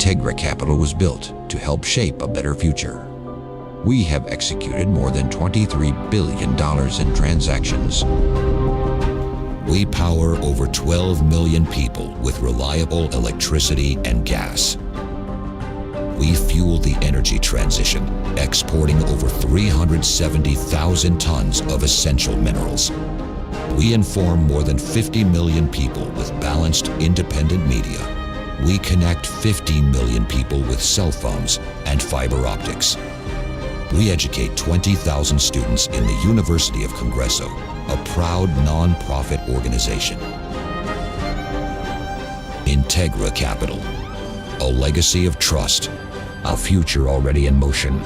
Integra Capital was built to help shape a better future. We have executed more than $23 billion in transactions. We power over 12 million people with reliable electricity and gas. We fuel the energy transition, exporting over 370,000 tons of essential minerals. We inform more than 50 million people with balanced, independent media. We connect 15 million people with cell phones and fiber optics. We educate 20,000 students in the University of Congreso, a proud non-profit organization. Integra Capital, a legacy of trust, a future already in motion.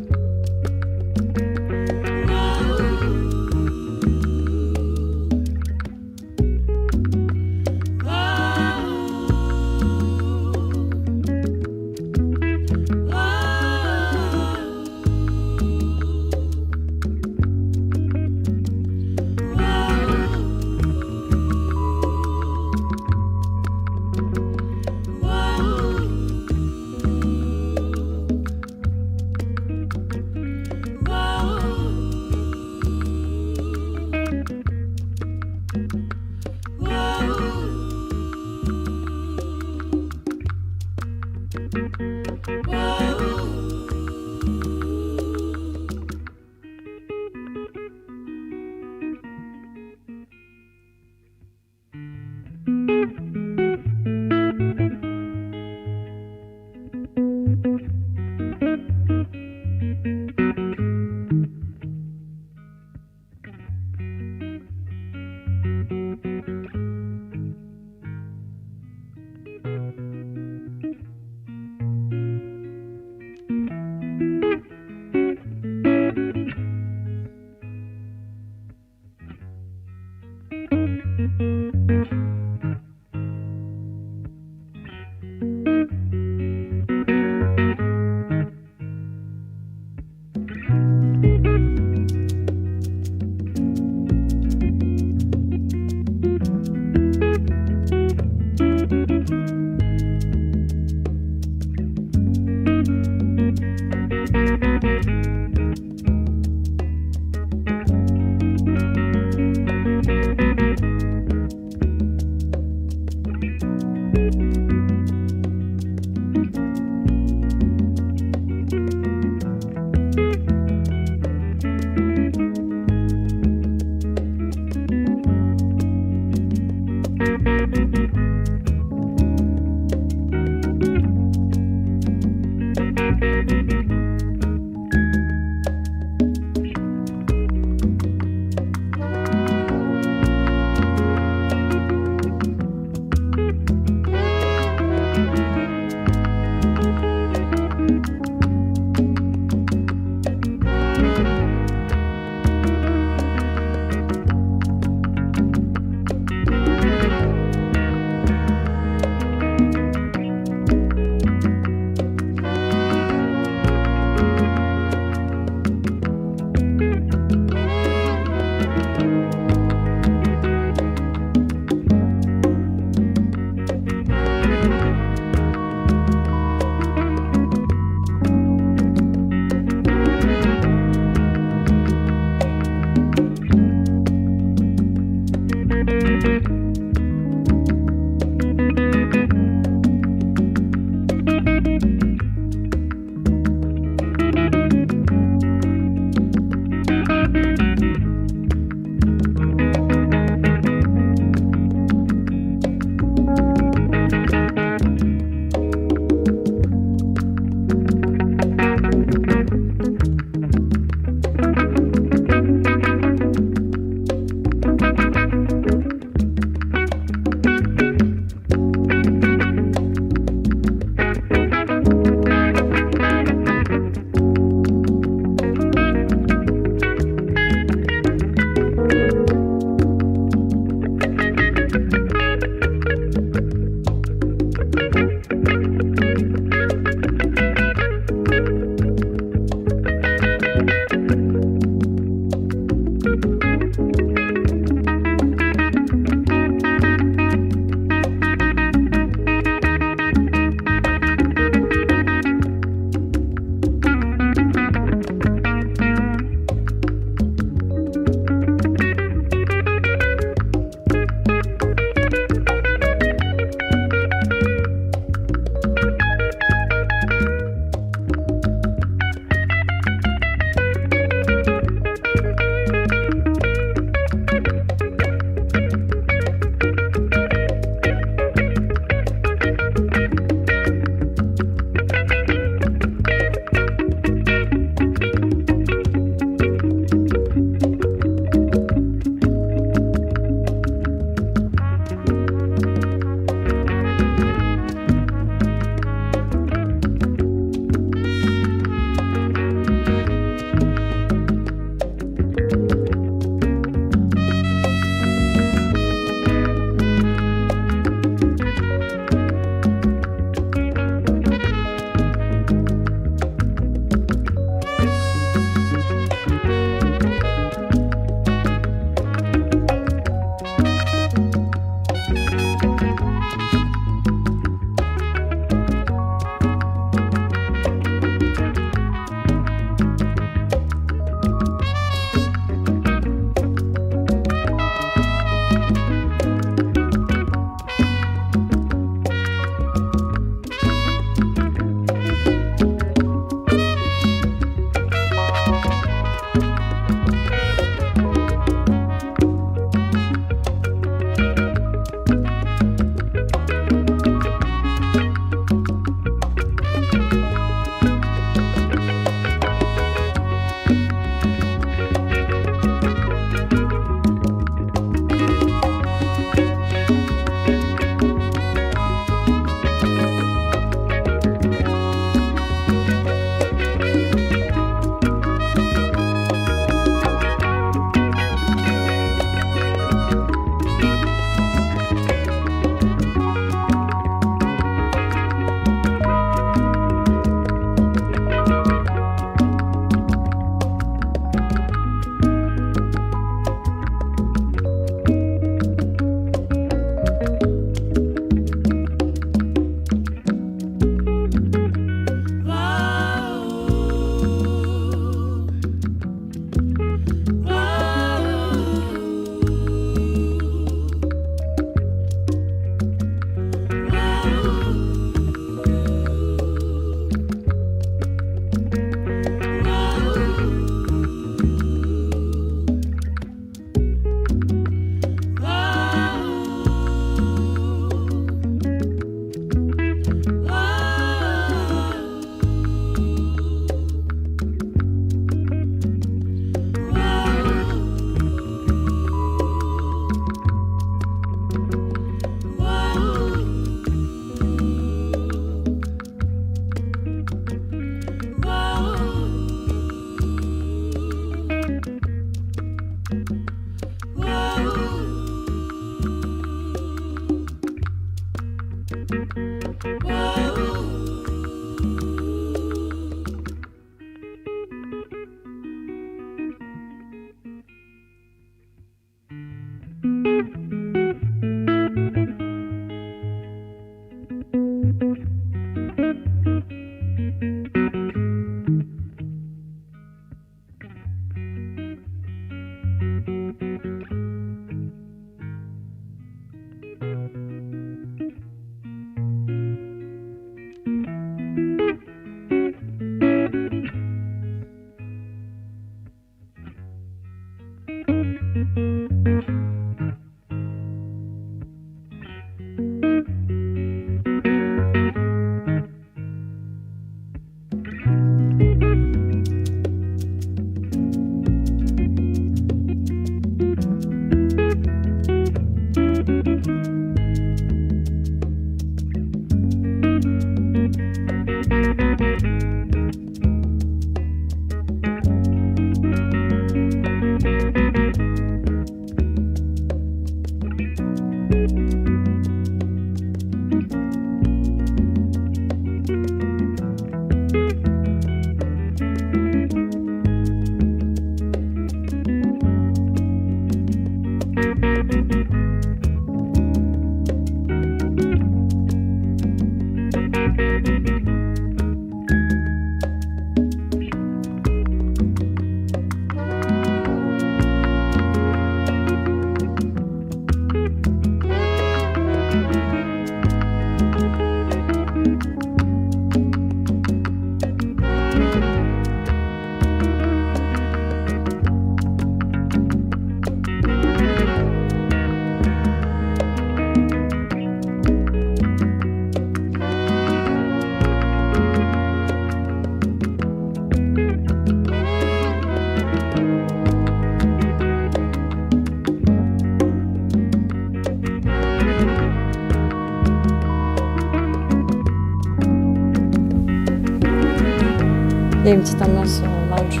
Il y a une petite ambiance lounge.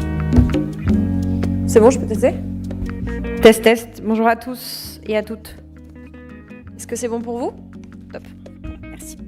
C'est bon, je peux tester? Test, test. Bonjour à tous et à toutes. Est-ce que c'est bon pour vous? Top. Merci.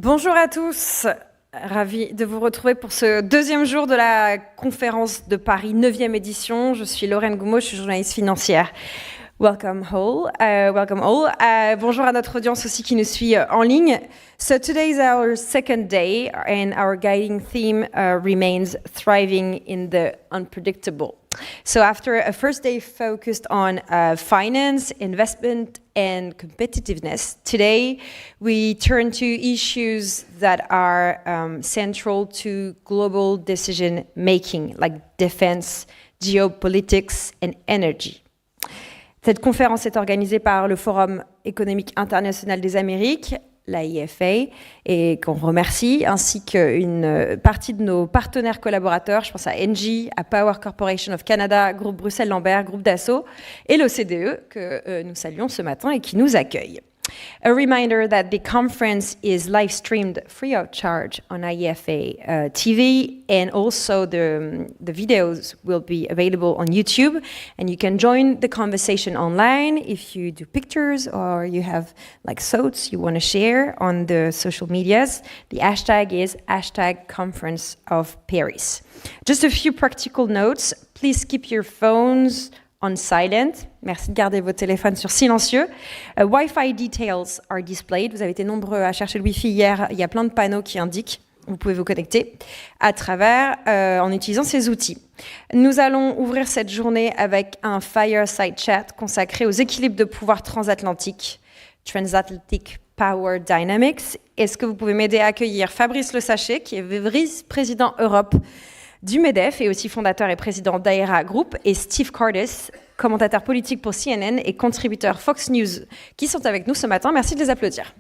Bonjour à tous, ravi de vous retrouver pour ce deuxième jour de la Conférence de Paris, 9e édition. Je suis Lorraine Goumeau, je suis journaliste financière. Welcome all. Bonjour à notre audience aussi qui nous suit en ligne. So today is our second day and our guiding theme remains thriving in the unpredictable. So after a first day focused on finance, investment and competitiveness, today we turn to issues that are central to global decision making, like defense, geopolitics and energy. Cette conférence est organisée par le Forum économique international des Amériques, la IEFA, et qu'on remercie, ainsi qu'une partie de nos partenaires collaborateurs, je pense à Engie, à Power Corporation of Canada, Groupe Bruxelles-Lambert, Groupe Dassault, et l'OCDE, que nous saluons ce matin et qui nous accueille. A reminder that the conference is live streamed free of charge on IEFA TV, and also the videos will be available on YouTube, and you can join the conversation online if you do pictures or you have like thoughts you want to share on the social medias. The hashtag is #Conference of Paris. Just a few practical notes. Please keep your phones on silent. Merci de garder vos téléphones sur silencieux. Wi-Fi details are displayed. Vous avez été nombreux à chercher le Wi-Fi hier. Il y a plein de panneaux qui indiquent. Vous pouvez vous connecter à travers, en utilisant ces outils. Nous allons ouvrir cette journée avec un fireside chat consacré aux équilibres de pouvoir transatlantiques, Transatlantic Power Dynamics. Est-ce que vous pouvez m'aider à accueillir Fabrice Le Sachet, qui est vice-président Europe du MEDEF et aussi fondateur et président d'AERA Group, et Steve Cordis, commentateur politique pour CNN et contributeur Fox News, qui sont avec nous ce matin. Merci de les applaudir.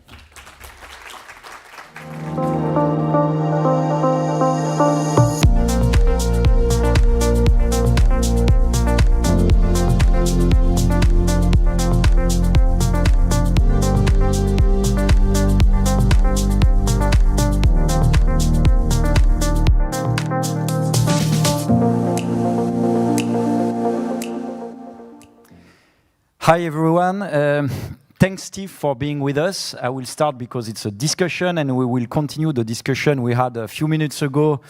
Hi everyone. Thanks Steve for being with us. I will start because it's a discussion and we will continue the discussion we had a few minutes ago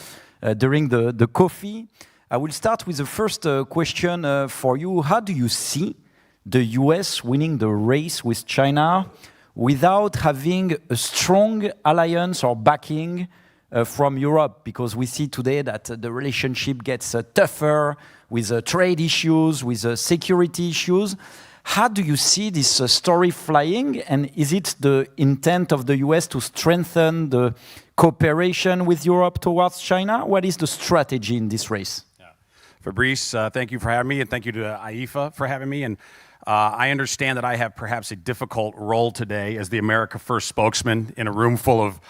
during the coffee. I will start with the first question for you. How do you see the US winning the race with China without having a strong alliance or backing from Europe? Because we see today that the relationship gets tougher with trade issues, with security issues. How do you see this story flying, and is it the intent of the US to strengthen the cooperation with Europe towards China? What is the strategy in this race? Yeah. Fabrice, thank you for having me, and thank you to IEFA for having me. And I understand that I have perhaps a difficult role today as the America First spokesman in a room full of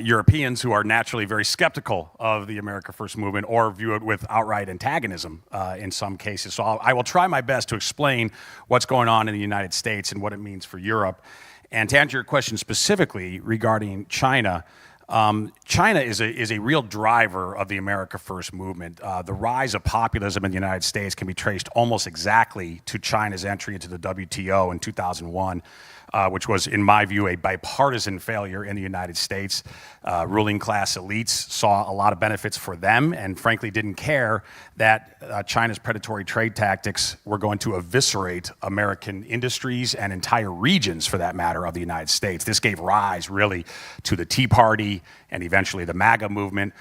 Europeans who are naturally very skeptical of the America First movement or view it with outright antagonism in some cases. So I will try my best to explain what's going on in the United States and what it means for Europe. And to answer your question specifically regarding China, China is a real driver of the America First movement. The rise of populism in the United States can be traced almost exactly to China's entry into the WTO in 2001. Which was, in my view, a bipartisan failure in the United States. Ruling class elites saw a lot of benefits for them and frankly didn't care that China's predatory trade tactics were going to eviscerate American industries and entire regions, for that matter, of the United States. This gave rise, really, to the Tea Party and eventually the MAGA movement,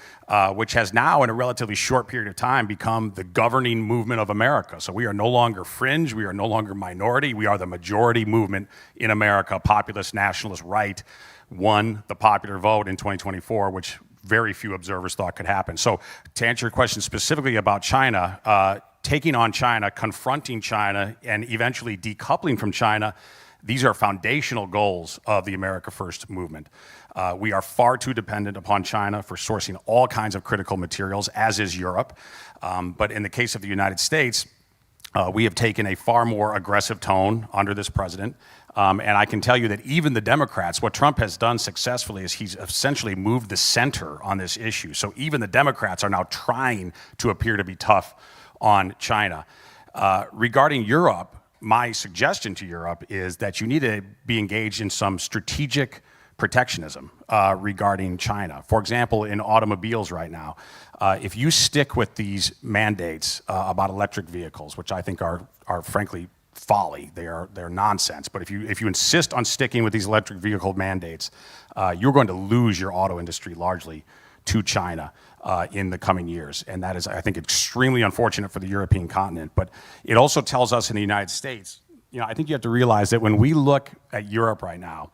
which has now, in a relatively short period of time, become the governing movement of America. So we are no longer fringe, we are no longer minority, we are the majority movement in America. Populist nationalist right won the popular vote in 2024, which very few observers thought could happen. So to answer your question specifically about China, taking on China, confronting China, and eventually decoupling from China, these are foundational goals of the America First movement. We are far too dependent upon China for sourcing all kinds of critical materials, as is Europe. But in the case of the United States, we have taken a far more aggressive tone under this president. And I can tell you that even the Democrats, what Trump has done successfully is he's essentially moved the center on this issue. So even the Democrats are now trying to appear to be tough on China. Regarding Europe, my suggestion to Europe is that you need to be engaged in some strategic protectionism. regarding China. For example, in automobiles right now, if you stick with these mandates about electric vehicles, which I think are frankly folly, they're nonsense. But if you insist on sticking with these electric vehicle mandates, you're going to lose your auto industry largely to China in the coming years. And that is, I think, extremely unfortunate for the European continent. But it also tells us in the United States, I think you have to realize that when we look at Europe right now,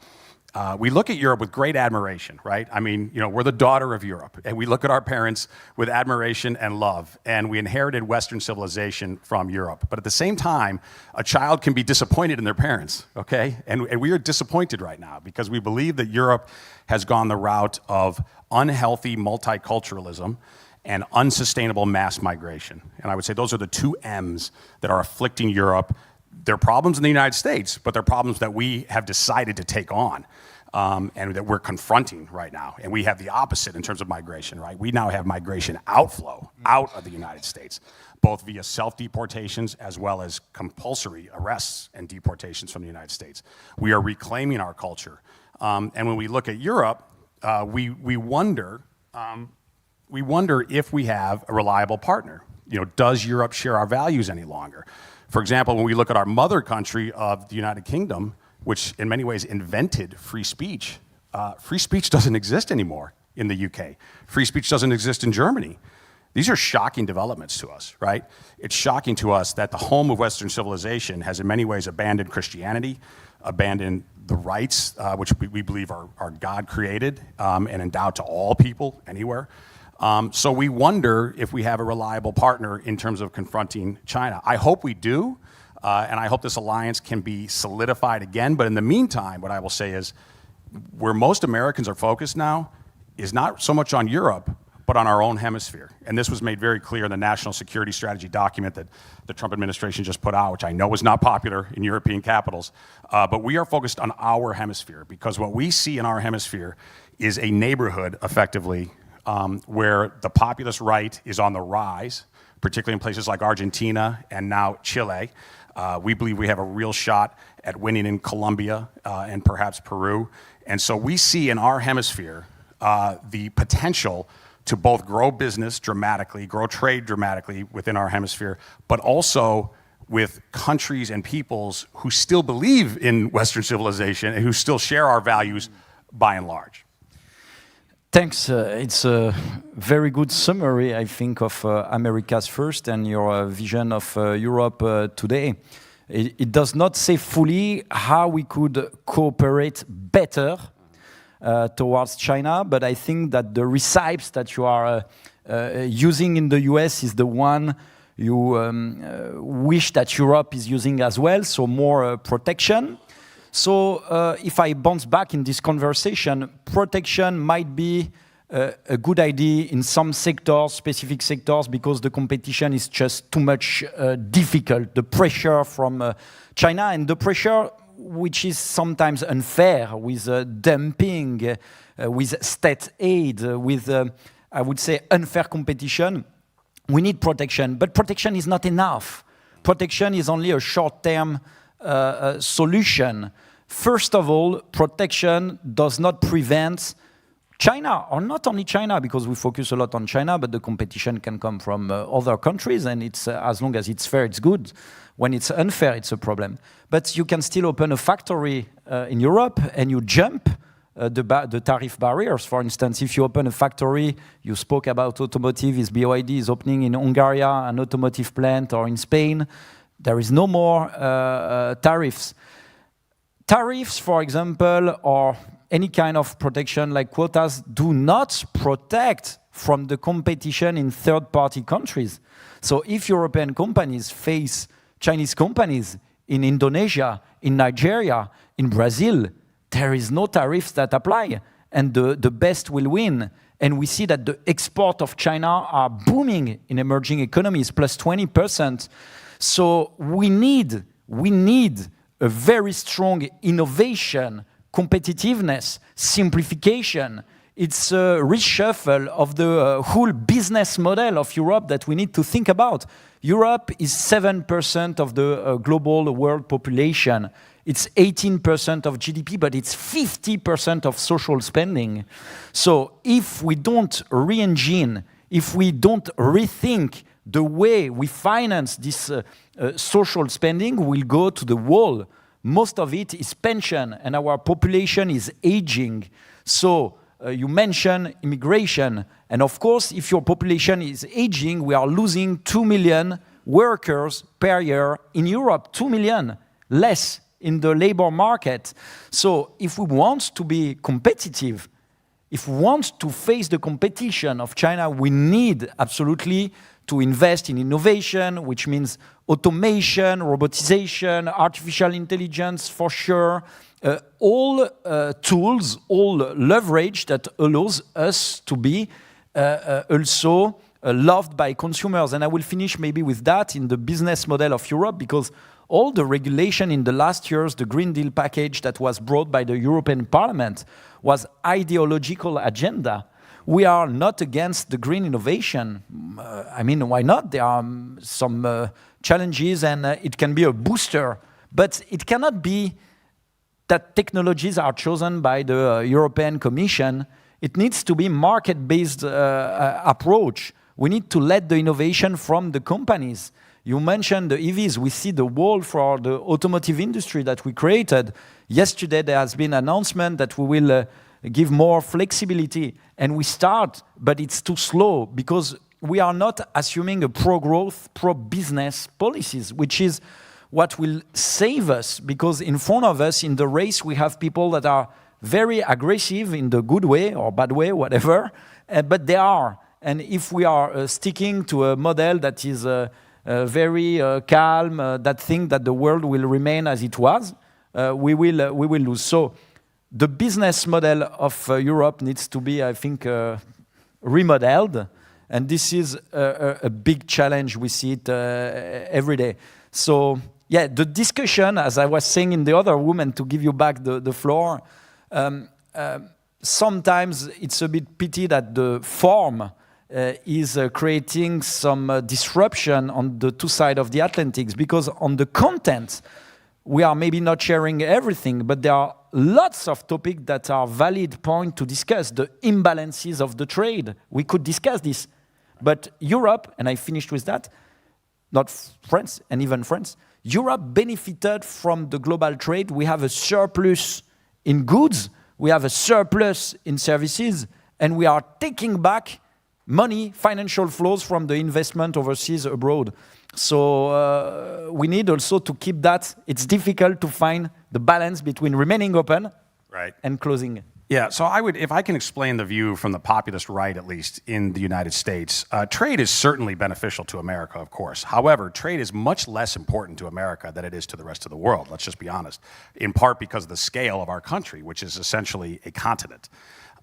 we look at Europe with great admiration, right? I mean, we're the daughter of Europe, and we look at our parents with admiration and love, and we inherited Western civilization from Europe. But at the same time, a child can be disappointed in their parents, okay? And we are disappointed right now because we believe that Europe has gone the route of unhealthy multiculturalism and unsustainable mass migration. And I would say those are the two M's that are afflicting Europe. They're problems in the United States, but they're problems that we have decided to take on and that we're confronting right now. And we have the opposite in terms of migration, right? We now have migration outflow out of the United States, both via self-deportations as well as compulsory arrests and deportations from the United States. We are reclaiming our culture. And when we look at Europe, we wonder if we have a reliable partner. Does Europe share our values any longer? For example, when we look at our mother country of the United Kingdom, which in many ways invented free speech doesn't exist anymore in the UK. Free speech doesn't exist in Germany. These are shocking developments to us, right? It's shocking to us that the home of Western civilization has in many ways abandoned Christianity, abandoned the rights, which we believe are God-created and endowed to all people anywhere. So we wonder if we have a reliable partner in terms of confronting China. I hope we do, and I hope this alliance can be solidified again. But in the meantime, what I will say is where most Americans are focused now is not so much on Europe, but on our own hemisphere. And this was made very clear in the National Security Strategy document that the Trump administration just put out, which I know is not popular in European capitals. But we are focused on our hemisphere because what we see in our hemisphere is a neighborhood, effectively, where the populist right is on the rise, particularly in places like Argentina and now Chile. We believe we have a real shot at winning in Colombia and perhaps Peru. And so we see in our hemisphere the potential to both grow business dramatically, grow trade dramatically within our hemisphere, but also with countries and peoples who still believe in Western civilization and who still share our values by and large. Thanks. It's a very good summary, I think, of America's first and your vision of Europe today. It does not say fully how we could cooperate better towards China, but I think that the recipes that you are using in the US is the one you wish that Europe is using as well, so more protection. So if I bounce back in this conversation, protection might be a good idea in some sectors, specific sectors, because the competition is just too much difficult. The pressure from China and the pressure which is sometimes unfair with dumping, with state aid, with, I would say, unfair competition. We need protection, but protection is not enough. Protection is only a short-term solution. First of all, protection does not prevent China, or not only China, because we focus a lot on China, but the competition can come from other countries, and it's as long as it's fair, it's good. When it's unfair, it's a problem. But you can still open a factory in Europe, and you jump the tariff barriers. For instance, if you open a factory, you spoke about automotive, is BYD is opening in Hungary an automotive plant, or in Spain, there is no more tariffs. Tariffs, for example, or any kind of protection like quotas do not protect from the competition in third-party countries. So if European companies face Chinese companies in Indonesia, in Nigeria, in Brazil, there is no tariffs that apply, and the best will win. And we see that the export of China are booming in emerging economies, plus 20%. So we need a very strong innovation, competitiveness, simplification It's a reshuffle of the whole business model of Europe that we need to think about. Europe is 7% of the global world population. It's 18% of GDP, but it's 50% of social spending. So if we don't re-engine, if we don't rethink the way we finance this social spending, we'll go to the wall. Most of it is pension, and our population is aging. So you mentioned immigration, and of course, if your population is aging, we are losing 2 million workers per year in Europe, 2 million less in the labor market. So if we want to be competitive, if we want to face the competition of China, we need absolutely to invest in innovation, which means automation, robotization, artificial intelligence for sure, all tools, all leverage that allows us to be also loved by consumers. And I will finish maybe with that in the business model of Europe, because all the regulation in the last years, the Green Deal package that was brought by the European Parliament was ideological agenda. We are not against the green innovation. I mean, why not? There are some challenges and it can be a booster, but it cannot be that technologies are chosen by the European Commission. It needs to be market-based approach. We need to let the innovation from the companies. You mentioned the EVs. We see the wall for the automotive industry that we created. Yesterday, there has been an announcement that we will give more flexibility. And we start, but it's too slow because we are not assuming a pro-growth, pro-business policies, which is what will save us, because in front of us in the race, we have people that are very aggressive in the good way or bad way, whatever, but they are. And if we are sticking to a model that is very calm, that think that the world will remain as it was, we will lose. So the business model of Europe needs to be, I think, remodeled. And this is a big challenge. We see it every day. So, yeah, the discussion, as I was saying in the other room, and to give you back the floor, sometimes it's a bit pity that the form is creating some disruption on the two sides of the Atlantic, because on the content, we are maybe not sharing everything, but there are lots of topics that are valid point to discuss. The imbalances of the trade, we could discuss this. But Europe, and I finished with that, not France, and even France, Europe benefited from the global trade. We have a surplus in goods, we have a surplus in services, and we are taking back money, financial flows from the investment overseas abroad. So we need also to keep that. It's difficult to find the balance between remaining open and closing. Yeah, so if I can explain the view from the populist right, at least in the United States, trade is certainly beneficial to America, of course. However, trade is much less important to America than it is to the rest of the world, let's just be honest, in part because of the scale of our country, which is essentially a continent.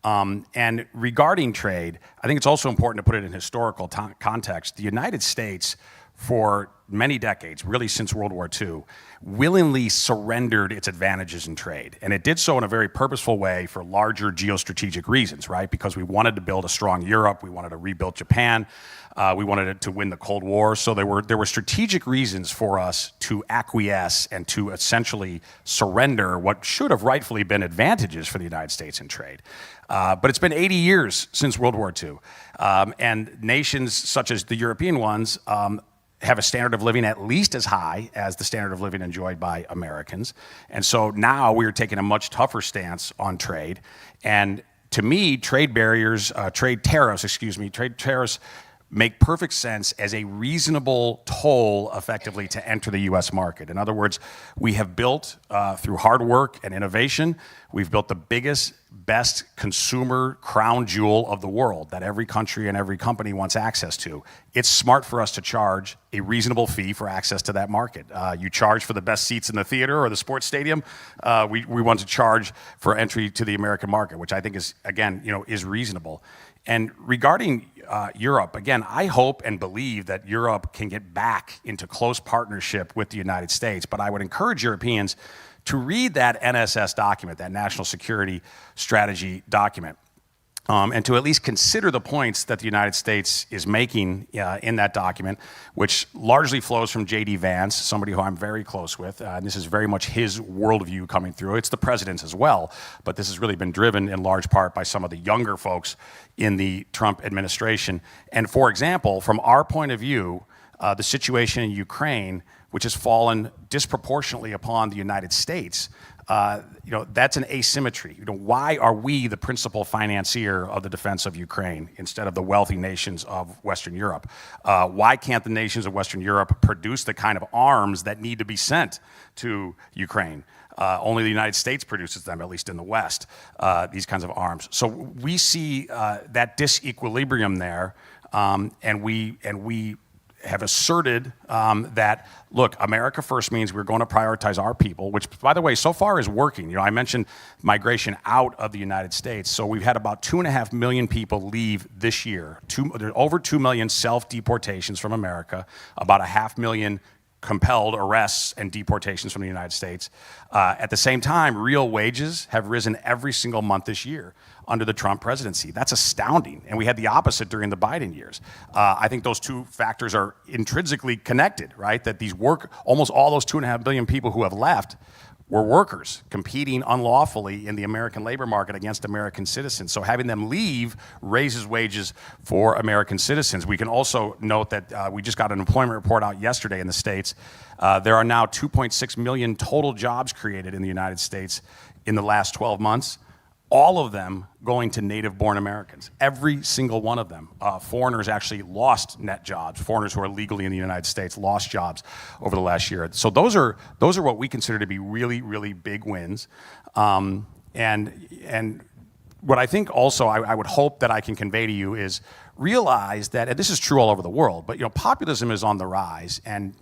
And regarding trade, I think it's also important to put it in historical context. The United States, for many decades, really since World War II, willingly surrendered its advantages in trade. And it did so in a very purposeful way for larger geostrategic reasons, right? Because we wanted to build a strong Europe, we wanted to rebuild Japan, we wanted it to win the Cold War. So there were strategic reasons for us to acquiesce and to essentially surrender what should have rightfully been advantages for the United States in trade. But it's been 80 years since World War II. And nations such as the European ones have a standard of living at least as high as the standard of living enjoyed by Americans. And so now we are taking a much tougher stance on trade. And to me, trade tariffs make perfect sense as a reasonable toll, effectively, to enter the US market. In other words, we have built, through hard work and innovation, we've built the biggest, best consumer crown jewel of the world that every country and every company wants access to. It's smart for us to charge a reasonable fee for access to that market. You charge for the best seats in the theater or the sports stadium. We want to charge for entry to the American market, which I think is, again, is reasonable. And regarding Europe, again, I hope and believe that Europe can get back into close partnership with the United States, but I would encourage Europeans to read that NSS document, that National Security Strategy document. and to at least consider the points that the United States is making in that document, which largely flows from J.D. Vance, somebody who I'm very close with. And this is very much his worldview coming through. It's the president's as well, but this has really been driven in large part by some of the younger folks in the Trump administration. And for example, from our point of view, the situation in Ukraine, which has fallen disproportionately upon the United States, that's an asymmetry. Why are we the principal financier of the defense of Ukraine instead of the wealthy nations of Western Europe? Why can't the nations of Western Europe produce the kind of arms that need to be sent to Ukraine? Only the United States produces them, at least in the West, these kinds of arms. So we see that disequilibrium there, and we have asserted that, look, America first means we're going to prioritize our people, which, by the way, so far is working. I mentioned migration out of the United States. So we've had about 2.5 million people leave this year. Over 2 million self-deportations from America, about 500,000 compelled arrests and deportations from the United States. At the same time, real wages have risen every single month this year under the Trump presidency. That's astounding. And we had the opposite during the Biden years. I think those two factors are intrinsically connected, right? That almost all those 2.5 billion people who have left were workers competing unlawfully in the American labor market against American citizens. So having them leave raises wages for American citizens. We can also note that we just got an employment report out yesterday in the States. There are now 2.6 million total jobs created in the United States in the last 12 months. All of them going to native-born Americans. Every single one of them. Foreigners actually lost net jobs. Foreigners who are legally in the United States lost jobs over the last year. So those are what we consider to be really, really big wins. And what I think also I would hope that I can convey to you is realize that, and this is true all over the world, but populism is on the rise, and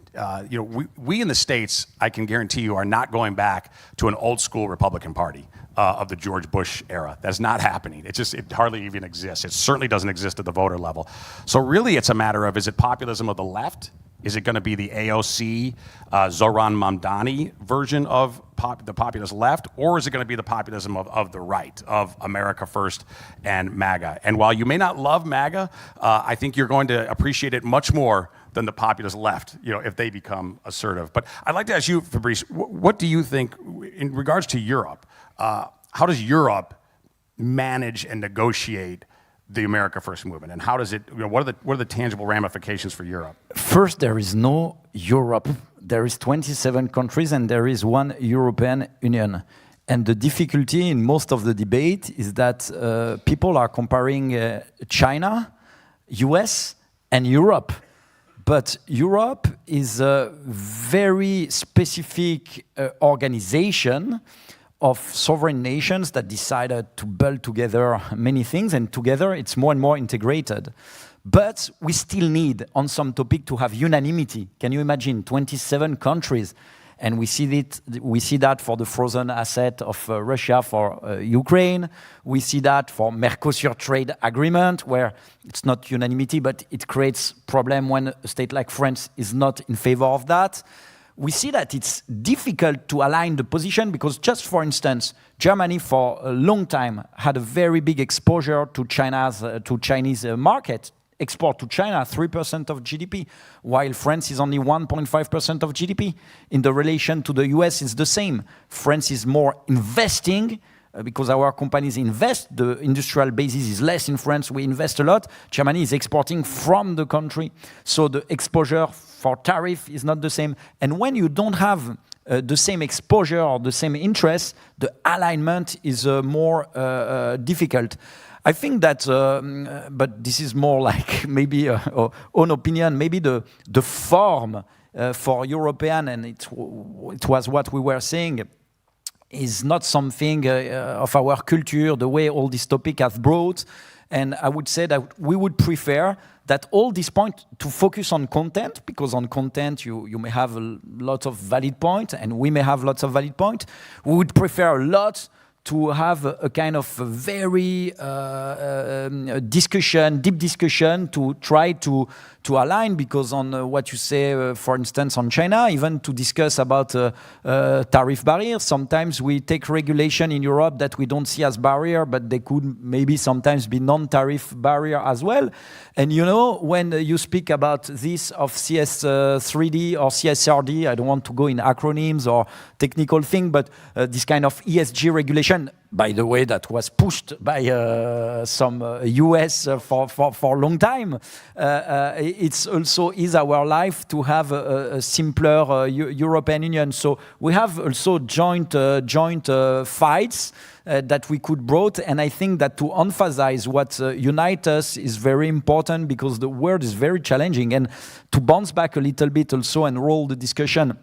we in the States, I can guarantee you, are not going back to an old school Republican Party of the George Bush era. That's not happening. It hardly even exists. It certainly doesn't exist at the voter level. So really it's a matter of, is it populism of the left? Is it going to be the AOC, Zohran Mamdani version of the populist left? Or is it going to be the populism of the right, of America First and MAGA? And while you may not love MAGA, I think you're going to appreciate it much more than the populist left, if they become assertive. But I'd like to ask you, Fabrice, what do you think in regards to Europe? How does Europe manage and negotiate the America First movement, and how does it? What are the tangible ramifications for Europe? First, there is no Europe. There is 27 countries, and there is one European Union. And the difficulty in most of the debate is that people are comparing China, US, and Europe. But Europe is a very specific organization of sovereign nations that decided to build together many things, and together it's more and more integrated. But we still need, on some topic, to have unanimity. Can you imagine 27 countries? And we see that for the frozen asset of Russia for Ukraine. We see that for Mercosur trade agreement, where it's not unanimity, but it creates problem when a state like France is not in favor of that. We see that it's difficult to align the position because, just for instance, Germany for a long time had a very big exposure to Chinese market. Export to China, 3% of GDP, while France is only 1.5% of GDP. In the relation to the US, it's the same. France is more investing because our companies invest. The industrial basis is less in France. We invest a lot. Germany is exporting from the country. So the exposure for tariff is not the same. And when you don't have the same exposure or the same interest, the alignment is more difficult. I think that, but this is more like maybe our own opinion, maybe the form for European, and it was what we were saying, is not something of our culture, the way all this topic has brought. And I would say that we would prefer that all this point to focus on content, because on content you may have a lot of valid points, and we may have lots of valid points. We would prefer a lot to have a kind of very deep discussion, to try to to align, because on what you say, for instance, on China, even to discuss about tariff barriers, sometimes we take regulation in Europe that we don't see as barrier, but they could maybe sometimes be non-tariff barrier as well. And you know, when you speak about this of CS3D or CSRD, I don't want to go in acronyms or technical thing, but this kind of ESG regulation, by the way, that was pushed by some US for a long time. It's also is our life to have a simpler European Union. So we have also joint fights that we could brought, and I think that to emphasize what unites us is very important, because the world is very challenging. And to bounce back a little bit also and roll the discussion,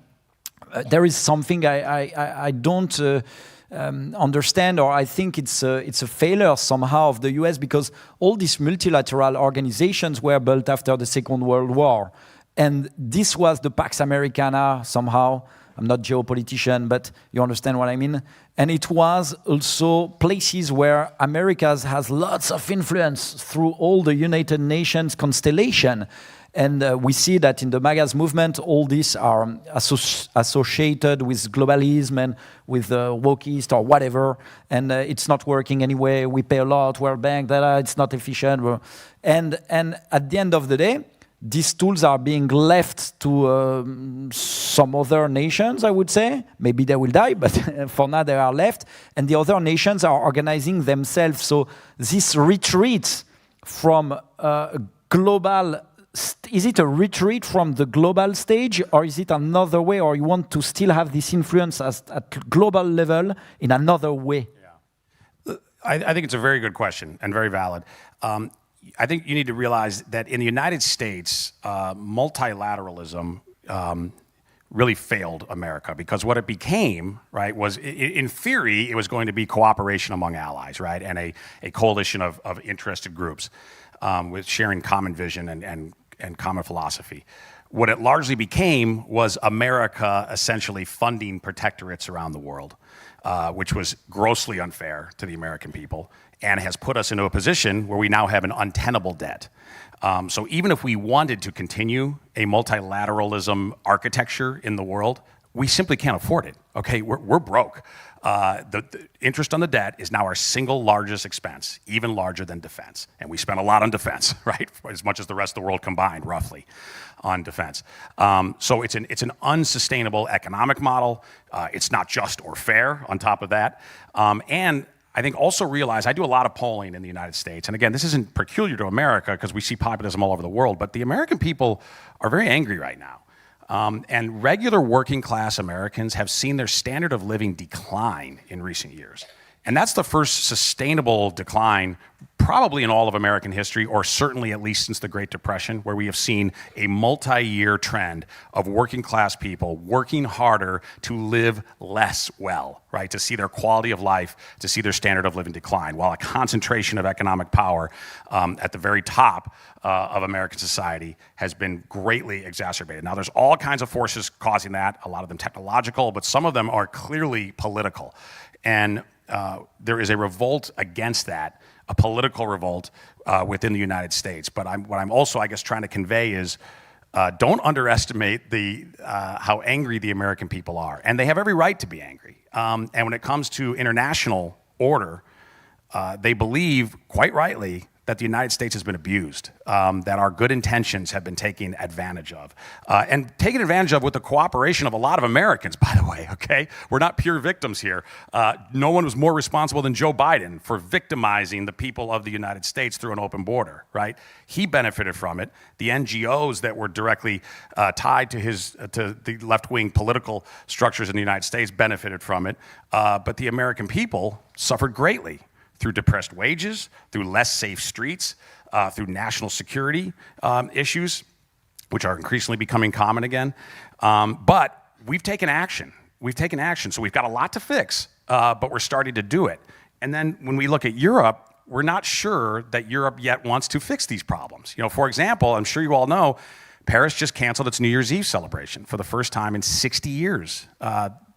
there is something I don't understand, or I think it's a failure somehow of the US, because all these multilateral organizations were built after the Second World War, and this was the Pax Americana somehow. I'm not a geopolitician, but you understand what I mean. And it was also places where America has lots of influence through all the United Nations constellation. And we see that in the MAGA's movement, all these are associated with globalism and with wokeist or whatever, and it's not working anyway. We pay a lot, World Bank, it's not efficient. And at the end of the day, these tools are being left to some other nations, I would say. Maybe they will die, but for now they are left. And the other nations are organizing themselves. So this retreat from global, is it a retreat from the global stage, or is it another way, or you want to still have this influence at global level in another way? Yeah. I think it's a very good question and very valid. I think you need to realize that in the United States, multilateralism really failed America, because what it became, right, was in theory, it was going to be cooperation among allies, right, and a coalition of interested groups with sharing common vision and common philosophy. What it largely became was America essentially funding protectorates around the world, which was grossly unfair to the American people, and has put us into a position where we now have an untenable debt. So even if we wanted to continue a multilateralism architecture in the world, we simply can't afford it, okay? We're broke. The interest on the debt is now our single largest expense, even larger than defense. And we spend a lot on defense, right? As much as the rest of the world combined, roughly, on defense. So it's an unsustainable economic model. It's not just or fair on top of that. And I think also realize, I do a lot of polling in the United States, and again, this isn't peculiar to America because we see populism all over the world, but the American people are very angry right now. And regular working class Americans have seen their standard of living decline in recent years. And that's the first sustainable decline probably in all of American history, or certainly at least since the Great Depression, where we have seen a multi-year trend of working class people working harder to live less well, right? To see their quality of life, to see their standard of living decline, while a concentration of economic power at the very top of American society has been greatly exacerbated. Now, there's all kinds of forces causing that, a lot of them technological, but some of them are clearly political. And there is a revolt against that, a political revolt within the United States. But what I'm also, I guess, trying to convey is don't underestimate how angry the American people are. And they have every right to be angry. And when it comes to international order, they believe, quite rightly, that the United States has been abused, that our good intentions have been taken advantage of. And taken advantage of with the cooperation of a lot of Americans, by the way, okay? We're not pure victims here. No one was more responsible than Joe Biden for victimizing the people of the United States through an open border, right? He benefited from it. The NGOs that were directly tied to the left-wing political structures in the United States benefited from it. But the American people suffered greatly through depressed wages, through less safe streets, through national security issues, which are increasingly becoming common again. But we've taken action. So we've got a lot to fix, but we're starting to do it. And then when we look at Europe, we're not sure that Europe yet wants to fix these problems. You know, for example, I'm sure you all know, Paris just canceled its New Year's Eve celebration for the first time in 60 years.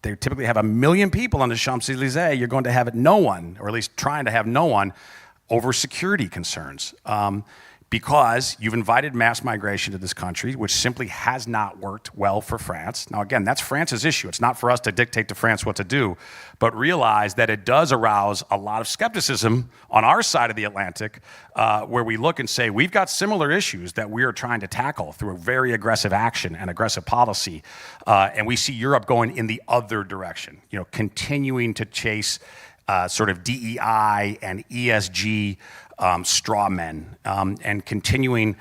They typically have 1 million people on the Champs-Élysées. You're going to have no one, or at least trying to have no one, over security concerns. because you've invited mass migration to this country, which simply has not worked well for France. Now, again, that's France's issue. It's not for us to dictate to France what to do, but realize that it does arouse a lot of skepticism on our side of the Atlantic, where we look and say, we've got similar issues that we are trying to tackle through a very aggressive action and aggressive policy, and we see Europe going in the other direction, continuing to chase sort of DEI and ESG straw men, and continuing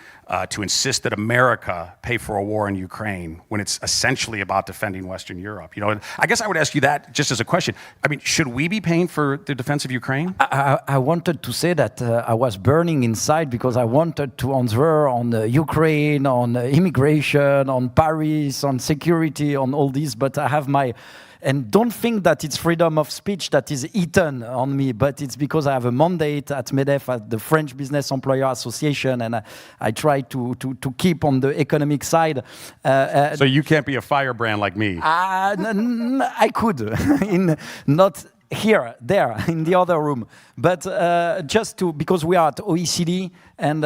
to insist that America pay for a war in Ukraine when it's essentially about defending Western Europe. I guess I would ask you that just as a question. I mean, should we be paying for the defense of Ukraine? I wanted to say that I was burning inside because I wanted to answer on Ukraine, on immigration, on Paris, on security, on all this, but I have my... And don't think that it's freedom of speech that is eaten on me, but it's because I have a mandate at MEDEF, at the French Business Employer Association, and I try to keep on the economic side. So you can't be a firebrand like me. I could, not here, there, in the other room. But because we are at OECD and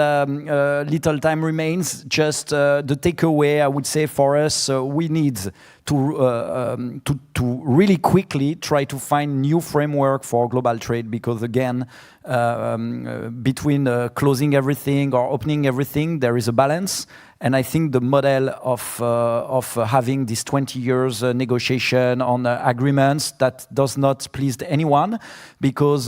little time remains, just the takeaway, I would say for us, we need to really quickly try to find new framework for global trade, because again, between closing everything or opening everything, there is a balance. And I think the model of having this 20 years negotiation on agreements that does not please anyone, because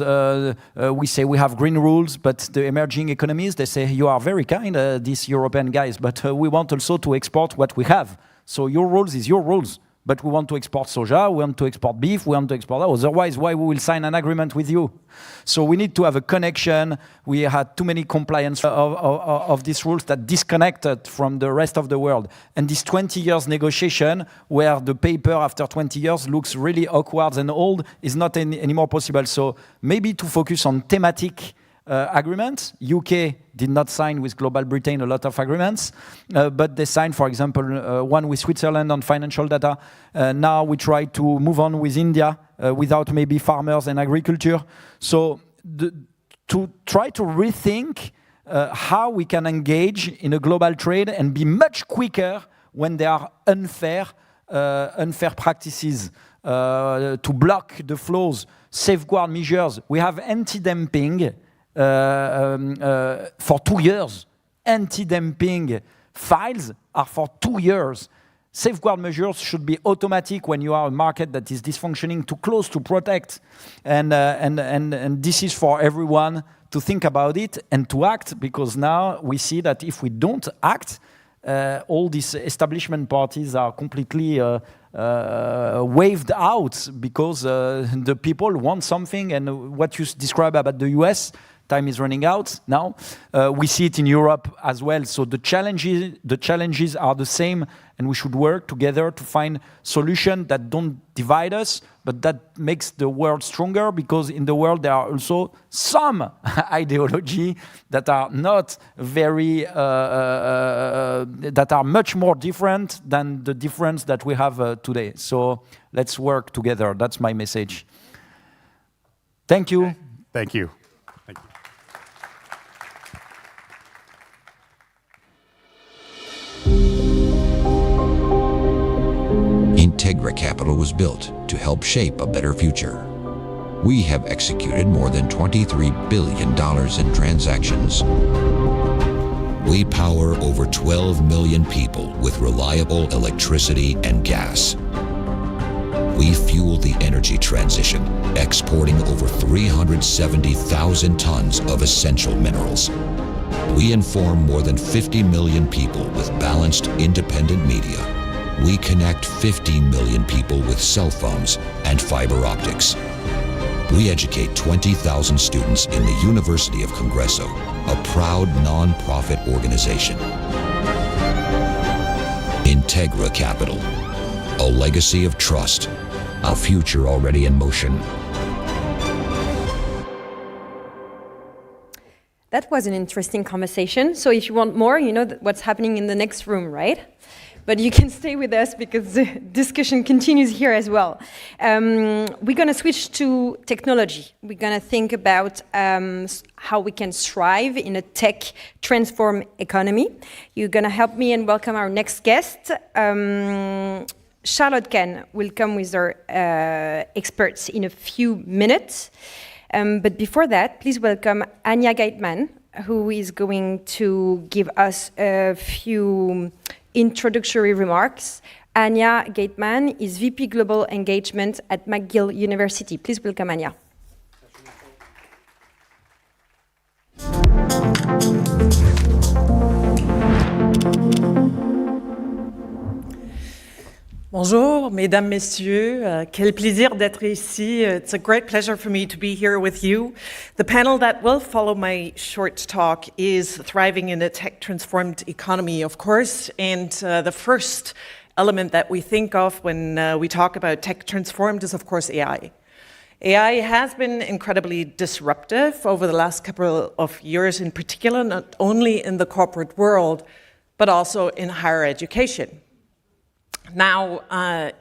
we say we have green rules, but the emerging economies, they say, you are very kind, these European guys, but we want also to export what we have. So your rules is your rules. But we want to export soja, we want to export beef, we want to export that. Otherwise, why we will sign an agreement with you? So we need to have a connection. We had too many compliance of these rules that disconnected from the rest of the world. And this 20 years negotiation, where the paper after 20 years looks really awkward and old, is not anymore possible. So maybe to focus on thematic agreements. UK did not sign with Global Britain a lot of agreements, but they signed, for example, one with Switzerland on financial data. Now we try to move on with India without maybe farmers and agriculture. So to try to rethink how we can engage in a global trade and be much quicker when there are unfair practices to block the flows, safeguard measures. We have anti-dumping for 2 years. Anti-dumping files are for 2 years. Safeguard measures should be automatic when you are a market that is dysfunctioning, too close to protect. And this is for everyone to think about it and to act, because now we see that if we don't act, all these establishment parties are completely waved out, because the people want something. And what you describe about the US, time is running out now. We see it in Europe as well. So the challenges are the same, and we should work together to find solutions that don't divide us, but that makes the world stronger, because in the world there are also some ideology that are not very, that are much more different than the difference that we have today. So let's work together. That's my message. Thank you. Okay. Thank you. Thank you. Integra Capital was built to help shape a better future. We have executed more than $23 billion in transactions. We power over 12 million people with reliable electricity and gas. We fuel the energy transition, exporting over 370,000 tons of essential minerals. We inform more than 50 million people with balanced, independent media. We connect 15 million people with cell phones and fiber optics. We educate 20,000 students in the University of Congreso, a proud non-profit organization. Integra Capital, a legacy of trust, a future already in motion. That was an interesting conversation. So if you want more, you know what's happening in the next room, right? but you can stay with us because the discussion continues here as well. We're going to switch to technology. We're going to think about how we can thrive in a tech-transformed economy. You're going to help me and welcome our next guest. Charlotte Kahn will come with her experts in a few minutes. But before that, please welcome Anya Geitman, who is going to give us a few introductory remarks. Anya Geitman is VP Global Engagement at McGill University. Please welcome Anya. Bonjour, mesdames, messieurs. Quel plaisir d'être ici. It's a great pleasure for me to be here with you. The panel that will follow my short talk is Thriving in a Tech-Transformed Economy, of course. And the first element that we think of when we talk about tech-transformed is, of course, AI. AI has been incredibly disruptive over the last couple of years, in particular, not only in the corporate world, but also in higher education. Now,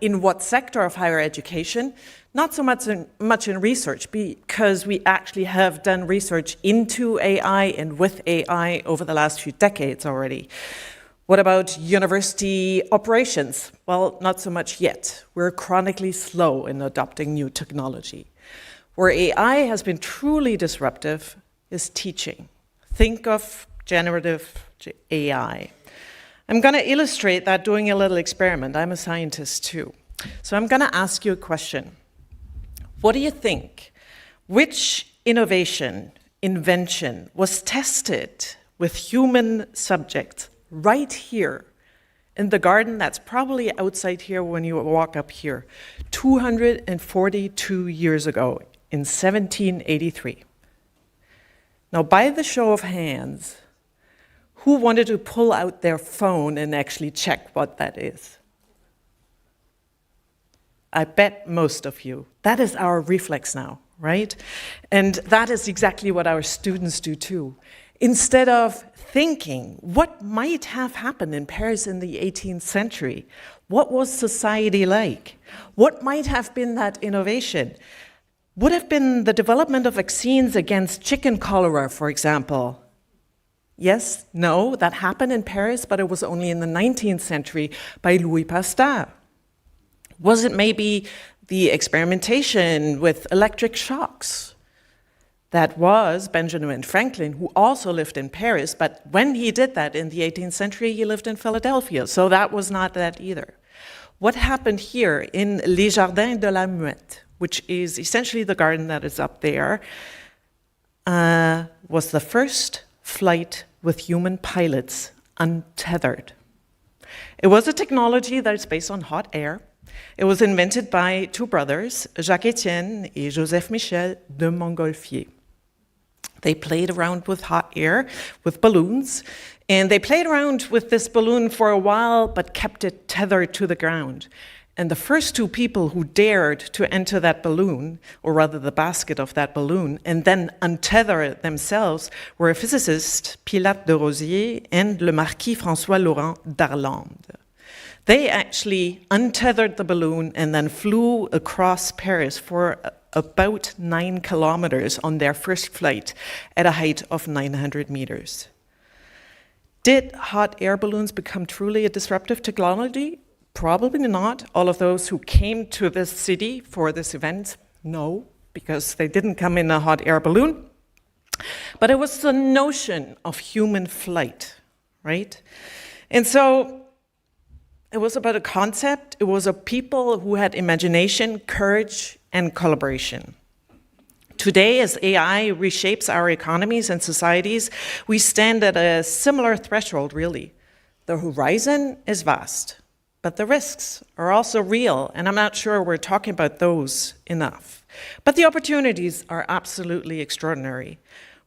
in what sector of higher education? Not so much in research, because we actually have done research into AI and with AI over the last few decades already. What about university operations? Well, not so much yet. We're chronically slow in adopting new technology. Where AI has been truly disruptive is teaching. Think of generative AI. I'm going to illustrate that doing a little experiment. I'm a scientist too. So I'm going to ask you a question. What do you think? Which invention was tested with human subjects right here in the garden that's probably outside here when you walk up here, 242 years ago in 1783? Now, by the show of hands, who wanted to pull out their phone and actually check what that is? I bet most of you. That is our reflex now, right? And that is exactly what our students do too. Instead of thinking, what might have happened in Paris in the 18th century? What was society like? What might have been that innovation? Would have been the development of vaccines against chicken cholera, for example. Yes, no, that happened in Paris, but it was only in the 19th century by Louis Pasteur. Was it maybe the experimentation with electric shocks? That was Benjamin Franklin, who also lived in Paris, but when he did that in the 18th century, he lived in Philadelphia, so that was not that either. What happened here in Les Jardins de la Muette, which is essentially the garden that is up there, was the first flight with human pilots untethered. It was a technology that is based on hot air. It was invented by two brothers, Jacques Etienne and Joseph Michel de Montgolfier. They played around with hot air, with balloons, and they played around with this balloon for a while, but kept it tethered to the ground. And the first two people who dared to enter that balloon, or rather the basket of that balloon, and then untether it themselves, were a physicist, Pilate de Rosier, and le Marquis François Laurent d'Arlande. They actually untethered the balloon and then flew across Paris for about 9 kilometers on their first flight at a height of 900 meters. Did hot air balloons become truly a disruptive technology? Probably not. All of those who came to this city for this event, no, because they didn't come in a hot air balloon. But it was the notion of human flight, right? And so it was about a concept. It was a people who had imagination, courage, and collaboration. Today, as AI reshapes our economies and societies, we stand at a similar threshold, really. The horizon is vast. But the risks are also real, and I'm not sure we're talking about those enough. But the opportunities are absolutely extraordinary.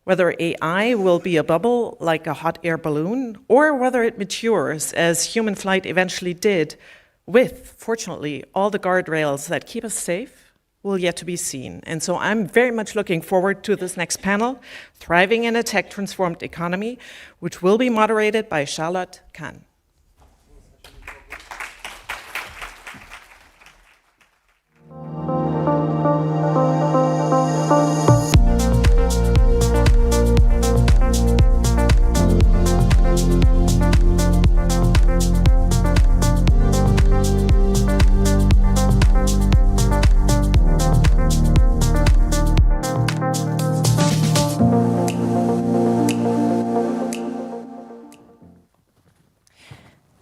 Whether AI will be a bubble like a hot air balloon, or whether it matures as human flight eventually did, with, fortunately, all the guardrails that keep us safe, will yet to be seen. And so I'm very much looking forward to this next panel, Thriving in a Tech-Transformed Economy, which will be moderated by Charlotte Kahn.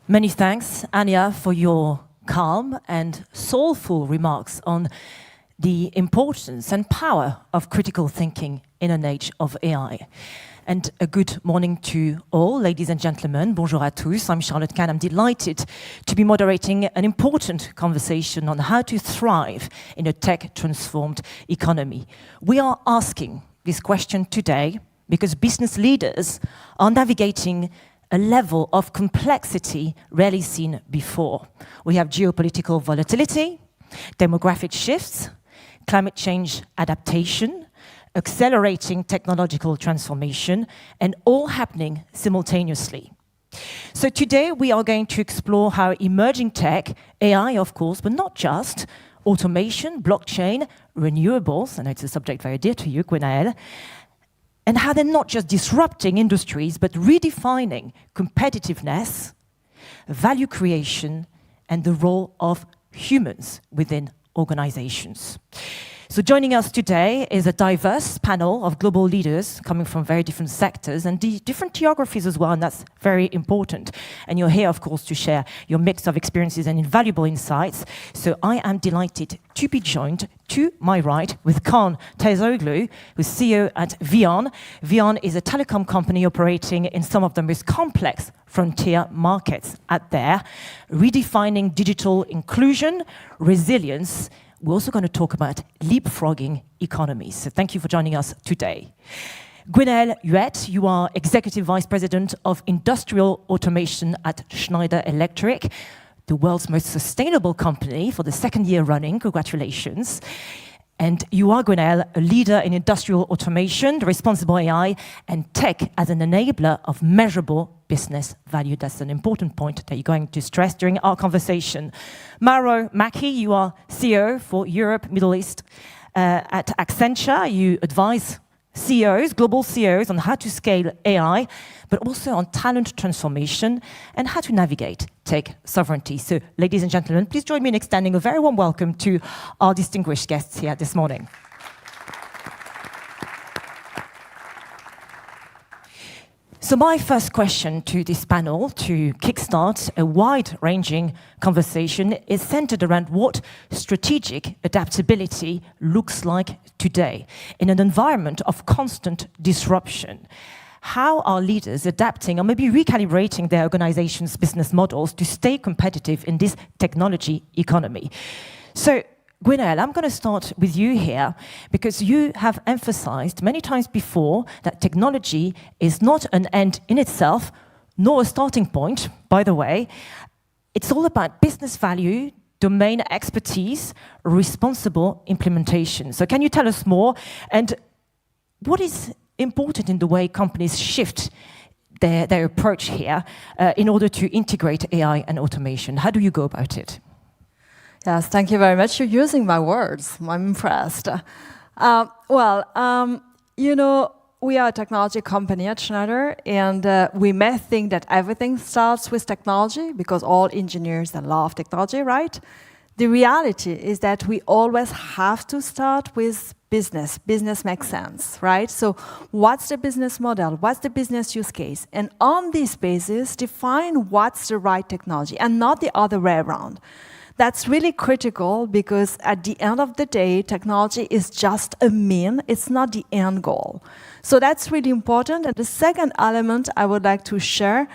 Many thanks, Anya, for your calm and soulful remarks on the importance and power of critical thinking in an age of AI. And a good morning to all, ladies and gentlemen. Bonjour à tous. I'm Charlotte Kahn. I'm delighted to be moderating an important conversation on how to thrive in a tech-transformed economy. We are asking this question today because business leaders are navigating a level of complexity rarely seen before. We have geopolitical volatility, demographic shifts, climate change adaptation, accelerating technological transformation, and all happening simultaneously. So today we are going to explore how emerging tech, AI of course, but not just, automation, blockchain, renewables, I know it's a subject very dear to you, Gwenaëlle, and how they're not just disrupting industries, but redefining competitiveness, value creation, and the role of humans within organizations. So joining us today is a diverse panel of global leaders coming from very different sectors and different geographies as well, and that's very important. And you're here, of course, to share your mix of experiences and invaluable insights. So I am delighted to be joined to my right with Kaan Terzioğlu, who's CEO at VEON. VEON is a telecom company operating in some of the most complex frontier markets out there, redefining digital inclusion, resilience. We're also going to talk about leapfrogging economies. So thank you for joining us today. Gwenaëlle Huet, you are Executive Vice President of Industrial Automation at Schneider Electric, the world's most sustainable company for the second year running. Congratulations. And you are, Gwenaëlle, a leader in industrial automation, responsible AI, and tech as an enabler of measurable business value. That's an important point that you're going to stress during our conversation. Mauro Macchi, you are CEO for Europe, Middle East at Accenture. You advise CEOs, global CEOs, on how to scale AI, but also on talent transformation and how to navigate tech sovereignty. So, ladies and gentlemen, please join me in extending a very warm welcome to our distinguished guests here this morning. So my first question to this panel, to kickstart a wide-ranging conversation, is centered around what strategic adaptability looks like today in an environment of constant disruption. How are leaders adapting or maybe recalibrating their organization's business models to stay competitive in this technology economy? So, Gwenaëlle, I'm going to start with you here because you have emphasized many times before that technology is not an end in itself, nor a starting point, by the way. It's all about business value, domain expertise, responsible implementation. So can you tell us more? And what is important in the way companies shift their approach here in order to integrate AI and automation? How do you go about it? Yes, thank you very much. You're using my words. I'm impressed. You know, we are a technology company at Schneider, and we may think that everything starts with technology because all engineers they love technology, right? The reality is that we always have to start with business. Business makes sense, right? So what's the business model? What's the business use case? And on this basis, define what's the right technology and not the other way around. That's really critical because at the end of the day, technology is just a mean, it's not the end goal. So that's really important. And the second element I would like to share,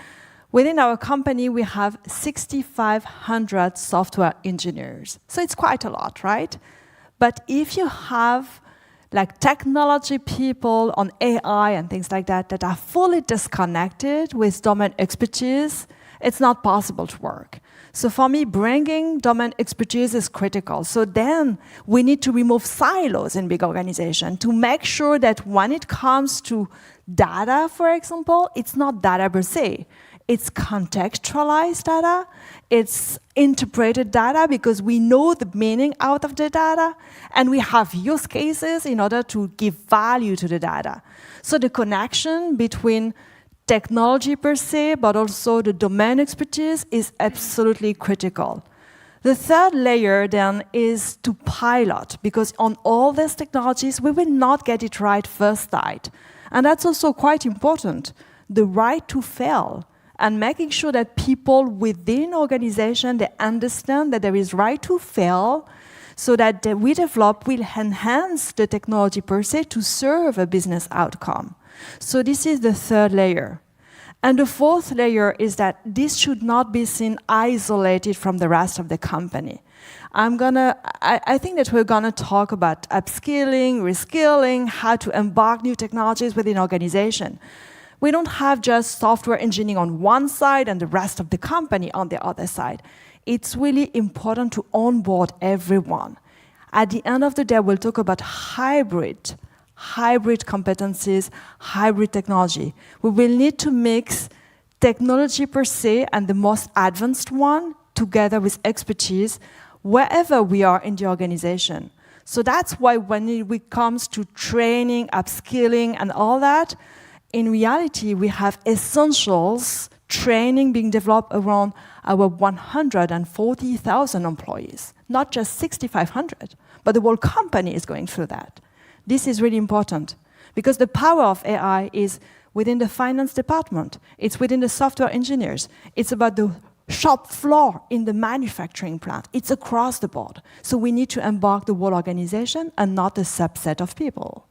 within our company, we have 6,500 software engineers. So it's quite a lot, right? But if you have like technology people on AI and things like that that are fully disconnected with domain expertise, it's not possible to work. So for me, bringing domain expertise is critical. So then we need to remove silos in big organizations to make sure that when it comes to data, for example, it's not data per se. It's contextualized data, it's interpreted data because we know the meaning out of the data, and we have use cases in order to give value to the data. So the connection between technology per se, but also the domain expertise is absolutely critical. The third layer then is to pilot, because on all these technologies, we will not get it right first sight. And that's also quite important, the right to fail. and making sure that people within organization, they understand that there is right to fail, so that we develop will enhance the technology per se to serve a business outcome. So this is the third layer. And the fourth layer is that this should not be seen isolated from the rest of the company. I think that we're gonna talk about upskilling, reskilling, how to embark new technologies within organization. We don't have just software engineering on one side and the rest of the company on the other side. It's really important to onboard everyone. At the end of the day, we'll talk about hybrid competencies, hybrid technology. We will need to mix technology per se and the most advanced one together with expertise wherever we are in the organization. So that's why when it comes to training, upskilling, and all that, in reality, we have essentials training being developed around our 140,000 employees, not just 6,500, but the whole company is going through that. This is really important because the power of AI is within the finance department, it's within the software engineers, it's about the shop floor in the manufacturing plant, it's across the board. So we need to embark the whole organization and not a subset of people.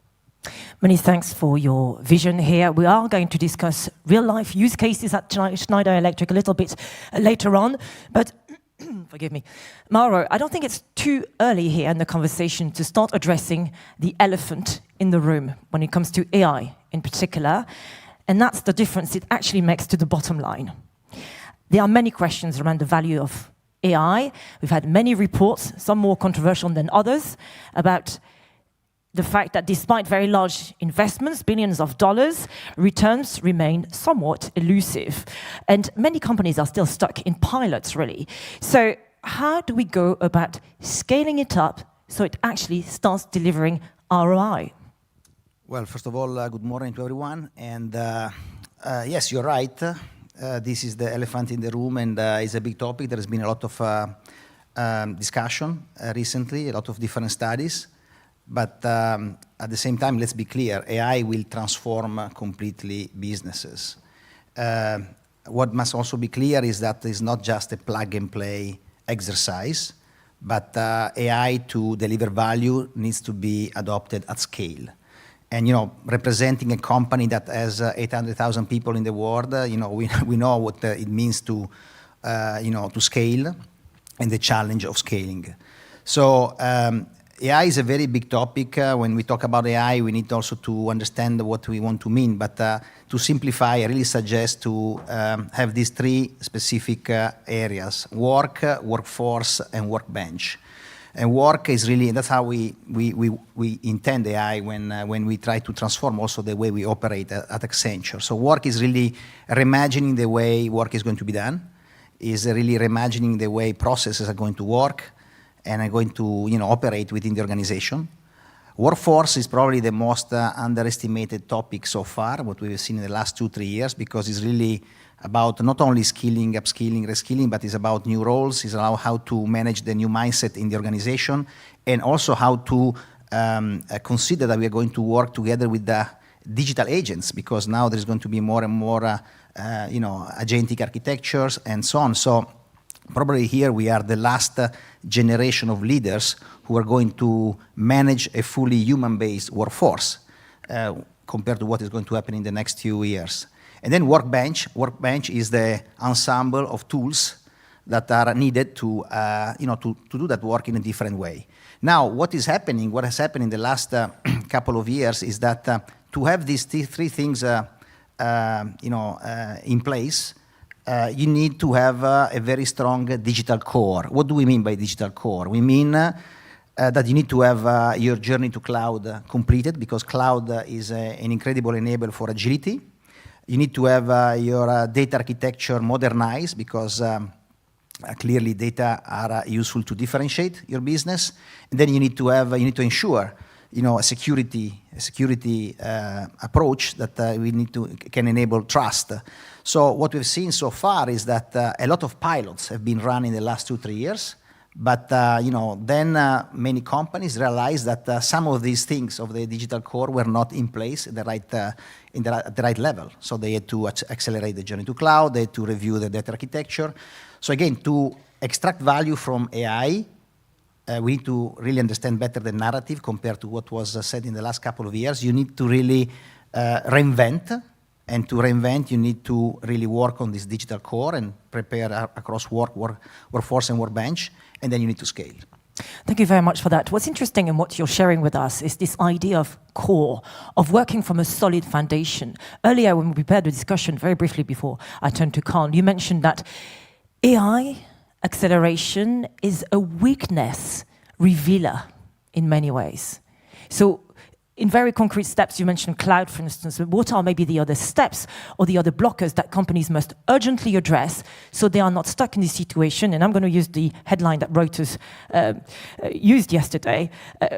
Many thanks for your vision here. We are going to discuss real-life use cases at Schneider Electric a little bit later on, but forgive me. Mauro, I don't think it's too early here in the conversation to start addressing the elephant in the room when it comes to AI in particular, and that's the difference it actually makes to the bottom line. There are many questions around the value of AI. We've had many reports, some more controversial than others, about the fact that despite very large investments, billions of dollars, returns remain somewhat elusive. And many companies are still stuck in pilots, really. So how do we go about scaling it up so it actually starts delivering ROI? Well, first of all, good morning to everyone. And yes, you're right. This is the elephant in the room, and it's a big topic. There has been a lot of discussion recently, a lot of different studies. But at the same time, let's be clear, AI will transform completely businesses. What must also be clear is that it's not just a plug-and-play exercise, but AI to deliver value needs to be adopted at scale. And, you know, representing a company that has 800,000 people in the world, you know, we know what it means to, you know, to scale and the challenge of scaling. So AI is a very big topic. When we talk about AI, we need also to understand what we want to mean. But to simplify, I really suggest to have these three specific areas: work, workforce, and workbench. And work is really, that's how we intend AI when we try to transform also the way we operate at Accenture. So work is really reimagining the way work is going to be done, is really reimagining the way processes are going to work and are going to, you know, operate within the organization. Workforce is probably the most underestimated topic so far, what we've seen in the last 2-3 years, because it's really about not only skilling, upskilling, reskilling, but it's about new roles, it's about how to manage the new mindset in the organization, and also how to consider that we are going to work together with the digital agents, because now there's going to be more and more, you know, agentic architectures and so on. So probably here we are the last generation of leaders who are going to manage a fully human-based workforce compared to what is going to happen in the next few years. And then workbench. Workbench is the ensemble of tools that are needed to, you know, to do that work in a different way. Now, what has happened in the last couple of years is that to have these three things, you know, in place, you need to have a very strong digital core. What do we mean by digital core? We mean that you need to have your journey to cloud completed, because cloud is an incredible enabler for agility. You need to have your data architecture modernized, because clearly data are useful to differentiate your business. And then you need to ensure, you know, a security approach that can enable trust. So what we've seen so far is that a lot of pilots have been run in the last 2-3 years But then many companies realized that some of these things of the digital core were not in place at the right level. So they had to accelerate the journey to cloud. They had to review the data architecture. So again, to extract value from AI, we need to really understand better the narrative compared to what was said in the last couple of years. You need to really reinvent. And to reinvent, you need to really work on this digital core and prepare across workforce and workbench, and then you need to scale. Thank you very much for that. What's interesting in what you're sharing with us is this idea of core, of working from a solid foundation. Earlier, when we prepared the discussion, very briefly before I turned to Carl, you mentioned that AI acceleration is a weakness revealer in many ways. So, in very concrete steps, you mentioned cloud, for instance. What are maybe the other steps or the other blockers that companies must urgently address so they are not stuck in this situation? And I'm going to use the headline that Reuters used yesterday,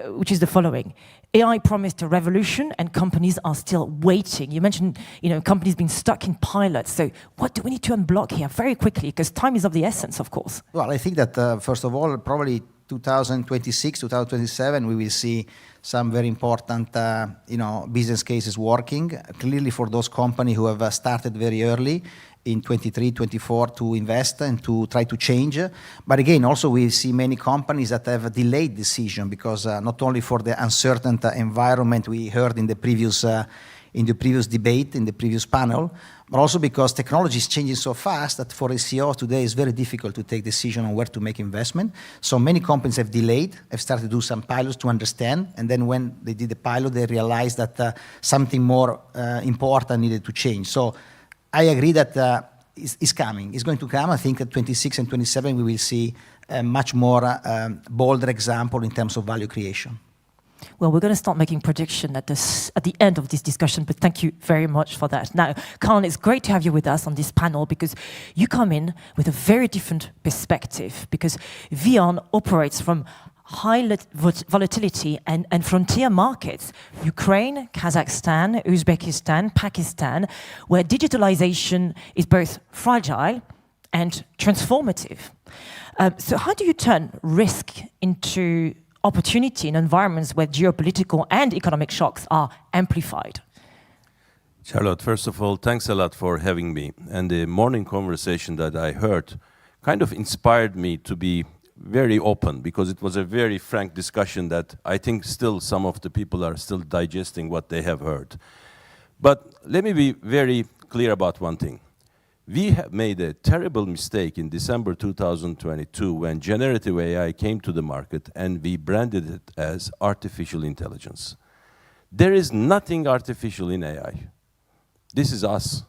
which is the following. AI promised a revolution and companies are still waiting. You mentioned, companies being stuck in pilots. So what do we need to unblock here very quickly? Because time is of the essence, of course. Well, I think that, first of all, probably 2026, 2027, we will see some very important, business cases working. Clearly, for those companies who have started very early in 23, 24 to invest and to try to change. But again, also we see many companies that have a delayed decision because not only for the uncertain environment we heard in the previous debate, in the previous panel, but also because technology is changing so fast that for a CEO today it's very difficult to take decision on where to make investment. So many companies have delayed, have started to do some pilots to understand, and then when they did the pilot, they realized that something more important needed to change. So I agree that it's coming. It's going to come. I think at 26 and 27 we will see a much more bolder example in terms of value creation. Well, we're going to start making prediction at the end of this discussion, but thank you very much for that. Now, Carl, it's great to have you with us on this panel because you come in with a very different perspective because VEON operates from high volatility and frontier markets, Ukraine, Kazakhstan, Uzbekistan, Pakistan, where digitalization is both fragile and transformative. So how do you turn risk into opportunity in environments where geopolitical and economic shocks are amplified? Charlotte, first of all, thanks a lot for having me. And the morning conversation that I heard kind of inspired me to be very open because it was a very frank discussion that I think still some of the people are still digesting what they have heard. But let me be very clear about one thing. We have made a terrible mistake in December 2022 when generative AI came to the market and we branded it as artificial intelligence. There is nothing artificial in AI. This is us.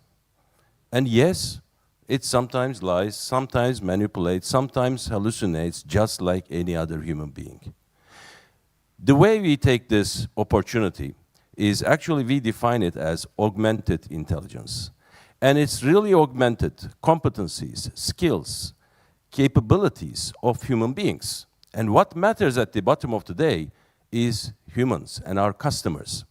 And yes, it sometimes lies, sometimes manipulates, sometimes hallucinates, just like any other human being. The way we take this opportunity is actually we define it as augmented intelligence. And it's really augmented competencies, skills, capabilities of human beings. And what matters at the bottom of the day is humans and our customers.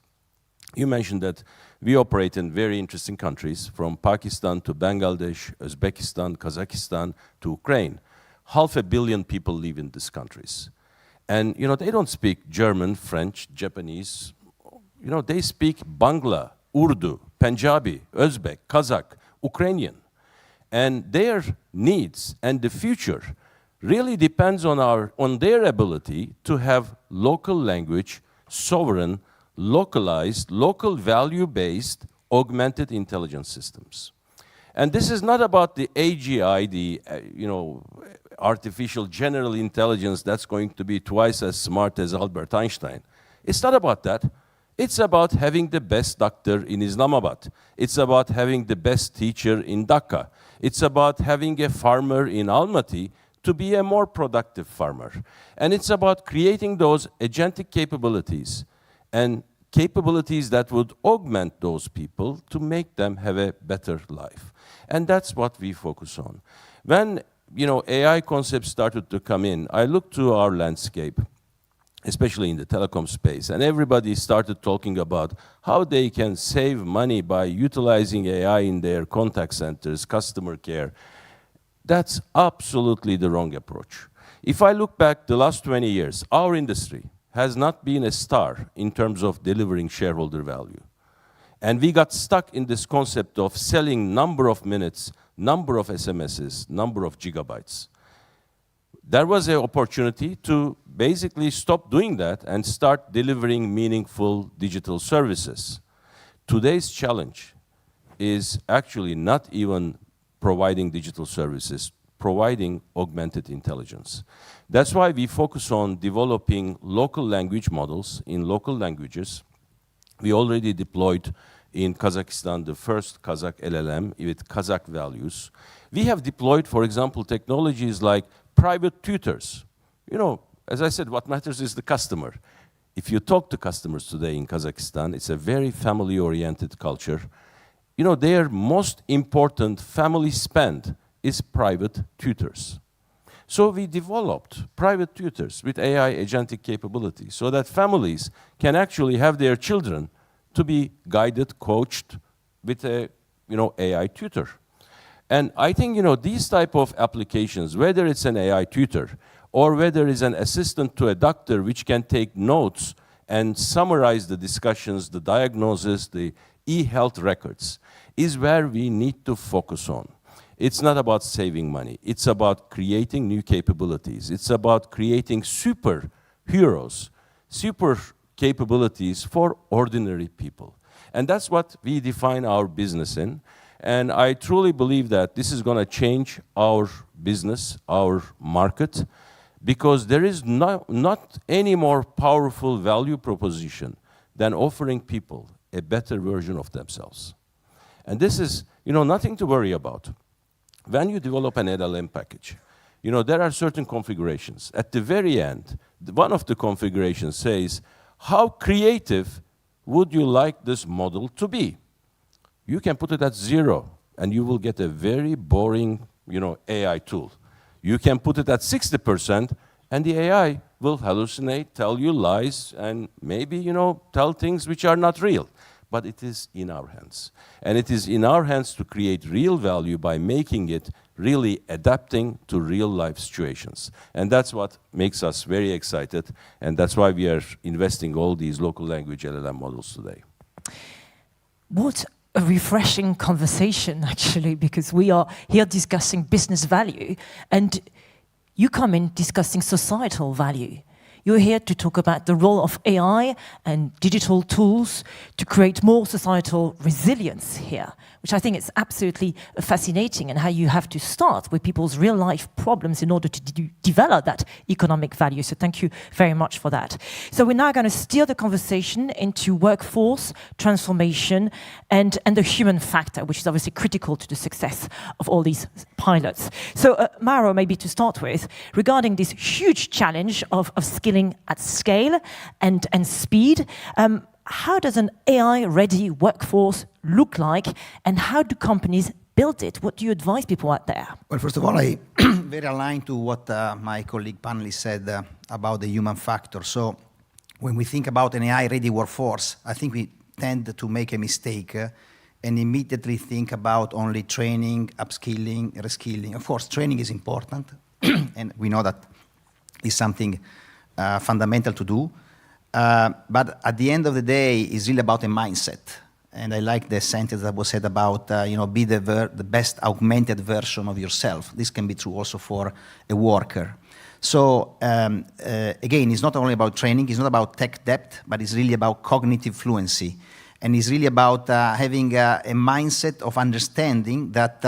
You mentioned that we operate in very interesting countries, from Pakistan to Bangladesh, Uzbekistan, Kazakhstan to Ukraine. 500 million people live in these countries. And they don't speak German, French, Japanese. They speak Bangla, Urdu, Punjabi, Uzbek, Kazakh, Ukrainian. And their needs and the future really depends on their ability to have local language, sovereign, localized, local value-based, augmented intelligence systems. And this is not about the AGI, the artificial general intelligence that's going to be twice as smart as Albert Einstein. It's not about that. It's about having the best doctor in Islamabad. It's about having the best teacher in Dhaka. It's about having a farmer in Almaty to be a more productive farmer. And it's about creating those agentic capabilities and capabilities that would augment those people to make them have a better life. And that's what we focus on. When AI concepts started to come in, I looked to our landscape, especially in the telecom space, and everybody started talking about how they can save money by utilizing AI in their contact centers, customer care. That's absolutely the wrong approach. If I look back the last 20 years, our industry has not been a star in terms of delivering shareholder value. And we got stuck in this concept of selling number of minutes, number of SMSs, number of gigabytes. There was an opportunity to basically stop doing that and start delivering meaningful digital services. Today's challenge is actually not even providing digital services, providing augmented intelligence. That's why we focus on developing local language models in local languages. We already deployed in Kazakhstan the first Kazakh LLM with Kazakh values. We have deployed, for example, technologies like private tutors. You know, as I said, what matters is the customer. If you talk to customers today in Kazakhstan, it's a very family-oriented culture. You know, their most important family spend is private tutors. So we developed private tutors with AI agentic capabilities so that families can actually have their children to be guided, coached with a, AI tutor. And I think, these type of applications, whether it's an AI tutor or whether it's an assistant to a doctor which can take notes and summarize the discussions, the diagnosis, the e-health records, is where we need to focus on. It's not about saving money. It's about creating new capabilities. It's about creating superheroes, super capabilities for ordinary people. And that's what we define our business in. And I truly believe that this is going to change our business, our market, because there is not any more powerful value proposition than offering people a better version of themselves. And this is, nothing to worry about. When you develop an LLM package, there are certain configurations. At the very end, one of the configurations says, how creative would you like this model to be? You can put it at 0, and you will get a very boring, AI tool. You can put it at 60%, and the AI will hallucinate, tell you lies, and maybe, tell things which are not real. But it is in our hands. And it is in our hands to create real value by making it really adapting to real-life situations. And that's what makes us very excited, and that's why we are investing all these local language LLM models today. What a refreshing conversation, actually, because we are here discussing business value, and you come in discussing societal value. You're here to talk about the role of AI and digital tools to create more societal resilience here, which I think is absolutely fascinating, and how you have to start with people's real-life problems in order to develop that economic value. So thank you very much for that. So we're now going to steer the conversation into workforce transformation and the human factor, which is obviously critical to the success of all these pilots. So Mauro, maybe to start with, regarding this huge challenge of skilling at scale and speed, how does an AI-ready workforce look like, and how do companies build it? What do you advise people out there? Well, first of all, I very aligned to what my colleague panelist said about the human factor. So when we think about an AI-ready workforce, I think we tend to make a mistake and immediately think about only training, upskilling, reskilling. Of course, training is important, and we know that is something fundamental to do. But at the end of the day, it's really about a mindset. And I like the sentence that was said about, be the best augmented version of yourself. This can be true also for a worker. So again, it's not only about training, it's not about tech depth, but it's really about cognitive fluency. And it's really about having a mindset of understanding that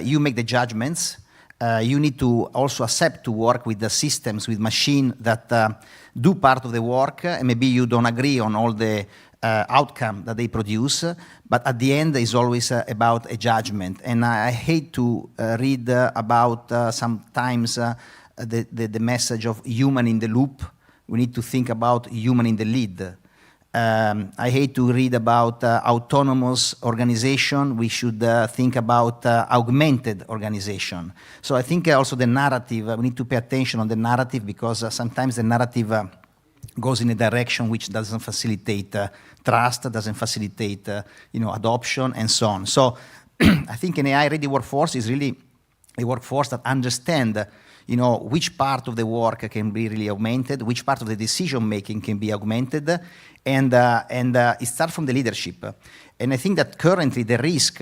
you make the judgments. You need to also accept to work with the systems, with machines that do part of the work, and maybe you don't agree on all the outcome that they produce, but at the end it's always about a judgment. And I hate to read about sometimes the message of human in the loop. We need to think about human in the lead. I hate to read about autonomous organization. We should think about augmented organization. So I think also the narrative, we need to pay attention on the narrative, because sometimes the narrative goes in a direction which doesn't facilitate trust, doesn't facilitate adoption, and so on. So I think an AI-ready workforce is really a workforce that understand, which part of the work can be really augmented, which part of the decision making can be augmented, and it starts from the leadership. And I think that currently the risk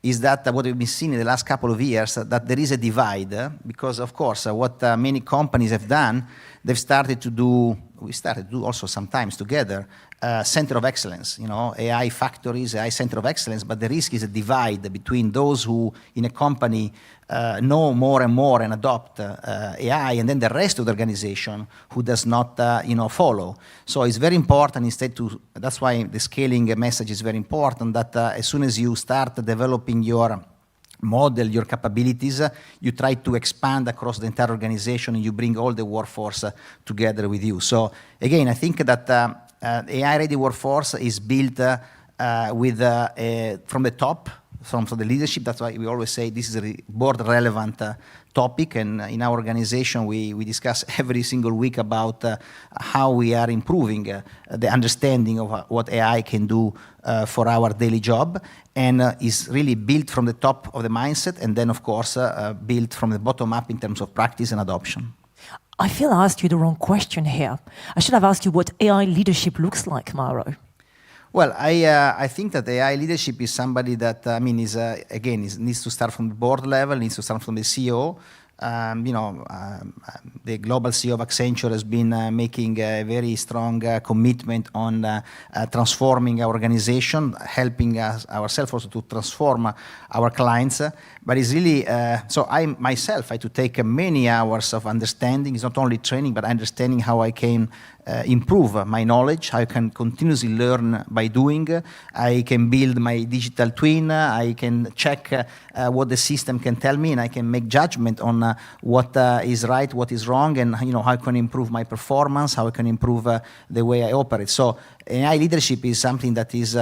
is that what we've been seeing in the last couple of years, that there is a divide, because of course what many companies have done, we started to do also sometimes together, center of excellence, AI factories, AI center of excellence, but the risk is a divide between those who in a company know more and more and adopt AI, and then the rest of the organization who does not follow. So it's very important that's why the scaling message is very important, that as soon as you start developing your model, your capabilities, you try to expand across the entire organization, and you bring all the workforce together with you. So again, I think that AI-ready workforce is built from the top, from the leadership. That's why we always say this is a board-relevant topic, and in our organization we discuss every single week about how we are improving the understanding of what AI can do for our daily job, and is really built from the top of the mindset, and then of course built from the bottom up in terms of practice and adoption. I feel I asked you the wrong question here. I should have asked you what AI leadership looks like, Mauro. Well, I think that AI leadership is somebody that needs to start from the board level, needs to start from the CEO. The global CEO of Accenture has been making a very strong commitment on transforming our organization, helping ourselves also to transform our clients. But it's really, so I myself had to take many hours of understanding. It's not only training, but understanding how I can improve my knowledge, how I can continuously learn by doing. I can build my digital twin. I can check what the system can tell me, and I can make judgment on what is right, what is wrong, and how I can improve my performance, how I can improve the way I operate. So AI leadership is something that is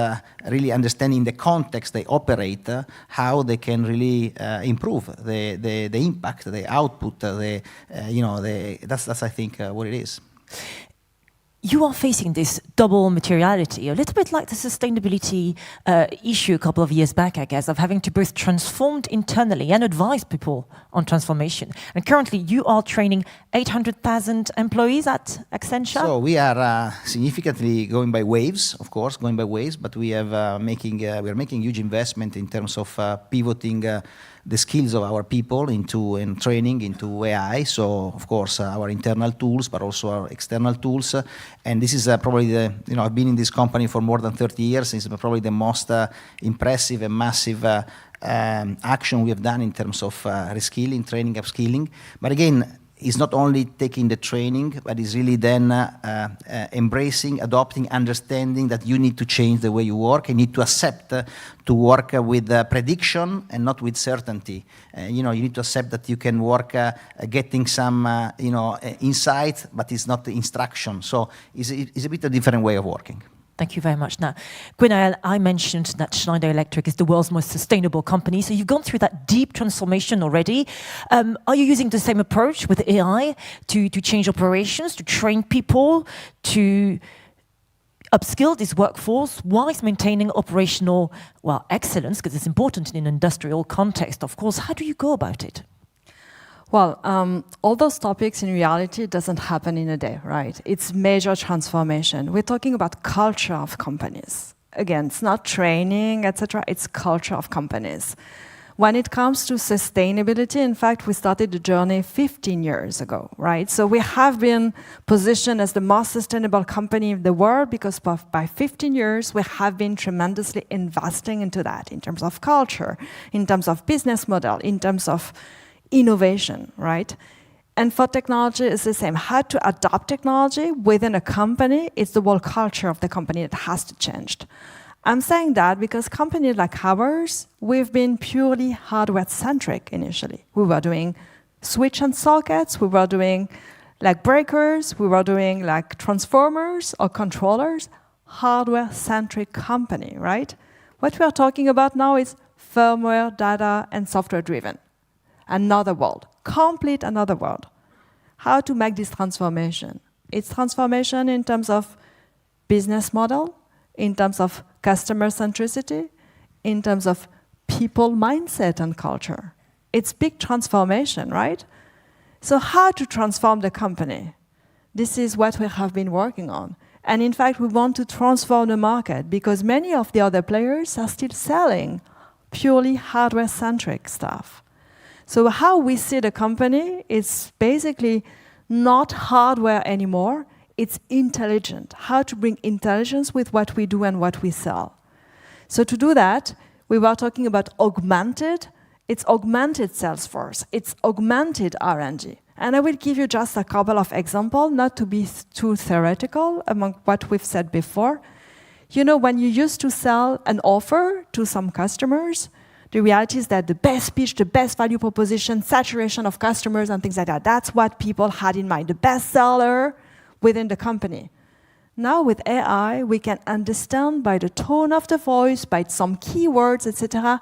really understanding the context they operate, how they can really improve the impact, the output, that's I think what it is. You are facing this double materiality, a little bit like the sustainability issue a couple of years back, I guess, of having to both transform internally and advise people on transformation. And currently, you are training 800,000 employees at Accenture. So we are significantly going by waves, of course, but we are making huge investment in terms of pivoting the skills of our people into training into AI. So of course our internal tools, but also our external tools. And this is probably I've been in this company for more than 30 years. It's probably the most impressive and massive action we have done in terms of reskilling, training, upskilling. But again, it's not only taking the training, but it's really then embracing, adopting, understanding that you need to change the way you work. You need to accept to work with prediction and not with certainty. You need to accept that you can work getting some insight, but it's not the instruction. So it's a bit a different way of working. Thank you very much. Now, Gwenaël, I mentioned that Schneider Electric is the world's most sustainable company. So you've gone through that deep transformation already. Are you using the same approach with AI to change operations, to train people, to upskill this workforce whilst maintaining operational, excellence, because it's important in an industrial context, of course. How do you go about it? Well, all those topics in reality doesn't happen in a day, right? It's major transformation. We're talking about culture of companies. Again, it's not training, etc. It's culture of companies. When it comes to sustainability, in fact, we started the journey 15 years ago, right? So we have been positioned as the most sustainable company in the world because by 15 years, we have been tremendously investing into that in terms of culture, in terms of business model, in terms of innovation, right? And for technology, it's the same. How to adopt technology within a company, it's the whole culture of the company that has to change. I'm saying that because companies like ours, we've been purely hardware-centric initially. We were doing switch and sockets, we were doing like breakers, we were doing like transformers or controllers, hardware-centric company, right? What we are talking about now is firmware, data, and software-driven. Another world, complete another world. How to make this transformation? It's transformation in terms of business model, in terms of customer centricity, in terms of people mindset and culture. It's big transformation, right? So how to transform the company? This is what we have been working on. And in fact, we want to transform the market because many of the other players are still selling purely hardware-centric stuff. So how we see the company is basically not hardware anymore, it's intelligent. How to bring intelligence with what we do and what we sell. So to do that, we were talking about it's augmented Salesforce, it's augmented R&D. And I will give you just a couple of examples, not to be too theoretical among what we've said before. You know, when you used to sell an offer to some customers, the reality is that the best pitch, the best value proposition, saturation of customers and things like that, that's what people had in mind, the best seller within the company. Now with AI, we can understand by the tone of the voice, by some keywords, etc.,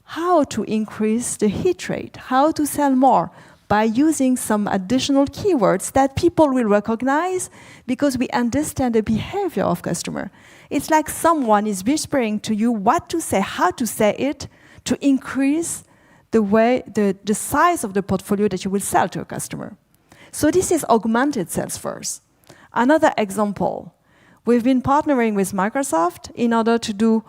how to increase the hit rate, how to sell more by using some additional keywords that people will recognize because we understand the behavior of customer. It's like someone is whispering to you what to say, how to say it, to increase the size of the portfolio that you will sell to a customer. So this is augmented Salesforce. Another example, we've been partnering with Microsoft in order to do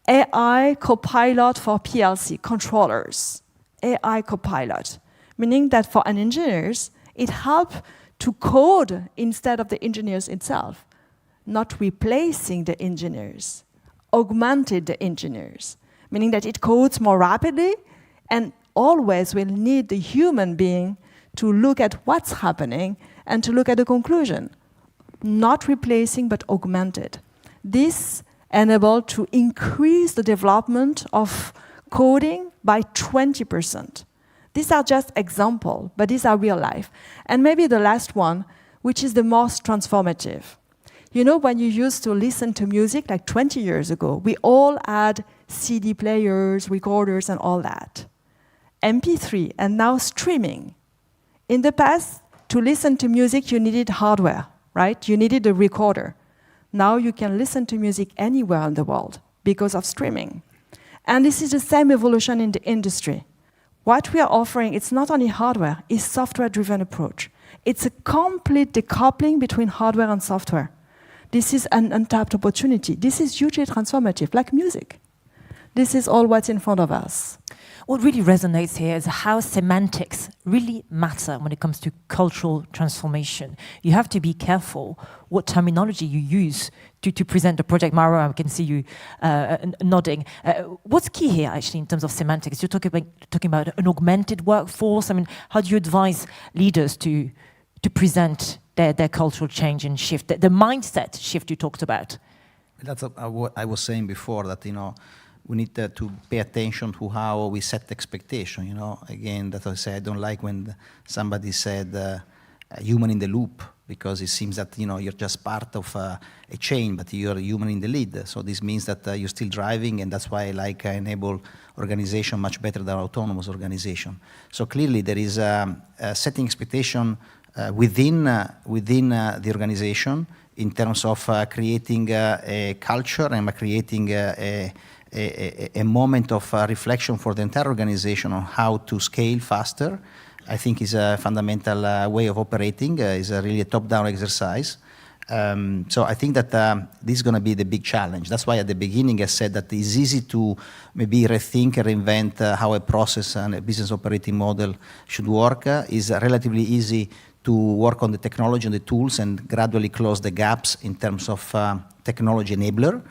AI Copilot for PLC controllers. AI Copilot, meaning that for an engineers, it helps to code instead of the engineers itself, not replacing the engineers, augmented the engineers, meaning that it codes more rapidly and always will need the human being to look at what's happening and to look at the conclusion. Not replacing, but augmented. This enabled to increase the development of coding by 20%. These are just examples, but these are real life. And maybe the last one, which is the most transformative. You know, when you used to listen to music like 20 years ago, we all had CD players, recorders, and all that. MP3, and now streaming. In the past, to listen to music, you needed hardware, right? You needed a recorder. Now you can listen to music anywhere in the world because of streaming. And this is the same evolution in the industry. What we are offering, it's not only hardware, it's software-driven approach. It's a complete decoupling between hardware and software. This is an untapped opportunity. This is hugely transformative, like music. This is all what's in front of us. What really resonates here is how semantics really matter when it comes to cultural transformation. You have to be careful what terminology you use to present the project. Mara, I can see you nodding. What's key here, actually, in terms of semantics? You're talking about an augmented workforce. I mean, how do you advise leaders to present their cultural change and shift, the mindset shift you talked about? That's what I was saying before, that, you know, we need to pay attention to how we set expectation, you know. Again, that I say, I don't like when somebody said human in the loop, because it seems that, you know, you're just part of a chain, but you're a human in the lead. So this means that you're still driving, and that's why I like enable organization much better than autonomous organization. So clearly there is setting expectation within the organization in terms of creating a culture and creating a moment of reflection for the entire organization on how to scale faster. I think is a fundamental way of operating, is really a top-down exercise. So I think that this is going to be the big challenge. That's why at the beginning I said that it's easy to maybe rethink or reinvent how a process and a business operating model should work. It's relatively easy to work on the technology and the tools and gradually close the gaps in terms of technology enabler.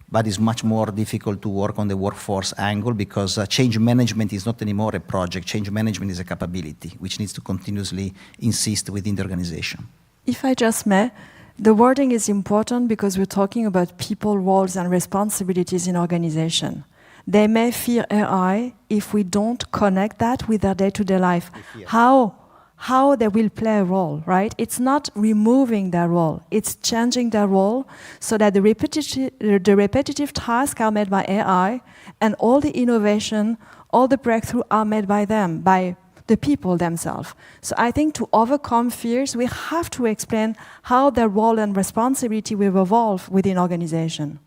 But it's much more difficult to work on the workforce angle, because change management is not anymore a project. Change management is a capability, which needs to continuously insist within the organization. If I just may, the wording is important because we're talking about people, roles, and responsibilities in organization. They may fear AI if we don't connect that with their day-to-day life. How they will play a role, right? It's not removing their role, it's changing their role so that the repetitive tasks are made by AI and all the innovation, all the breakthrough are made by them, by the people themselves. So I think to overcome fears, we have to explain how their role and responsibility will evolve within organization.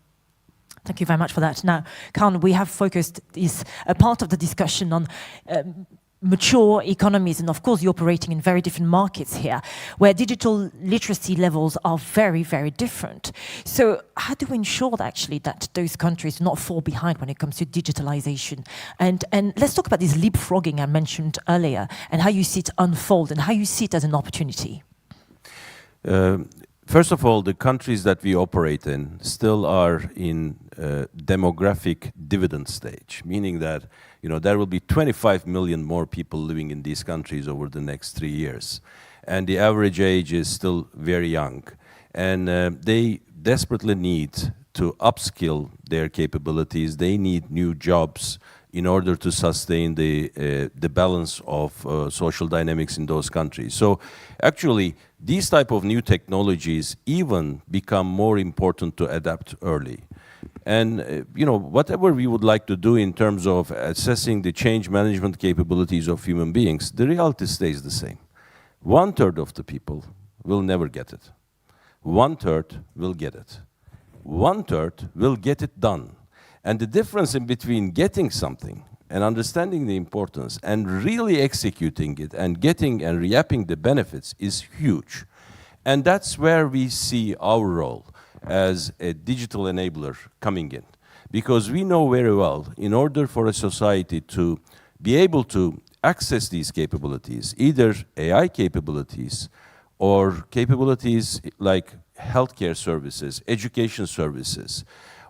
Thank you very much for that. Now, Karen, we have focused this part of the discussion on mature economies, and of course you're operating in very different markets here, where digital literacy levels are very, very different. So how do we ensure that actually that those countries do not fall behind when it comes to digitalization? And let's talk about this leapfrogging I mentioned earlier, and how you see it unfold, and how you see it as an opportunity. First of all, the countries that we operate in still are in demographic dividend stage, meaning that there will be 25 million more people living in these countries over the next 3 years. And the average age is still very young. And they desperately need to upskill their capabilities. They need new jobs in order to sustain the balance of social dynamics in those countries. So actually, these type of new technologies even become more important to adapt early. And whatever we would like to do in terms of assessing the change management capabilities of human beings, the reality stays the same. 1/3 of the people will never get it. 1/3 will get it. 1/3 will get it done. And the difference in between getting something and understanding the importance and really executing it and getting and reaping the benefits is huge. And that's where we see our role as a digital enabler coming in. Because we know very well, in order for a society to be able to access these capabilities, either AI capabilities or capabilities like healthcare services, education services,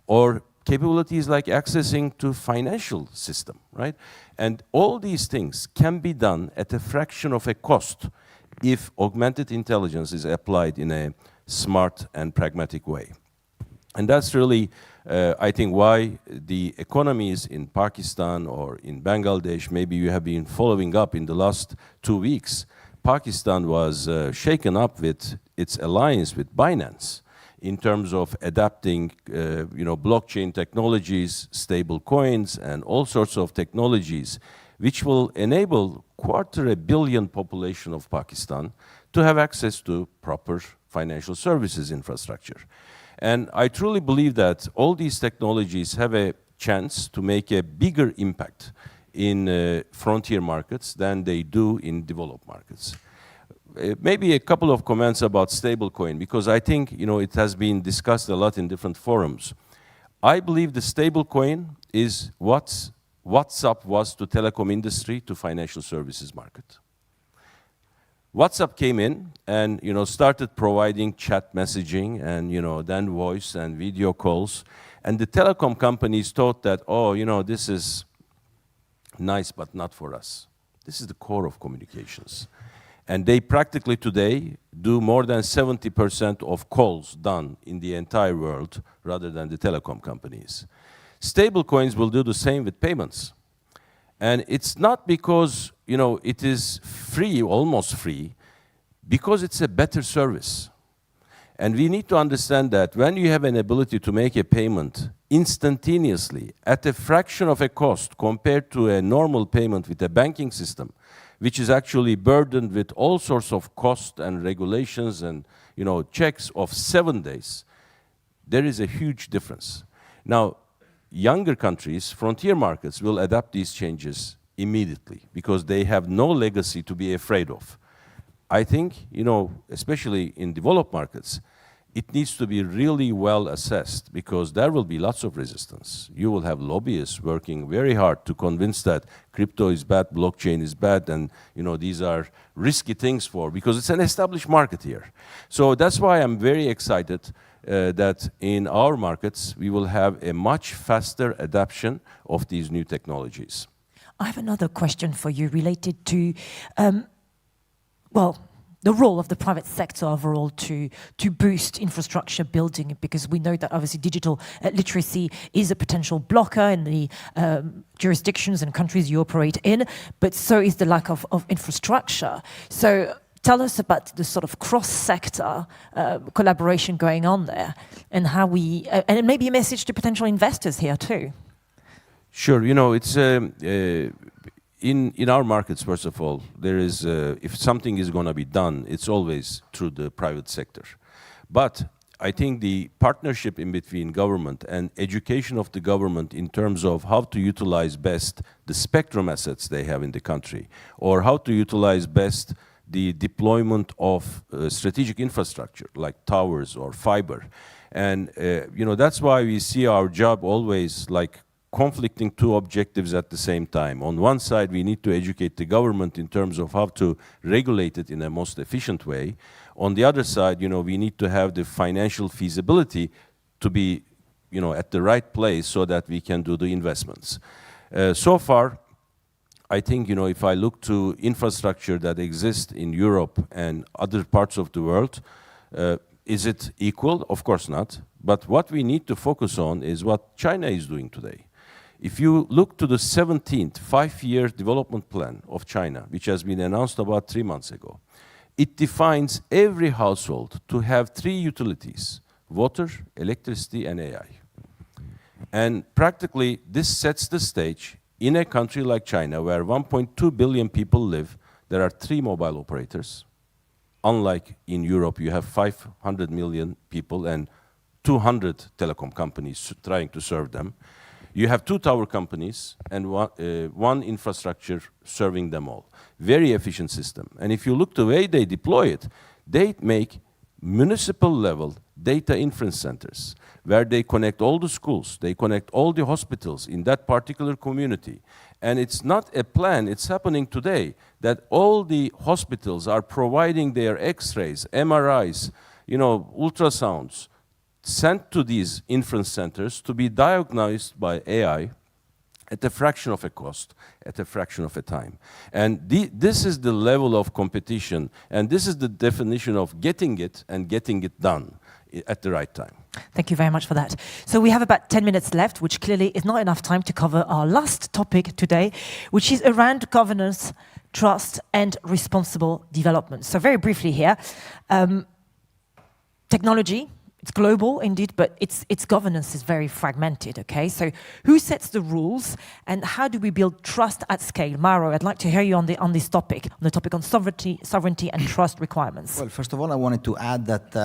or capabilities like accessing to financial system, right? And all these things can be done at a fraction of a cost if augmented intelligence is applied in a smart and pragmatic way. And that's really, I think, why the economies in Pakistan or in Bangladesh, maybe you have been following up in the last 2 weeks, Pakistan was shaken up with its alliance with Binance in terms of adapting, blockchain technologies, stable coins, and all sorts of technologies, which will enable 250 million population of Pakistan to have access to proper financial services infrastructure. And I truly believe that all these technologies have a chance to make a bigger impact in frontier markets than they do in developed markets. Maybe a couple of comments about stablecoin, because I think it has been discussed a lot in different forums. I believe the stablecoin is what WhatsApp was to telecom industry to financial services market. WhatsApp came in and started providing chat messaging and then voice and video calls, and the telecom companies thought that this is nice but not for us. This is the core of communications. And they practically today do more than 70% of calls done in the entire world rather than the telecom companies. Stablecoins will do the same with payments. And it's not because, it is free, almost free, because it's a better service. And we need to understand that when you have an ability to make a payment instantaneously at a fraction of a cost compared to a normal payment with a banking system, which is actually burdened with all sorts of costs and regulations and checks of 7 days, there is a huge difference. Now, younger countries, frontier markets, will adapt these changes immediately because they have no legacy to be afraid of. I think, especially in developed markets, it needs to be really well assessed because there will be lots of resistance. You will have lobbyists working very hard to convince that crypto is bad, blockchain is bad, and these are risky things because it's an established market here. So that's why I'm very excited that in our markets we will have a much faster adoption of these new technologies. I have another question for you related to the role of the private sector overall to boost infrastructure building, because we know that obviously digital literacy is a potential blocker in the jurisdictions and countries you operate in, but so is the lack of infrastructure. So tell us about the sort of cross-sector collaboration going on there, and how and maybe a message to potential investors here too. Sure, it's in our markets, first of all, there is, if something is going to be done, it's always through the private sector. But I think the partnership in between government and education of the government in terms of how to utilize best the spectrum assets they have in the country, or how to utilize best the deployment of strategic infrastructure like towers or fiber. And that's why we see our job always like conflicting two objectives at the same time. On one side, we need to educate the government in terms of how to regulate it in a most efficient way. On the other side, we need to have the financial feasibility to be, at the right place so that we can do the investments. So far, I think, if I look to infrastructure that exists in Europe and other parts of the world, is it equal? Of course not. But what we need to focus on is what China is doing today. If you look to the 17th five-year development plan of China, which has been announced about 3 months ago, it defines every household to have 3 utilities: water, electricity, and AI. And practically, this sets the stage in a country like China, where 1.2 billion people live. There are 3 mobile operators. Unlike in Europe, you have 500 million people and 200 telecom companies trying to serve them. You have 2 tower companies and one infrastructure serving them all. Very efficient system. And if you look the way they deploy it, they make municipal level data inference centers where they connect all the schools, they connect all the hospitals in that particular community. And it's not a plan, it's happening today, that all the hospitals are providing their X-rays, MRIs, ultrasounds, sent to these inference centers to be diagnosed by AI at a fraction of a cost, at a fraction of a time. And this is the level of competition, and this is the definition of getting it and getting it done at the right time. Thank you very much for that. So we have about 10 minutes left, which clearly is not enough time to cover our last topic today, which is around governance, trust, and responsible development. So very briefly here, technology, it's global indeed, but its governance is very fragmented, okay? So who sets the rules and how do we build trust at scale? Mauro, I'd like to hear you on this topic, on the topic on sovereignty and trust requirements. Well, first of all, I wanted to add that,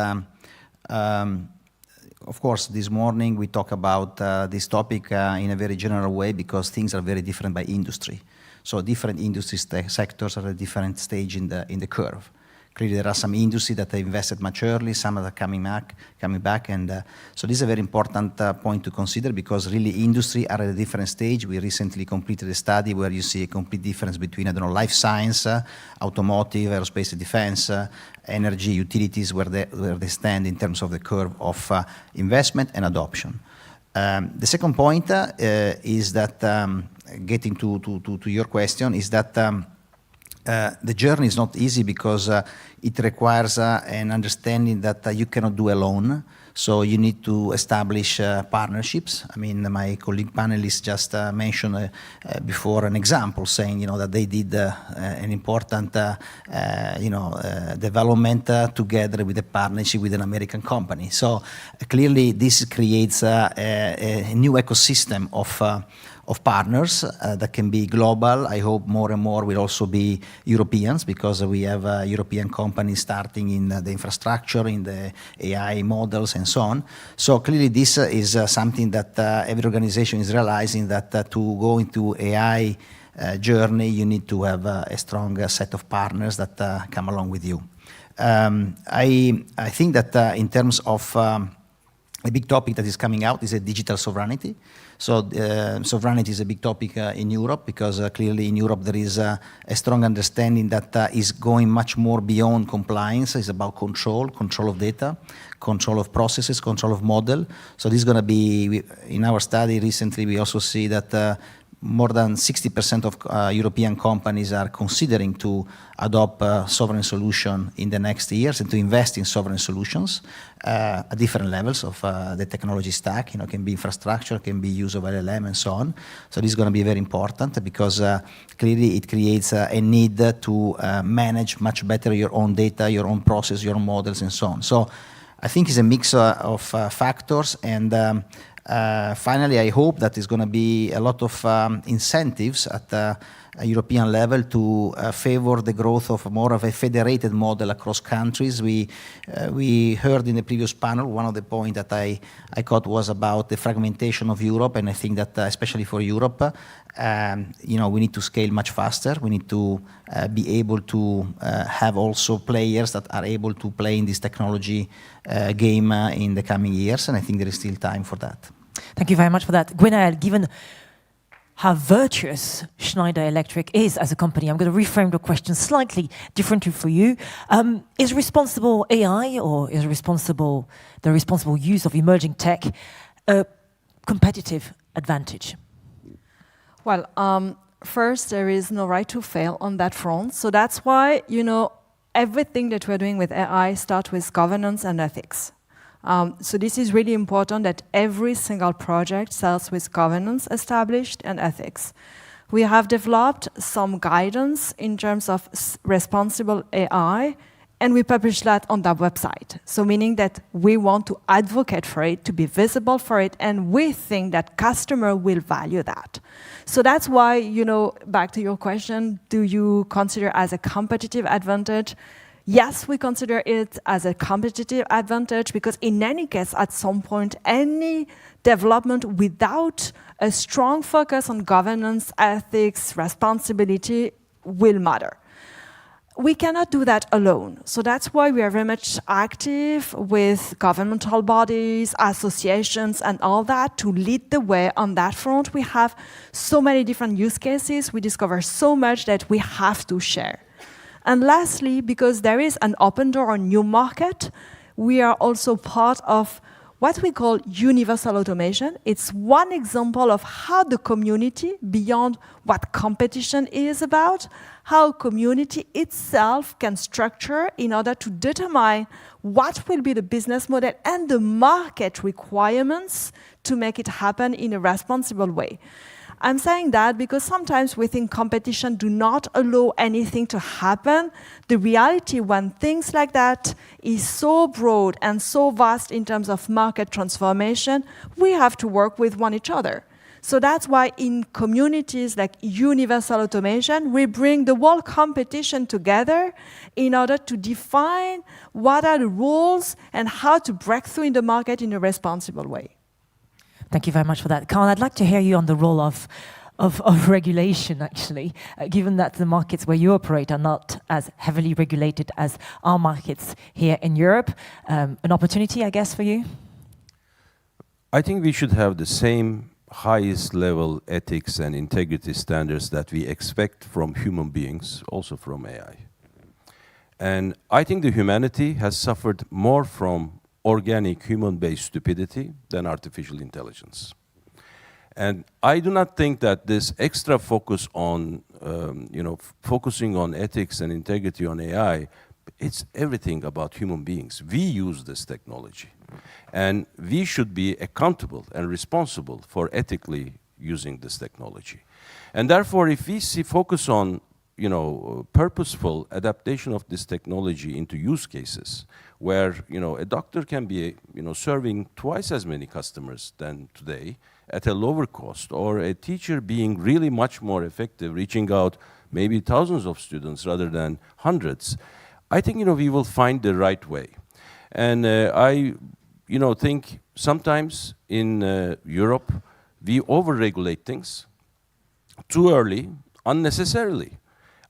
of course, this morning we talk about this topic in a very general way because things are very different by industry. So different industry sectors are at a different stage in the curve. Clearly, there are some industries that have invested much early, some that are coming back, and so this is a very important point to consider because really industry are at a different stage. We recently completed a study where you see a complete difference between, life science, automotive, aerospace and defense, energy, utilities, where they stand in terms of the curve of investment and adoption. The second point is that, getting to your question, is that the journey is not easy because it requires an understanding that you cannot do alone. So you need to establish partnerships. I mean, my colleague panelists just mentioned before an example saying, that they did an important, development together with a partnership with an American company. So clearly, this creates a new ecosystem of partners that can be global. I hope more and more will also be Europeans because we have European companies starting in the infrastructure, in the AI models and so on. So clearly this is something that every organization is realizing that to go into AI journey, you need to have a strong set of partners that come along with you. I think that in terms of a big topic that is coming out is a digital sovereignty. So sovereignty is a big topic in Europe because clearly in Europe there is a strong understanding that is going much more beyond compliance. It's about control of data, control of processes, control of model. So this is going to be, in our study recently, we also see that more than 60% of European companies are considering to adopt a sovereign solution in the next years and to invest in sovereign solutions at different levels of the technology stack. Can be infrastructure, can be use of LLM and so on. So this is going to be very important because clearly it creates a need to manage much better your own data, your own process, your own models and so on. So I think it's a mix of factors, and Finally, I hope that there's going to be a lot of incentives at a European level to favor the growth of more of a federated model across countries. We heard in the previous panel, one of the points that I caught was about the fragmentation of Europe, and I think that especially for Europe, we need to scale much faster. We need to be able to have also players that are able to play in this technology game in the coming years, and I think there is still time for that. Thank you very much for that. Gwenaël, given how virtuous Schneider Electric is as a company, I'm going to reframe the question slightly differently for you. Is responsible AI or is the responsible use of emerging tech a competitive advantage? Well, first, there is no right to fail on that front. So that's why, everything that we're doing with AI starts with governance and ethics. So this is really important that every single project starts with governance established and ethics. We have developed some guidance in terms of responsible AI, and we publish that on the website. So meaning that we want to advocate for it, to be visible for it, and we think that customer will value that. So that's why, back to your question, do you consider as a competitive advantage? Yes, we consider it as a competitive advantage because in any case, at some point, any development without a strong focus on governance, ethics, responsibility will matter. We cannot do that alone. So that's why we are very much active with governmental bodies, associations, and all that to lead the way on that front. We have so many different use cases. We discover so much that we have to share. And lastly, because there is an open door on new market, we are also part of what we call universal automation. It's one example of how the community, beyond what competition is about, how community itself can structure in order to determine what will be the business model and the market requirements to make it happen in a responsible way. I'm saying that because sometimes we think competition do not allow anything to happen. The reality when things like that is so broad and so vast in terms of market transformation, we have to work with one each other. So that's why in communities like universal automation, we bring the whole competition together in order to define what are the rules and how to break through in the market in a responsible way. Thank you very much for that. Karl, I'd like to hear you on the role of regulation, actually, given that the markets where you operate are not as heavily regulated as our markets here in Europe. An opportunity, I guess, for you? I think we should have the same highest level ethics and integrity standards that we expect from human beings, also from AI. And I think the humanity has suffered more from organic human-based stupidity than artificial intelligence. And I do not think that this extra focus on, focusing on ethics and integrity on AI, it's everything about human beings. We use this technology. And we should be accountable and responsible for ethically using this technology. And therefore, if we focus on purposeful adaptation of this technology into use cases where, a doctor can be, serving twice as many customers than today at a lower cost, or a teacher being really much more effective, reaching out maybe thousands of students rather than hundreds, I think, we will find the right way. And I, think sometimes in Europe, we over-regulate things too early, unnecessarily.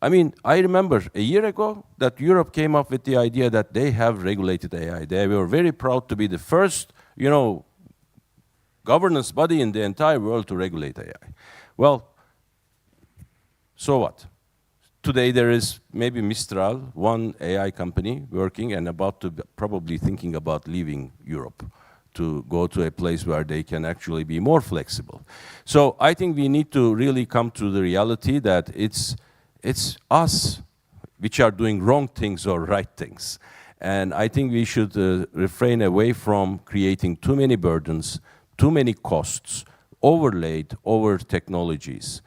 I mean, I remember a year ago that Europe came up with the idea that they have regulated AI. They were very proud to be the first, governance body in the entire world to regulate AI. Well, so what? Today there is maybe Mistral, one AI company working and about to probably thinking about leaving Europe to go to a place where they can actually be more flexible. So I think we need to really come to the reality that it's us which are doing wrong things or right things. And I think we should refrain away from creating too many burdens, too many costs, overlaid over technologies.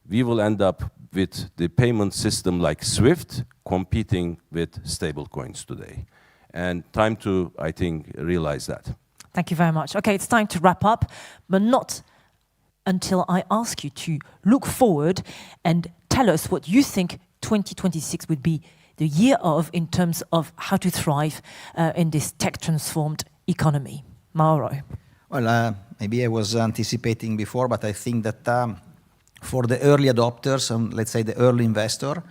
We will end up with the payment system like SWIFT competing with stablecoins today. And time to, I think, realize that. Thank you very much. Okay, it's time to wrap up, but not until I ask you to look forward and tell us what you think 2026 would be the year of in terms of how to thrive in this tech-transformed economy. Mauro. Well, maybe I was anticipating before, but I think that for the early adopters, let's say the early investor,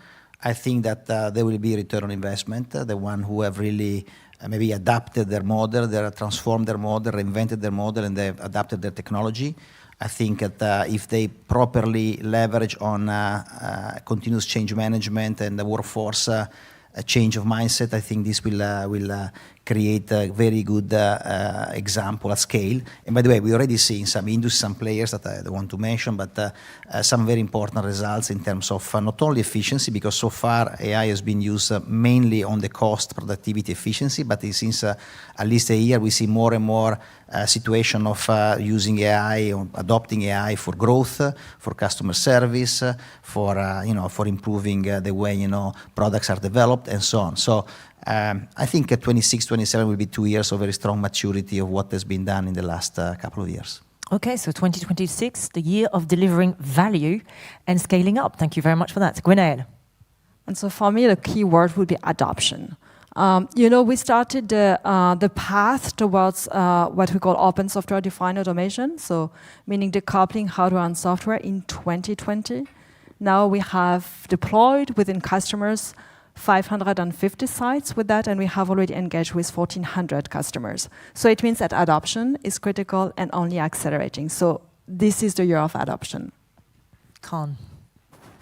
I think that there will be return on investment. The one who have really maybe adapted their model, they have transformed their model, reinvented their model, and they've adapted their technology. I think that if they properly leverage on continuous change management and the workforce a change of mindset, I think this will create a very good example at scale. And by the way, we already see some industry, some players that I don't want to mention, but some very important results in terms of not only efficiency, because so far AI has been used mainly on the cost, productivity, efficiency, but since at least a year we see more and more situation of using AI or adopting AI for growth, for customer service, for improving the way products are developed and so on. So I think 26, 27 will be 2 years of very strong maturity of what has been done in the last couple of years. Okay, so 2026, the year of delivering value and scaling up. Thank you very much for that. Gwenaëlle. And so for me, the key word would be adoption. We started the path towards what we call open software-defined automation, so meaning decoupling hardware and software in 2020. Now we have deployed within customers 550 sites with that, and we have already engaged with 1,400 customers. So it means that adoption is critical and only accelerating. So this is the year of adoption. Khan.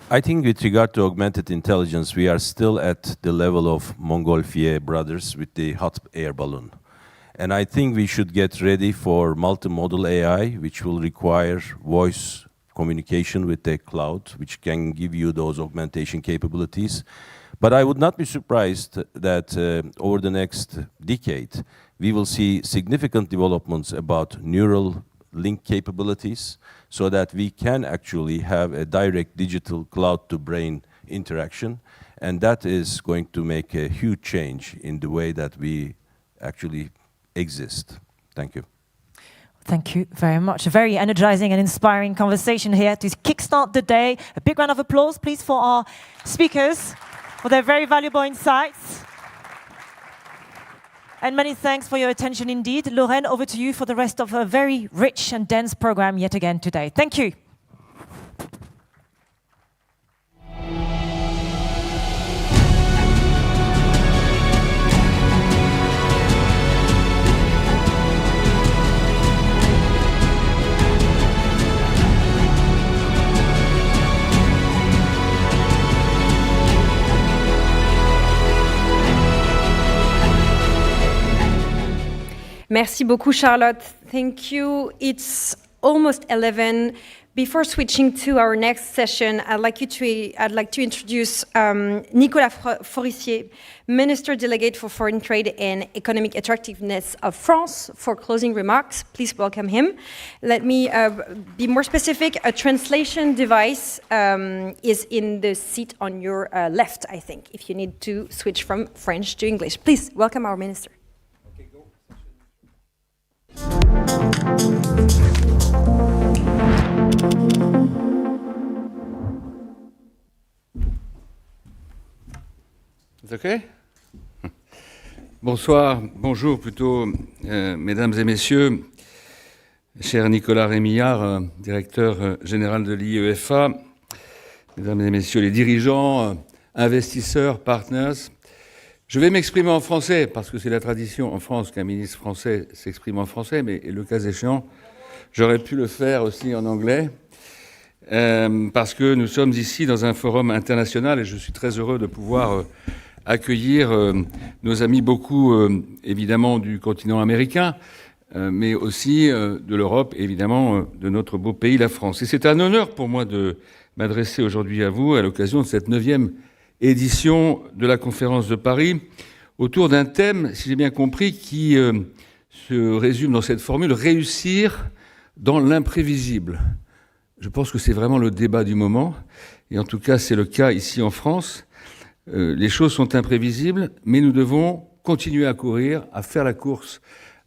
I think with regard to augmented intelligence, we are still at the level of Montgolfier brothers with the hot air balloon. And I think we should get ready for multimodal AI, which will require voice communication with the cloud, which can give you those augmentation capabilities. But I would not be surprised that over the next decade, we will see significant developments about neural link capabilities so that we can actually have a direct digital cloud-to-brain interaction. And that is going to make a huge change in the way that we actually exist. Thank you. Thank you very much. A very energizing and inspiring conversation here to kickstart the day. A big round of applause, please, for our speakers, for their very valuable insights. And many thanks for your attention indeed. Lorraine, over to you for the rest of a very rich and dense program yet again today. Thank you. Merci beaucoup, Charlotte. Thank you. It's almost 11. Before switching to our next session, I'd like to introduce Nicolas Forissier, Minister Delegate for Foreign Trade and Economic Attractiveness of France, for closing remarks. Please welcome him. Let me be more specific. A translation device is in the seat on your left, I think, if you need to switch from French to English. Please welcome our Minister. It's okay? Bonsoir, bonjour plutôt, mesdames et messieurs, cher Nicolas Rémillard, directeur général de l'IEFA, mesdames et messieurs les dirigeants, investisseurs, partners. Je vais m'exprimer en français, parce que c'est la tradition en France qu'un ministre français s'exprime en français, mais le cas échéant, j'aurais pu le faire aussi en anglais, parce que nous sommes ici dans un forum international et je suis très heureux de pouvoir accueillir nos amis, beaucoup évidemment du continent américain, mais aussi de l'Europe, évidemment de notre beau pays, la France. Et c'est un honneur pour moi de m'adresser aujourd'hui à vous à l'occasion de cette 9e édition de la Conférence de Paris, autour d'un thème, si j'ai bien compris, qui se résume dans cette formule, réussir dans l'imprévisible. Je pense que c'est vraiment le débat du moment, et en tout cas c'est le cas ici en France. Les choses sont imprévisibles, mais nous devons continuer à courir, à faire la course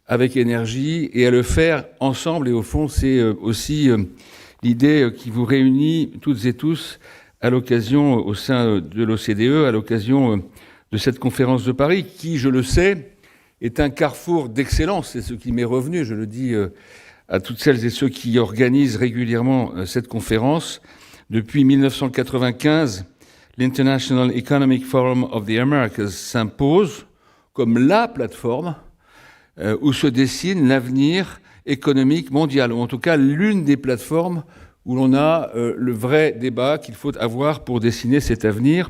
avec énergie et à le faire ensemble. Et au fond, c'est aussi l'idée qui vous réunit toutes et tous à l'occasion, au sein de l'OCDE, à l'occasion de cette conférence de Paris, qui, je le sais, est un carrefour d'excellence. C'est ce qui m'est revenu, je le dis à toutes celles et ceux qui organisent régulièrement cette conférence. Depuis 1995, l'International Economic Forum of the Americas s'impose comme la plateforme où se dessine l'avenir économique mondial, ou en tout cas l'une des plateformes où l'on a le vrai débat qu'il faut avoir pour dessiner cet avenir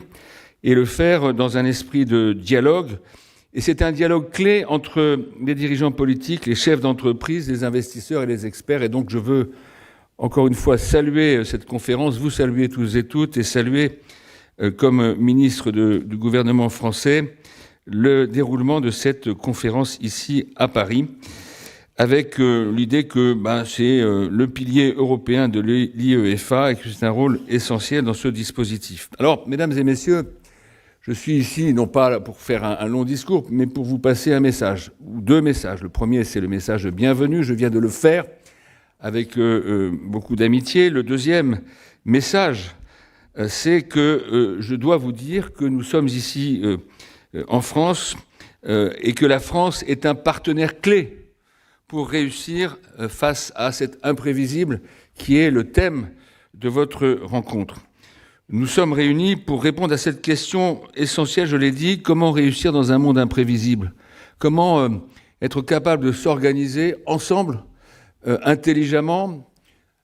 et le faire dans un esprit de dialogue. Et c'est un dialogue clé entre les dirigeants politiques, les chefs d'entreprise, les investisseurs et les experts. Et donc je veux encore une fois saluer cette conférence, vous saluer tous et toutes, et saluer comme ministre du gouvernement français le déroulement de cette conférence ici à Paris, avec l'idée que c'est le pilier européen de l'IEFA et que c'est un rôle essentiel dans ce dispositif. Alors, mesdames et messieurs, je suis ici non pas pour faire un long discours, mais pour vous passer un message, ou deux messages. Le premier, c'est le message de bienvenue, je viens de le faire avec beaucoup d'amitié. Le deuxième message, c'est que je dois vous dire que nous sommes ici en France et que la France est un partenaire clé pour réussir face à cet imprévisible qui est le thème de votre rencontre. Nous sommes réunis pour répondre à cette question essentielle, je l'ai dit, comment réussir dans un monde imprévisible ? Comment être capable de s'organiser ensemble, intelligemment,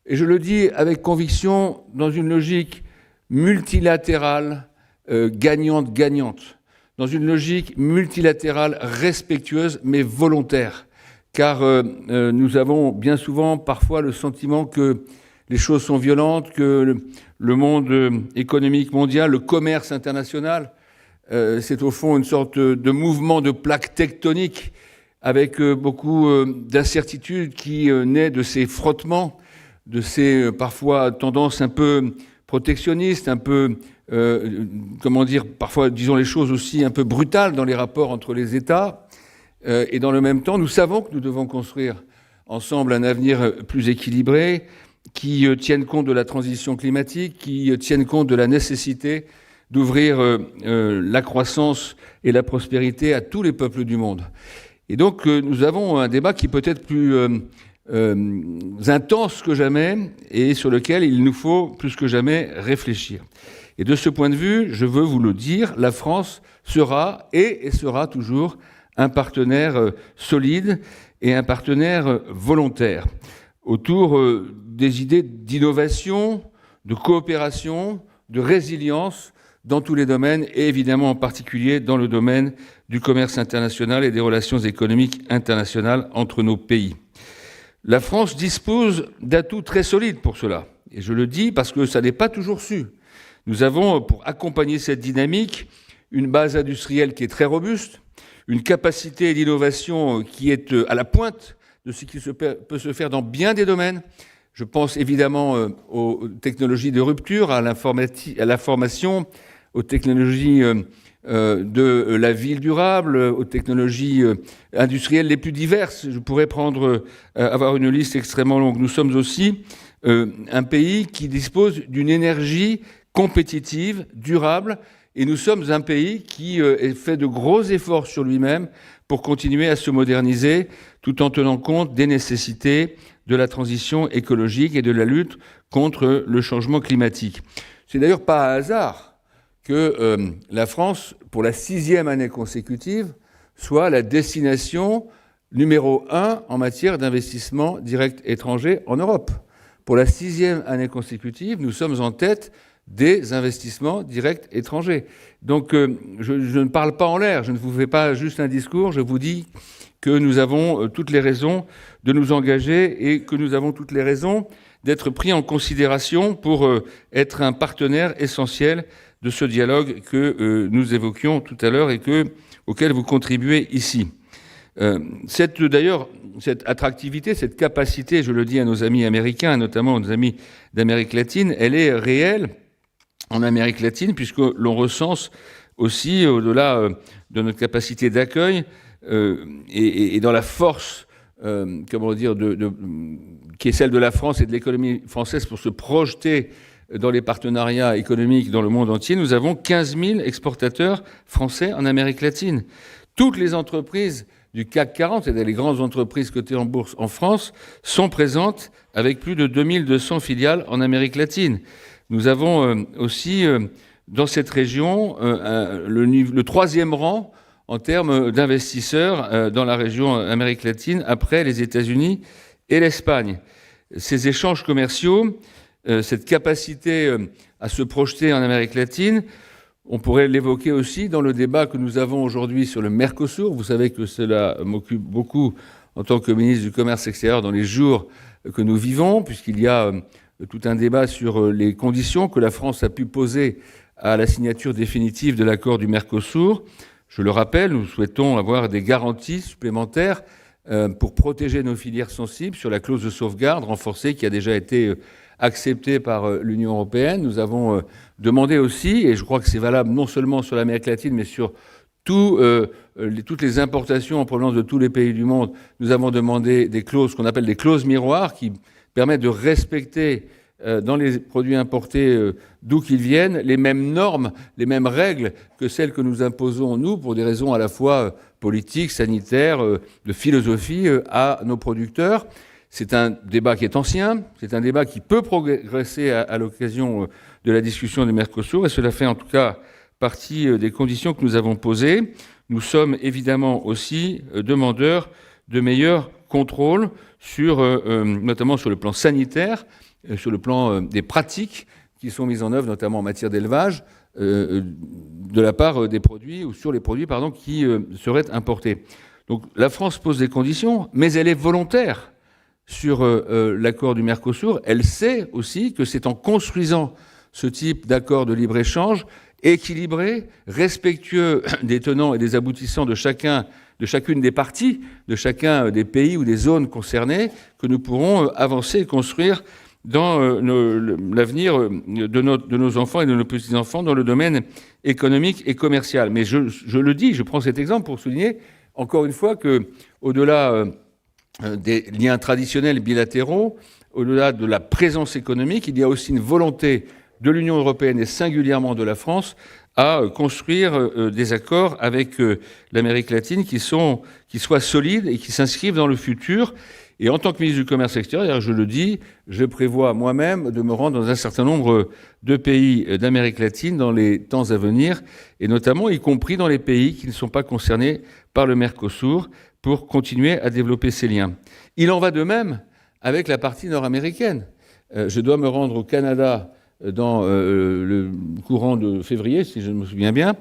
et je le dis avec conviction, dans une logique multilatérale, gagnante-gagnante, dans une logique multilatérale respectueuse mais volontaire, car nous avons bien souvent parfois le sentiment que les choses sont violentes, que le monde économique mondial, le commerce international, c'est au fond une sorte de mouvement de plaques tectoniques avec beaucoup d'incertitudes qui naît de ces frottements, de ces parfois tendances un peu protectionnistes, un peu, parfois disons les choses aussi un peu brutales dans les rapports entre les États. Et dans le même temps, nous savons que nous devons construire ensemble un avenir plus équilibré, qui tienne compte de la transition climatique, qui tienne compte de la nécessité d'ouvrir la croissance et la prospérité à tous les peuples du monde. Et donc nous avons un débat qui peut être plus intense que jamais et sur lequel il nous faut plus que jamais réfléchir. Et de ce point de vue, je veux vous le dire, la France sera et sera toujours un partenaire solide et un partenaire volontaire autour des idées d'innovation, de coopération, de résilience dans tous les domaines et évidemment en particulier dans le domaine du commerce international et des relations économiques internationales entre nos pays. La France dispose d'atouts très solides pour cela. Et je le dis parce que ça n'est pas toujours su. Nous avons, pour accompagner cette dynamique, une base industrielle qui est très robuste, une capacité d'innovation qui est à la pointe de ce qui peut se faire dans bien des domaines. Je pense évidemment aux technologies de rupture, à la formation, aux technologies de la ville durable, aux technologies industrielles les plus diverses. Je pourrais avoir une liste extrêmement longue. Nous sommes aussi un pays qui dispose d'une énergie compétitive, durable, et nous sommes un pays qui fait de gros efforts sur lui-même pour continuer à se moderniser tout en tenant compte des nécessités de la transition écologique et de la lutte contre le changement climatique. C'est d'ailleurs pas un hasard que la France, pour la 6e année consécutive, soit la destination numéro 1 en matière d'investissement direct étranger en Europe. Pour la 6e année consécutive, nous sommes en tête des investissements directs étrangers. Donc je ne parle pas en l'air, je ne vous fais pas juste un discours, je vous dis que nous avons toutes les raisons de nous engager et que nous avons toutes les raisons d'être pris en considération pour être un partenaire essentiel de ce dialogue que nous évoquions tout à l'heure et auquel vous contribuez ici. Cette attractivité, cette capacité, je le dis à nos amis américains, notamment aux nos amis d'Amérique latine, elle est réelle en Amérique latine, puisque l'on recense aussi, au-delà de notre capacité d'accueil, et dans la force, comment dire, qui est celle de la France et de l'économie française pour se projeter dans les partenariats économiques dans le monde entier, nous avons 15 000 exportateurs français en Amérique latine. Toutes les entreprises du CAC 40, c'est-à-dire les grandes entreprises cotées en bourse en France, sont présentes avec plus de 2200 filiales en Amérique latine. Nous avons aussi, dans cette région, le troisième rang en termes d'investisseurs dans la région Amérique latine, après les États-Unis et l'Espagne. Ces échanges commerciaux, cette capacité à se projeter en Amérique latine, on pourrait l'évoquer aussi dans le débat que nous avons aujourd'hui sur le Mercosur. Vous savez que cela m'occupe beaucoup en tant que ministre du Commerce extérieur dans les jours que nous vivons, puisqu'il y a tout un débat sur les conditions que la France a pu poser à la signature définitive de l'accord du Mercosur. Je le rappelle, nous souhaitons avoir des garanties supplémentaires pour protéger nos filières sensibles sur la clause de sauvegarde renforcée qui a déjà été acceptée par l'Union européenne. Nous avons demandé aussi, et je crois que c'est valable non seulement sur l'Amérique latine, mais sur toutes les importations en provenance de tous les pays du monde, nous avons demandé des clauses qu'on appelle des clauses miroirs qui permettent de respecter dans les produits importés d'où qu'ils viennent les mêmes normes, les mêmes règles que celles que nous imposons, nous, pour des raisons à la fois politiques, sanitaires, de philosophie, à nos producteurs. C'est un débat qui est ancien, c'est un débat qui peut progresser à l'occasion de la discussion du Mercosur, et cela fait en tout cas partie des conditions que nous avons posées. Nous sommes évidemment aussi demandeurs de meilleurs contrôles, notamment sur le plan sanitaire, sur le plan des pratiques qui sont mises en œuvre, notamment en matière d'élevage, de la part des produits, ou sur les produits, pardon, qui seraient importés. Donc la France pose des conditions, mais elle est volontaire sur l'accord du Mercosur. Elle sait aussi que c'est en construisant ce type d'accord de libre-échange équilibré, respectueux des tenants et des aboutissants de chacune des parties, de chacun des pays ou des zones concernées, que nous pourrons avancer et construire dans l'avenir de nos enfants et de nos petits-enfants dans le domaine économique et commercial. Mais je le dis, je prends cet exemple pour souligner, encore une fois, qu'au-delà des liens traditionnels bilatéraux, au-delà de la présence économique, il y a aussi une volonté de l'Union européenne et singulièrement de la France à construire des accords avec l'Amérique latine qui soient solides et qui s'inscrivent dans le futur. Et en tant que ministre du Commerce extérieur, je le dis, je prévois moi-même de me rendre dans un certain nombre de pays d'Amérique latine dans les temps à venir, et notamment y compris dans les pays qui ne sont pas concernés par le Mercosur, pour continuer à développer ces liens. Il en va de même avec la partie nord-américaine. Je dois me rendre au Canada dans le courant de février, si je me souviens bien,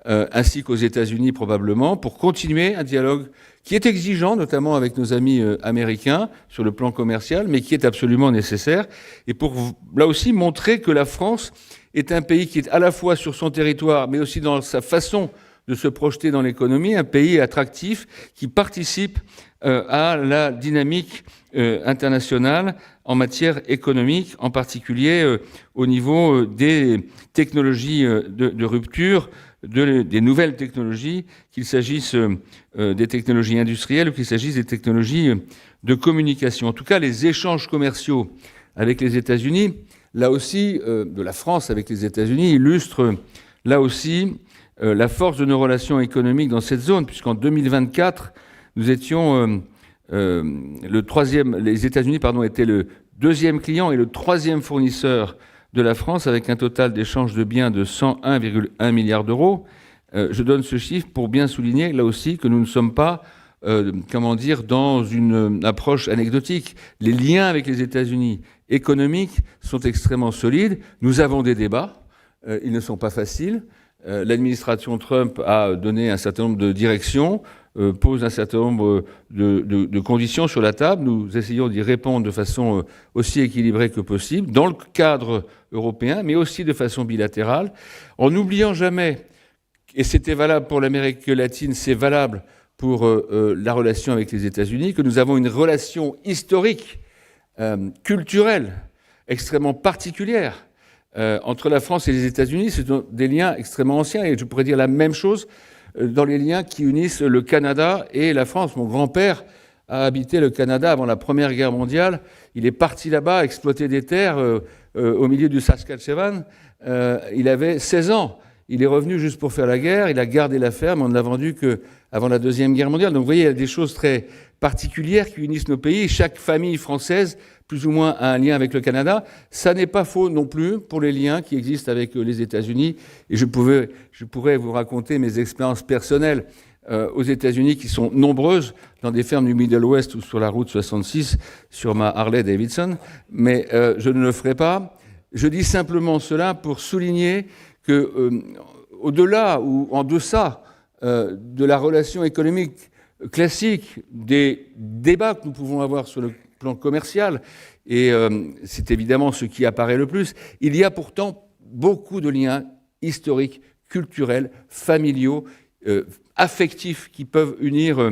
ainsi qu'aux États-Unis probablement, pour continuer un dialogue qui est exigeant, notamment avec nos amis américains sur le plan commercial, mais qui est absolument nécessaire, et pour là aussi montrer que la France est un pays qui est à la fois sur son territoire, mais aussi dans sa façon de se projeter dans l'économie, un pays attractif qui participe à la dynamique internationale en matière économique, en particulier au niveau des technologies de rupture, des nouvelles technologies, qu'il s'agisse des technologies industrielles ou qu'il s'agisse des technologies de communication. En tout cas, les échanges commerciaux avec les États-Unis, là aussi, de la France avec les États-Unis, illustrent là aussi la force de nos relations économiques dans cette zone, puisqu'en 2024, nous étions les États-Unis, étaient le deuxième client et le troisième fournisseur de la France, avec un total d'échanges de biens de 101,1 milliards d'euros. Je donne ce chiffre pour bien souligner, là aussi, que nous ne sommes pas, dans une approche anecdotique. Les liens avec les États-Unis économiques sont extrêmement solides. Nous avons des débats, ils ne sont pas faciles. L'administration Trump a donné un certain nombre de directions, pose un certain nombre de conditions sur la table. Nous essayons d'y répondre de façon aussi équilibrée que possible, dans le cadre européen, mais aussi de façon bilatérale, en n'oubliant jamais, et c'était valable pour l'Amérique latine, c'est valable pour la relation avec les États-Unis, que nous avons une relation historique, culturelle, extrêmement particulière, entre la France et les États-Unis. Ce sont des liens extrêmement anciens, et je pourrais dire la même chose dans les liens qui unissent le Canada et la France. Mon grand-père a habité le Canada avant la Première Guerre mondiale. Il est parti là-bas exploiter des terres au milieu du Saskatchewan. Il avait 16 ans. Il est revenu juste pour faire la guerre. Il a gardé la ferme. On ne l'a vendue qu'avant la Deuxième Guerre mondiale. Donc vous voyez, il y a des choses très particulières qui unissent nos pays. Chaque famille française, plus ou moins, a un lien avec le Canada. Ça n'est pas faux non plus pour les liens qui existent avec les États-Unis. Et je pourrais vous raconter mes expériences personnelles aux États-Unis qui sont nombreuses, dans des fermes du Middle West ou sur la route 66, sur ma Harley Davidson. Mais je ne le ferai pas. Je dis simplement cela pour souligner que, au-delà ou en deçà de la relation économique classique, des débats que nous pouvons avoir sur le plan commercial, et c'est évidemment ce qui apparaît le plus, il y a pourtant beaucoup de liens historiques, culturels, familiaux, affectifs qui peuvent unir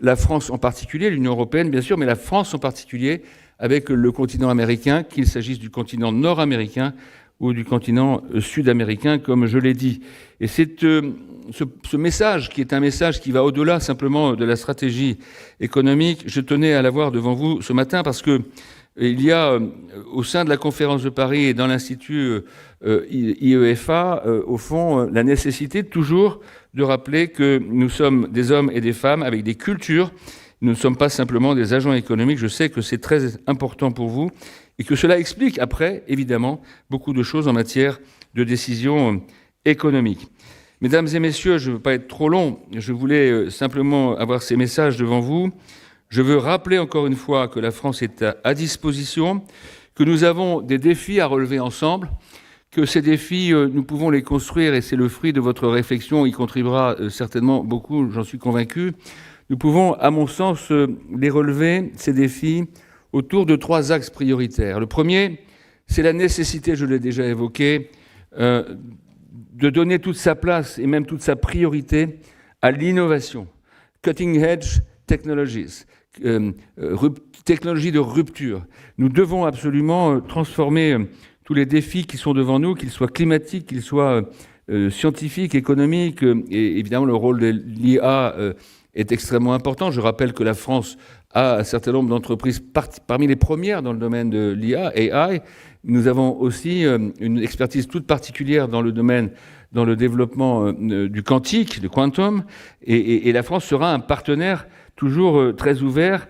la France en particulier, l'Union européenne bien sûr, mais la France en particulier, avec le continent américain, qu'il s'agisse du continent nord-américain ou du continent sud-américain, comme je l'ai dit. Et c'est ce message, qui est un message qui va au-delà simplement de la stratégie économique, je tenais à l'avoir devant vous ce matin parce que il y a au sein de la Conférence de Paris et dans l'Institut IEFA, au fond, la nécessité toujours de rappeler que nous sommes des hommes et des femmes avec des cultures. Nous ne sommes pas simplement des agents économiques. Je sais que c'est très important pour vous et que cela explique après, évidemment, beaucoup de choses en matière de décision économique. Mesdames et messieurs, je ne veux pas être trop long, je voulais simplement avoir ces messages devant vous. Je veux rappeler encore une fois que la France est à disposition, que nous avons des défis à relever ensemble, que ces défis, nous pouvons les construire et c'est le fruit de votre réflexion, y contribuera certainement beaucoup, j'en suis convaincu. Nous pouvons, à mon sens, les relever, ces défis, autour de 3 axes prioritaires. Le premier, c'est la nécessité, je l'ai déjà évoqué, de donner toute sa place et même toute sa priorité à l'innovation. Cutting edge technologies, technologies de rupture. Nous devons absolument transformer tous les défis qui sont devant nous, qu'ils soient climatiques, qu'ils soient scientifiques, économiques, et évidemment le rôle de l'IA est extrêmement important. Je rappelle que la France a un certain nombre d'entreprises parmi les premières dans le domaine de l'IA, AI. Nous avons aussi une expertise toute particulière dans le domaine, dans le développement du quantique, du quantum, et la France sera un partenaire toujours très ouvert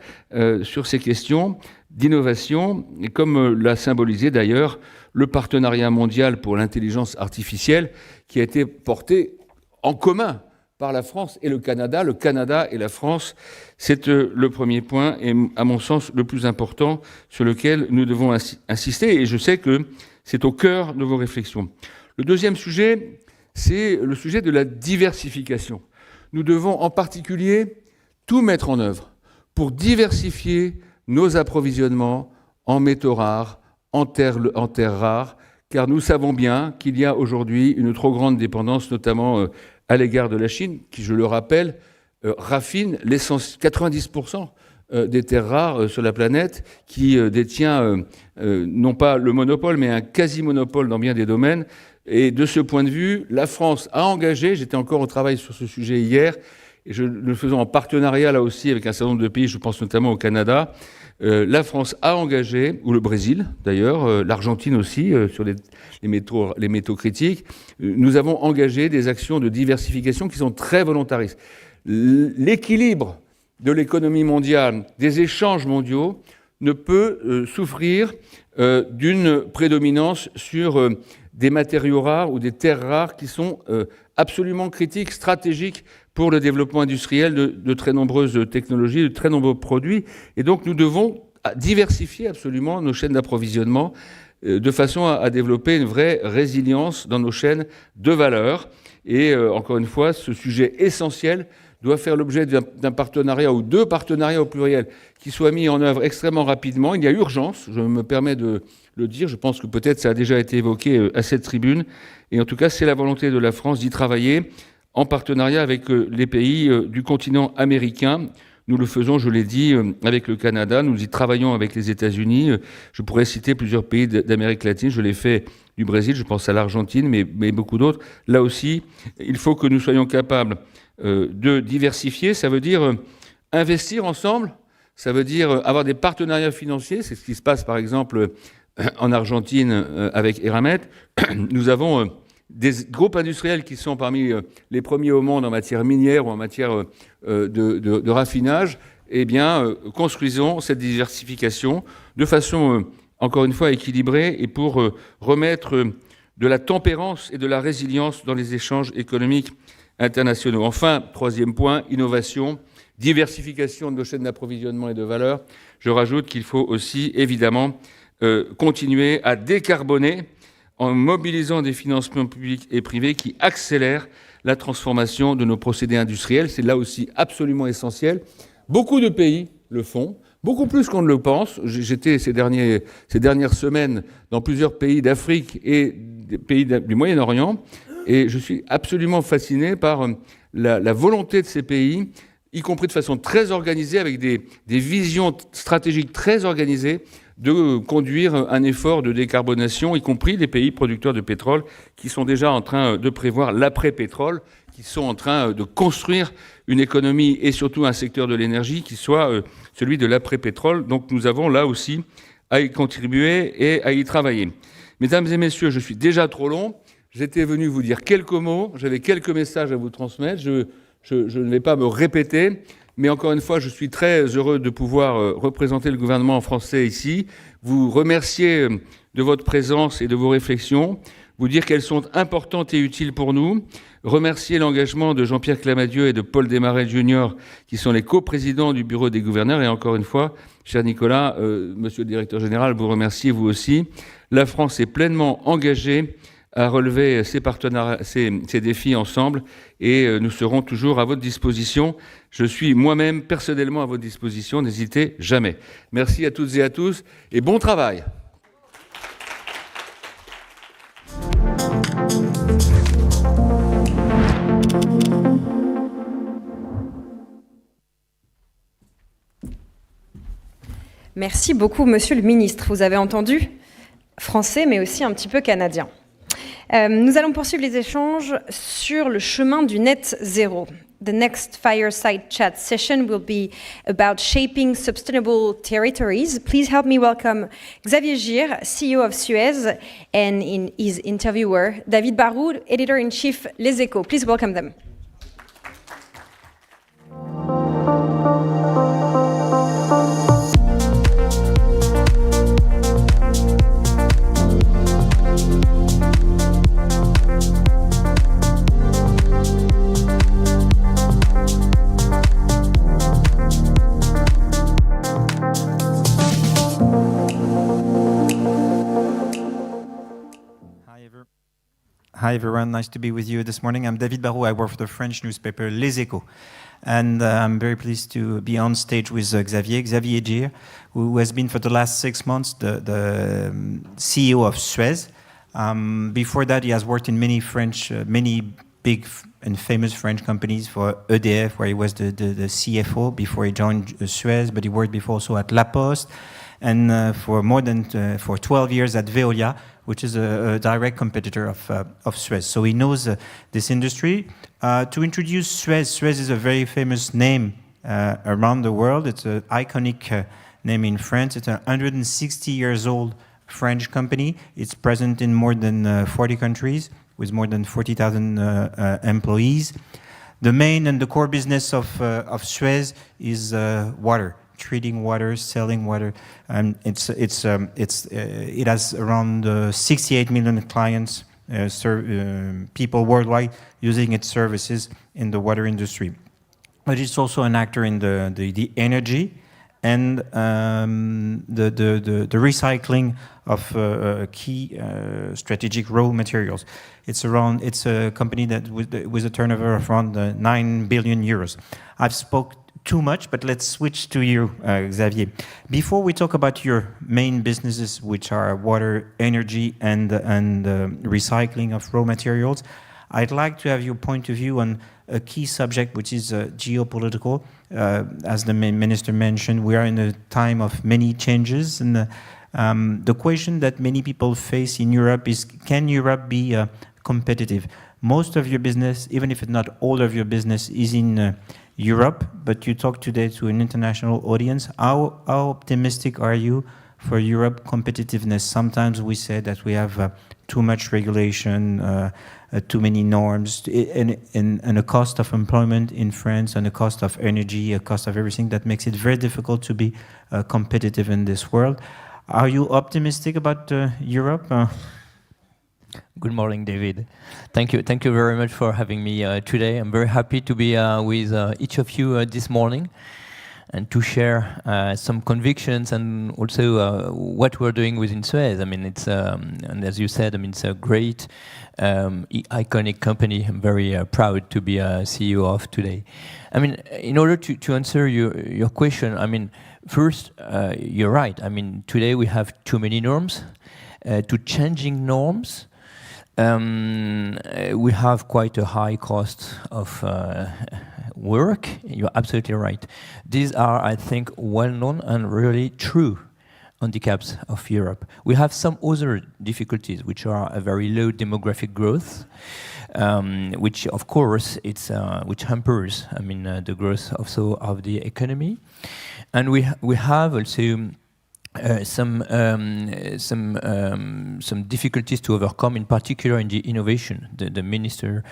sur ces questions d'innovation, et comme l'a symbolisé d'ailleurs le partenariat mondial pour l'intelligence artificielle qui a été porté en commun par la France et le Canada et la France. C'est le premier point et à mon sens le plus important sur lequel nous devons insister et je sais que c'est au cœur de vos réflexions. Le deuxième sujet, c'est le sujet de la diversification. Nous devons en particulier tout mettre en œuvre pour diversifier nos approvisionnements en métaux rares, en terres rares, car nous savons bien qu'il y a aujourd'hui une trop grande dépendance, notamment à l'égard de la Chine, qui, je le rappelle, raffine 90% des terres rares sur la planète, qui détient non pas le monopole, mais un quasi-monopole dans bien des domaines. Et de ce point de vue, la France a engagé, j'étais encore au travail sur ce sujet hier, et le faisons en partenariat là aussi avec un certain nombre de pays, je pense notamment au Canada, la France a engagé, ou le Brésil d'ailleurs, l'Argentine aussi, sur les métaux critiques, nous avons engagé des actions de diversification qui sont très volontaristes. L'équilibre de l'économie mondiale, des échanges mondiaux, ne peut souffrir d'une prédominance sur des matériaux rares ou des terres rares qui sont absolument critiques, stratégiques pour le développement industriel de très nombreuses technologies, de très nombreux produits. Et donc nous devons diversifier absolument nos chaînes d'approvisionnement de façon à développer une vraie résilience dans nos chaînes de valeur. Et encore une fois, ce sujet essentiel doit faire l'objet d'un partenariat ou 2 partenariats au pluriel qui soient mis en œuvre extrêmement rapidement. Il y a urgence, je me permets de le dire, je pense que peut-être ça a déjà été évoqué à cette tribune, et en tout cas c'est la volonté de la France d'y travailler en partenariat avec les pays du continent américain. Nous le faisons, je l'ai dit, avec le Canada, nous y travaillons avec les États-Unis. Je pourrais citer plusieurs pays d'Amérique latine, je l'ai fait du Brésil, je pense à l'Argentine, mais beaucoup d'autres. Là aussi, il faut que nous soyons capables de diversifier. Ça veut dire investir ensemble, ça veut dire avoir des partenariats financiers. C'est ce qui se passe, par exemple, en Argentine avec Eramet. Nous avons des groupes industriels qui sont parmi les premiers au monde en matière minière ou en matière de raffinage. Eh bien, construisons cette diversification de façon, encore une fois, équilibrée et pour remettre de la tempérance et de la résilience dans les échanges économiques internationaux. Enfin, troisième point, innovation, diversification de nos chaînes d'approvisionnement et de valeur. Je rajoute qu'il faut aussi, évidemment, continuer à décarboner en mobilisant des financements publics et privés qui accélèrent la transformation de nos procédés industriels. C'est là aussi absolument essentiel. Beaucoup de pays le font, beaucoup plus qu'on ne le pense. J'étais ces dernières semaines dans plusieurs pays d'Afrique et des pays du Moyen-Orient, et je suis absolument fasciné par la volonté de ces pays, y compris de façon très organisée, avec des visions stratégiques très organisées, de conduire un effort de décarbonation, y compris les pays producteurs de pétrole qui sont déjà en train de prévoir l'après-pétrole, qui sont en train de construire une économie et surtout un secteur de l'énergie qui soit celui de l'après-pétrole. Donc nous avons là aussi à y contribuer et à y travailler. Mesdames et messieurs, je suis déjà trop long. J'étais venu vous dire quelques mots, j'avais quelques messages à vous transmettre. Je ne vais pas me répéter, mais encore une fois, je suis très heureux de pouvoir représenter le gouvernement français ici, vous remercier de votre présence et de vos réflexions, vous dire qu'elles sont importantes et utiles pour nous, remercier l'engagement de Jean-Pierre Clamadieu et de Paul Desmarais Junior, qui sont les coprésidents du Bureau des gouverneurs, et encore une fois, cher Nicolas, monsieur le directeur général, vous remerciez vous aussi. La France est pleinement engagée à relever ces défis ensemble, et nous serons toujours à votre disposition. Je suis moi-même personnellement à votre disposition, n'hésitez jamais. Merci à toutes et à tous, et bon travail. Merci beaucoup, Monsieur le Ministre. Vous avez entendu, français, mais aussi un petit peu canadien. Nous allons poursuivre les échanges sur le chemin du net zéro. The next fireside chat session will be about shaping sustainable territories. Please help me welcome Xavier Gir, CEO of Suez, and his interviewer, David Barou, Editor-in-Chief Les Echos. Please welcome them. Hi everyone, nice to be with you this morning. I'm David Barou, I work for the French newspaper Les Echos. And I'm very pleased to be on stage with Xavier Gir, who has been for the last 6 months the CEO of Suez. Before that, he has worked in many big and famous French companies, for EDF, where he was the CFO before he joined Suez, but he worked before also at La Poste, and for 12 years at Veolia, which is a direct competitor of Suez. So he knows this industry. To introduce Suez, Suez is a very famous name around the world. It's an iconic name in France. It's a 160 years old French company. It's present in more than 40 countries with more than 40,000 employees. The main and the core business of Suez is water. Treating water, selling water, and it has around 68 million clients, people worldwide using its services in the water industry. But it's also an actor in the energy and the recycling of key strategic raw materials. It's a company that with a turnover of around 9 billion euros. I've spoke too much, but let's switch to you, Xavier. Before we talk about your main businesses, which are water, energy, and recycling of raw materials, I'd like to have your point of view on a key subject, which is geopolitical. As the minister mentioned, we are in a time of many changes, and The question that many people face in Europe is, can Europe be competitive? Most of your business, even if it's not all of your business, is in Europe, but you talk today to an international audience. How optimistic are you for Europe competitiveness? Sometimes we say that we have too much regulation, too many norms, and a cost of employment in France, and a cost of energy, a cost of everything that makes it very difficult to be competitive in this world. Are you optimistic about Europe? Good morning, David. Thank you very much for having me today. I'm very happy to be with each of you this morning and to share some convictions and also what we're doing within Suez. I mean, it's and as you said, I mean, it's a great, iconic company. I'm very proud to be a CEO of today. I mean, in order to answer your question, I mean, first, you're right. I mean, today we have too many norms, too changing norms. We have quite a high cost of work. You're absolutely right. These are, I think, well-known and really true handicaps of Europe. We have some other difficulties, which are a very low demographic growth, which, of course, which hampers, I mean, the growth also of the economy, and we have also some difficulties to overcome, in particular in the innovation. The minister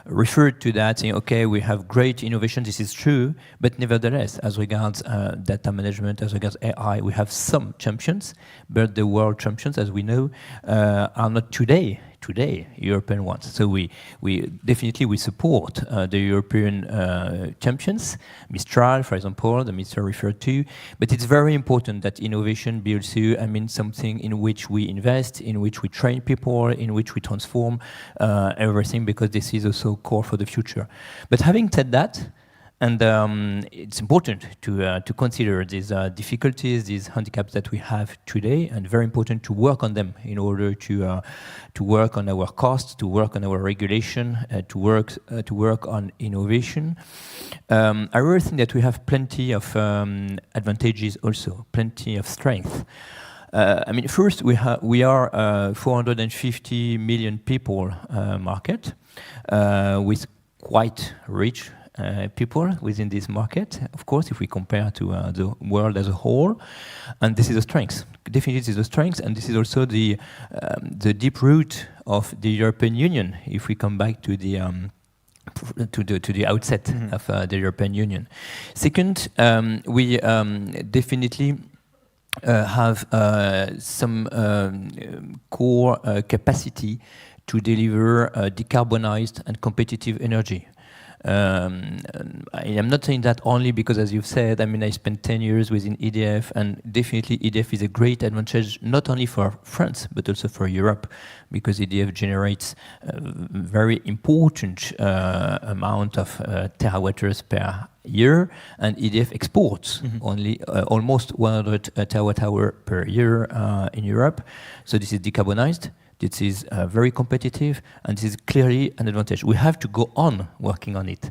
referred to that, saying, okay, we have great innovation, this is true, but nevertheless, as regards data management, as regards AI, we have some champions, but the world champions, as we know, are not today European ones. So we definitely support the European champions, Mistral, for example, the minister referred to. But it's very important that innovation be also, I mean, something in which we invest, in which we train people, in which we transform everything, because this is also core for the future. But having said that, and it's important to consider these difficulties, these handicaps that we have today, and very important to work on them in order to work on our costs, to work on our regulation, to work on innovation. I really think that we have plenty of advantages also, plenty of strength. I mean, first we are 450 million people market with quite rich people within this market, of course, if we compare to the world as a whole, and this is a strength. Definitely, this is a strength, and this is also the deep root of the European Union. If we come back to the outset of the European Union. Second, we definitely have some core capacity to deliver decarbonized and competitive energy. I am not saying that only because, as you've said, I mean, I spent 10 years within EDF, and definitely EDF is a great advantage, not only for France, but also for Europe, because EDF generates a very important amount of terawatt-hours per year, and EDF exports only almost 100 terawatt-hour per year in Europe. So this is decarbonized. This is very competitive, and this is clearly an advantage. We have to go on working on it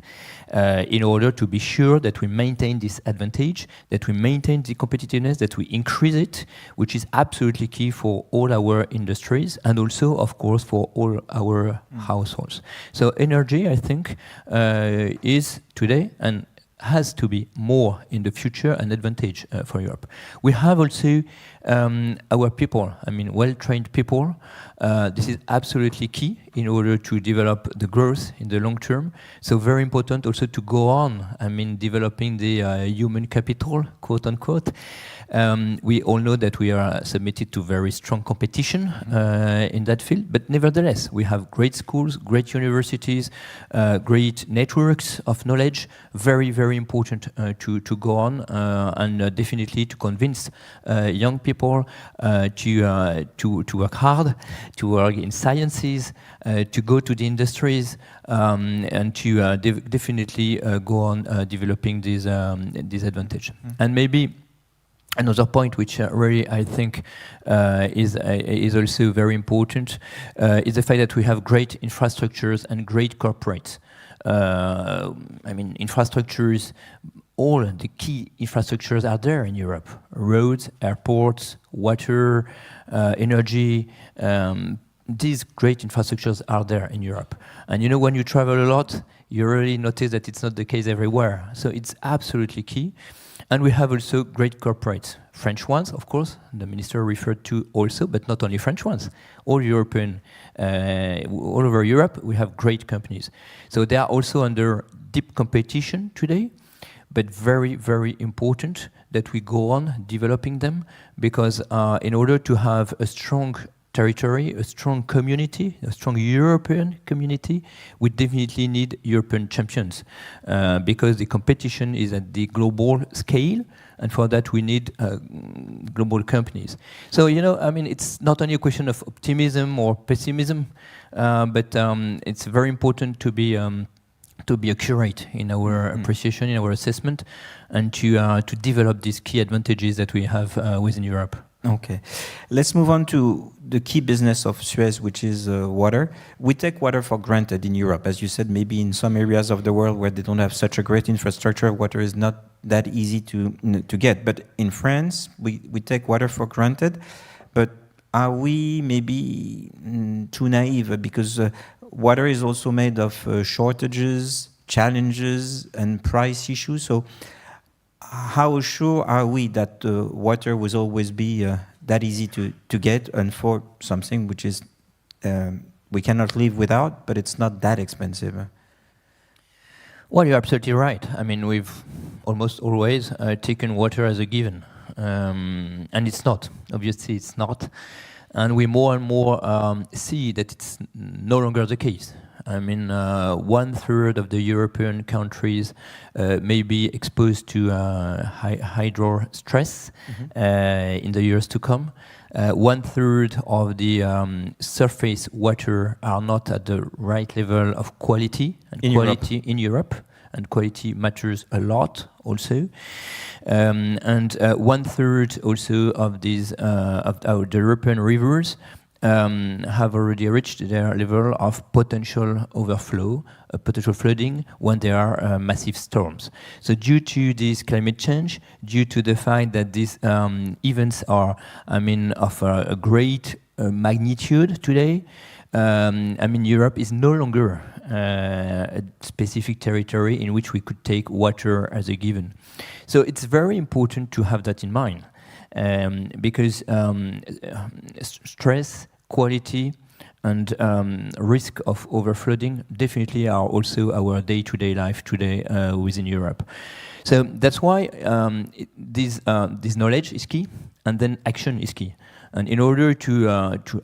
in order to be sure that we maintain this advantage, that we maintain the competitiveness, that we increase it, which is absolutely key for all our industries and also, of course, for all our households. So energy, I think, is today and has to be more in the future an advantage for Europe. We have also our people, I mean, well-trained people. This is absolutely key in order to develop the growth in the long term. So very important also to go on, I mean, developing the human capital, quote unquote. We all know that we are submitted to very strong competition in that field, but nevertheless, we have great schools, great universities, great networks of knowledge, very, very important to go on and definitely to convince young people to work hard, to work in sciences, to go to the industries, and to definitely go on developing this advantage. And maybe another point which really I think is also very important is the fact that we have great infrastructures and great corporates. I mean, infrastructures all the key infrastructures are there in Europe: roads, airports, water, energy. These great infrastructures are there in Europe. And you know, when you travel a lot, you really notice that it's not the case everywhere. So it's absolutely key. And we have also great corporates, French ones, of course, the minister referred to also, but not only French ones, all European, all over Europe, we have great companies. So they are also under deep competition today, but very, very important that we go on developing them, because in order to have a strong territory, a strong community, a strong European community, we definitely need European champions, because the competition is at the global scale, and for that we need global companies. So, you know, I mean, it's not only a question of optimism or pessimism, but it's very important to be accurate in our appreciation, in our assessment, and to develop these key advantages that we have within Europe. Okay, let's move on to the key business of Suez, which is water. We take water for granted in Europe. As you said, maybe in some areas of the world where they don't have such a great infrastructure, water is not that easy to get. But in France, we take water for granted. But are we maybe too naive? Because water is also made of shortages, challenges, and price issues. So how sure are we that water will always be that easy to get, and for something which is we cannot live without, but it's not that expensive? Well, you're absolutely right. I mean, we've almost always taken water as a given, and it's not. Obviously, it's not. And we more and more see that it's no longer the case. I mean, 1/3 of the European countries may be exposed to hydro stress in the years to come. 1/3 of the surface water are not at the right level of quality, and in Europe, and quality matters a lot also. And 1/3 also of these of the European rivers have already reached their level of potential overflow, potential flooding when there are massive storms. So due to this climate change, due to the fact that these events are, I mean, of a great magnitude today, I mean, Europe is no longer a specific territory in which we could take water as a given. So it's very important to have that in mind, because stress, quality, and risk of overflooding definitely are also our day-to-day life today within Europe. So that's why this knowledge is key, and then action is key. And in order to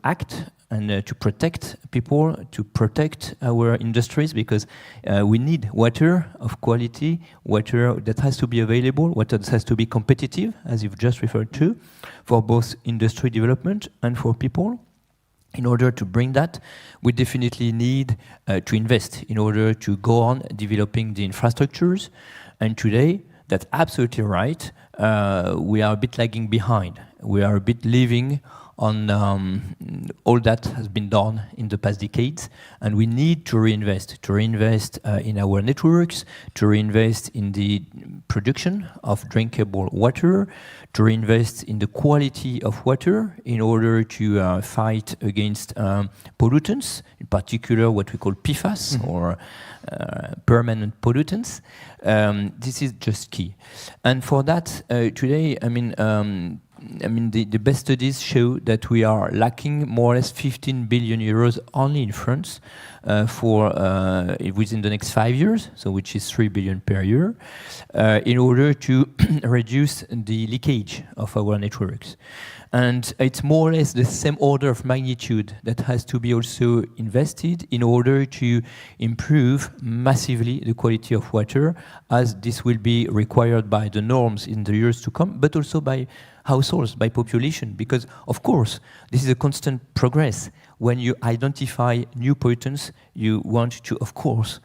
act and to protect people, to protect our industries, because we need water of quality, water that has to be available, water that has to be competitive, as you've just referred to, for both industry development and for people. In order to bring that, we definitely need to invest in order to go on developing the infrastructures. And today, that's absolutely right, we are a bit lagging behind. We are a bit living on all that has been done in the past decades, and we need to reinvest in our networks, to reinvest in the production of drinkable water, to reinvest in the quality of water in order to fight against pollutants, in particular what we call PFAS, or permanent pollutants. This is just key. And for that, today, I mean, the best studies show that we are lacking more or less 15 billion euros only in France for within the next 5 years, so which is 3 billion per year, in order to reduce the leakage of our networks. And it's more or less the same order of magnitude that has to be also invested in order to improve massively the quality of water, as this will be required by the norms in the years to come, but also by households, by population, because of course this is a constant progress. When you identify new pollutants, you want to, of course,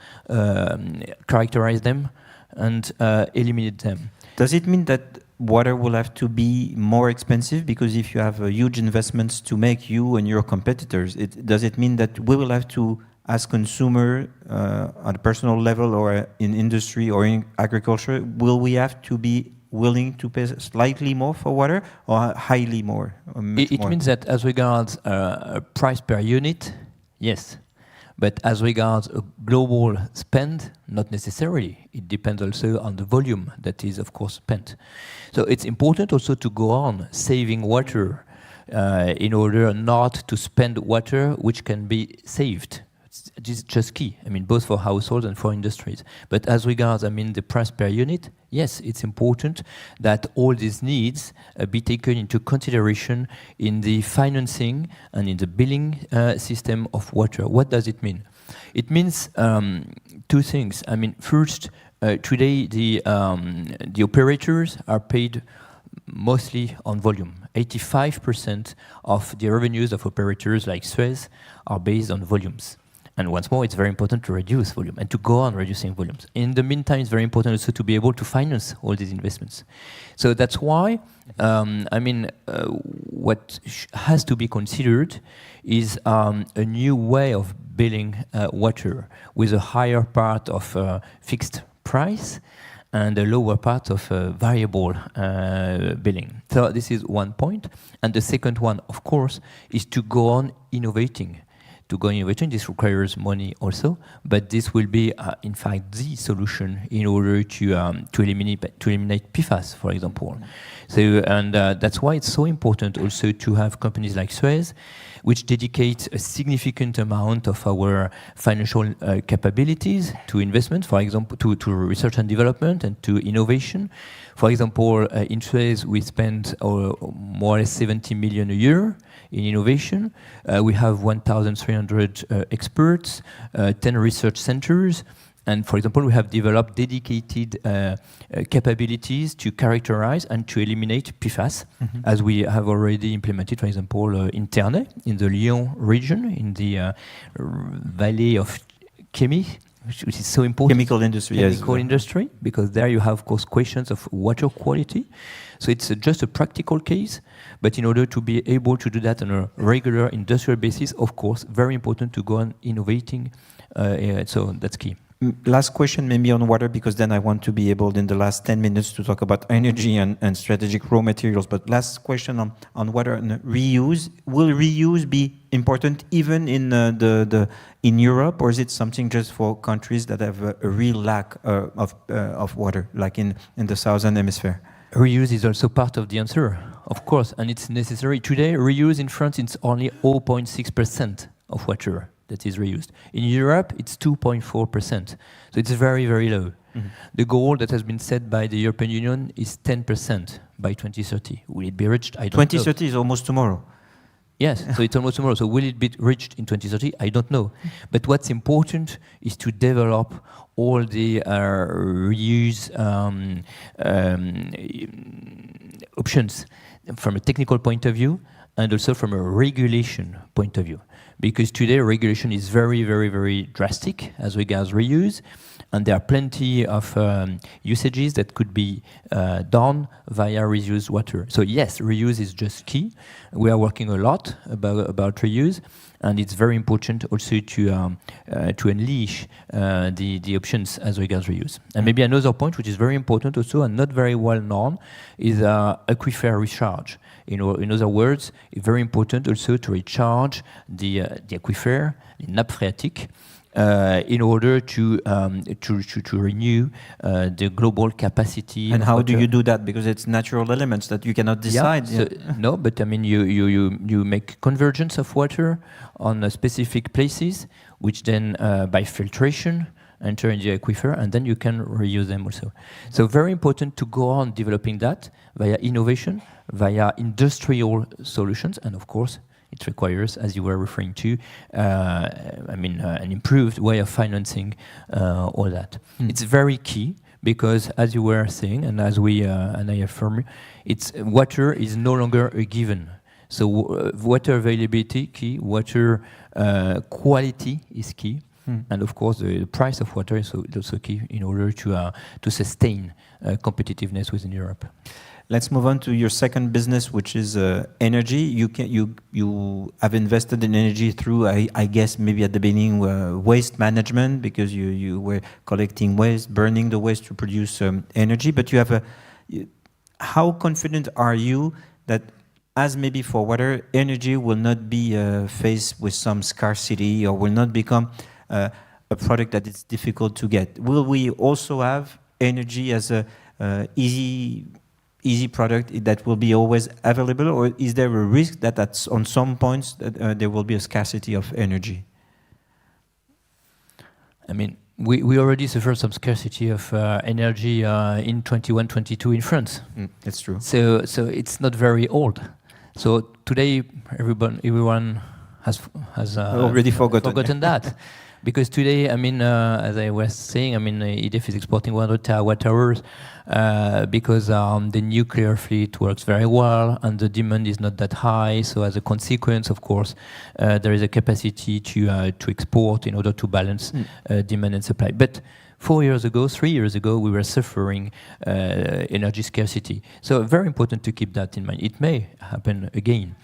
characterize them and eliminate them. Does it mean that water will have to be more expensive? Because if you have huge investments to make, you and your competitors, does it mean that we will have to as consumer on a personal level or in industry or in agriculture, will we have to be willing to pay slightly more for water or highly more? Or It more? means that as regards price per unit, yes. But as regards a global spend, not necessarily. It depends also on the volume that is, of course, spent. So it's important also to go on saving water in order not to spend water which can be saved. This is just key, I mean, both for households and for industries. But as regards, I mean, the price per unit, yes, it's important that all these needs be taken into consideration in the financing and in the billing system of water. What does it mean? It means two things. I mean, first, today the operators are paid mostly on volume. 85% of the revenues of operators like Suez are based on volumes. And once more, it's very important to reduce volume and to go on reducing volumes. In the meantime, it's very important also to be able to finance all these investments. So that's why, I mean, what has to be considered is a new way of billing water with a higher part of fixed price and a lower part of variable billing. So this is one point. And the second one, of course, is to go on innovating. To go on innovating, this requires money also, but this will be, in fact, the solution in order to eliminate PFAS, for example. So, and that's why it's so important also to have companies like Suez, which dedicate a significant amount of our financial capabilities to investment, for example, to research and development and to innovation. For example, in Suez, we spend more or less 70 million a year in innovation. We have 1,300 experts, 10 research centers, and for example, we have developed dedicated capabilities to characterize and to eliminate PFAS, as we have already implemented, for example, in Ternay, in the Lyon region, in the valley of Chemie, which is so important. Chemical industry, Chemical yes. industry, because there you have, of course, questions of water quality. So it's just a practical case, but in order to be able to do that on a regular industrial basis, of course, very important to go on innovating. So that's key. Last question maybe on water, because then I want to be able in the last 10 minutes to talk about energy and strategic raw materials. But last question on water and reuse. Will reuse be important even in in Europe, or is it something just for countries that have a real lack of water, like in the Southern Hemisphere? Reuse is also part of the answer, of course, and it's necessary. Today, reuse in France, it's only 0.6% of water that is reused. In Europe, it's 2.4%. So it's very, very low. The goal that has been set by the European Union is 10% by 2030. Will it be reached? I don't know. 2030 is almost tomorrow. Yes, so it's almost tomorrow. So will it be reached in 2030? I don't know. But what's important is to develop all the reuse options from a technical point of view and also from a regulation point of view. Because today regulation is very, very, very drastic as regards reuse, and there are plenty of usages that could be done via reused water. So yes, reuse is just key. We are working a lot about reuse, and it's very important also to unleash the options as regards reuse. And maybe another point which is very important also and not very well known is aquifer recharge. In other words, it's very important also to recharge the aquifer, the nappe phréatique, in order to renew the global capacity. And how do you do that? Because it's natural elements that you cannot decide. Yeah, so, no, but I mean you make convergence of water on specific places, which then by filtration enter in the aquifer, and then you can reuse them also. So very important to go on developing that via innovation, via industrial solutions, and of course it requires, as you were referring to, an improved way of financing all that. It's very key because, as you were saying, and as and I affirm, water is no longer a given. So water availability key, water quality is key. And of course, the price of water is also key in order to sustain competitiveness within Europe. Let's move on to your second business, which is energy. You have invested in energy through, I guess, maybe at the beginning, waste management, because you were collecting waste, burning the waste to produce energy. But you have how confident are you that, as maybe for water, energy will not be faced with some scarcity or will not become a product that is difficult to get? Will we also have energy as a easy product that will be always available, or is there a risk that on some points there will be a scarcity of energy? I mean, we already suffered some scarcity of energy in 21-22 in France. That's true. So it's not very old. So today everyone has already forgotten that. Because today, I mean, as I was saying, I mean, EDF is exporting 100 terawatt-hours because the nuclear fleet works very well and the demand is not that high. So as a consequence, of course, there is a capacity to export in order to balance demand and supply. But 3 years ago, we were suffering energy scarcity. So very important to keep that in mind. It may happen again.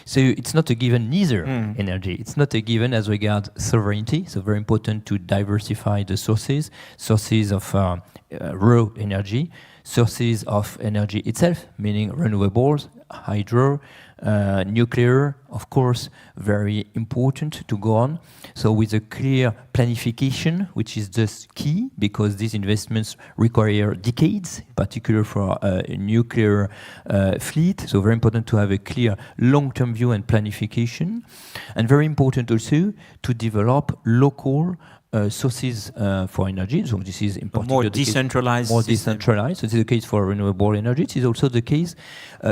So it's not a given neither energy. It's not a given as regards sovereignty. So very important to diversify the sources of raw energy, sources of energy itself, meaning renewables, hydro, nuclear, of course, very important to go on. So with a clear planification, which is just key, because these investments require decades, in particular for a nuclear fleet. So very important to have a clear long-term view and planification. And very important also to develop local sources for energy. So this is important. More decentralized. So this is the case for renewable energy. It is also the case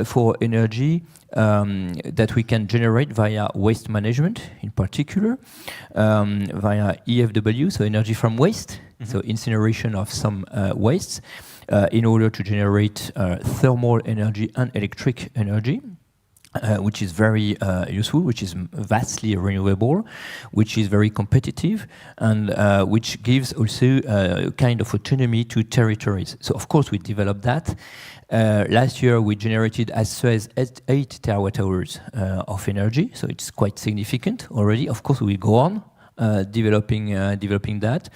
for energy that we can generate via waste management, in particular, via EFW, so energy from waste, so incineration of some wastes, in order to generate thermal energy and electric energy. Which is very useful, which is vastly renewable, which is very competitive, and which gives also a kind of autonomy to territories. So of course we developed that. Last year we generated as well as 8 terawatt-hours of energy, so it's quite significant already. Of course we go on developing that.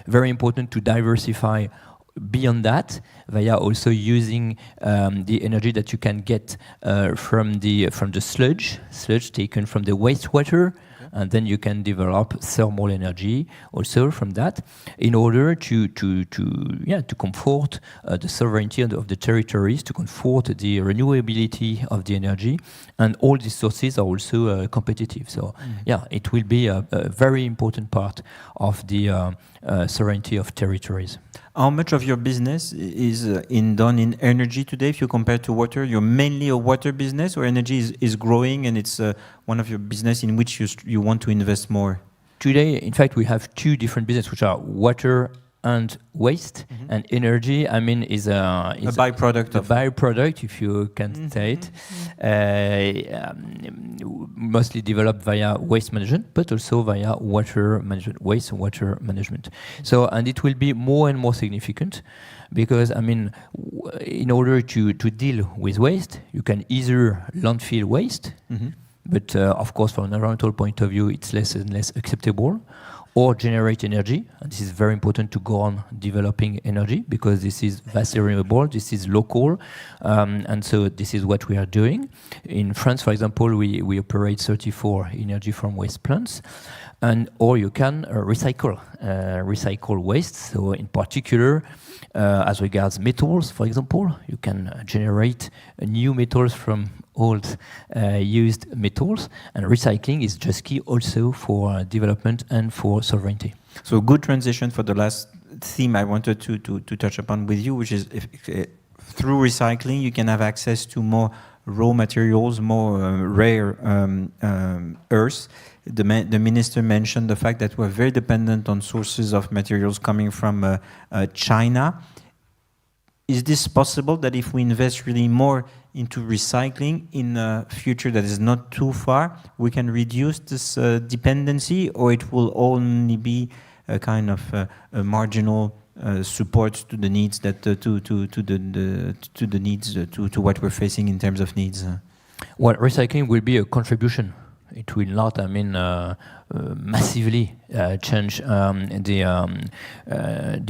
Very important to diversify beyond that, via also using the energy that you can get from the sludge taken from the wastewater, and then you can develop thermal energy also from that, in order to comfort the sovereignty of the territories, to comfort the renewability of the energy, and all these sources are also competitive. So it will be a very important part of the sovereignty of territories. How much of your business is done in energy today? If you compare to water, you're mainly a water business, or energy is growing and it's one of your business in which you want to invest more? Today, in fact, we have 2 different businesses, which are water and waste, and energy, I mean, is a byproduct. A byproduct, if you can say it, mostly developed via waste management, but also via water management, waste and water management. So, and it will be more and more significant, because, I mean, in order to deal with waste, you can either landfill waste, but of course, from an environmental point of view, it's less and less acceptable, or generate energy. And this is very important to go on developing energy, because this is vastly renewable, this is local, and so this is what we are doing. In France, for example, we operate 34 energy from waste plants, or you can recycle waste. So in particular, as regards metals, for example, you can generate new metals from old used metals, and recycling is just key also for development and for sovereignty. So good transition for the last theme I wanted to touch upon with you, which is through recycling you can have access to more raw materials, more rare earths. The minister mentioned the fact that we're very dependent on sources of materials coming from China. Is this possible that if we invest really more into recycling in a future that is not too far, we can reduce this dependency, or it will only be a kind of a marginal support to the needs that to the needs to what we're facing in terms of needs? Well, recycling will be a contribution. It will not, massively change the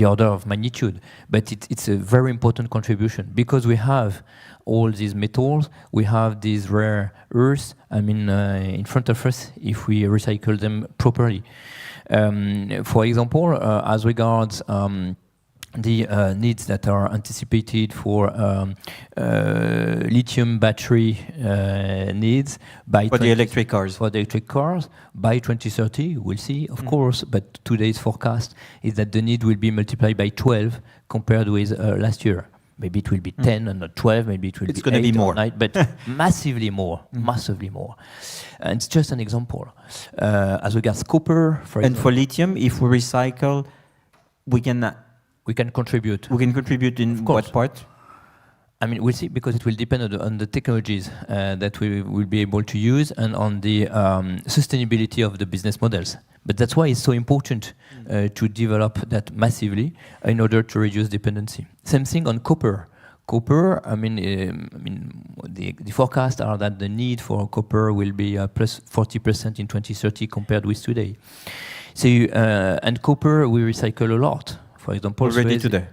order of magnitude, but it's a very important contribution because we have all these metals, we have these rare earths, in front of us if we recycle them properly. For example, as regards the needs that are anticipated for lithium battery needs for the electric cars. For the electric cars, by 2030, we'll see, of course, but today's forecast is that the need will be multiplied by 12 compared with last year. Maybe it will be 10 and not 12, maybe it will it's be 8 gonna be more. or 9, but massively more, massively more. And it's just an example. As regards copper, for example. And for lithium, if we recycle, we can contribute. We can contribute in what part? We'll see, because it will depend on the technologies that we will be able to use and on the sustainability of the business models. But that's why it's so important to develop that massively in order to reduce dependency. Same thing on copper. Copper, the forecasts are that the need for copper will be plus 40% in 2030 compared with today. So, and copper we recycle a lot. For example, already Suez, today.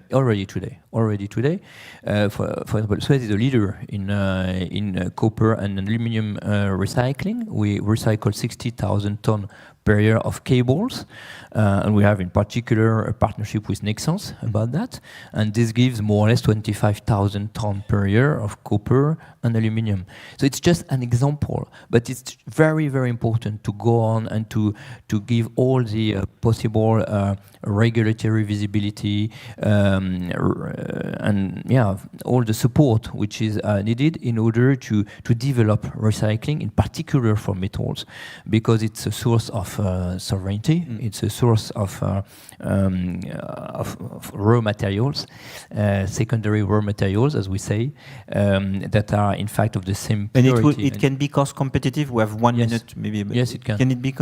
For example, Suez is a leader in copper and aluminum recycling. We recycle 60,000 tons per year of cables, and we have in particular a partnership with Nexans about that. And this gives more or less 25,000 tons per year of copper and aluminum. So it's just an example, but it's very, very important to go on and to give all the possible regulatory visibility and all the support which is needed in order to develop recycling, in particular for metals, because it's a source of sovereignty. It's a source of raw materials, secondary raw materials, as we say, that are in fact of the same purity. And it can be cost competitive. We have 1 minute, maybe. Yes, it can. Can it be?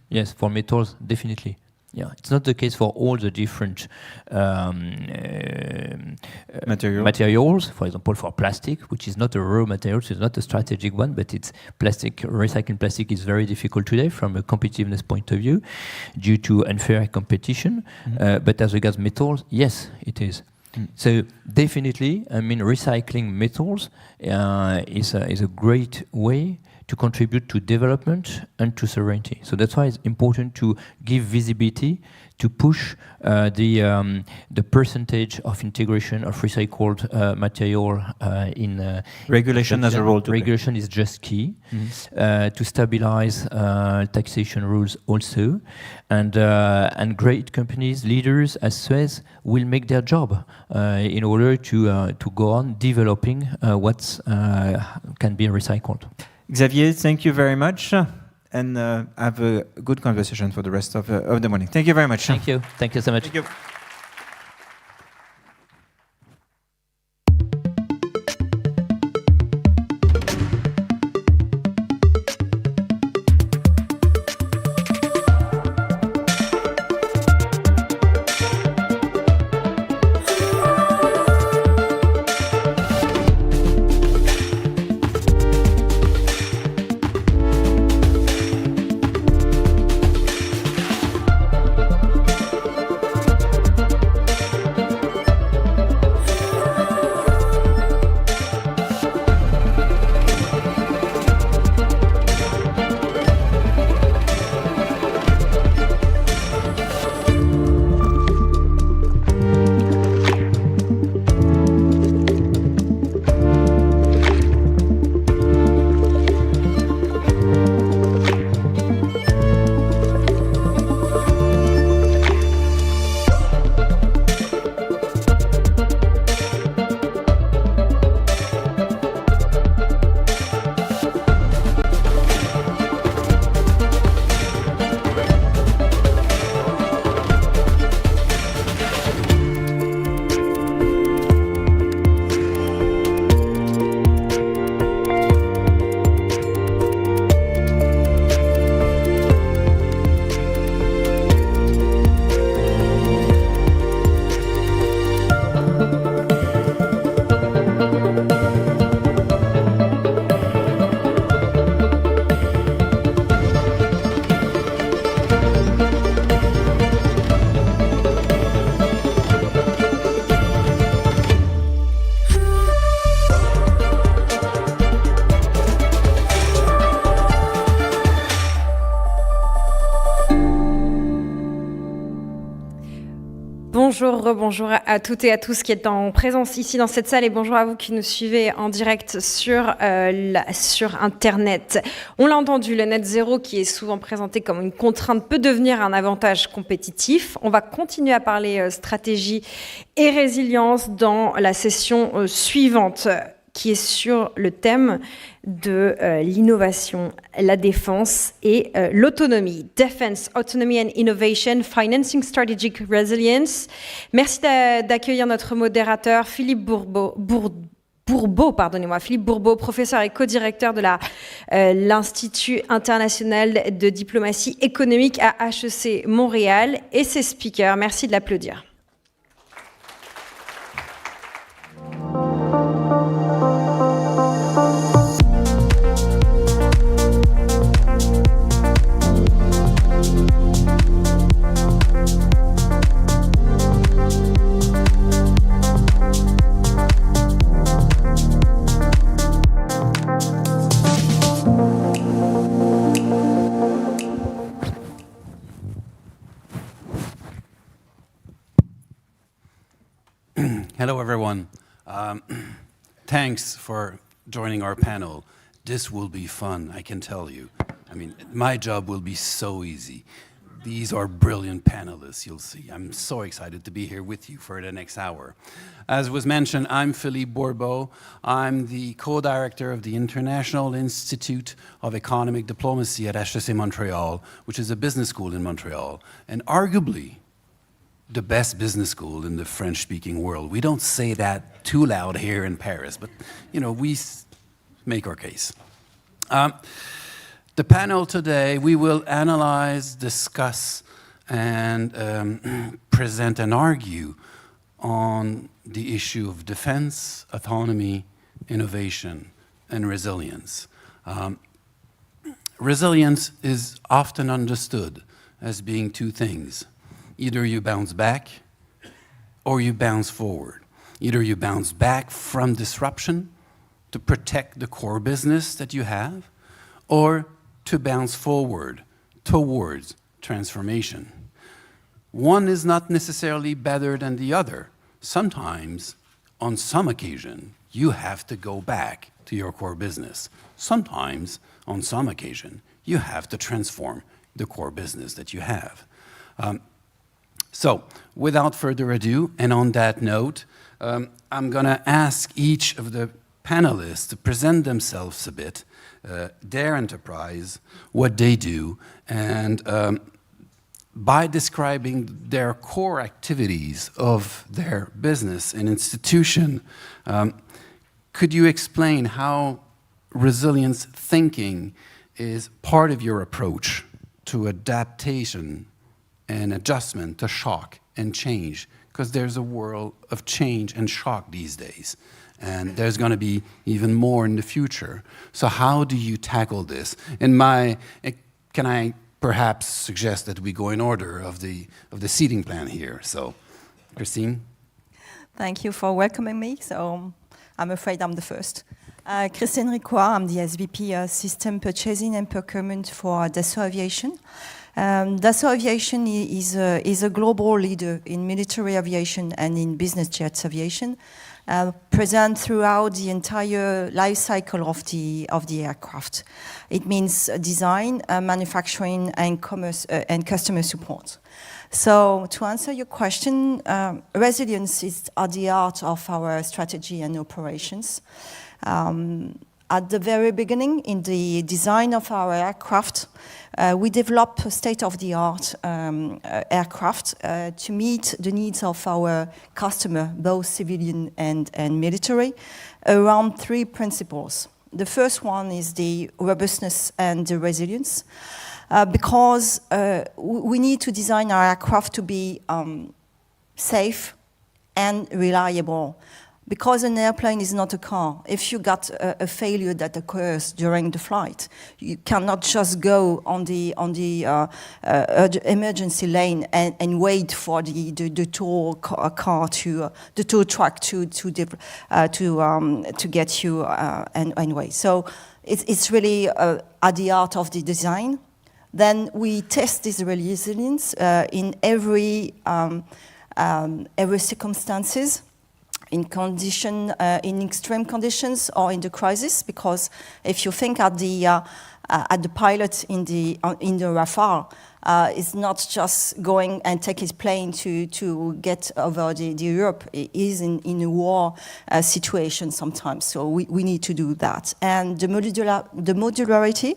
Yes, for metals, definitely. Yeah, it's not the case for all the different materials. For example, for plastic, which is not a raw material, so it's not a strategic one, but it's plastic. Recycling plastic is very difficult today from a competitiveness point of view due to unfair competition. But as regards metals, yes, it is. So definitely, recycling metals is a great way to contribute to development and to sovereignty. So that's why it's important to give visibility, to push the percentage of integration of recycled material in regulation as a role to play. Regulation is just key to stabilize taxation rules also, and great companies, leaders as Suez will make their job in order to go on developing what can be recycled. Xavier, thank you very much, and have a good conversation for the rest of the morning. Thank you very much. Thank you. Thank you so much. Thank you. Bonjour, rebonjour à toutes et à tous qui êtes en présence ici dans cette salle et bonjour à vous qui nous suivez en direct sur Internet. On l'a entendu, le net zéro qui est souvent présenté comme une contrainte peut devenir un avantage compétitif. On va continuer à parler stratégie et résilience dans la session suivante qui est sur le thème de l'innovation, la défense et l'autonomie. Defense, Autonomy and Innovation, Financing Strategic Resilience. Merci d'accueillir notre modérateur Philippe Bourbeau, professeur et co-directeur de l'Institut international de diplomatie économique à HEC Montréal et ses speakers. Merci de l'applaudir. Hello, everyone. Thanks for joining our panel. This will be fun, I can tell you. I mean, my job will be so easy. These are brilliant panelists, you'll see. I'm so excited to be here with you for the next hour. As was mentioned, I'm Philippe Bourbeau. I'm the co-director of the International Institute of Economic Diplomacy at HEC Montreal, which is a business school in Montreal, and arguably the best business school in the French-speaking world. We don't say that too loud here in Paris, but we make our case. The panel today, we will analyze, discuss, and present and argue on the issue of defense, autonomy, innovation, and resilience. Resilience is often understood as being two things. Either you bounce back or you bounce forward. Either you bounce back from disruption to protect the core business that you have, or to bounce forward towards transformation. One is not necessarily better than the other. Sometimes, on some occasion, you have to go back to your core business. Sometimes, on some occasion, you have to transform the core business that you have. So, without further ado, and on that note, I'm going to ask each of the panelists to present themselves a bit, their enterprise, what they do, and by describing their core activities of their business and institution, could you explain how resilience thinking is part of your approach to adaptation and adjustment to shock and change, because there's a world of change and shock these days, and there's going to be even more in the future. So how do you tackle this? Can I perhaps suggest that we go in order of the seating plan here? So, Christine? Thank you for welcoming me. So I'm afraid I'm the first. Christine Ricoire, I'm the SVP System Purchasing and Procurement for Dassault Aviation. Dassault Aviation is a global leader in military aviation and in business jets aviation, present throughout the entire life cycle of the aircraft. It means design, manufacturing, and commerce and customer support. So to answer your question, resilience is at the heart of our strategy and operations. At the very beginning, in the design of our aircraft, we developed state-of-the-art aircraft to meet the needs of our customer, both civilian and military, around three principles. The first one is the robustness and the resilience, because we need to design our aircraft to be safe and reliable. Because an airplane is not a car, if you got a failure that occurs during the flight, you cannot just go on the emergency lane and wait for the tow car the tow truck to get you anyway. So it's really at the art of the design. Then we test this resilience in every every circumstances, in extreme conditions or in the crisis. Because if you think at the pilot in the Rafale, is not just going and take his plane to get over the Europe. It is in a war situation sometimes, so we need to do that. And the modularity,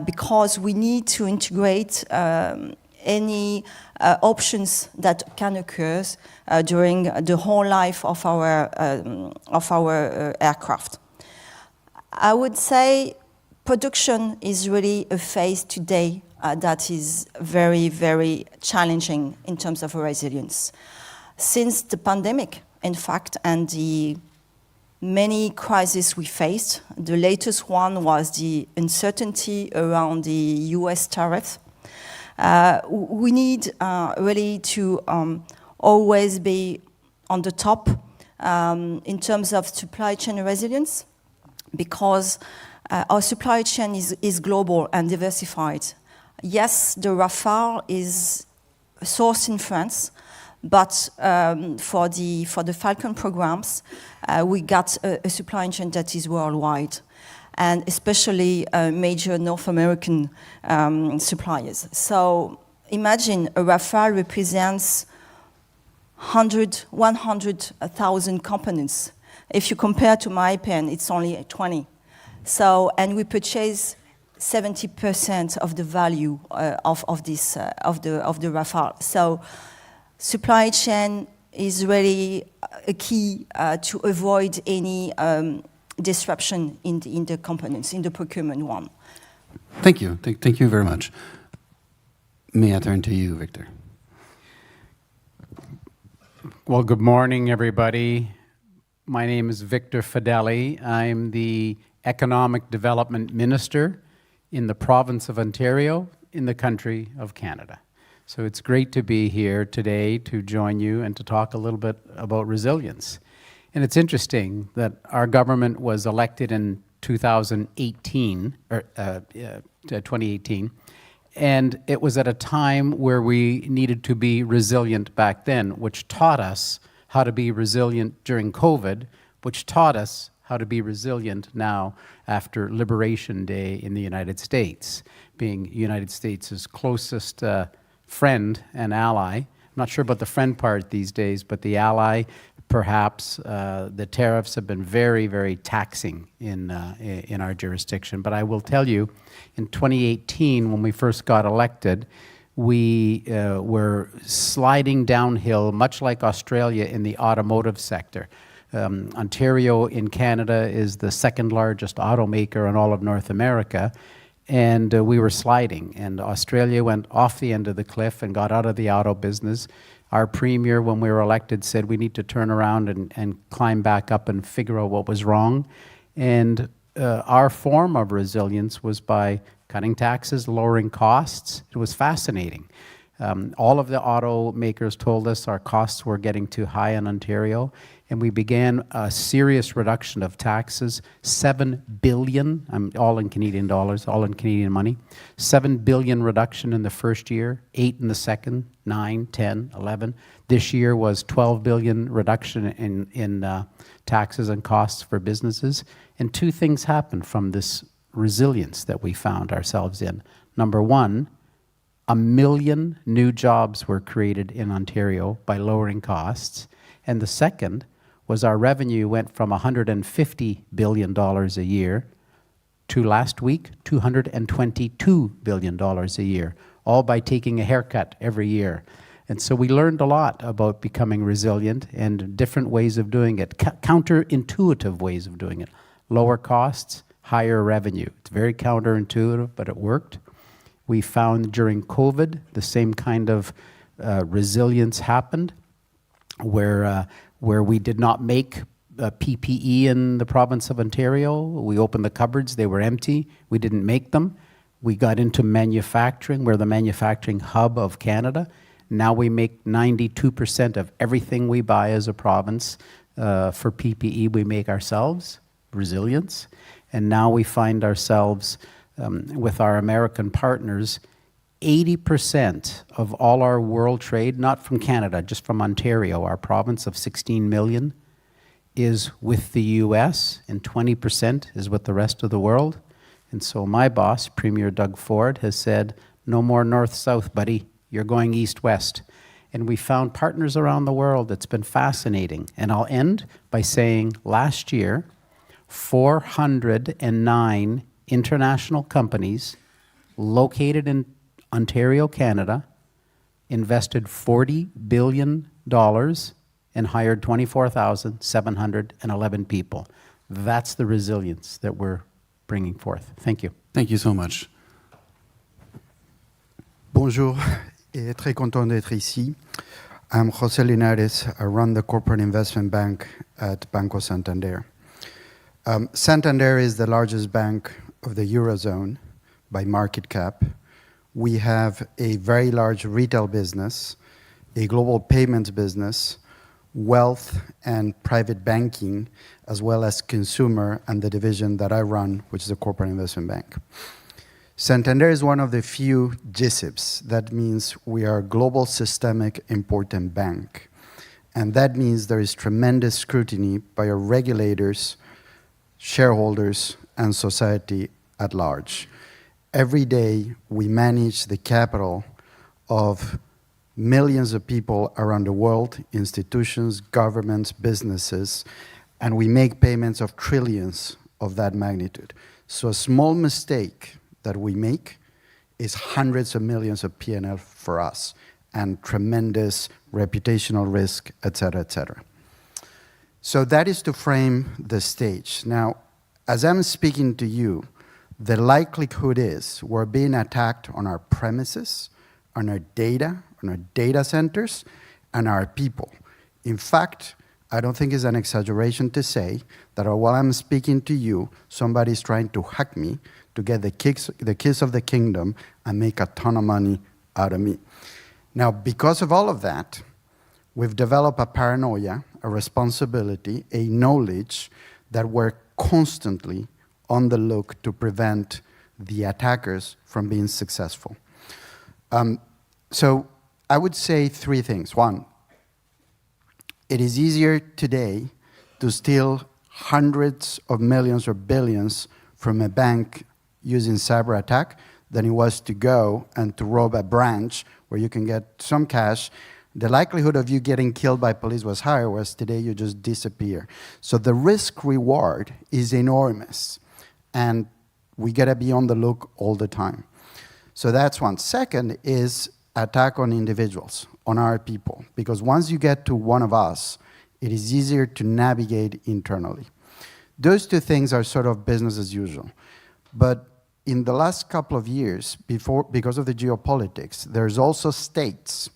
because we need to integrate any options that can occur during the whole life of our aircraft. I would say production is really a phase today that is very, very challenging in terms of resilience. Since the pandemic, in fact, and the many crises we faced, the latest one was the uncertainty around the US tariffs. We need really to always be on the top in terms of supply chain resilience, because our supply chain is global and diversified. Yes, the Rafale is sourced in France, but for the Falcon programs, we got a supply chain that is worldwide, and especially major North American suppliers. So imagine a Rafale represents 100,000 components. If you compare to my pen, it's only 20. So, and we purchase 70% of the value of the Rafale. So, supply chain is really a key to avoid any disruption in the components, in the procurement one. Thank you. Thank you very much. May I turn to you, Victor? Well, good morning, everybody. My name is Victor Fedeli. I'm the Economic Development Minister in the province of Ontario, in the country of Canada. So it's great to be here today to join you and to talk a little bit about resilience. And it's interesting that our government was elected in 2018, and it was at a time where we needed to be resilient back then, which taught us how to be resilient during COVID, which taught us how to be resilient now after Liberation Day in the United States, being United States' closest friend and ally. I'm not sure about the friend part these days, but the ally, perhaps. The tariffs have been very, very taxing in our jurisdiction. But I will tell you, in 2018, when we first got elected, we were sliding downhill, much like Australia in the automotive sector. Ontario in Canada is the second largest automaker in all of North America, and we were sliding. And Australia went off the end of the cliff and got out of the auto business. Our premier, when we were elected, said we need to turn around and climb back up and figure out what was wrong. And our form of resilience was by cutting taxes, lowering costs. It was fascinating. All of the automakers told us our costs were getting too high in Ontario, and we began a serious reduction of taxes, 7 billion, all in Canadian dollars, all in Canadian money, 7 billion reduction in the first year, 8 in the second, 9, 10, 11. This year was 12 billion reduction in taxes and costs for businesses. And two things happened from this resilience that we found ourselves in. Number one, 1 million new jobs were created in Ontario by lowering costs. And the second was our revenue went from $150 billion a year to last week, $222 billion a year, all by taking a haircut every year. And so we learned a lot about becoming resilient and different ways of doing it, counterintuitive ways of doing it. Lower costs, higher revenue. It's very counterintuitive, but it worked. We found during COVID the same kind of resilience happened, where we did not make PPE in the province of Ontario. We opened the cupboards, they were empty. We didn't make them. We got into manufacturing. We're the manufacturing hub of Canada. Now we make 92% of everything we buy as a province for PPE we make ourselves, resilience. And now we find ourselves with our American partners 80% of all our world trade, not from Canada, just from Ontario, our province of 16 million, is with the US, and 20% is with the rest of the world. And so my boss, Premier Doug Ford, has said, no more north-south, buddy. You're going east-west. And we found partners around the world. It's been fascinating. And I'll end by saying last year, 409 international companies located in Ontario, Canada, invested $40 billion and hired 24,711 people. That's the resilience that we're bringing forth. Thank you. Thank you so much. Bonjour, et très content d'être ici. I'm José Linares. I run the corporate investment bank at Banco Santander. Santander is the largest bank of the Eurozone by market cap. We have a very large retail business, a global payments business, wealth and private banking, as well as consumer and the division that I run, which is the corporate investment bank. Santander is one of the few GSIBs. That means we are a global systemic important bank. And that means there is tremendous scrutiny by our regulators, shareholders, and society at large. Every day, we manage the capital of millions of people around the world, institutions, governments, businesses, and we make payments of trillions of that magnitude. So a small mistake that we make is hundreds of millions of P&L for us and tremendous reputational risk, et cetera, et cetera. So that is to frame the stage. Now, as I'm speaking to you, the likelihood is we're being attacked on our premises, on our data centers, and our people. In fact, I don't think it's an exaggeration to say that while I'm speaking to you, somebody's trying to hack me to get the kiss of the kingdom and make a ton of money out of me. Now, because of all of that, we've developed a paranoia, a responsibility, a knowledge that we're constantly on the look to prevent the attackers from being successful. So I would say three things. One, it is easier today to steal hundreds of millions or billions from a bank using cyber attack than it was to go and to rob a branch where you can get some cash. The likelihood of you getting killed by police was higher, whereas today you just disappear. So the risk reward is enormous, and we gotta be on the look all the time. So that's one. Second is attack on individuals, on our people, because once you get to one of us, it is easier to navigate internally. Those two things are sort of business as usual. But in the last couple of years, because of the geopolitics, there's also states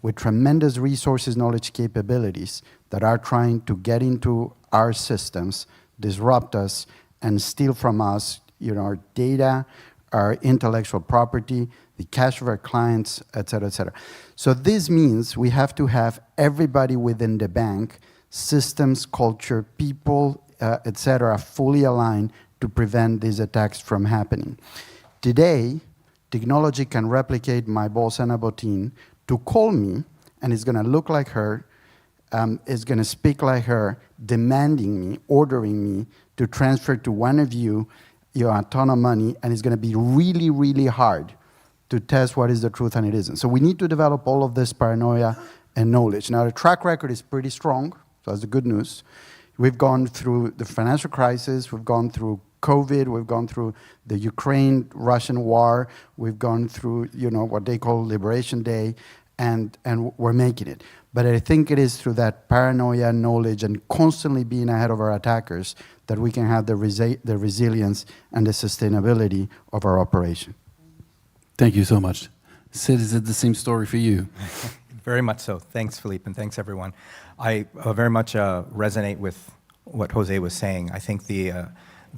with tremendous resources, knowledge, capabilities that are trying to get into our systems, disrupt us, and steal from us, our data, our intellectual property, the cash of our clients, et cetera, et cetera. So this means we have to have everybody within the bank, systems, culture, people, et cetera, fully aligned to prevent these attacks from happening. Today, technology can replicate my boss, Anna Botín, to call me, and it's going to look like her, is going to speak like her, demanding me, ordering me to transfer to one of you a ton of money, and it's going to be really, really hard to test what is the truth and it isn't. So we need to develop all of this paranoia and knowledge. Now, the track record is pretty strong, so that's the good news. We've gone through the financial crisis, we've gone through COVID, we've gone through the Ukraine-Russian war, we've gone through, what they call Liberation Day, and we're making it. But I think it is through that paranoia, knowledge, and constantly being ahead of our attackers that we can have the resilience and the sustainability of our operation. Thank you so much. Sid, is it the same story for you? Very much so. Thanks, Philippe, and thanks, everyone. I very much resonate with what Jose was saying. I think the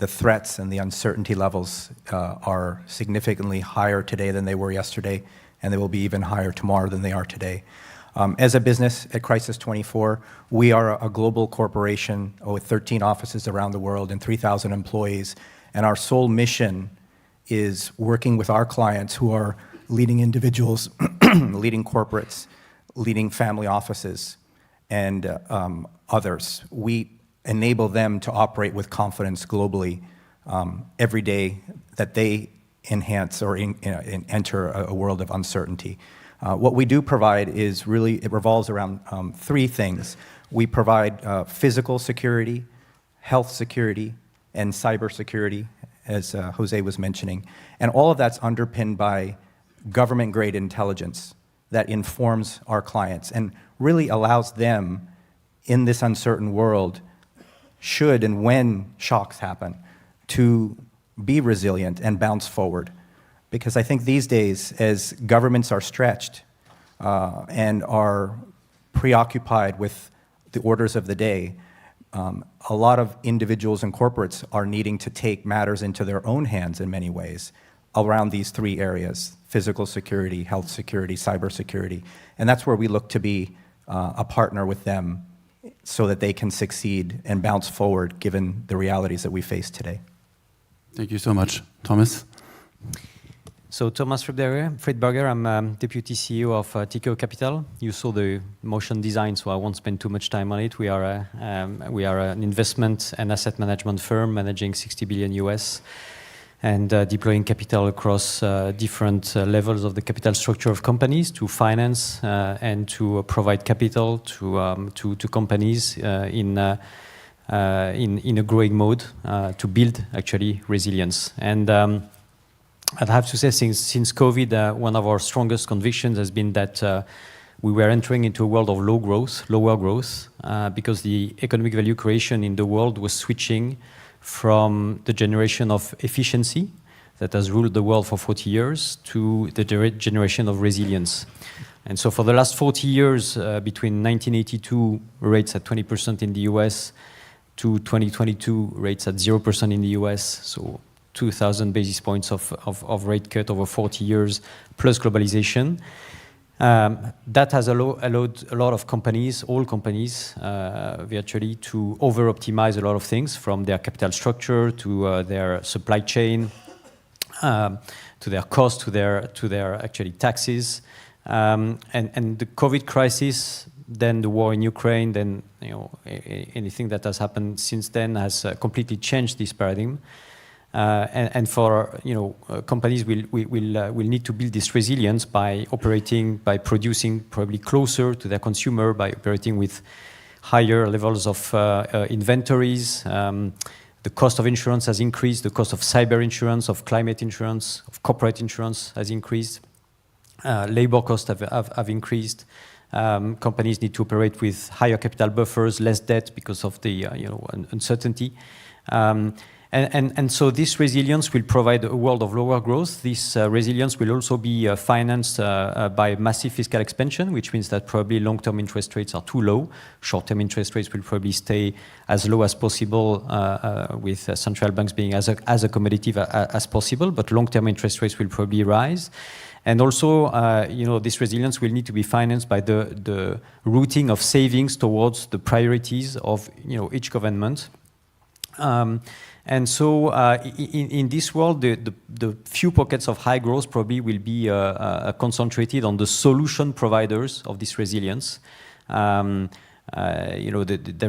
threats and the uncertainty levels are significantly higher today than they were yesterday, and they will be even higher tomorrow than they are today. As a business at Crisis 24, we are a global corporation with 13 offices around the world and 3,000 employees, and our sole mission is working with our clients who are leading individuals, leading corporates, leading family offices, and others. We enable them to operate with confidence globally every day that they enhance or enter a world of uncertainty. What we do provide is really, it revolves around three things. We provide physical security, health security, and cybersecurity, as Jose was mentioning. And all of that's underpinned by government-grade intelligence that informs our clients and really allows them in this uncertain world, should and when shocks happen, to be resilient and bounce forward. Because I think these days, as governments are stretched and are preoccupied with the orders of the day, a lot of individuals and corporates are needing to take matters into their own hands in many ways around these three areas: physical security, health security, cybersecurity. And that's where we look to be a partner with them so that they can succeed and bounce forward given the realities that we face today. Thank you so much. Thomas? So Thomas Friedberger, I'm Deputy CEO of Tikeo Capital. You saw the motion design, so I won't spend too much time on it. We are an investment and asset management firm managing 60 billion US and deploying capital across different levels of the capital structure of companies to finance and to provide capital to companies in a growing mode to build actually resilience. And I'd have to say, since COVID, one of our strongest convictions has been that we were entering into a world of lower growth, because the economic value creation in the world was switching from the generation of efficiency that has ruled the world for 40 years to the generation of resilience. And so for the last 40 years, between 1982 rates at 20% in the US to 2022 rates at 0% in the US, so 2,000 basis points of rate cut over 40 years, plus globalization. That has allowed a lot of companies, all companies, virtually, to over-optimize a lot of things, from their capital structure to their supply chain, to their cost, to their actually taxes. And the COVID crisis, then the war in Ukraine, then anything that has happened since then has completely changed this paradigm. And for companies will need to build this resilience by producing probably closer to their consumer, by operating with higher levels of inventories. The cost of insurance has increased. The cost of cyber insurance, of climate insurance, of corporate insurance has increased. Labor costs have increased. Companies need to operate with higher capital buffers, less debt because of the uncertainty. And so this resilience will provide a world of lower growth. This resilience will also be financed by massive fiscal expansion, which means that probably long-term interest rates are too low. Short-term interest rates will probably stay as low as possible, with central banks being as accommodative as possible, but long-term interest rates will probably rise. And also, this resilience will need to be financed by the routing of savings towards the priorities of each government. And so in this world, the few pockets of high growth probably will be concentrated on the solution providers of this resilience. There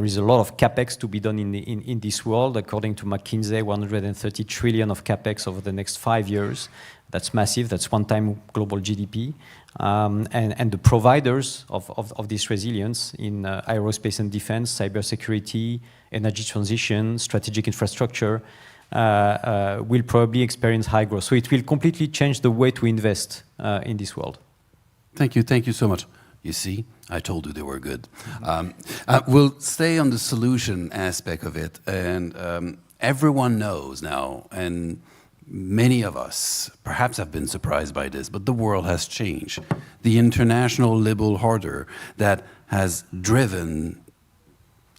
is a lot of capex to be done in this world. According to McKinsey, 130 trillion of capex over the next 5 years. That's massive. That's one time global GDP. And the providers of this resilience in aerospace and defense, cybersecurity, energy transition, strategic infrastructure, will probably experience high growth. So it will completely change the way to invest in this world. Thank you so much. You see, I told you they were good. We'll stay on the solution aspect of it, and everyone knows now, and many of us perhaps have been surprised by this, but the world has changed. The international liberal order that has driven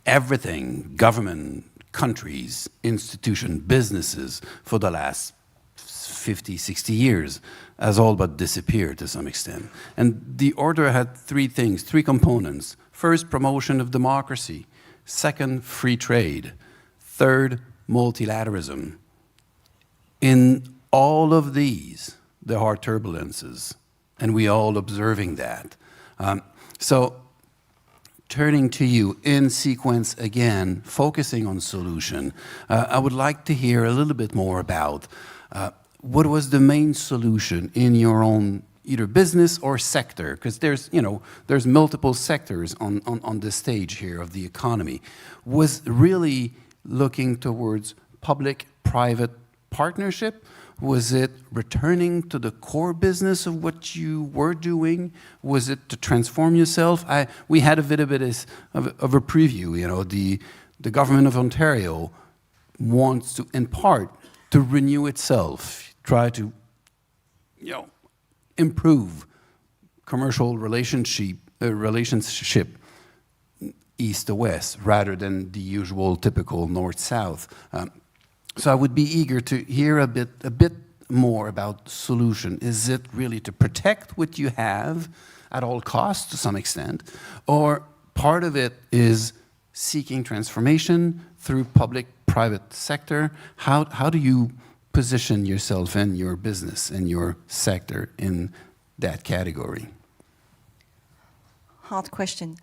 everything, government, countries, institutions, businesses, for the last 50, 60 years, has all but disappeared to some extent. And the order had three things, three components. First, promotion of democracy. Second, free trade. Third, multilateralism. In all of these, there are turbulences, and we all observing that. So turning to you in sequence again, focusing on solution, I would like to hear a little bit more about what was the main solution in your own either business or sector, because there's multiple sectors on this stage here of the economy. Was really looking towards public-private partnership? Was it returning to the core business of what you were doing? Was it to transform yourself? We had a bit of a preview. The government of Ontario wants to, in part, to renew itself, try to, improve commercial relationship east to west rather than the usual typical north-south. So I would be eager to hear a bit more about solution. Is it really to protect what you have at all costs to some extent, or part of it is seeking transformation through public-private sector? How do you position yourself and your business and your sector in that category? Hard question.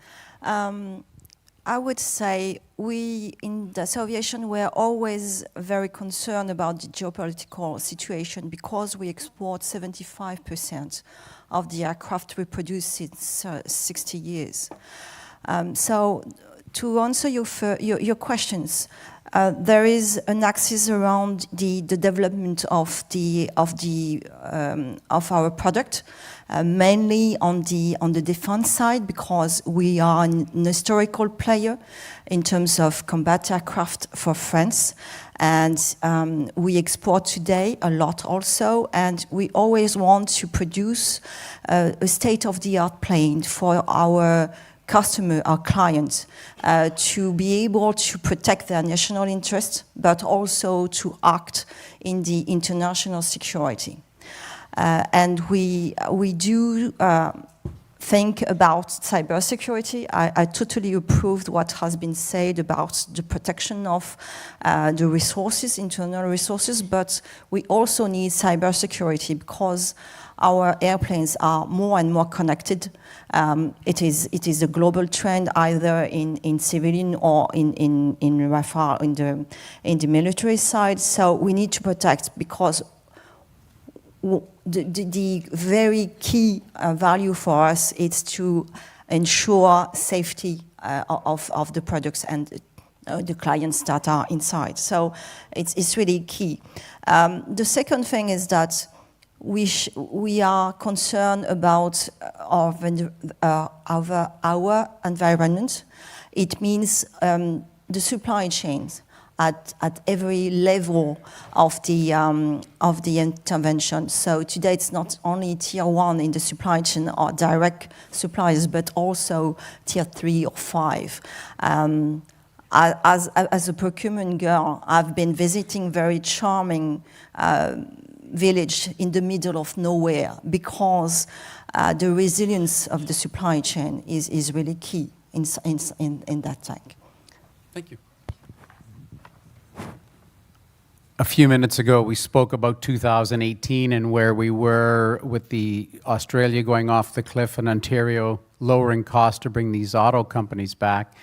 I would say we in the aviation were always very concerned about the geopolitical situation because we export 75% of the aircraft we produce since 60 years. So to answer your questions, there is an axis around the development of our product, mainly on the defense side, because we are an historical player in terms of combat aircraft for France, and we export today a lot also, and we always want to produce a state-of-the-art plane for our customer, our clients, to be able to protect their national interest, but also to act in the international security. And we do think about cybersecurity. I totally approved what has been said about the protection of the resources, internal resources, but we also need cybersecurity because our airplanes are more and more connected. It is a global trend, either in civilian or in Rafale, in the military side. So we need to protect, because the very key value for us is to ensure safety of the products and the clients that are inside. So it's really key. The second thing is that we are concerned about our environment. It means the supply chains at every level of the intervention. So today it's not only tier 1 in the supply chain or direct suppliers, but also tier 3 or 5. As a procurement girl, I've been visiting very charming village in the middle of nowhere, because the resilience of the supply chain is really key in that tank. Thank you. A few minutes ago, we spoke about 2018 and where we were with the Australia going off the cliff and Ontario lowering costs to bring these auto companies back.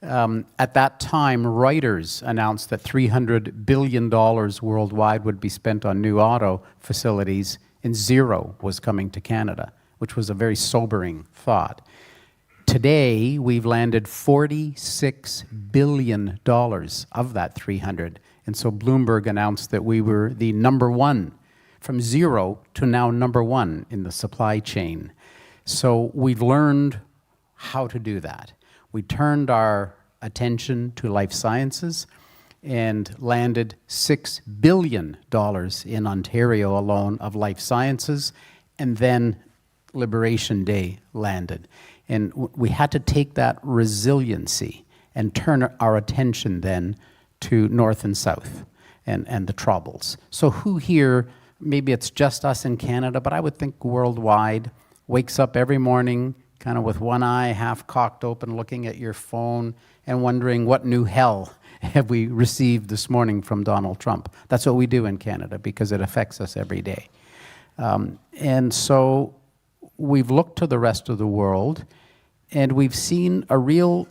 At that time, Reuters announced that $300 billion worldwide would be spent on new auto facilities, and zero was coming to Canada, which was a very sobering thought. Today, we've landed $46 billion of that 300. And so Bloomberg announced that we were the number one, from zero to now number one in the supply chain. So we've learned how to do that. We turned our attention to life sciences and landed $6 billion in Ontario alone of life sciences, and then Liberation Day landed. And we had to take that resiliency and turn our attention then to North and South and the troubles. So who here, maybe it's just us in Canada, but I would think worldwide, wakes up every morning kind of with one eye half cocked open, looking at your phone and wondering what new hell have we received this morning from Donald Trump. That's what we do in Canada because it affects us every day. And so we've looked to the rest of the world, and we've seen a real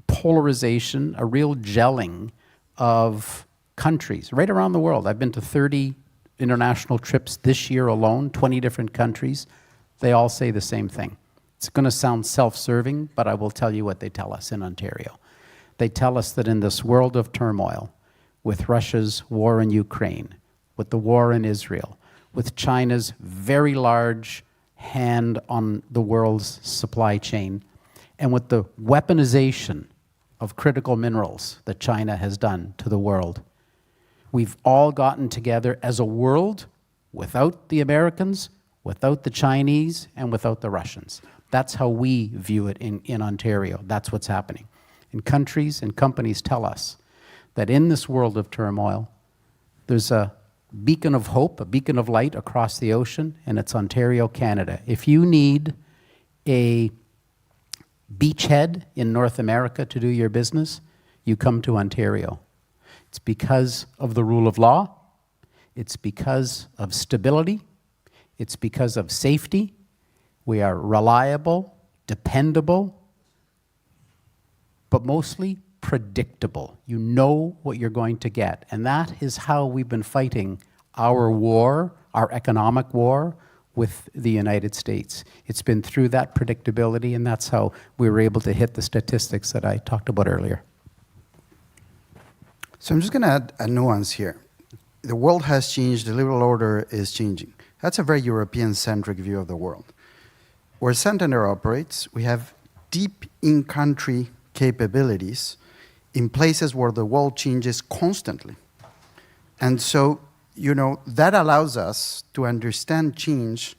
polarization, a real gelling of countries right around the world. I've been to 30 international trips this year alone, 20 different countries. They all say the same thing. It's going to sound self-serving, but I will tell you what they tell us in Ontario. They tell us that in this world of turmoil, with Russia's war in Ukraine, with the war in Israel, with China's very large hand on the world's supply chain, and with the weaponization of critical minerals that China has done to the world, we've all gotten together as a world without the Americans, without the Chinese, and without the Russians. That's how we view it in Ontario. That's what's happening. And countries and companies tell us that in this world of turmoil, there's a beacon of hope, a beacon of light across the ocean, and it's Ontario, Canada. If you need a beachhead in North America to do your business, you come to Ontario. It's because of the rule of law, it's because of stability, it's because of safety. We are reliable, dependable, but mostly predictable. You know what you're going to get. And that is how we've been fighting our war, our economic war with the United States. It's been through that predictability, and that's how we were able to hit the statistics that I talked about earlier. So I'm just going to add a nuance here. The world has changed, the liberal order is changing. That's a very European-centric view of the world. Where Santander operates, we have deep in-country capabilities in places where the world changes constantly. And so, that allows us to understand change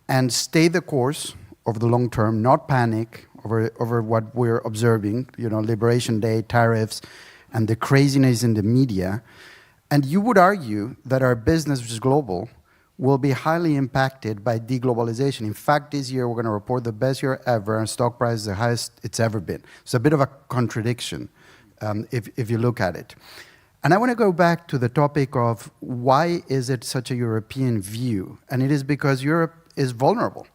and stay the course over the long term, not panic over what we're observing, Liberation Day, tariffs, and the craziness in the media. And you would argue that our business, which is global, will be highly impacted by deglobalization. In fact, this year we're going to report the best year ever, and stock price is the highest it's ever been. It's a bit of a contradiction if you look at it. And I want to go back to the topic of why is it such a European view? And it is because Europe is vulnerable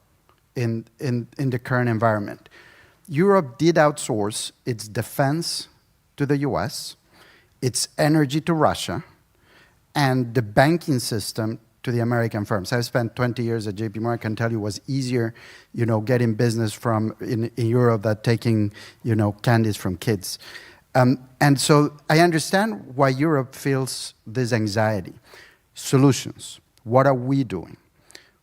in the current environment. Europe did outsource its defense to the US, its energy to Russia, and the banking system to the American firms. I've spent 20 years at JP Morgan. I can tell you it was easier, getting business from in Europe than taking, candies from kids. And so I understand why Europe feels this anxiety. Solutions. What are we doing?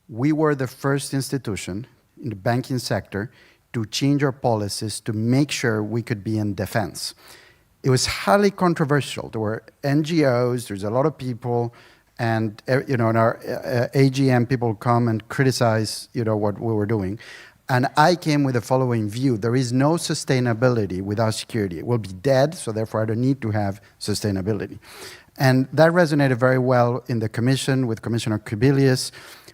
We were the first institution in the banking sector to change our policies to make sure we could be in defense. It was highly controversial. There were NGOs, there's a lot of people, and in our AGM, people come and criticize what we were doing. And I came with the following view: there is no sustainability without security. It will be dead, so therefore I don't need to have sustainability. And that resonated very well in the Commission with Commissioner Kubilius.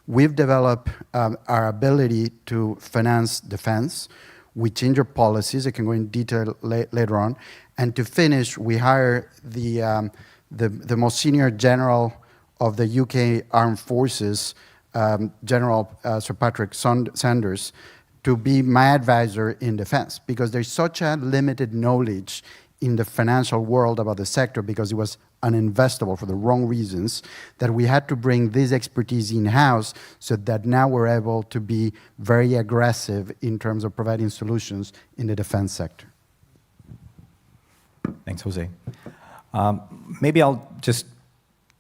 We've developed our ability to finance defense. We change our policies. I can go in detail later on. And to finish, we hire the most senior general of the UK Armed Forces, General Sir Patrick Sanders, to be my advisor in defense, because there's such a limited knowledge in the financial world about the sector, because it was uninvestable for the wrong reasons, that we had to bring this expertise in-house so that now we're able to be very aggressive in terms of providing solutions in the defense sector. Thanks, Jose. Maybe I'll just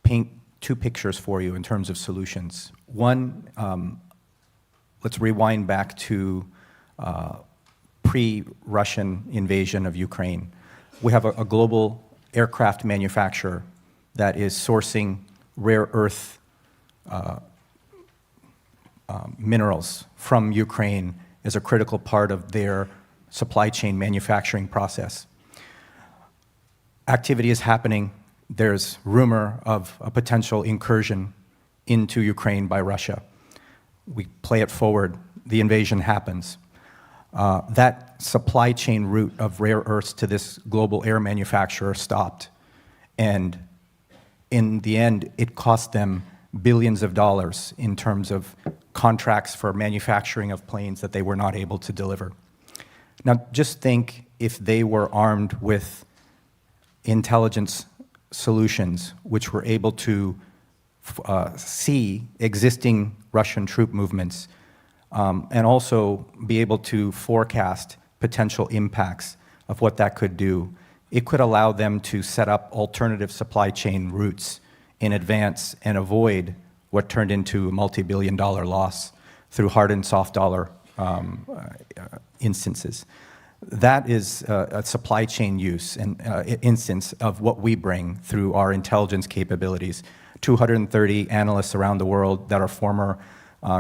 paint two pictures for you in terms of solutions. One, let's rewind back to pre-Russian invasion of Ukraine. We have a global aircraft manufacturer that is sourcing rare earth minerals from Ukraine as a critical part of their supply chain manufacturing process. Activity is happening. There's rumor of a potential incursion into Ukraine by Russia. We play it forward. The invasion happens. That supply chain route of rare earths to this global air manufacturer stopped. And in the end, it cost them billions of dollars in terms of contracts for manufacturing of planes that they were not able to deliver. Now, just think if they were armed with intelligence solutions which were able to see existing Russian troop movements and also be able to forecast potential impacts of what that could do. It could allow them to set up alternative supply chain routes in advance and avoid what turned into a multi-billion-dollar loss through hard and soft dollar instances. That is a supply chain use and instance of what we bring through our intelligence capabilities. 230 analysts around the world that are former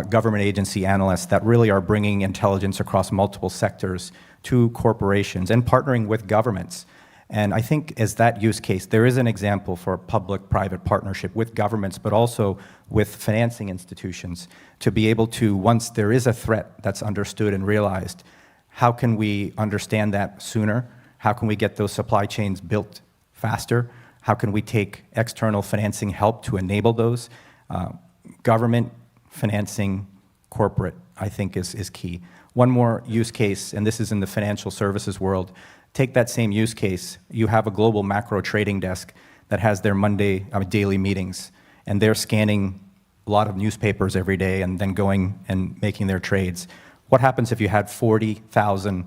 government agency analysts that really are bringing intelligence across multiple sectors to corporations and partnering with governments. And I think as that use case, there is an example for public-private partnership with governments, but also with financing institutions to be able to, once there is a threat that's understood and realized, how can we understand that sooner? How can we get those supply chains built faster? How can we take external financing help to enable those? Government financing, corporate, I think is key. One more use case, and this is in the financial services world. Take that same use case. You have a global macro trading desk that has their daily meetings, and they're scanning a lot of newspapers every day and then going and making their trades. What happens if you had 40,000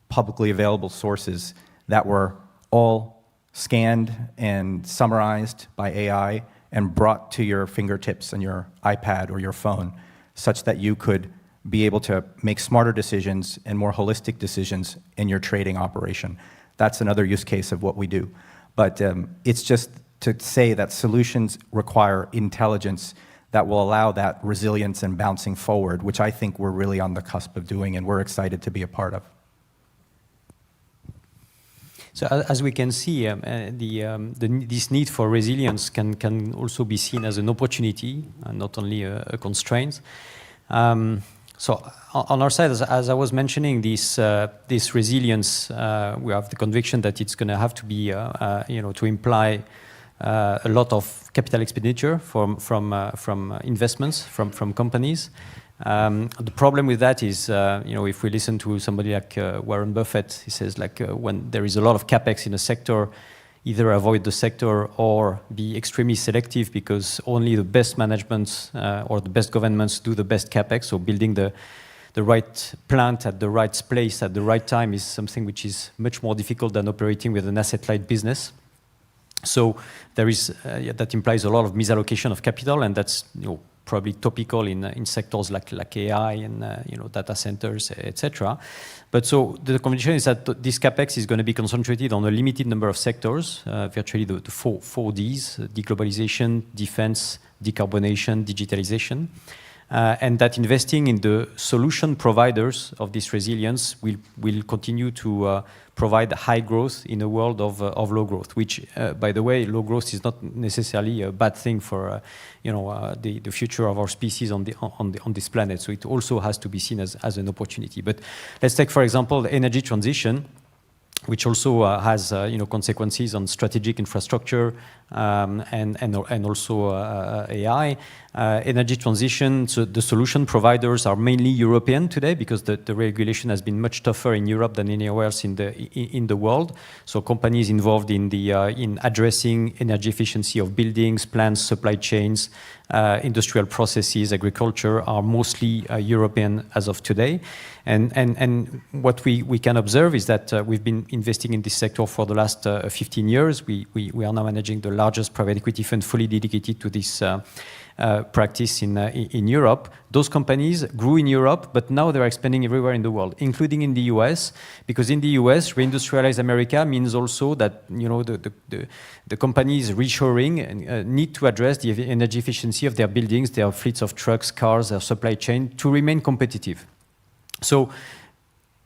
publicly available sources that were all scanned and summarized by AI and brought to your fingertips on your iPad or your phone, such that you could be able to make smarter decisions and more holistic decisions in your trading operation? That's another use case of what we do. But it's just to say that solutions require intelligence that will allow that resilience and bouncing forward, which I think we're really on the cusp of doing and we're excited to be a part of. So as we can see, this need for resilience can also be seen as an opportunity and not only a constraint. So on our side, as I was mentioning, this resilience, we have the conviction that it's going to have to be, to imply a lot of capital expenditure from investments from companies. The problem with that is, if we listen to somebody like Warren Buffett, he says when there is a lot of capex in a sector, either avoid the sector or be extremely selective because only the best managements or the best governments do the best capex. So building the right plant at the right place at the right time is something which is much more difficult than operating with an asset-light business. So there is that implies a lot of misallocation of capital, and that's probably topical in sectors like AI and data centers, etc. But so the conviction is that this capex is going to be concentrated on a limited number of sectors, virtually the four Ds: deglobalization, defense, decarbonation, digitalization. And that investing in the solution providers of this resilience will continue to provide high growth in a world of low growth, which, by the way, low growth is not necessarily a bad thing for the future of our species on this planet. So it also has to be seen as an opportunity. But let's take, for example, the energy transition, which also has consequences on strategic infrastructure and also AI. Energy transition, so the solution providers are mainly European today because the regulation has been much tougher in Europe than anywhere else in the world. So companies involved in addressing energy efficiency of buildings, plants, supply chains, industrial processes, agriculture are mostly European as of today. And what we can observe is that we've been investing in this sector for the last 15 years. We are now managing the largest private equity fund fully dedicated to this practice in Europe. Those companies grew in Europe, but now they're expanding everywhere in the world, including in the US, because in the US, reindustrialize America means also that the companies reshoring need to address the energy efficiency of their buildings, their fleets of trucks, cars, their supply chain to remain competitive. So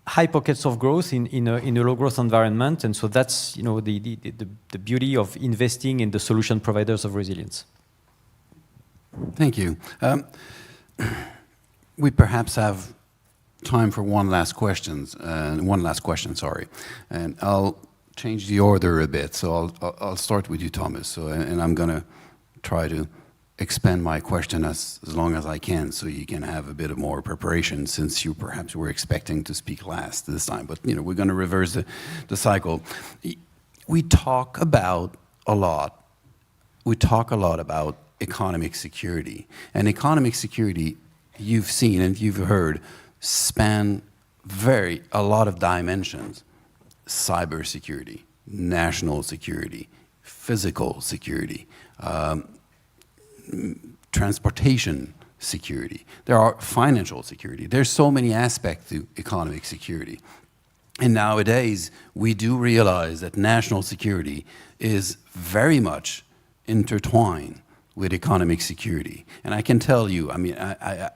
high pockets of growth in a low growth environment, and so that's the beauty of investing in the solution providers of resilience. Thank you. We perhaps have time for one last question, sorry. And I'll change the order a bit. So I'll start with you, Thomas. And I'm going to try to expand my question as long as I can, so you can have a bit of more preparation, since you perhaps were expecting to speak last this time. But we're going to reverse the cycle. We talk a lot about economic security, and economic security, you've seen and you've heard, span a lot of dimensions: cybersecurity, national security, physical security, transportation security. There are financial security. There's so many aspects to economic security. And nowadays, we do realize that national security is very much intertwined with economic security. And I can tell you, I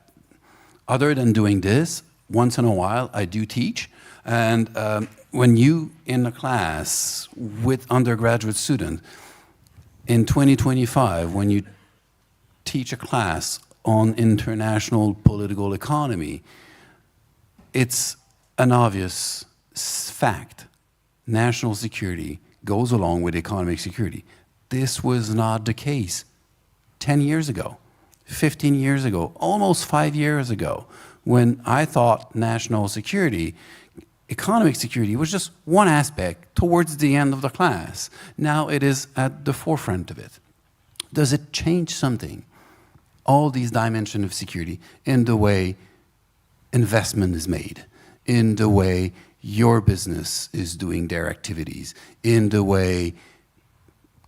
other than doing this, once in a while, I do teach. And when you in a class with undergraduate students, in 2025, when you teach a class on international political economy, it's an obvious fact. National security goes along with economic security. This was not the case 10 years ago, 15 years ago, almost 5 years ago, when I thought national security, economic security was just one aspect towards the end of the class. Now it is at the forefront of it. Does it change something, all these dimensions of security, in the way investment is made, in the way your business is doing their activities, in the way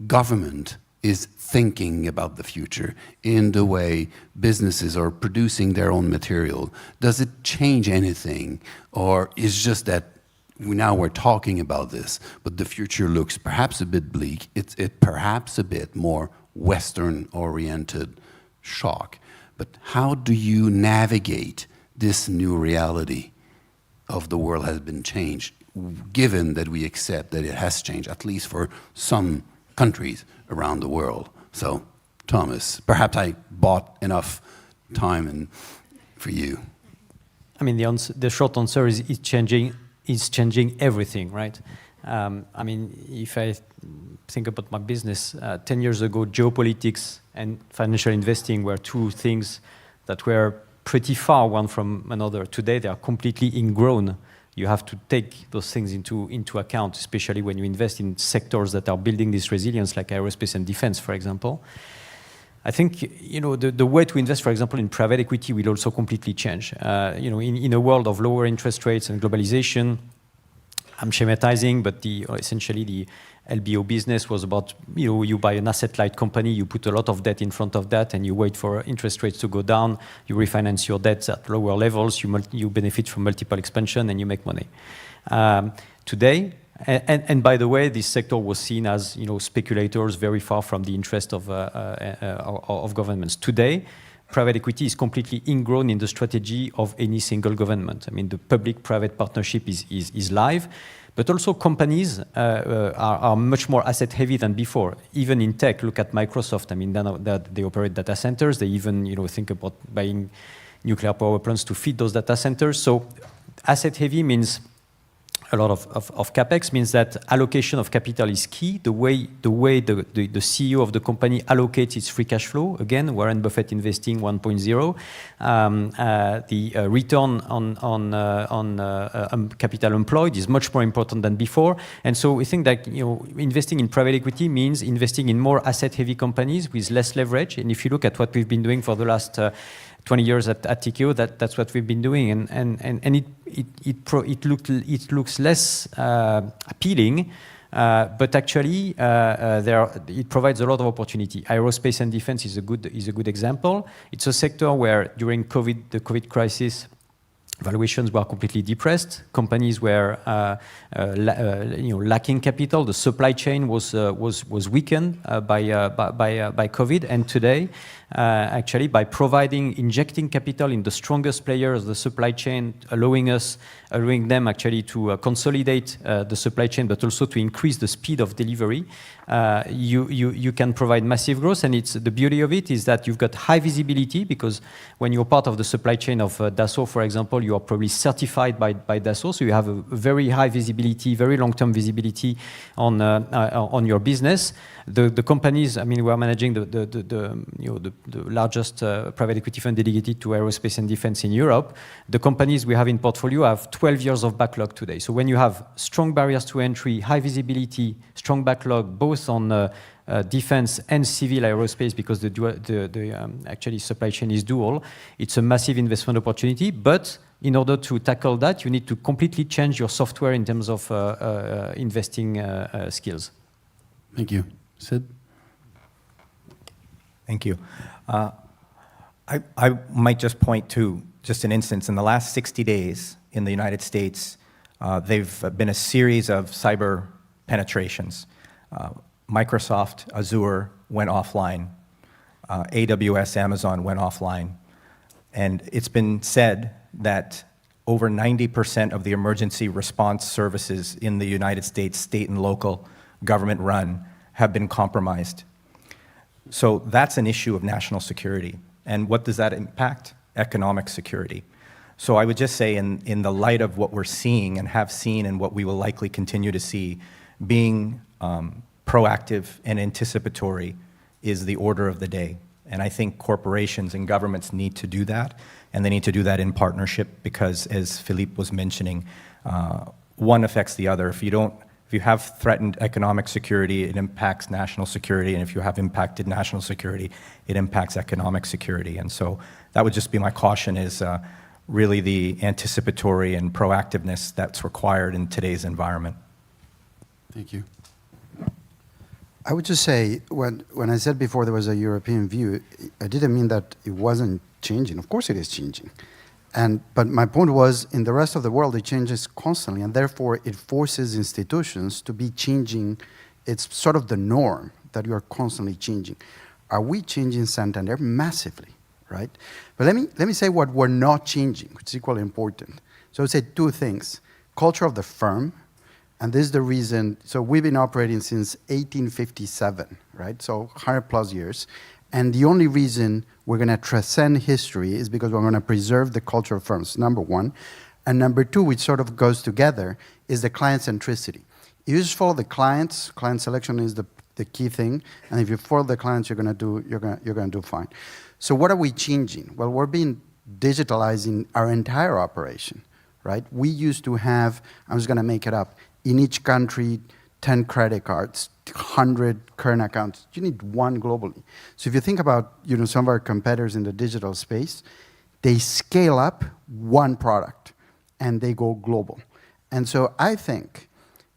government is thinking about the future, in the way businesses are producing their own material? Does it change anything? Or is just that now we're talking about this, but the future looks perhaps a bit bleak, it's perhaps a bit more Western-oriented shock. But how do you navigate this new reality of the world has been changed, given that we accept that it has changed, at least for some countries around the world? So, Thomas, perhaps I bought enough time for you. I mean, the short answer is it's changing everything, right? I mean, if I think about my business, 10 years ago, geopolitics and financial investing were two things that were pretty far one from another. Today, they are completely ingrown. You have to take those things into account, especially when you invest in sectors that are building this resilience, like aerospace and defense, for example. I think the way to invest, for example, in private equity will also completely change. In a world of lower interest rates and globalization, I'm schematizing, but essentially the LBO business was about, you buy an asset-light company, you put a lot of debt in front of that, and you wait for interest rates to go down, you refinance your debts at lower levels, you benefit from multiple expansion, and you make money. Today, and by the way, this sector was seen as speculators very far from the interest of governments. Today, private equity is completely ingrown in the strategy of any single government. I mean, the public-private partnership is live, but also companies are much more asset-heavy than before. Even in tech, look at Microsoft. I mean, they operate data centers. They even think about buying nuclear power plants to feed those data centers. So asset-heavy means a lot of capex, means that allocation of capital is key. The way the CEO of the company allocates its free cash flow, again, Warren Buffett investing 1.0, the return on capital employed is much more important than before. And so we think that investing in private equity means investing in more asset-heavy companies with less leverage. And if you look at what we've been doing for the last 20 years at Tikehau, that's what we've been doing, and it looks less appealing, but actually it provides a lot of opportunity. Aerospace and defense is a good example. It's a sector where during the COVID crisis, valuations were completely depressed. Companies were lacking capital. The supply chain was weakened by COVID. And today, actually, by injecting capital in the strongest players of the supply chain, allowing them actually to consolidate the supply chain, but also to increase the speed of delivery, you can provide massive growth. And the beauty of it is that you've got high visibility, because when you're part of the supply chain of Dassault, for example, you are probably certified by Dassault, so you have a very high visibility, very long-term visibility on your business. The companies, I mean, we are managing the largest private equity fund dedicated to aerospace and defense in Europe. The companies we have in portfolio have 12 years of backlog today. So when you have strong barriers to entry, high visibility, strong backlog, both on defense and civil aerospace, because actually supply chain is dual, it's a massive investment opportunity. But in order to tackle that, you need to completely change your software in terms of investing skills. Thank you. Sid? Thank you. I might just point to just an instance. In the last 60 days in the United States, they've been a series of cyber penetrations. Microsoft, Azure went offline. AWS, Amazon went offline. And it's been said that over 90% of the emergency response services in the United States, state and local government run, have been compromised. So that's an issue of national security. And what does that impact? Economic security. So I would just say in the light of what we're seeing and have seen and what we will likely continue to see, being proactive and anticipatory is the order of the day. And I think corporations and governments need to do that, and they need to do that in partnership because, as Philippe was mentioning, one affects the other. If you have threatened economic security, it impacts national security, and if you have impacted national security, it impacts economic security. And so that would just be my caution, is really the anticipatory and proactiveness that's required in today's environment. Thank you. I would just say, when I said before there was a European view, I didn't mean that it wasn't changing. Of course it is changing. But my point was, in the rest of the world, it changes constantly, and therefore it forces institutions to be changing. It's sort of the norm that you are constantly changing. Are we changing Santander? Massively, right? But let me say what we're not changing, which is equally important. So I would say two things. Culture of the firm. And this is the reason, so we've been operating since 1857, right? So 100 plus years. And the only reason we're going to transcend history is because we're going to preserve the culture of firms, number one. And number two, which sort of goes together, is the client centricity. If you just follow the clients, client selection is the key thing. And if you follow the clients, you're going to do fine. So what are we changing? Well, we're being digitalizing our entire operation, right? We used to have, I'm just going to make it up, in each country, 10 credit cards, 100 current accounts. You need one globally. So if you think about some of our competitors in the digital space, they scale up one product and they go global. And so I think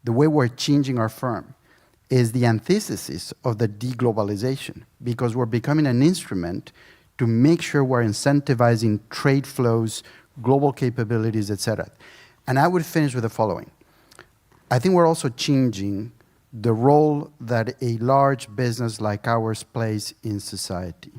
the way we're changing our firm is the antithesis of the deglobalization, because we're becoming an instrument to make sure we're incentivizing trade flows, global capabilities, et cetera. And I would finish with the following. I think we're also changing the role that a large business like ours plays in society.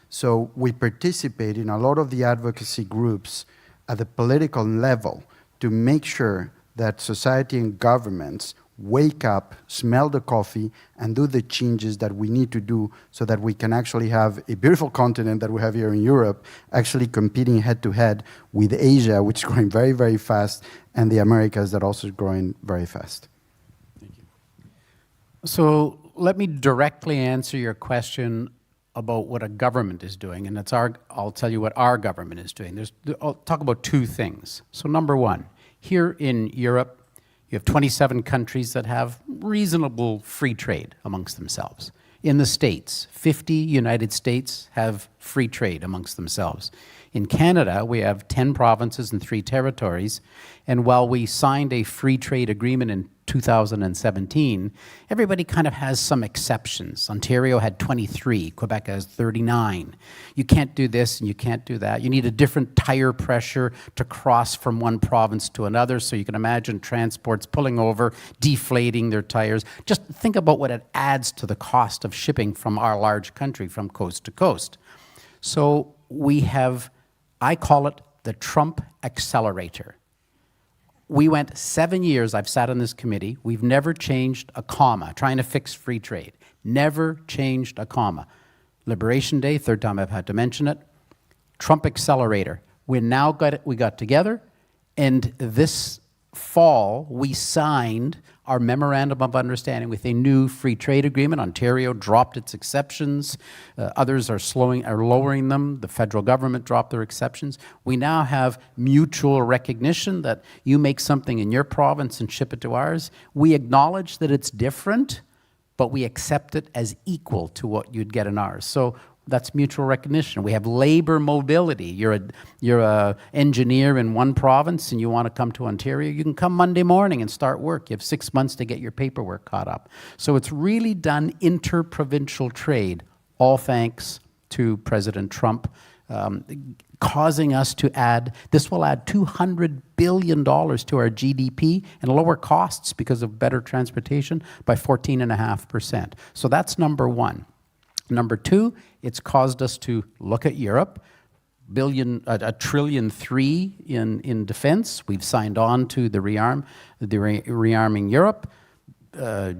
So we participate in a lot of the advocacy groups at the political level to make sure that society and governments wake up, smell the coffee, and do the changes that we need to do so that we can actually have a beautiful continent that we have here in Europe actually competing head-to-head with Asia, which is growing very, very fast, and the Americas that also is growing very fast. Thank you. So let me directly answer your question about what a government is doing, and I'll tell you what our government is doing. I'll talk about two things. So number one, here in Europe, you have 27 countries that have reasonable free trade amongst themselves. In the States, 50 United States have free trade amongst themselves. In Canada, we have 10 provinces and 3 territories, and while we signed a free trade agreement in 2017, everybody kind of has some exceptions. Ontario had 23, Quebec has 39. You can't do this and you can't do that. You need a different tire pressure to cross from one province to another, so you can imagine transports pulling over, deflating their tires. Just think about what it adds to the cost of shipping from our large country from coast to coast. So we have, I call it the Trump accelerator. We went 7 years, I've sat on this committee, we've never changed a comma, trying to fix free trade. Never changed a comma. Liberation Day, third time I've had to mention it. Trump accelerator. we got together, and this fall we signed our memorandum of understanding with a new free trade agreement. Ontario dropped its exceptions. Others are lowering them. The federal government dropped their exceptions. We now have mutual recognition that you make something in your province and ship it to ours. We acknowledge that it's different, but we accept it as equal to what you'd get in ours. So that's mutual recognition. We have labor mobility. You're a engineer in one province and you want to come to Ontario, you can come Monday morning and start work. You have 6 months to get your paperwork caught up. So it's really done interprovincial trade, all thanks to President Trump, causing us to this will add $200 billion to our GDP and lower costs because of better transportation by 14.5%. So that's number one. Number two, it's caused us to look at Europe, $1.3 trillion in defense. We've signed on to the rearming Europe.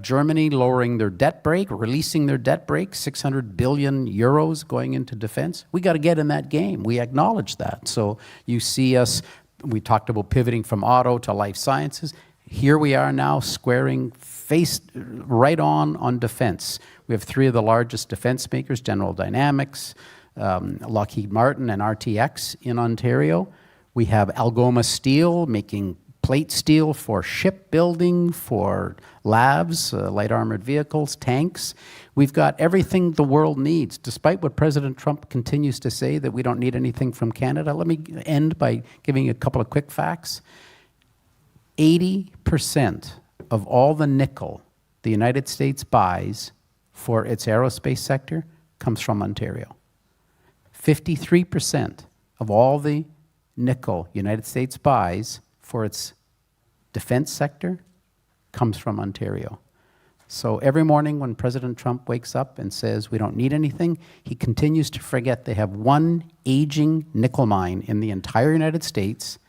Germany lowering their debt brake, releasing their debt brake, 600 billion euros going into defense. We got to get in that game. We acknowledge that. So you see us, we talked about pivoting from auto to life sciences. Here we are now squaring face right on defense. We have three of the largest defense makers, General Dynamics, Lockheed Martin, and RTX in Ontario. We have Algoma Steel making plate steel for shipbuilding, for labs, light armored vehicles, tanks. We've got everything the world needs, despite what President Trump continues to say that we don't need anything from Canada. Let me end by giving you a couple of quick facts. 80% of all the nickel the United States buys for its aerospace sector comes from Ontario. 53% of all the nickel United States buys for its defense sector comes from Ontario. So every morning when President Trump wakes up and says we don't need anything, he continues to forget they have one aging nickel mine in the entire United States.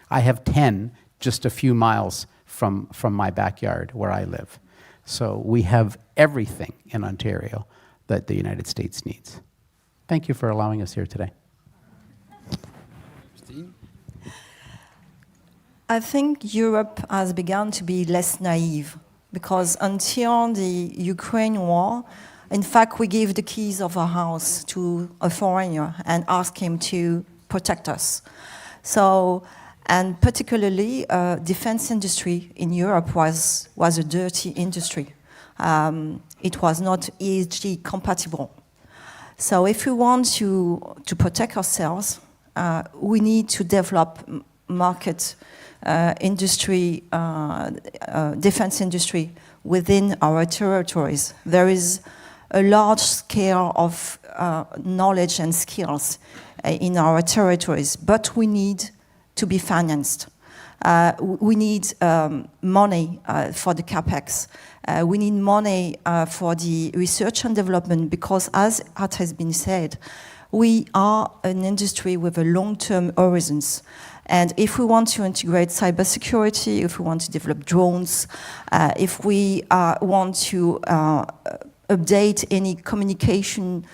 I have 10 just a few miles from my backyard where I live. So we have everything in Ontario that the United States needs. Thank you for allowing us here today. I think Europe has begun to be less naive because until the Ukraine war, in fact, we gave the keys of our house to a foreigner and asked him to protect us. So, and particularly, defense industry in Europe was a dirty industry. It was not ESG compatible. So if we want to protect ourselves, we need to develop market industry, defense industry within our territories. There is a large scale of knowledge and skills in our territories, but we need to be financed. We need money for the capex. We need money for the research and development because, as it has been said, we are an industry with a long-term horizons. And if we want to integrate cybersecurity, if we want to develop drones, if we want to update any communication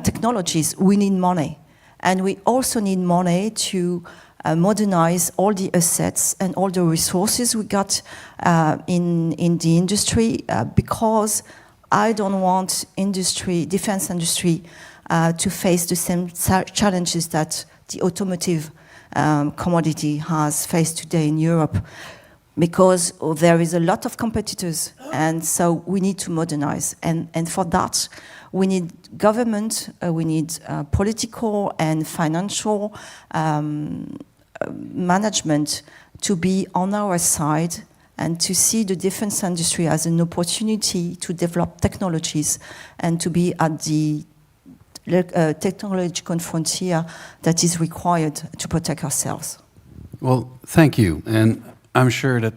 technologies, we need money. And we also need money to modernize all the assets and all the resources we got in the industry because I don't want defense industry to face the same challenges that the automotive commodity has faced today in Europe because there is a lot of competitors and so we need to modernize and for that we need government, we need political and financial management to be on our side and to see the defense industry as an opportunity to develop technologies and to be at the technological frontier that is required to protect ourselves. Well, thank you. And I'm sure that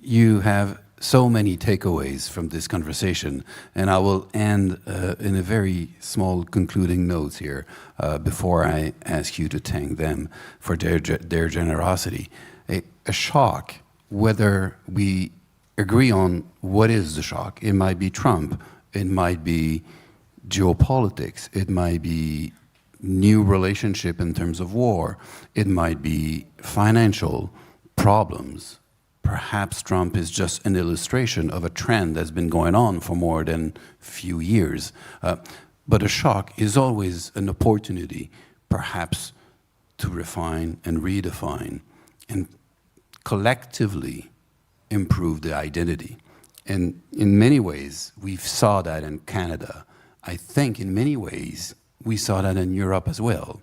you have so many takeaways from this conversation. And I will end in a very small concluding note here before I ask you to thank them for their generosity. A shock, whether we agree on what is the shock, it might be Trump, it might be geopolitics, it might be new relationship in terms of war. It might be financial problems. Perhaps Trump is just an illustration of a trend that's been going on for more than a few years. But a shock is always an opportunity, perhaps, to refine and redefine and collectively improve the identity. And in many ways, we saw that in Canada. I think in many ways, we saw that in Europe as well.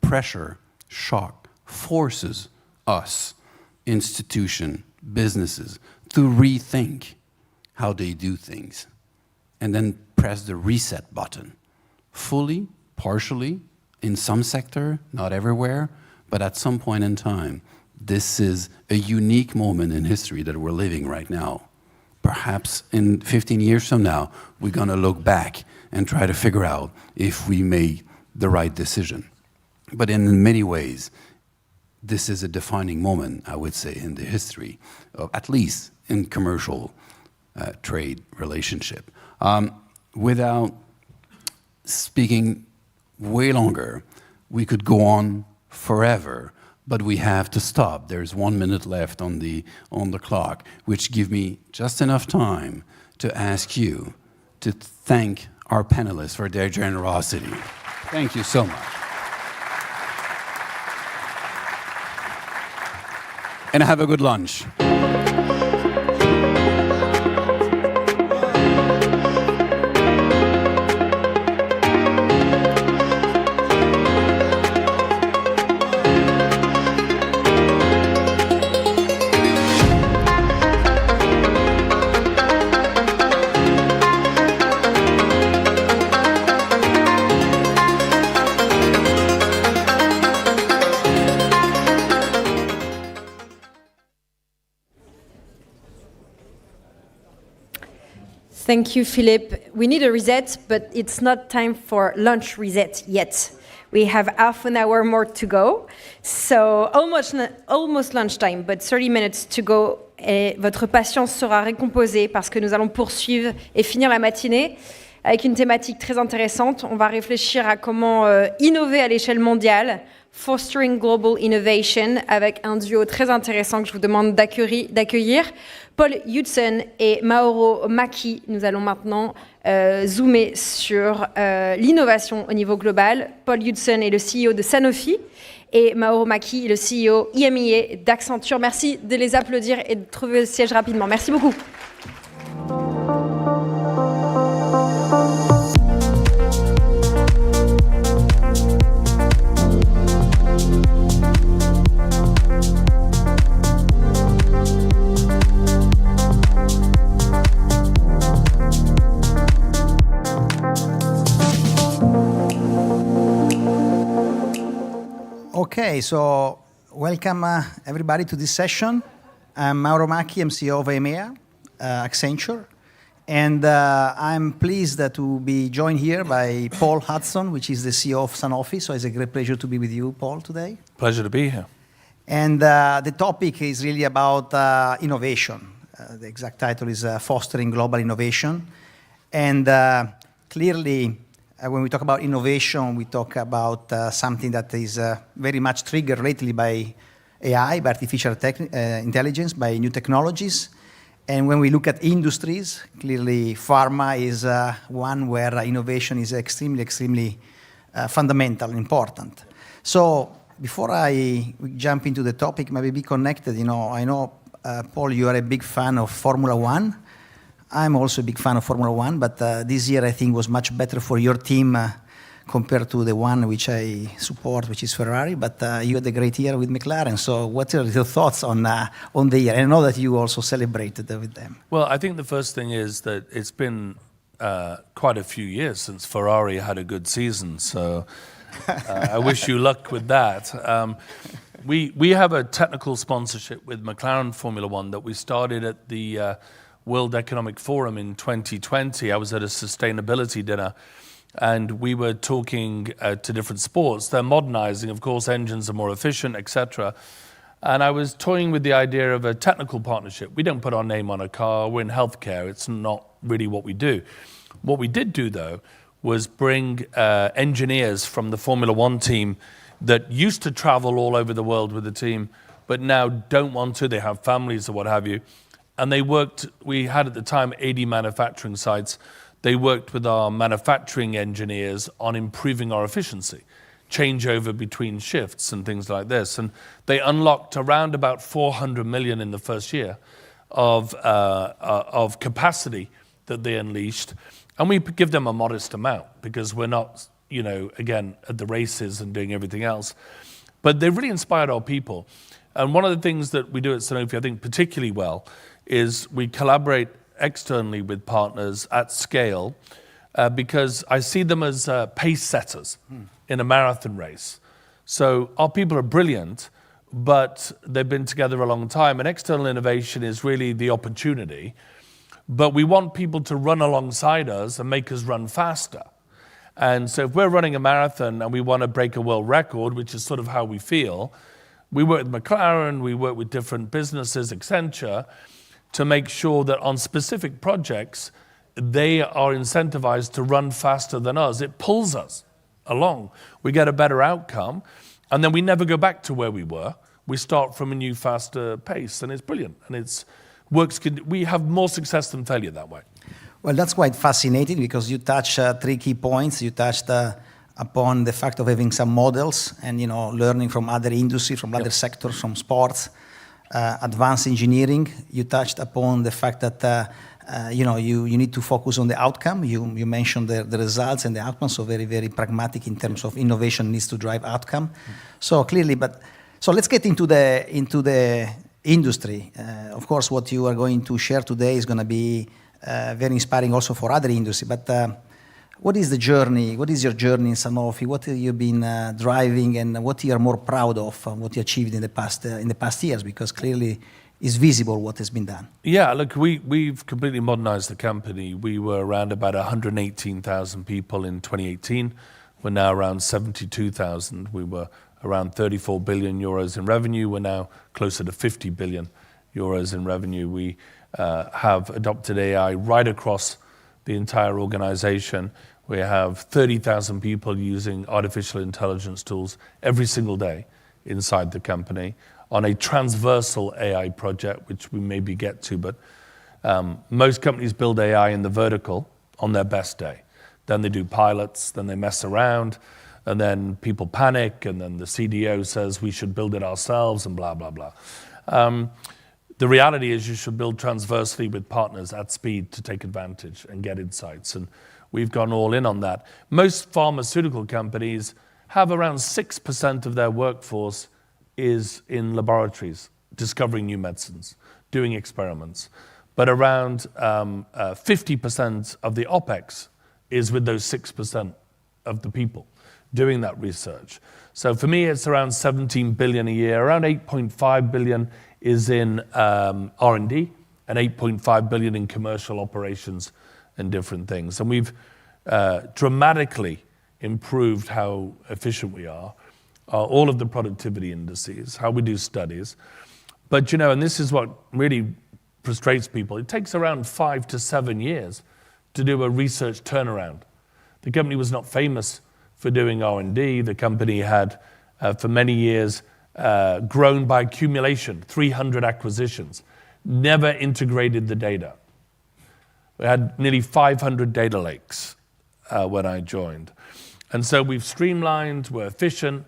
Pressure, shock, forces us, institution, businesses, to rethink how they do things, and then press the reset button. Fully, partially, in some sector, not everywhere, but at some point in time, this is a unique moment in history that we're living right now. Perhaps in 15 years from now, we're going to look back and try to figure out if we made the right decision. But in many ways, this is a defining moment, I would say, in the history, of, at least in commercial trade relationship. Without speaking way longer, we could go on forever, but we have to stop. There's 1 minute left on the clock, which give me just enough time to ask you to thank our panelists for their generosity. Thank you so much. And have a good lunch. Thank you, Philippe. We need a reset, but it's not time for lunch reset yet. We have half an hour more to go. So almost lunchtime, but 30 minutes to go. Et votre patience sera récomposée parce que nous allons poursuivre et finir la matinée avec une thématique très intéressante. On va réfléchir à comment innover à l'échelle mondiale, Fostering Global Innovation, avec un duo très intéressant que je vous demande d'accueillir. Paul Hudson et Mauro Macchi. Nous allons maintenant zoomer sur l'innovation au niveau global. Paul Hudson est le CEO de Sanofi et Mauro Macchi est le CEO IMEA d'Accenture. Merci de les applaudir et de trouver le siège rapidement. Merci beaucoup. Okay, so welcome everybody to this session. I'm Mauro Macchi, I'm CEO of EMEA, Accenture. And I'm pleased to be joined here by Paul Hudson, which is the CEO of Sanofi. So it's a great pleasure to be with you, Paul, today. Pleasure to be here. And the topic is really about innovation. The exact title is Fostering Global Innovation. And clearly, when we talk about innovation, we talk about something that is very much triggered lately by AI, by artificial intelligence, by new technologies. And when we look at industries, clearly pharma is one where innovation is extremely fundamental and important. So before we jump into the topic, maybe be connected, I know, Paul, you are a big fan of Formula One. I'm also a big fan of Formula One, but this year I think was much better for your team compared to the one which I support, which is Ferrari. But you had a great year with McLaren. So what are your thoughts on the year? I know that you also celebrated with them. Well, I think the first thing is that it's been quite a few years since Ferrari had a good season. So I wish you luck with that. We have a technical sponsorship with McLaren Formula One that we started at the World Economic Forum in 2020. I was at a sustainability dinner, and we were talking to different sports. They're modernizing, of course, engines are more efficient, etc. And I was toying with the idea of a technical partnership. We don't put our name on a car, we're in healthcare, it's not really what we do. What we did do, though, was bring engineers from the Formula One team that used to travel all over the world with the team, but now don't want to. They have families or what have you. And they worked, we had at the time 80 manufacturing sites. They worked with our manufacturing engineers on improving our efficiency, changeover between shifts and things like this. And they unlocked around about 400 million in the first year of capacity that they unleashed. And we give them a modest amount because we're not, you know, again, at the races and doing everything else. But they really inspired our people. And one of the things that we do at Sanofi, I think, particularly well, is we collaborate externally with partners at scale because I see them as pace setters in a marathon race. So our people are brilliant, but they've been together a long time. And external innovation is really the opportunity. But we want people to run alongside us and make us run faster. And so if we're running a marathon and we want to break a world record, which is sort of how we feel, we work with McLaren, we work with different businesses, Accenture, to make sure that on specific projects, they are incentivized to run faster than us. It pulls us along. We get a better outcome, and then we never go back to where we were. We start from a new, faster pace, and it's brilliant. And it's works. We have more success than failure that way. Well, that's quite fascinating because you touch 3 key points. You touched upon the fact of having some models and, you know, learning from other industries, from other sectors, from sports, advanced engineering. You touched upon the fact that you need to focus on the outcome. You mentioned the results and the outcome, so very, very pragmatic in terms of innovation needs to drive outcome. So clearly, so let's get into the industry. Of course, what you are going to share today is going to be very inspiring also for other industry. But what is the journey? What is your journey in Sanofi? What have you been driving, and what you are more proud of? What you achieved in the past years? Because clearly, it's visible what has been done. Yeah, look, we've completely modernized the company. We were around about 118,000 people in 2018. We're now around 72,000. We were around 34 billion euros in revenue. We're now closer to 50 billion euros in revenue. We have adopted AI right across the entire organization. We have 30,000 people using artificial intelligence tools every single day inside the company on a transversal AI project, which we maybe get to, but most companies build AI in the vertical on their best day. Then they do pilots, then they mess around, and then people panic, and then the CDO says we should build it ourselves, and blah, blah, blah. The reality is you should build transversely with partners at speed to take advantage and get insights, and we've gone all in on that. Most pharmaceutical companies have around 6% of their workforce is in laboratories, discovering new medicines, doing experiments. But around 50% of the OPEX is with those 6% of the people doing that research. So for me, it's around 17 billion a year. Around 8.5 billion is in R&D and 8.5 billion in commercial operations and different things. And we've dramatically improved how efficient we are, all of the productivity indices, how we do studies. But, you know, and this is what really frustrates people. It takes around 5 to 7 years to do a research turnaround. The company was not famous for doing R&D. The company had, for many years, grown by accumulation, 300 acquisitions, never integrated the data. We had nearly 500 data lakes when I joined. And so we've streamlined, we're efficient,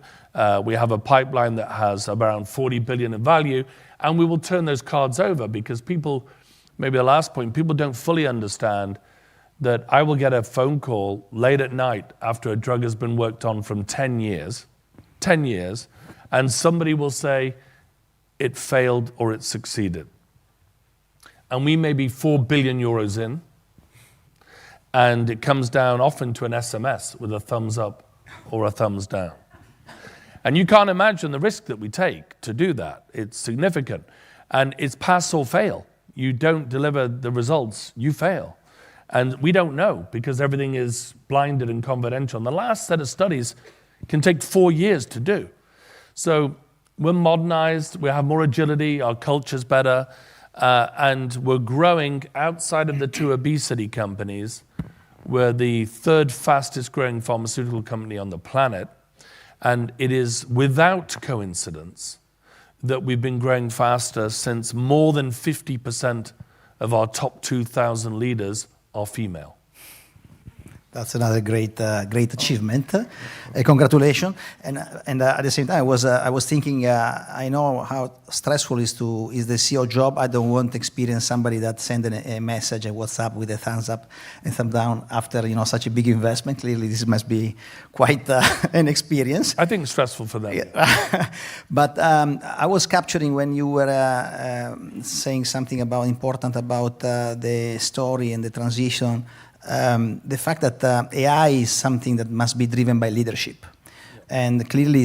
we have a pipeline that has around 40 billion in value, and we will turn those cards over because people, maybe the last point, people don't fully understand that I will get a phone call late at night after a drug has been worked on from 10 years, and somebody will say it failed or it succeeded. And we may be 4 billion euros in, and it comes down often to an SMS with a thumbs up or a thumbs down. And you can't imagine the risk that we take to do that. It's significant. And it's pass or fail. You don't deliver the results, you fail. And we don't know because everything is blinded and confidential. And the last set of studies can take 4 years to do. So we're modernized, we have more agility, our culture's better, and we're growing outside of the 2 obesity companies. We're the third fastest growing pharmaceutical company on the planet. And it is without coincidence that we've been growing faster since more than 50% of our top 2,000 leaders are female. That's another great achievement. Congratulations. And at the same time, I was thinking, I know how stressful is the CEO job. I don't want to experience somebody that send a message, a WhatsApp with a thumbs up and thumb down after such a big investment. Clearly, this must be quite an experience. I think it's stressful for them. Yeah. But I was capturing when you were saying something important about the story and the transition. The fact that AI is something that must be driven by leadership, and clearly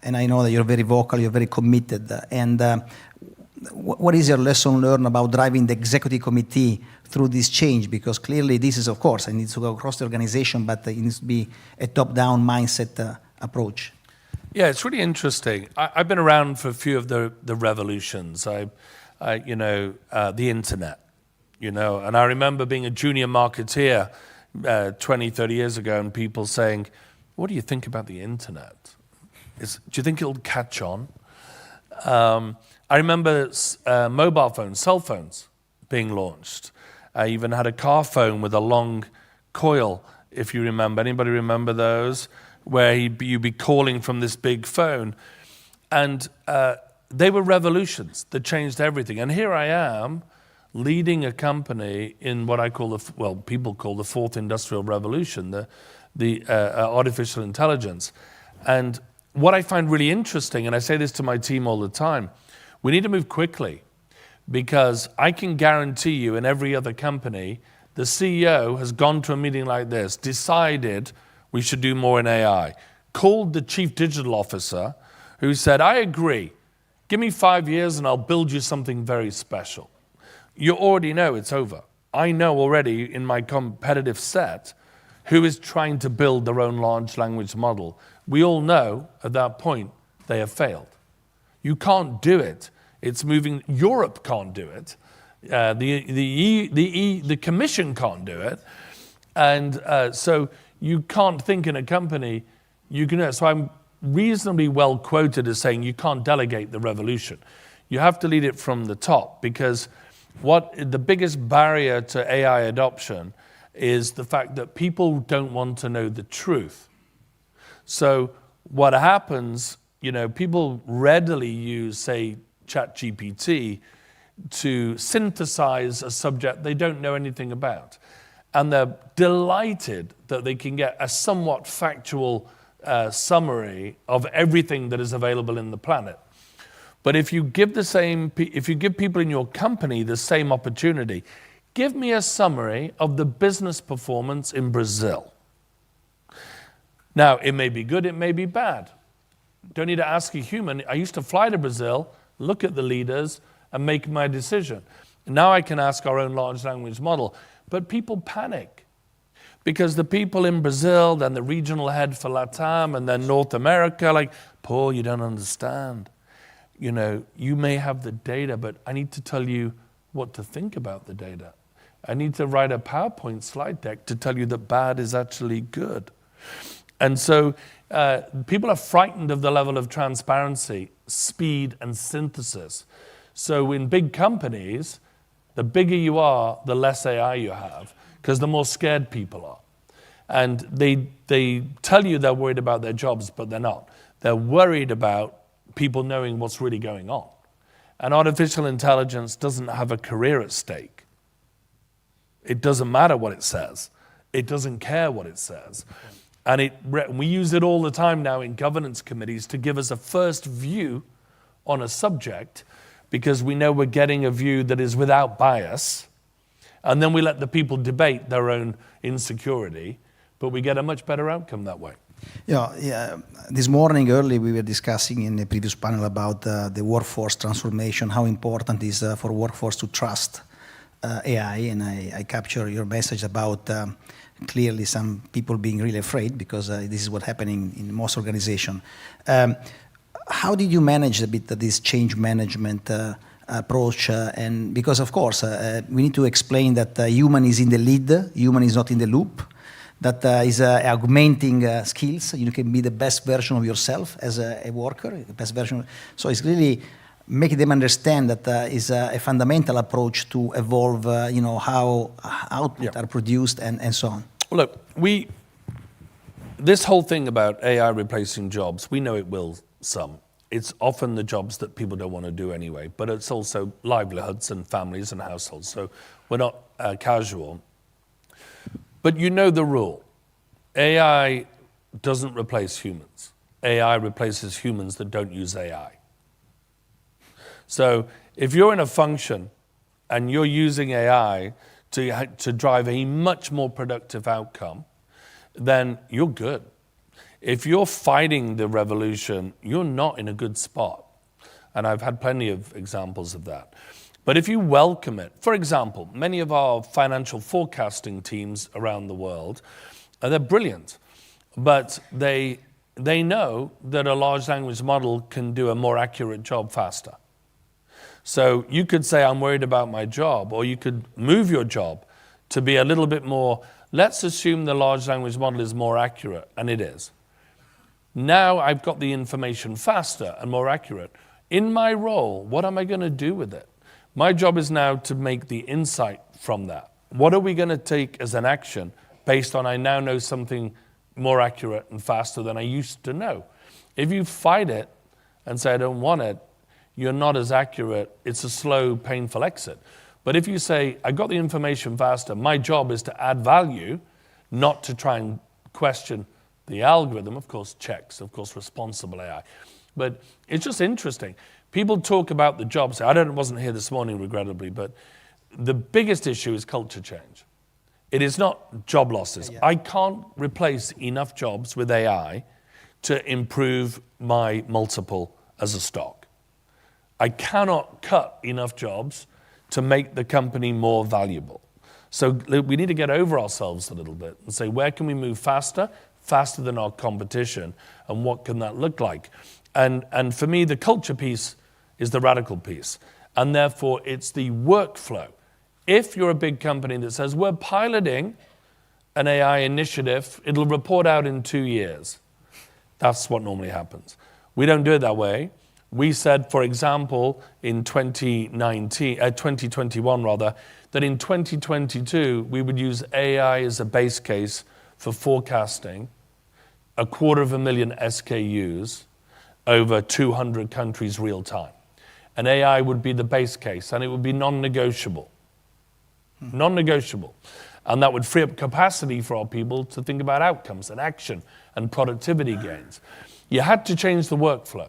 and I know that you're very vocal, you're very committed. And what is your lesson learned about driving the executive committee through this change? Because clearly this is, of course, it needs to go across the organization, but it needs to be a top-down mindset approach. Yeah, it's really interesting. I've been around for a few of the revolutions. The internet. And I remember being a junior marketeer 20, 30 years ago and people saying, what do you think about the internet? Do you think it'll catch on? I remember mobile phones, cell phones being launched. I even had a car phone with a long coil, if you remember. Anybody remember those? Where you'd be calling from this big phone. And they were revolutions that changed everything. And here I am, leading a company in what I call people call the fourth industrial revolution, the artificial intelligence. And what I find really interesting, and I say this to my team all the time, we need to move quickly because I can guarantee you in every other company, the CEO has gone to a meeting like this, decided we should do more in AI, called the chief digital officer who said, I agree, give me 5 years and I'll build you something very special. You already know it's over. I know already in my competitive set who is trying to build their own large language model. We all know at that point they have failed. You can't do it. It's moving. Europe can't do it. The Commission can't do it. And so you can't think in a company, you can. So I'm reasonably well quoted as saying you can't delegate the revolution. You have to lead it from the top because the biggest barrier to AI adoption is the fact that people don't want to know the truth. So what happens, people readily use, say, ChatGPT to synthesize a subject they don't know anything about. And they're delighted that they can get a somewhat factual summary of everything that is available in the planet. But if you give people in your company the same opportunity, give me a summary of the business performance in Brazil. Now, it may be good, it may be bad. Don't need to ask a human. I used to fly to Brazil, look at the leaders, and make my decision. Now I can ask our own large language model. But people panic because the people in Brazil, then the regional head for LATAM, and then North America, like, Paul, you don't understand. You may have the data, but I need to tell you what to think about the data. I need to write a PowerPoint slide deck to tell you that bad is actually good. And so people are frightened of the level of transparency, speed, and synthesis. So in big companies, the bigger you are, the less AI you have, because the more scared people are. And they tell you they're worried about their jobs, but they're not. They're worried about people knowing what's really going on. And artificial intelligence doesn't have a career at stake. It doesn't matter what it says. It doesn't care what it says. And we use it all the time now in governance committees to give us a first view on a subject because we know we're getting a view that is without bias. And then we let the people debate their own insecurity, but we get a much better outcome that way. Yeah. This morning early we were discussing in the previous panel about the workforce transformation, how important it is for workforce to trust AI, and I capture your message about clearly some people being really afraid because this is what's happening in most organizations. How did you manage a bit of this change management approach, and because of course we need to explain that human is in the lead, human is not in the loop, that is augmenting skills. You can be the best version of yourself as a worker, the best version. So it's really making them understand that is a fundamental approach to evolve, how output are produced and so on. Look, this whole thing about AI replacing jobs, we know it will some. It's often the jobs that people don't want to do anyway, but it's also livelihoods and families and households. So we're not casual. But you know the rule. AI doesn't replace humans. AI replaces humans that don't use AI. So if you're in a function and you're using AI to drive a much more productive outcome, then you're good. If you're fighting the revolution, you're not in a good spot. And I've had plenty of examples of that. But if you welcome it, for example, many of our financial forecasting teams around the world, they're brilliant, but they know that a large language model can do a more accurate job faster. So you could say, I'm worried about my job, or you could move your job to be a little bit more, let's assume the large language model is more accurate, and it is. Now I've got the information faster and more accurate. In my role, what am I going to do with it? My job is now to make the insight from that. What are we going to take as an action based on I now know something more accurate and faster than I used to know? If you fight it and say, I don't want it, you're not as accurate. It's a slow, painful exit. But if you say, I got the information faster, my job is to add value, not to try and question the algorithm, of course, checks, of course, responsible AI. But it's just interesting. People talk about the jobs. I wasn't here this morning, regrettably, but the biggest issue is culture change. It is not job losses. Yeah. I can't replace enough jobs with AI to improve my multiple as a stock. I cannot cut enough jobs to make the company more valuable. So we need to get over ourselves a little bit and say, where can we move faster than our competition, and what can that look like? And for me, the culture piece is the radical piece, and therefore it's the workflow. If you're a big company that says, we're piloting an AI initiative, it'll report out in 2 years. That's what normally happens. We don't do it that way. We said, for example, in 2021 rather, that in 2022, we would use AI as a base case for forecasting 250,000 SKUs over 200 countries real time. And AI would be the base case, and it would be non-negotiable. Non-negotiable. And that would free up capacity for our people to think about outcomes and action and productivity gains. You had to change the workflow.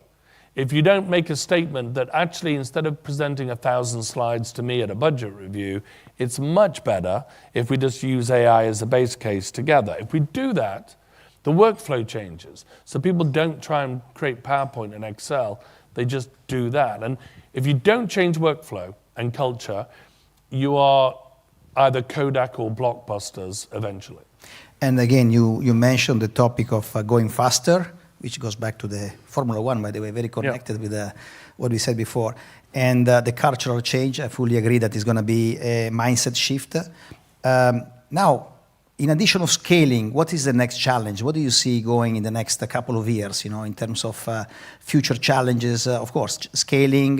If you don't make a statement that actually, instead of presenting 1,000 slides to me at a budget review, it's much better if we just use AI as a base case together. If we do that, the workflow changes. So people don't try and create PowerPoint and Excel, they just do that. And if you don't change workflow and culture, you are either Kodak or Blockbusters eventually. And again, you mentioned the topic of going faster, which goes back to the Formula One, by the way, very connected with what we said before. And the cultural change, I fully agree that is going to be a mindset shift. Now, in addition of scaling, what is the next challenge? What do you see going in the next couple of years, in terms of future challenges? Of course, scaling,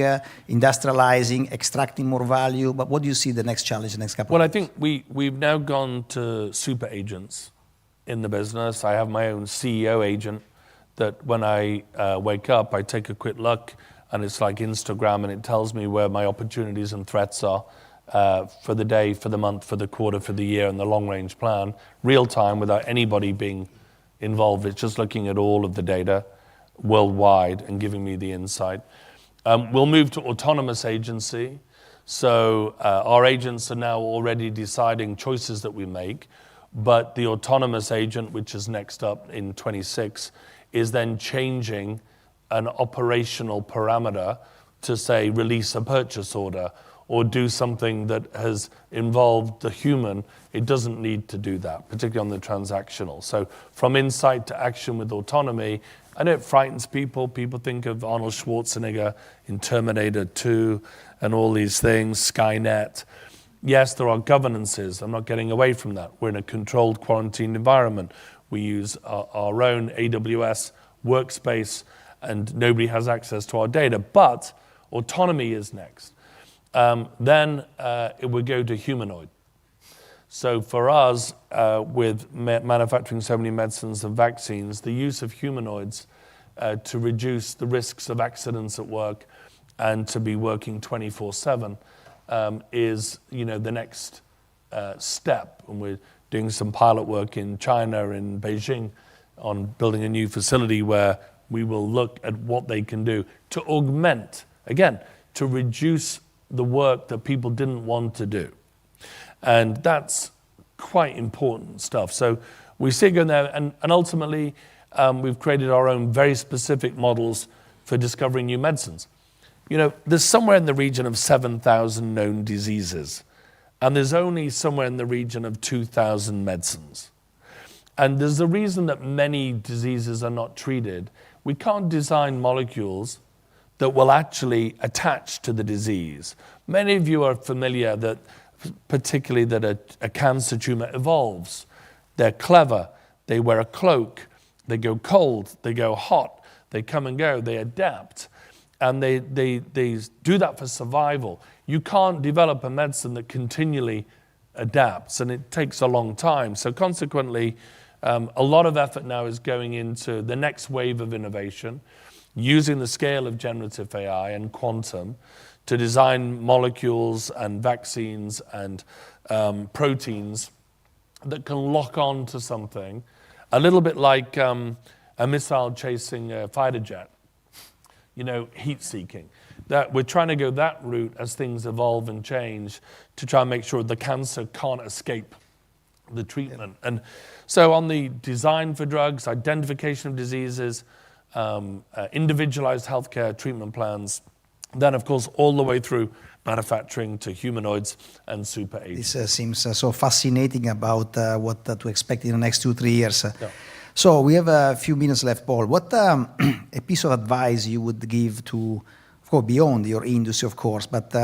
industrializing, extracting more value, but what do you see the next challenge in the next couple of years? Well, I think we've now gone to super agents in the business. I have my own CEO agent that when I wake up, I take a quick look, and it's like Instagram, and it tells me where my opportunities and threats are for the day, for the month, for the quarter, for the year, and the long-range plan, real time, without anybody being involved. It's just looking at all of the data worldwide and giving me the insight. We'll move to autonomous agency. So our agents are now already deciding choices that we make, but the autonomous agent, which is next up in 26, is then changing an operational parameter to, say, release a purchase order or do something that has involved the human. It doesn't need to do that, particularly on the transactional. So from insight to action with autonomy, I know it frightens people. People think of Arnold Schwarzenegger in Terminator 2 and all these things, Skynet. Yes, there are governances. I'm not getting away from that. We're in a controlled quarantine environment. We use our own AWS workspace, and nobody has access to our data. But autonomy is next. Then it would go to humanoid. So for us, with manufacturing so many medicines and vaccines, the use of humanoids to reduce the risks of accidents at work and to be working 24/7 is, the next step. And we're doing some pilot work in China, in Beijing, on building a new facility where we will look at what they can do to augment, again, to reduce the work that people didn't want to do. And that's quite important stuff. So we see it going there, and ultimately we've created our own very specific models for discovering new medicines. There's somewhere in the region of 7,000 known diseases, and there's only somewhere in the region of 2,000 medicines. And there's a reason that many diseases are not treated. We can't design molecules that will actually attach to the disease. Many of you are familiar that, particularly that a cancer tumor evolves. They're clever. They wear a cloak. They go cold. They go hot. They come and go. They adapt. And they do that for survival. You can't develop a medicine that continually adapts, and it takes a long time. So consequently, a lot of effort now is going into the next wave of innovation, using the scale of generative AI and quantum to design molecules and vaccines and proteins that can lock on to something, a little bit like a missile chasing a fighter jet, heat-seeking. That we're trying to go that route as things evolve and change to try and make sure the cancer can't escape the treatment. And so on the design for drugs, identification of diseases, individualized healthcare treatment plans, then of course all the way through manufacturing to humanoids and super agents. This seems so fascinating about what to expect in the next 2-3 years. Yeah. So we have a few minutes left, Paul. What a piece of advice you would give to, of course, beyond your industry, of course, but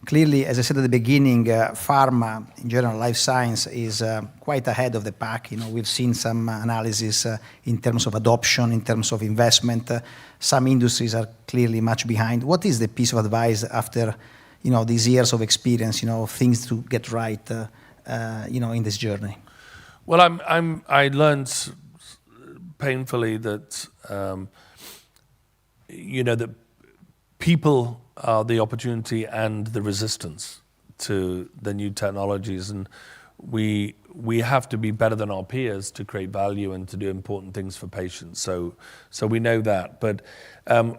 clearly, as I said at the beginning, pharma, in general, life science is quite ahead of the pack. We've seen some analysis in terms of adoption, in terms of investment. Some industries are clearly much behind. What is the piece of advice after, these years of experience, things to get right, in this journey? Well, I learned painfully that, that people are the opportunity and the resistance to the new technologies, and we have to be better than our peers to create value and to do important things for patients. So we know that, but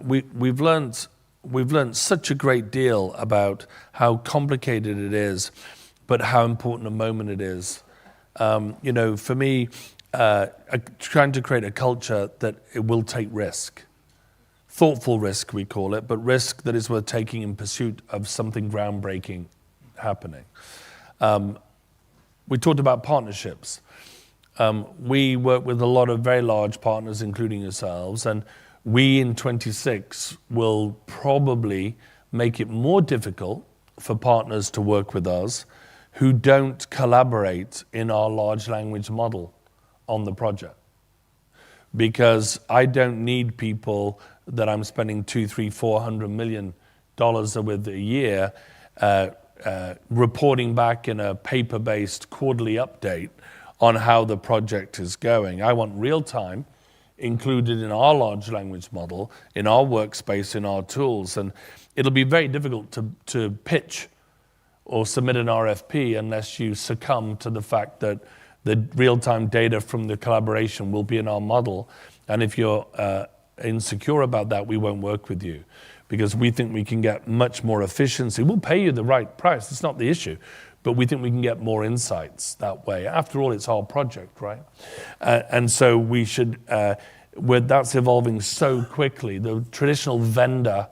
we've learned such a great deal about how complicated it is, but how important a moment it is. For me, trying to create a culture that it will take risk. Thoughtful risk, we call it, but risk that is worth taking in pursuit of something groundbreaking happening. We talked about partnerships. We work with a lot of very large partners, including yourselves, and we in 26 will probably make it more difficult for partners to work with us who don't collaborate in our large language model on the project. Because I don't need people that I'm spending $200-400 million with a year reporting back in a paper-based quarterly update on how the project is going. I want real time included in our large language model, in our workspace, in our tools. And it'll be very difficult to pitch or submit an RFP unless you succumb to the fact that the real-time data from the collaboration will be in our model. And if you're insecure about that, we won't work with you, because we think we can get much more efficiency. We'll pay you the right price, it's not the issue, but we think we can get more insights that way. After all, it's our project, right? And so we should, that's evolving so quickly. The traditional vendor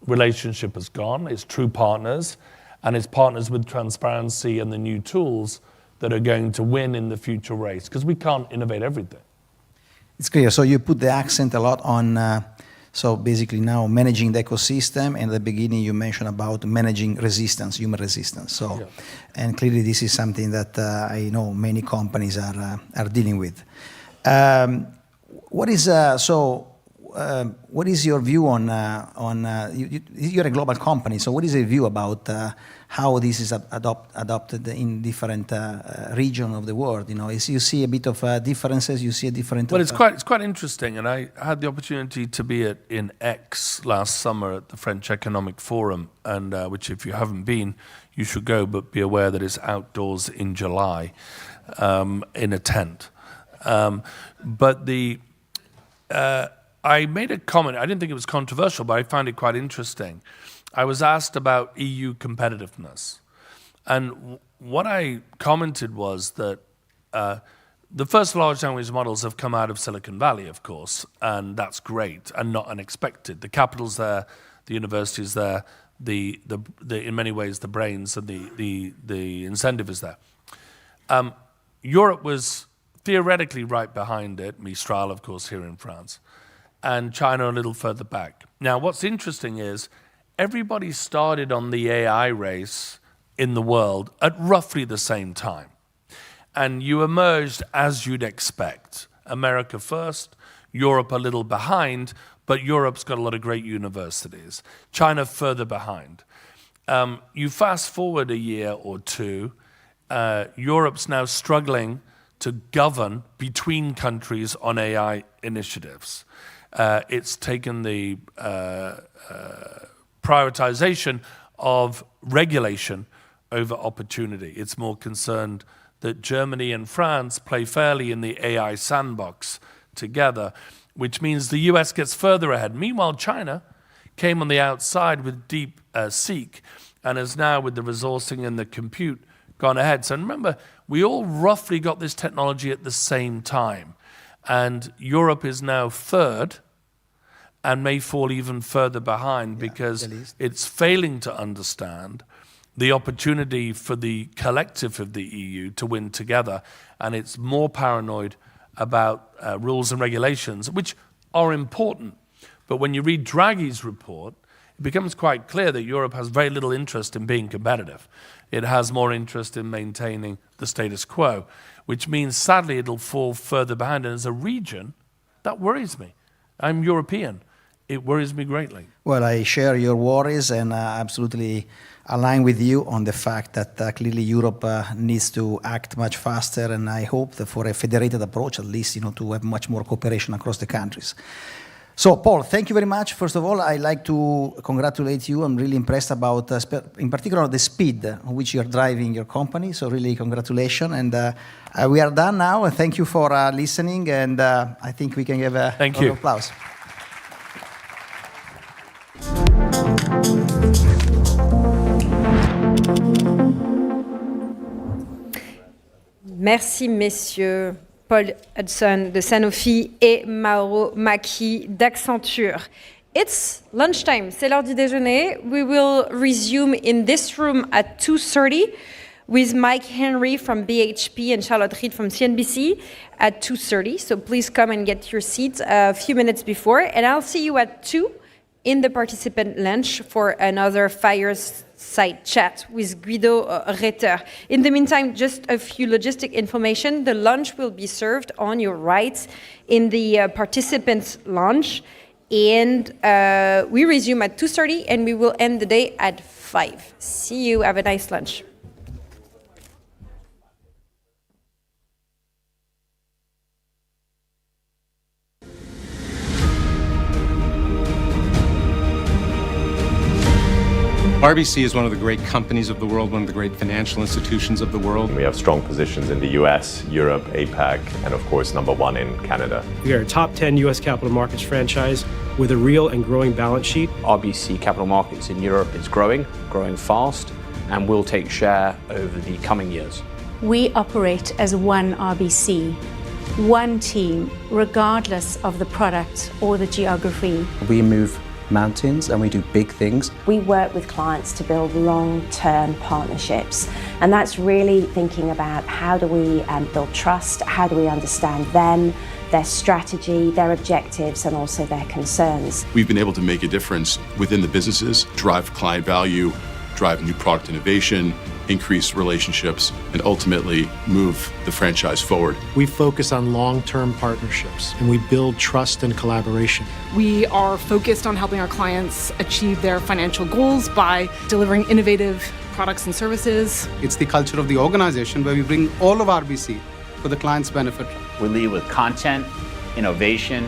relationship has gone. It's true partners, and it's partners with transparency and the new tools that are going to win in the future race, because we can't innovate everything. It's clear. So you put the accent a lot on So basically now managing the ecosystem, and at the beginning you mentioned about managing resistance, human resistance. So, and clearly this is something that I know many companies are dealing with. What is your view on you're a global company, so what is your view about how this is adopted in different regions of the world? You know, you see a bit of differences. You see a different. Well, it's quite interesting, and I had the opportunity to be in Aix last summer at the French Economic Forum, and which, if you haven't been, you should go, but be aware that it's outdoors in July, in a tent. But I made a comment. I didn't think it was controversial, but I found it quite interesting. I was asked about EU competitiveness. And what I commented was that the first large language models have come out of Silicon Valley, of course, and that's great and not unexpected. The capital's there, the university's there, in many ways the brains and the incentive is there. Europe was theoretically right behind it, Mistral, of course, here in France, and China a little further back. Now, what's interesting is everybody started on the AI race in the world at roughly the same time. And you emerged as you'd expect. America first, Europe a little behind, but Europe's got a lot of great universities. China further behind. You fast forward a year or two, Europe's now struggling to govern between countries on AI initiatives. It's taken the prioritization of regulation over opportunity. It's more concerned that Germany and France play fairly in the AI sandbox together, which means the US gets further ahead. Meanwhile, China came on the outside with deep seek and has now, with the resourcing and the compute, gone ahead. So remember, we all roughly got this technology at the same time. And Europe is now third and may fall even further behind because it's failing to understand the opportunity for the collective of the EU to win together. And it's more paranoid about rules and regulations, which are important. But when you read Draghi's report, it becomes quite clear that Europe has very little interest in being competitive. It has more interest in maintaining the status quo, which means, sadly, it'll fall further behind. And as a region, that worries me. I'm European. It worries me greatly. Well, I share your worries and absolutely align with you on the fact that clearly Europe needs to act much faster, and I hope that for a federated approach, at least, to have much more cooperation across the countries. So, Paul, thank you very much. First of all, I'd like to congratulate you. I'm really impressed about, in particular, the speed at which you're driving your company. So really, congratulations. And we are done now. Thank you for listening. And I think we can give a round of applause. Merci, messieurs. Paul Hudson de Sanofi et Mauro Macchi d'Accenture. It's lunchtime, c'est l'heure du déjeuner. We will resume in this room at 2:30 with Mike Henry from BHP and Charlotte Reed from CNBC at 2:30. So please come and get your seats a few minutes before. And I'll see you at 2 in the participant lunch for another fireside chat with Guido Retter. In the meantime, just a few logistic information. The lunch will be served on your right in the participants' lounge. And we resume at 2:30 and we will end the day at 5. See you. Have a nice lunch. RBC is one of the great companies of the world, one of the great financial institutions of the world. We have strong positions in the US, Europe, APAC, and of course, number one in Canada. We are a top 10 US capital markets franchise with a real and growing balance sheet. RBC Capital Markets in Europe is growing fast, and will take share over the coming years. We operate as one RBC, one team, regardless of the product or the geography. We move mountains and we do big things. We work with clients to build long-term partnerships, and that's really thinking about how do we build trust, how do we understand them, their strategy, their objectives, and also their concerns. We've been able to make a difference within the businesses, drive client value, drive new product innovation, increase relationships, and ultimately move the franchise forward. We focus on long-term partnerships and we build trust and collaboration. We are focused on helping our clients achieve their financial goals by delivering innovative products and services. It's the culture of the organization where we bring all of RBC for the client's benefit. We lead with content, innovation,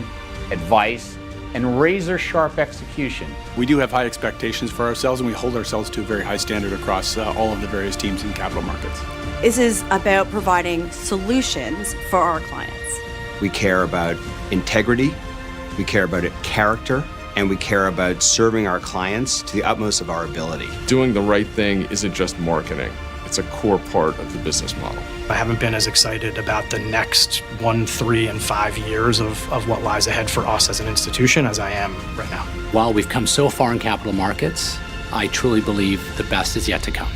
advice, and razor-sharp execution. We do have high expectations for ourselves, and we hold ourselves to a very high standard across all of the various teams in capital markets. This is about providing solutions for our clients. We care about integrity, we care about character, and we care about serving our clients to the utmost of our ability. Doing the right thing isn't just marketing. It's a core part of the business model. I haven't been as excited about the next 1, 3, and 5 years of what lies ahead for us as an institution as I am right now. While we've come so far in capital markets, I truly believe the best is yet to come.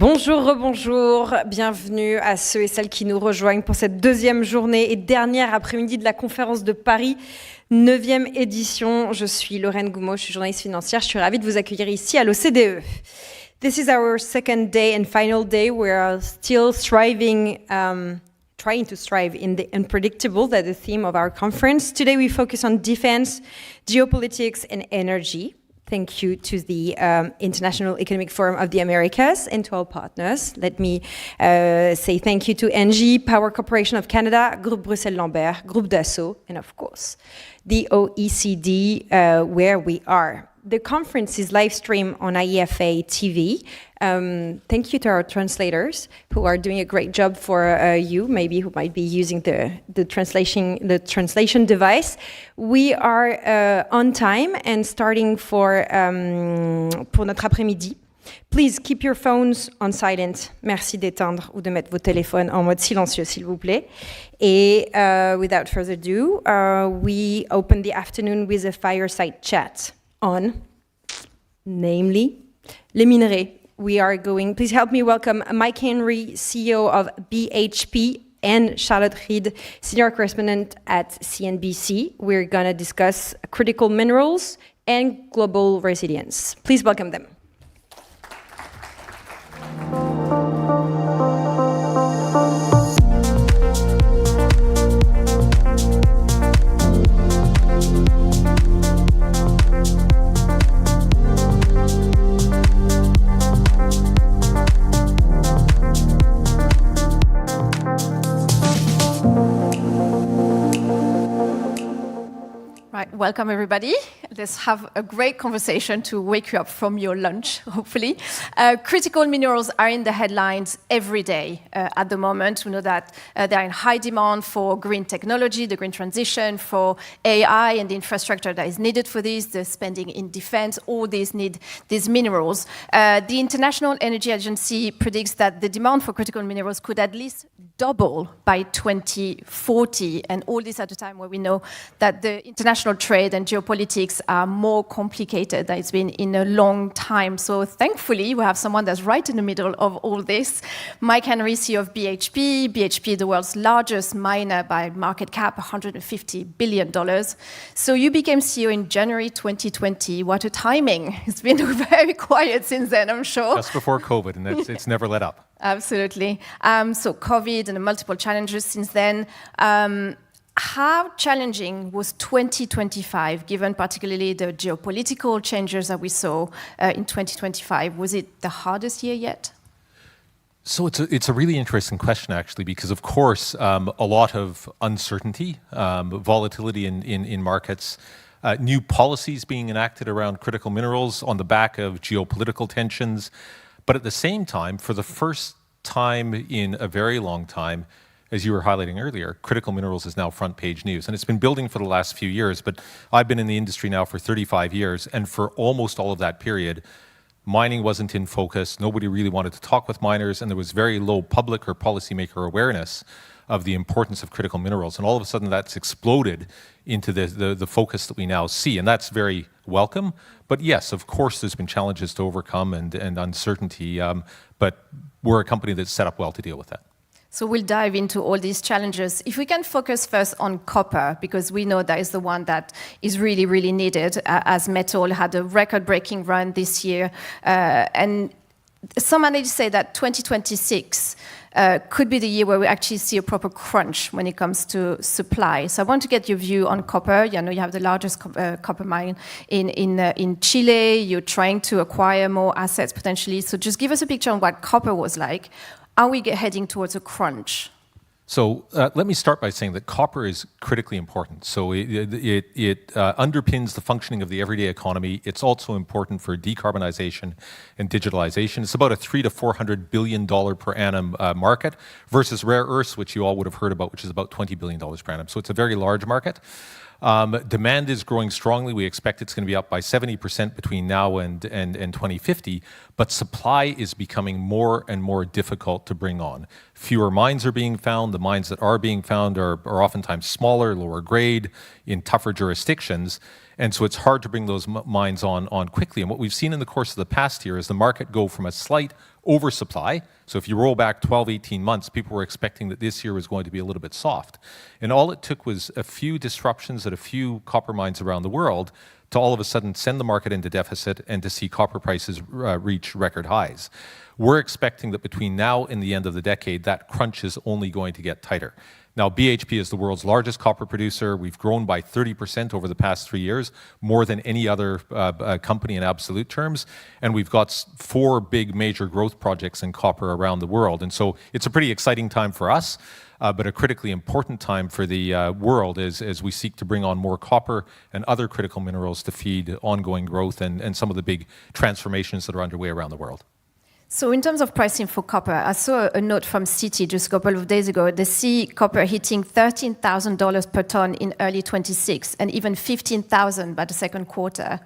Bonjour, rebonjour, bienvenue à ceux et celles qui nous rejoignent pour cette deuxième journée et dernière après-midi de la Conférence de Paris, 9e édition. Je suis Lorraine Goumeau, je suis journaliste financière, je suis ravie de vous accueillir ici à l'OCDE. This is our second day and final day. We are still trying to strive in the unpredictable. That's the theme of our conference. Today we focus on defense, geopolitics, and energy. Thank you to the International Economic Forum of the Americas and to our partners. Let me say thank you to ENGIE, Power Corporation of Canada, Groupe Bruxelles-Lambert, Groupe Dassault, and of course, the OECD, where we are. The conference is live streamed on IEFA TV. Thank you to our translators who are doing a great job for you, maybe who might be using the translation device. We are on time and starting pour notre après-midi. Please keep your phones on silent. Merci d'éteindre ou de mettre vos téléphones en mode silencieux, s'il vous plaît. Et without further ado, we open the afternoon with a fireside chat on, namely, les minerais. We are going, please help me welcome Mike Henry, CEO of BHP, and Charlotte Reed, senior correspondent at CNBC. We're going to discuss critical minerals and global resilience. Please welcome them. Right, welcome everybody. Let's have a great conversation to wake you up from your lunch, hopefully. Critical minerals are in the headlines every day at the moment. We know that they're in high demand for green technology, the green transition, for AI and the infrastructure that is needed for this, the spending in defense, all these need these minerals. The International Energy Agency predicts that the demand for critical minerals could at least double by 2040, and all this at a time where we know that the international trade and geopolitics are more complicated than it's been in a long time. So thankfully, we have someone that's right in the middle of all this. Mike Henry, CEO of BHP. BHP, the world's largest miner by market cap, $150 billion. So you became CEO in January 2020. What a timing. It's been very quiet since then, I'm sure. Just before COVID, and it's never let up. Absolutely. So COVID and the multiple challenges since then. How challenging was 2025, given particularly the geopolitical changes that we saw in 2025? Was it the hardest year yet? So it's a really interesting question, actually, because, of course, a lot of uncertainty, volatility in markets, new policies being enacted around critical minerals on the back of geopolitical tensions. But at the same time, for the first time in a very long time, as you were highlighting earlier, critical minerals is now front page news. And it's been building for the last few years, but I've been in the industry now for 35 years. And for almost all of that period, mining wasn't in focus. Nobody really wanted to talk with miners. And there was very low public or policymaker awareness of the importance of critical minerals. And all of a sudden, that's exploded into the focus that we now see. And that's very welcome. But yes, of course, there's been challenges to overcome and uncertainty. But we're a company that's set up well to deal with that. So we'll dive into all these challenges. If we can focus first on copper, because we know that is the one that is really, really needed, as metal had a record-breaking run this year. And some analysts say that 2026 could be the year where we actually see a proper crunch when it comes to supply. So I want to get your view on copper. You know, you have the largest copper mine in Chile. You're trying to acquire more assets potentially. So just give us a picture on what copper was like. Are we heading towards a crunch? So let me start by saying that copper is critically important. So it underpins the functioning of the everyday economy. It's also important for decarbonization and digitalization. It's about a $300 to $400 billion per annum market versus rare earths, which you all would have heard about, which is about $20 billion per annum. So it's a very large market. Demand is growing strongly. We expect it's going to be up by 70% between now and 2050, but supply is becoming more and more difficult to bring on. Fewer mines are being found. The mines that are being found are oftentimes smaller, lower grade, in tougher jurisdictions. And so it's hard to bring those mines on quickly. And what we've seen in the course of the past year is the market go from a slight oversupply. So if you roll back 12, 18 months, people were expecting that this year was going to be a little bit soft. And all it took was a few disruptions at a few copper mines around the world to all of a sudden send the market into deficit and to see copper prices reach record highs. We're expecting that between now and the end of the decade, that crunch is only going to get tighter. Now, BHP is the world's largest copper producer. We've grown by 30% over the past 3 years, more than any other company in absolute terms. And we've got 4 big major growth projects in copper around the world. And so it's a pretty exciting time for us, but a critically important time for the world as we seek to bring on more copper and other critical minerals to feed ongoing growth and some of the big transformations that are underway around the world. So in terms of pricing for copper, I saw a note from Citi just a couple of days ago. They see copper hitting $13,000 per ton in early 26 and even $15,000 by the second quarter.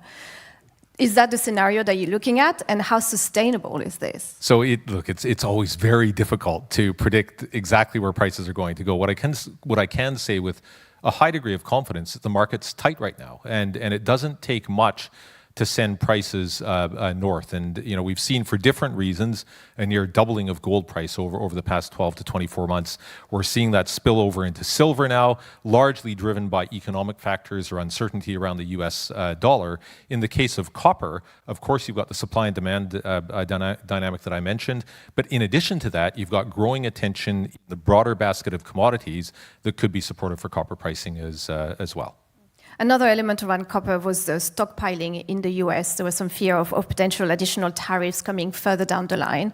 Is that the scenario that you're looking at, and how sustainable is this? So it's always very difficult to predict exactly where prices are going to go. What I can say with a high degree of confidence is the market's tight right now, and it doesn't take much to send prices north. And we've seen, for different reasons, a near doubling of gold price over the past 12 to 24 months. We're seeing that spill over into silver now, largely driven by economic factors or uncertainty around the US dollar. In the case of copper, of course, you've got the supply and demand dynamic that I mentioned. But in addition to that, you've got growing attention in the broader basket of commodities that could be supportive for copper pricing as well. Another element around copper was the stockpiling in the US. There was some fear of potential additional tariffs coming further down the line.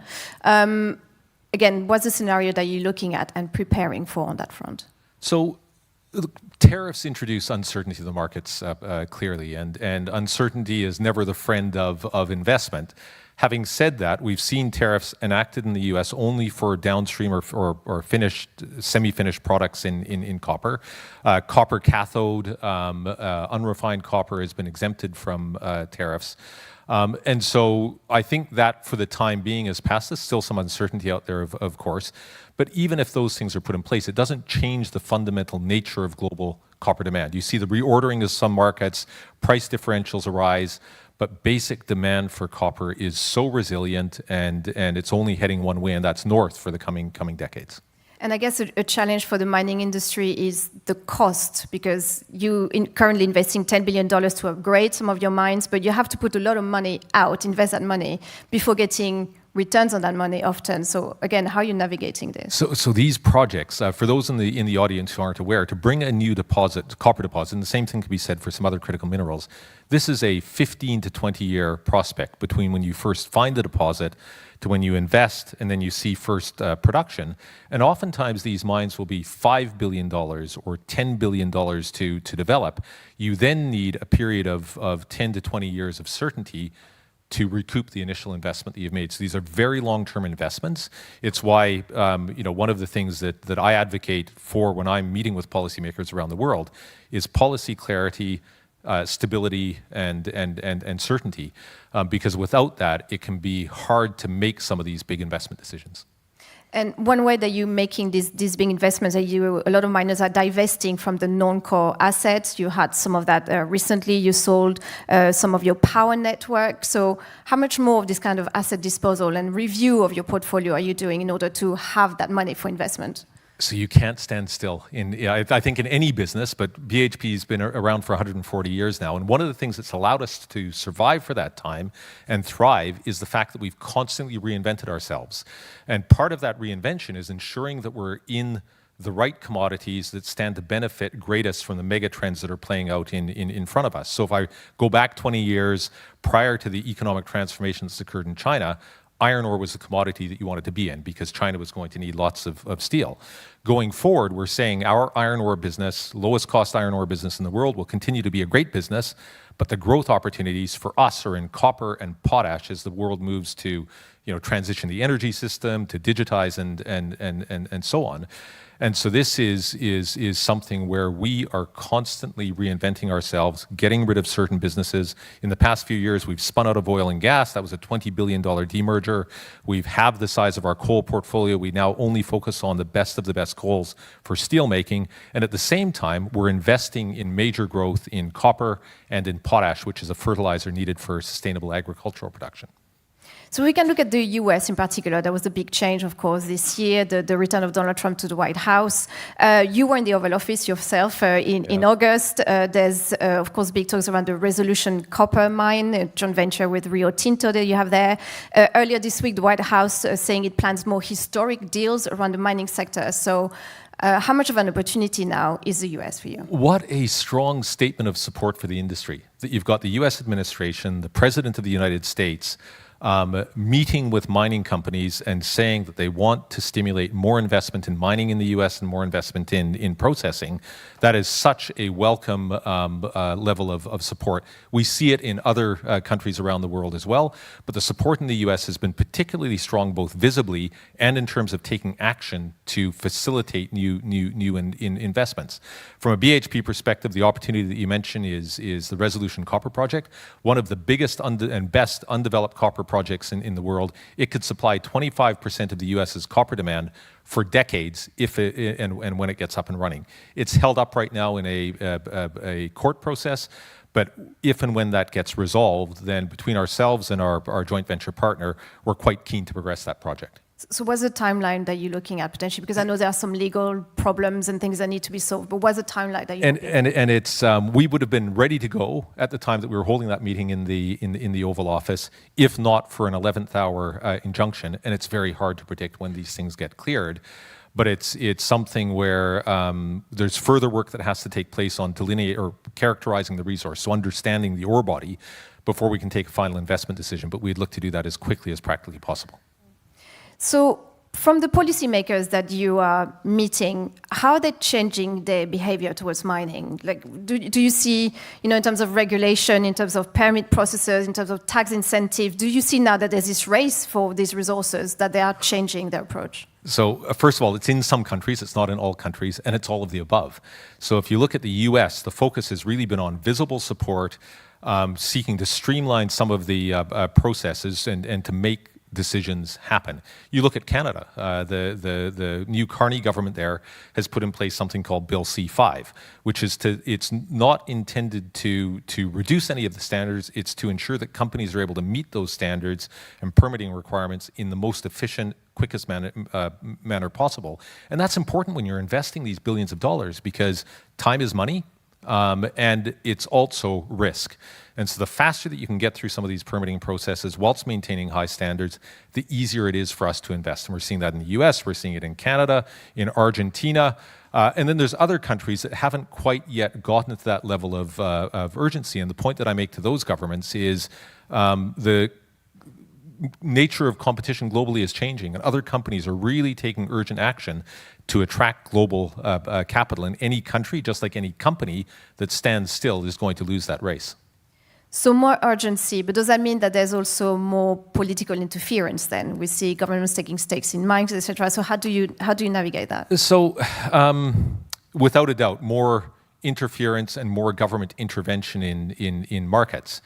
Again, what's the scenario that you're looking at and preparing for on that front? So tariffs introduce uncertainty to the markets clearly, and uncertainty is never the friend of investment. Having said that, we've seen tariffs enacted in the US only for downstream or finished, semi-finished products in copper. Copper cathode, unrefined copper has been exempted from tariffs. And so I think that for the time being has passed. There's still some uncertainty out there, of course. But even if those things are put in place, it doesn't change the fundamental nature of global copper demand. You see the reordering of some markets, price differentials arise, but basic demand for copper is so resilient, and it's only heading one way, and that's north for the coming decades. And I guess a challenge for the mining industry is the cost, because you currently investing $10 billion to upgrade some of your mines, but you have to put a lot of money out, invest that money, before getting returns on that money often. So again, how are you navigating this? So these projects, for those in the audience who aren't aware, to bring a new copper deposit, and the same thing can be said for some other critical minerals, this is a 15 to 20 year prospect between when you first find the deposit to when you invest and then you see first production. And oftentimes these mines will be $5 billion or $10 billion to develop. You then need a period of 10 to 20 years of certainty to recoup the initial investment that you've made. So these are very long-term investments. It's why one of the things that I advocate for when I'm meeting with policymakers around the world is policy clarity, stability, and certainty. Because without that, it can be hard to make some of these big investment decisions. And one way that you're making these big investments, a lot of miners are divesting from the non-core assets. You had some of that recently. You sold some of your power network. So how much more of this kind of asset disposal and review of your portfolio are you doing in order to have that money for investment? So you can't stand still. I think in any business, but BHP's been around for 140 years now. And one of the things that's allowed us to survive for that time and thrive is the fact that we've constantly reinvented ourselves. And part of that reinvention is ensuring that we're in the right commodities that stand to benefit greatest from the mega trends that are playing out in front of us. So if I go back 20 years prior to the economic transformations that occurred in China, iron ore was the commodity that you wanted to be in because China was going to need lots of steel. Going forward, we're saying our iron ore business, lowest cost iron ore business in the world, will continue to be a great business, but the growth opportunities for us are in copper and potash as the world moves to transition the energy system, to digitize and so on. And so this is something where we are constantly reinventing ourselves, getting rid of certain businesses. In the past few years, we've spun out of oil and gas. That was a $20 billion demerger. We've halved the size of our coal portfolio. We now only focus on the best of the best coals for steel making. And at the same time, we're investing in major growth in copper and in potash, which is a fertilizer needed for sustainable agricultural production. So we can look at the US in particular. There was a big change, of course, this year, the return of Donald Trump to the White House. You were in the Oval Office yourself in August. There's, of course, big talks around the Resolution copper mine, a joint venture with Rio Tinto that you have there. Earlier this week, the White House saying it plans more historic deals around the mining sector. So how much of an opportunity now is the US for you? What a strong statement of support for the industry. That you've got the US administration, the President of the United States, meeting with mining companies and saying that they want to stimulate more investment in mining in the US and more investment in processing. That is such a welcome level of support. We see it in other countries around the world as well, but the support in the US has been particularly strong both visibly and in terms of taking action to facilitate new investments. From a BHP perspective, the opportunity that you mentioned is the Resolution Copper Project, one of the biggest and best undeveloped copper projects in the world. It could supply 25% of the US's copper demand for decades and when it gets up and running. It's held up right now in a court process, but if and when that gets resolved, then between ourselves and our joint venture partner, we're quite keen to progress that project. So what's the timeline that you're looking at potentially? Because I know there are some legal problems and things that need to be solved, but what's the timeline that you're looking at? And it's we would have been ready to go at the time that we were holding that meeting in the Oval Office, if not for an 11th hour injunction. And it's very hard to predict when these things get cleared. But it's something where there's further work that has to take place on delineate or characterizing the resource, so understanding the ore body before we can take a final investment decision. But we'd look to do that as quickly as practically possible. So from the policymakers that you are meeting, how are they changing their behavior towards mining? Like, do you see, in terms of regulation, in terms of permit processes, in terms of tax incentive, do you see now that there's this race for these resources, that they are changing their approach? So first of all, it's in some countries, it's not in all countries, and it's all of the above. So if you look at the US, the focus has really been on visible support, seeking to streamline some of the processes and to make decisions happen. You look at Canada, the new Carney government there has put in place something called Bill C5, which is it's not intended to reduce any of the standards, it's to ensure that companies are able to meet those standards and permitting requirements in the most efficient, quickest manner possible. And that's important when you're investing these billions of dollars because time is money, and it's also risk. And so the faster that you can get through some of these permitting processes whilst maintaining high standards, the easier it is for us to invest. And we're seeing that in the US, we're seeing it in Canada, in Argentina, and then there's other countries that haven't quite yet gotten to that level of urgency. And the point that I make to those governments is the nature of competition globally is changing, and other companies are really taking urgent action to attract global capital. In any country, just like any company that stands still, is going to lose that race. So more urgency, but does that mean that there's also more political interference then? We see governments taking stakes in mines, etc. So how do you navigate that? So without a doubt, more interference and more government intervention in markets.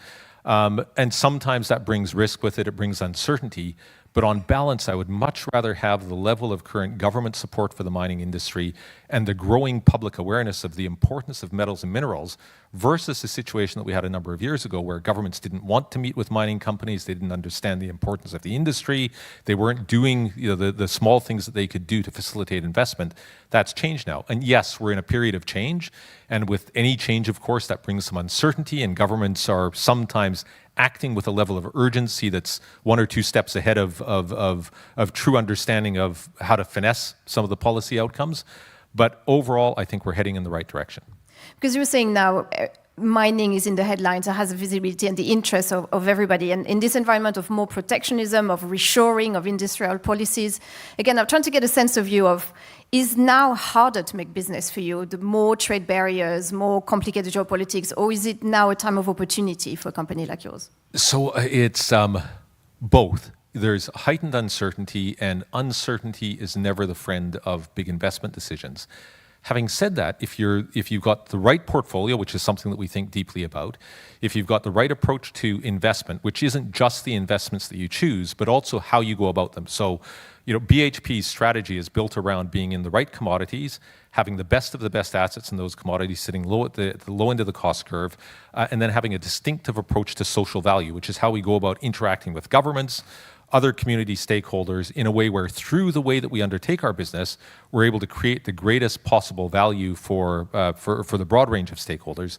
And sometimes that brings risk with it, it brings uncertainty. But on balance, I would much rather have the level of current government support for the mining industry and the growing public awareness of the importance of metals and minerals versus the situation that we had a number of years ago where governments didn't want to meet with mining companies, they didn't understand the importance of the industry, they weren't doing the small things that they could do to facilitate investment. That's changed now. And yes, we're in a period of change, and with any change, of course, that brings some uncertainty, and governments are sometimes acting with a level of urgency that's one or two steps ahead of true understanding of how to finesse some of the policy outcomes. But overall, I think we're heading in the right direction. Because you were saying now, mining is in the headlines, it has a visibility and the interest of everybody. And in this environment of more protectionism, of reshoring, of industrial policies, again, I'm trying to get a sense of you of, is now harder to make business for you? The more trade barriers, more complicated geopolitics, or is it now a time of opportunity for a company like yours? So it's both. there's heightened uncertainty, and uncertainty is never the friend of big investment decisions. Having said that, if you've got the right portfolio, which is something that we think deeply about, if you've got the right approach to investment, which isn't just the investments that you choose, but also how you go about them. So, BHP's strategy is built around being in the right commodities, having the best of the best assets in those commodities, sitting low at the low end of the cost curve, and then having a distinctive approach to social value, which is how we go about interacting with governments, other community stakeholders, in a way where through the way that we undertake our business, we're able to create the greatest possible value for the broad range of stakeholders.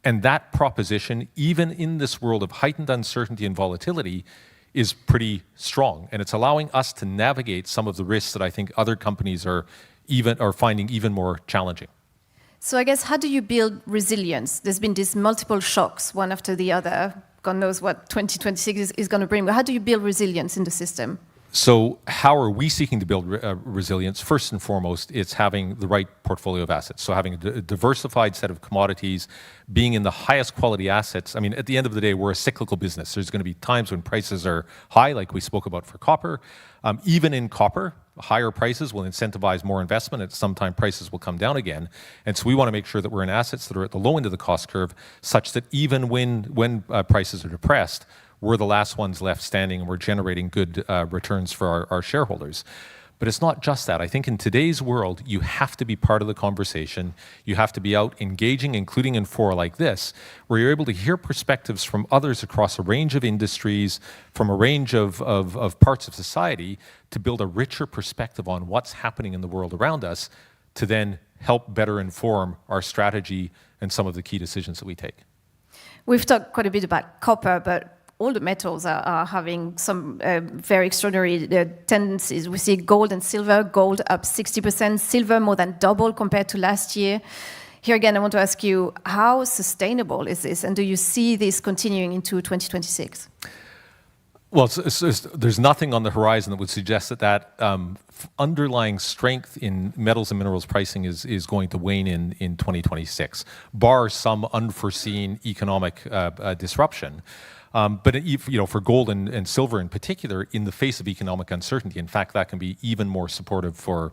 And that proposition, even in this world of heightened uncertainty and volatility, is pretty strong. And it's allowing us to navigate some of the risks that I think other companies are finding even more challenging. So I guess, how do you build resilience? There's been these multiple shocks, one after the other. God knows what 2026 is going to bring. But how do you build resilience in the system? So how are we seeking to build resilience? First and foremost, it's having the right portfolio of assets. So having a diversified set of commodities, being in the highest quality assets. I mean, at the end of the day, we're a cyclical business. There's going to be times when prices are high, like we spoke about for copper. Even in copper, higher prices will incentivize more investment, and sometimes prices will come down again. And so we want to make sure that we're in assets that are at the low end of the cost curve, such that even when prices are depressed, we're the last ones left standing, and we're generating good returns for our shareholders. But it's not just that. I think in today's world, you have to be part of the conversation. You have to be out engaging, including in fora like this, where you're able to hear perspectives from others across a range of industries, from a range of parts of society, to build a richer perspective on what's happening in the world around us, to then help better inform our strategy and some of the key decisions that we take. We've talked quite a bit about copper, but all the metals are having some very extraordinary tendencies. We see gold and silver, gold up 60%, silver more than double compared to last year. Here again, I want to ask you, how sustainable is this? And do you see this continuing into 2026? Well, there's nothing on the horizon that would suggest that underlying strength in metals and minerals pricing is going to wane in 2026, bar some unforeseen economic disruption. But for gold and silver in particular, in the face of economic uncertainty, in fact, that can be even more supportive for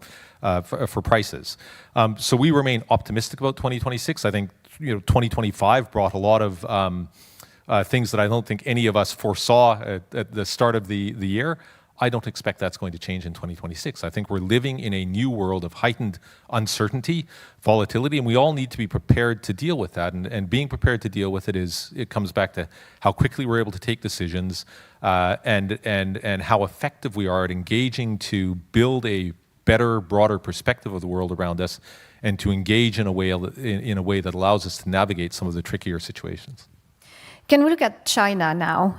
prices. So we remain optimistic about 2026. I think 2025 brought a lot of things that I don't think any of us foresaw at the start of the year. I don't expect that's going to change in 2026. I think we're living in a new world of heightened uncertainty, volatility, and we all need to be prepared to deal with that. And being prepared to deal with it comes back to how quickly we're able to take decisions and how effective we are at engaging to build a better, broader perspective of the world around us, and to engage in a way that allows us to navigate some of the trickier situations. Can we look at China now?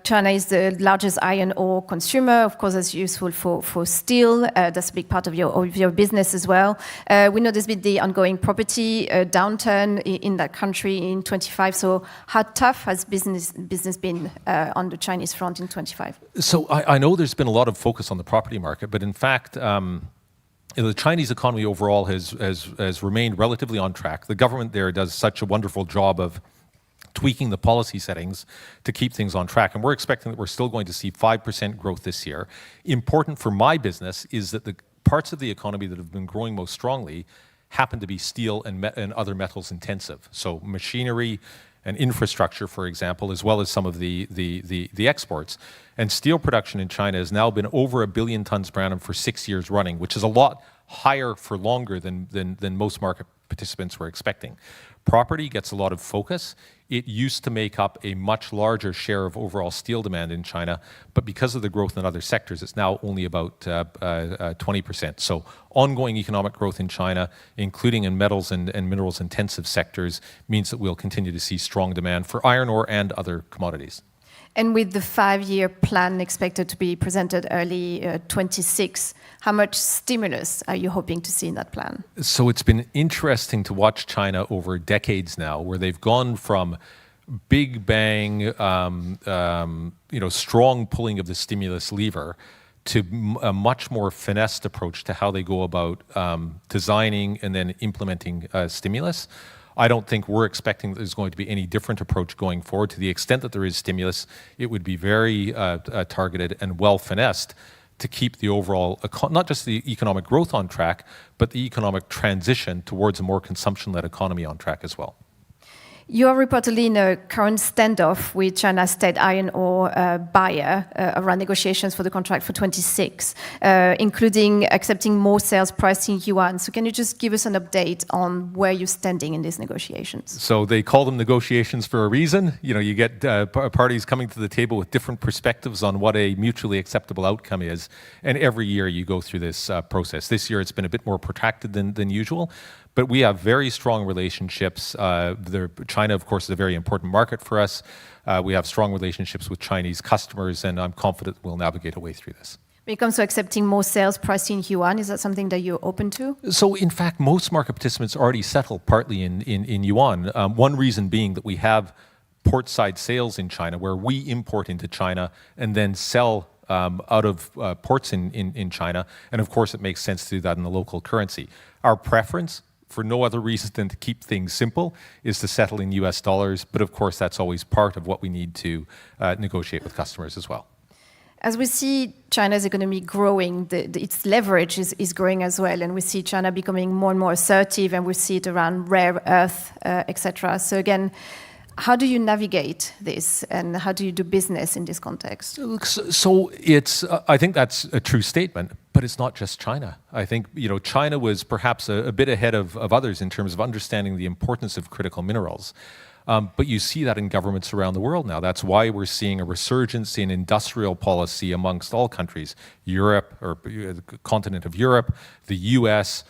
China is the largest iron ore consumer. Of course, that's useful for steel. That's a big part of your business as well. We know there's been the ongoing property downturn in that country in 25. So how tough has business been on the Chinese front in 25? So I know there's been a lot of focus on the property market, but in fact, the Chinese economy overall has remained relatively on track. The government there does such a wonderful job of tweaking the policy settings to keep things on track. And we're expecting that we're still going to see 5% growth this year. Important for my business is that the parts of the economy that have been growing most strongly happen to be steel and other metals intensive. So machinery and infrastructure, for example, as well as some of the exports. And steel production in China has now been over 1 billion tons per annum for 6 years running, which is a lot higher for longer than most market participants were expecting. Property gets a lot of focus. It used to make up a much larger share of overall steel demand in China, but because of the growth in other sectors, it's now only about 20%. So ongoing economic growth in China, including in metals and minerals intensive sectors, means that we'll continue to see strong demand for iron ore and other commodities. And with the 5-year plan expected to be presented early 26, how much stimulus are you hoping to see in that plan? So it's been interesting to watch China over decades now, where they've gone from big bang, strong pulling of the stimulus lever to a much more finessed approach to how they go about designing and then implementing stimulus. I don't think we're expecting that there's going to be any different approach going forward. To the extent that there is stimulus, it would be very targeted and well finessed to keep the overall, not just the economic growth on track, but the economic transition towards a more consumption-led economy on track as well. You are reportedly in a current standoff with China's state iron ore buyer around negotiations for the contract for 26, including accepting more sales priced in yuan. So can you just give us an update on where you're standing in these negotiations? So they call them negotiations for a reason. You know, you get parties coming to the table with different perspectives on what a mutually acceptable outcome is. And every year you go through this process. This year it's been a bit more protracted than usual. But we have very strong relationships. China, of course, is a very important market for us. We have strong relationships with Chinese customers, and I'm confident we'll navigate a way through this. When it comes to accepting more sales priced in yuan, is that something that you're open to? So, in fact, most market participants already settle partly in yuan. One reason being that we have port-side sales in China, where we import into China and then sell out of ports in China. And, of course, it makes sense to do that in the local currency. Our preference, for no other reason than to keep things simple, is to settle in US dollars. But of course, that's always part of what we need to negotiate with customers as well. As we see China's economy growing, its leverage is growing as well. And we see China becoming more and more assertive, and we see it around rare earth, etc. So again, how do you navigate this, and how do you do business in this context? So it's, I think that's a true statement, but it's not just China. I think, China was perhaps a bit ahead of others in terms of understanding the importance of critical minerals. But you see that in governments around the world now. That's why we're seeing a resurgence in industrial policy amongst all countries, Europe, or the continent of Europe, the US,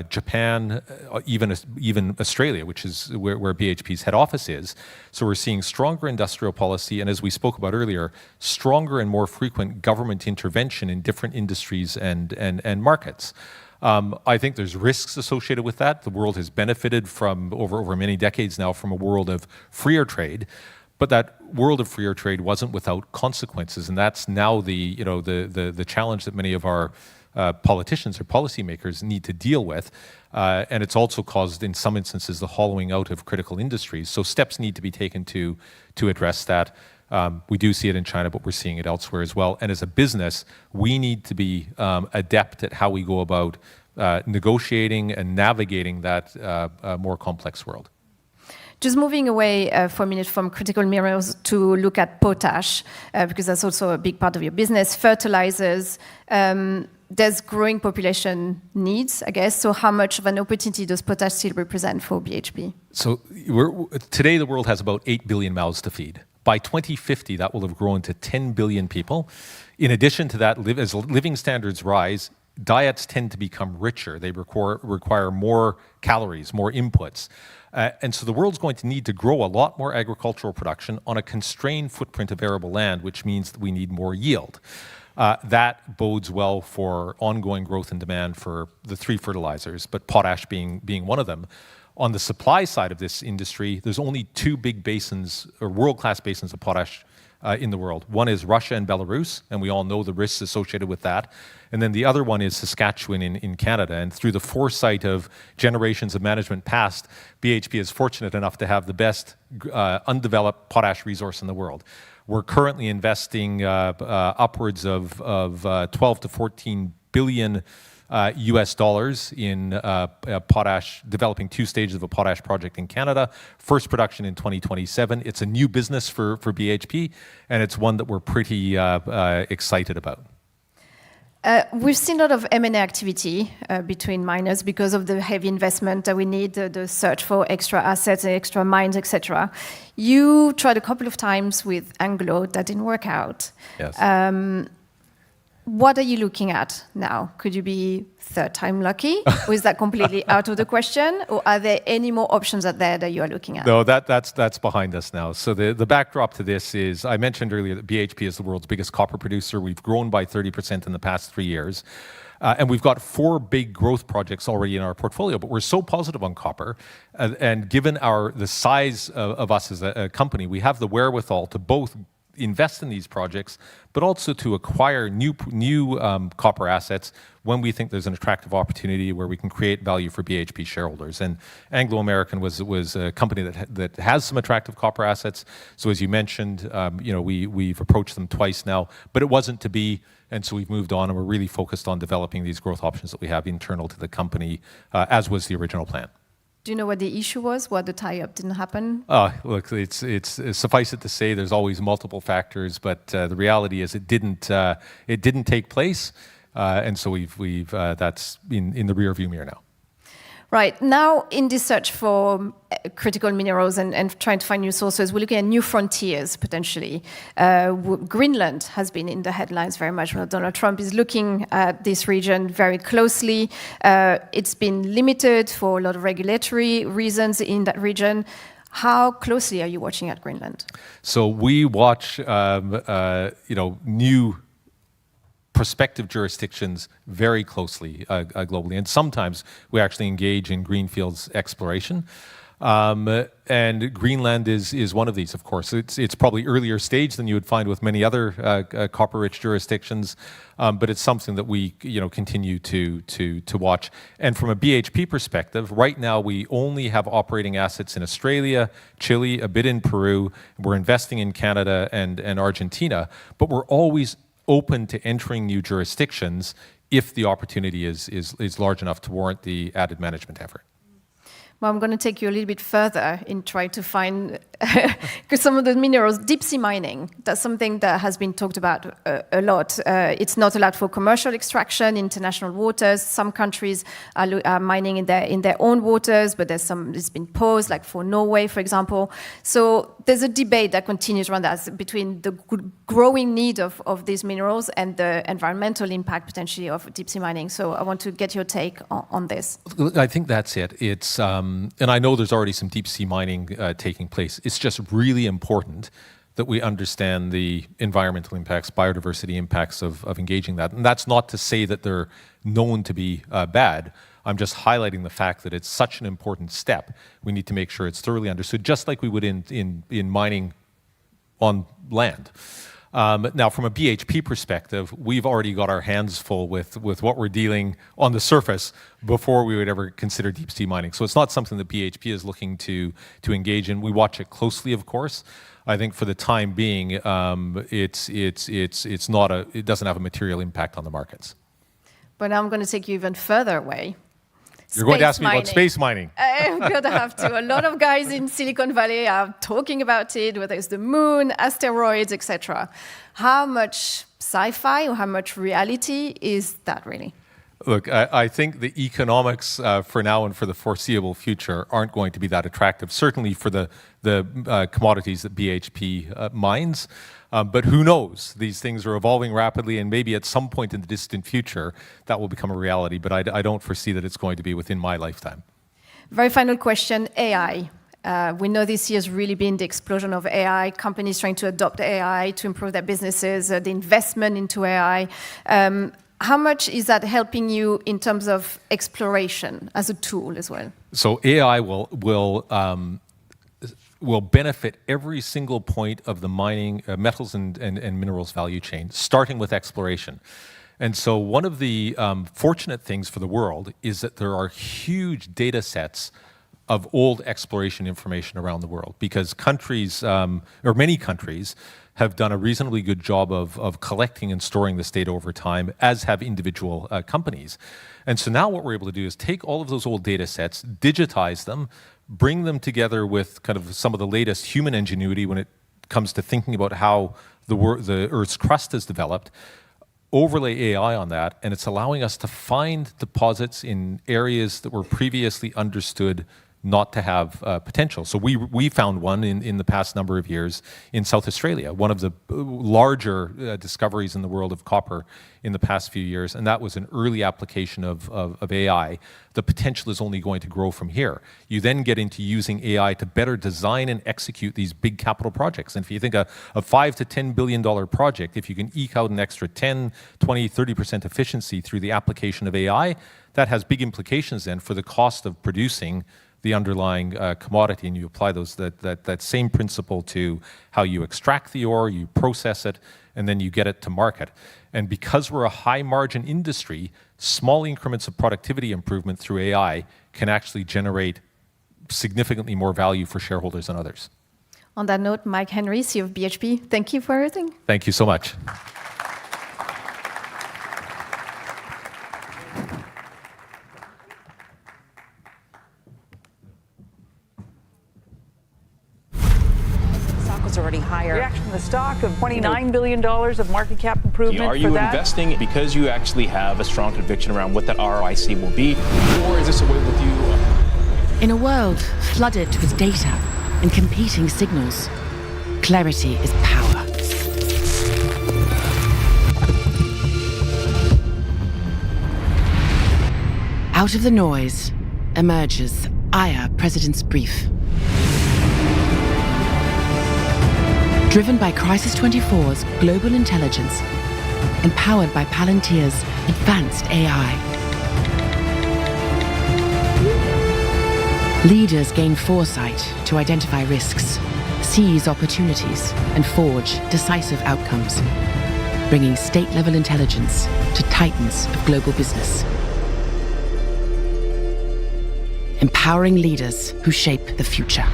Japan, even Australia, which is where BHP's head office is. So we're seeing stronger industrial policy, and as we spoke about earlier, stronger and more frequent government intervention in different industries and markets. I think there's risks associated with that. The world has benefited from over many decades now from a world of freer trade. But that world of freer trade wasn't without consequences, and that's now the challenge that many of our politicians or policymakers need to deal with. And it's also caused, in some instances, the hollowing out of critical industries. So steps need to be taken to address that. We do see it in China, but we're seeing it elsewhere as well. And as a business, we need to be adept at how we go about negotiating and navigating that more complex world. Just moving away for a minute from critical minerals to look at potash, because that's also a big part of your business, fertilizers. There's growing population needs, I guess. So how much of an opportunity does potash still represent for BHP? So today the world has about 8 billion mouths to feed. By 2050, that will have grown to 10 billion people. In addition to that, as living standards rise, diets tend to become richer. They require more calories, more inputs. And so the world's going to need to grow a lot more agricultural production on a constrained footprint of arable land, which means that we need more yield. That bodes well for ongoing growth and demand for the three fertilizers, but potash being one of them. On the supply side of this industry, there's only two big basins, or world-class basins of potash in the world. One is Russia and Belarus, and we all know the risks associated with that. And then the other one is Saskatchewan in Canada. And through the foresight of generations of management past, BHP is fortunate enough to have the best undeveloped potash resource in the world. We're currently investing upwards of 12 to 14 billion US dollars in potash, developing two stages of a potash project in Canada. First production in 2027. It's a new business for BHP, and it's one that we're pretty excited about. We've seen a lot of M&A activity between miners because of the heavy investment that we need, the search for extra assets, extra mines, etc. You tried a couple of times with Anglo, that didn't work out. Yes. What are you looking at now? Could you be third time lucky? Or is that completely out of the question? Or are there any more options out there that you are looking at? No, that's behind us now. So the backdrop to this is, I mentioned earlier that BHP is the world's biggest copper producer. We've grown by 30% in the past 3 years. And we've got 4 big growth projects already in our portfolio, but we're so positive on copper. And given the size of us as a company, we have the wherewithal to both invest in these projects, but also to acquire new copper assets when we think there's an attractive opportunity where we can create value for BHP shareholders. And Anglo American was a company that has some attractive copper assets. So as you mentioned, we've approached them twice now, but it wasn't to be. And so we've moved on, and we're really focused on developing these growth options that we have internal to the company, as was the original plan. Do you know what the issue was? Why the tie-up didn't happen? Look, it's suffice it to say there's always multiple factors, but the reality is it didn't take place, and so we've that's in the rearview mirror now. Right. Now, in this search for critical minerals and trying to find new sources, we're looking at new frontiers, potentially. Greenland has been in the headlines very much. Donald Trump is looking at this region very closely. It's been limited for a lot of regulatory reasons in that region. How closely are you watching at Greenland? So we watch, new prospective jurisdictions very closely globally, and sometimes we actually engage in greenfields exploration. And Greenland is one of these, of course. It's probably earlier stage than you would find with many other copper-rich jurisdictions, but it's something that we continue to watch. And from a BHP perspective, right now we only have operating assets in Australia, Chile, a bit in Peru. We're investing in Canada and Argentina, but we're always open to entering new jurisdictions if the opportunity is large enough to warrant the added management effort. Well, I'm going to take you a little bit further in trying to find, because some of the minerals, deep sea mining, that's something that has been talked about a lot. It's not allowed for commercial extraction in international waters. Some countries are mining in their own waters, but it's been paused, like for Norway, for example. So there's a debate that continues around that between the growing need of these minerals and the environmental impact potentially of deep sea mining. So I want to get your take on this. I think that's it. It's and I know there's already some deep sea mining taking place. It's just really important that we understand the environmental impacts, biodiversity impacts of engaging that. And that's not to say that they're known to be bad. I'm just highlighting the fact that it's such an important step. We need to make sure it's thoroughly understood, just like we would in mining on land. Now, from a BHP perspective, we've already got our hands full with what we're dealing on the surface before we would ever consider deep sea mining. So it's not something that BHP is looking to engage in. We watch it closely, of course. I think for the time being, it doesn't have a material impact on the markets. But now I'm going to take you even further away. You're going to ask me about space mining. I'm going to have to. A lot of guys in Silicon Valley are talking about it, whether it's the moon, asteroids, etc. How much sci-fi or how much reality is that really? Look, I think the economics for now and for the foreseeable future aren't going to be that attractive, certainly for the commodities that BHP mines. But who knows? These things are evolving rapidly, and maybe at some point in the distant future, that will become a reality. But I don't foresee that it's going to be within my lifetime. Very final question, AI. We know this year has really been the explosion of AI, companies trying to adopt AI to improve their businesses, the investment into AI. How much is that helping you in terms of exploration as a tool as well? So AI will benefit every single point of the mining, metals and minerals value chain, starting with exploration. And so one of the fortunate things for the world is that there are huge data sets of old exploration information around the world, because countries, or many countries, have done a reasonably good job of collecting and storing this data over time, as have individual companies. And so now what we're able to do is take all of those old data sets, digitize them, bring them together with kind of some of the latest human ingenuity when it comes to thinking about how the Earth's crust has developed, overlay AI on that, and it's allowing us to find deposits in areas that were previously understood not to have potential. So we found one in the past number of years in South Australia, one of the larger discoveries in the world of copper in the past few years, and that was an early application of AI. The potential is only going to grow from here. You then get into using AI to better design and execute these big capital projects. And if you think a $5 to $10 billion project, if you can eke out an extra 10, 20, 30% efficiency through the application of AI, that has big implications then for the cost of producing the underlying commodity, and you apply that same principle to how you extract the ore, you process it, and then you get it to market. And because we're a high margin industry, small increments of productivity improvement through AI can actually generate significantly more value for shareholders and others. On that note, Mike Henry, CEO of BHP, thank you for everything. Thank you so much. Already higher. Reaction to the stock of $29 billion of market cap improvement. Are you investing because you actually have a strong conviction around what that ROIC will be? Or is this a way with you? In a world flooded with data and competing signals, clarity is power. Out of the noise emerges IR President's Brief. Driven by Crisis 24's global intelligence, empowered by Palantir's advanced AI. Leaders gain foresight to identify risks, seize opportunities, and forge decisive outcomes, bringing state-level intelligence to titans of global business. Empowering leaders who shape the future.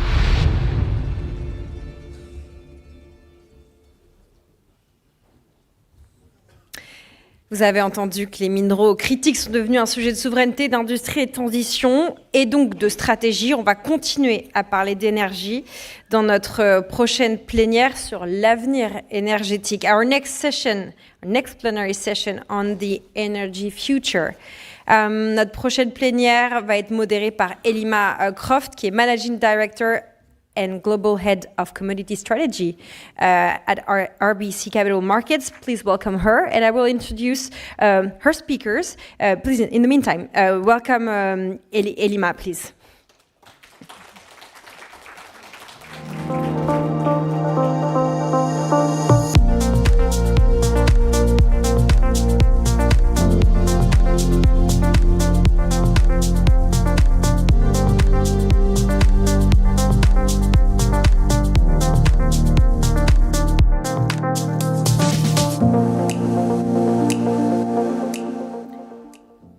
Vous avez entendu que les minéraux critiques sont devenus un sujet de souveraineté, d'industrie et de transition, et donc de stratégie. On va continuer à parler d'énergie dans notre prochaine plénière sur l'avenir énergétique. Our next plenary session on the energy future. Notre prochaine plénière va être modérée par Elima Croft, qui est Managing Director and Global Head of Commodity Strategy at our RBC Capital Markets. Please welcome her, and I will introduce her speakers. Please, in the meantime, welcome Elima, please.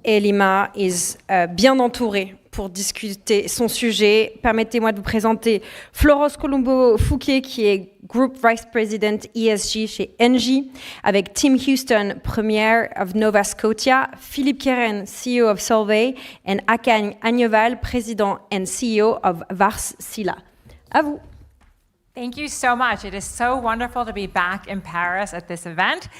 Elima est bien entourée pour discuter son sujet. Permettez-moi de vous présenter Florence Colombo-Fouquet, qui est Group Vice President ESG chez Engie, avec Tim Houston, Premier of Nova Scotia, Philippe Keren, CEO of Solvay, et Akane Agneval, Président and CEO of Varsila. À vous. Thank you so much. It is so wonderful to be back in Paris at this event.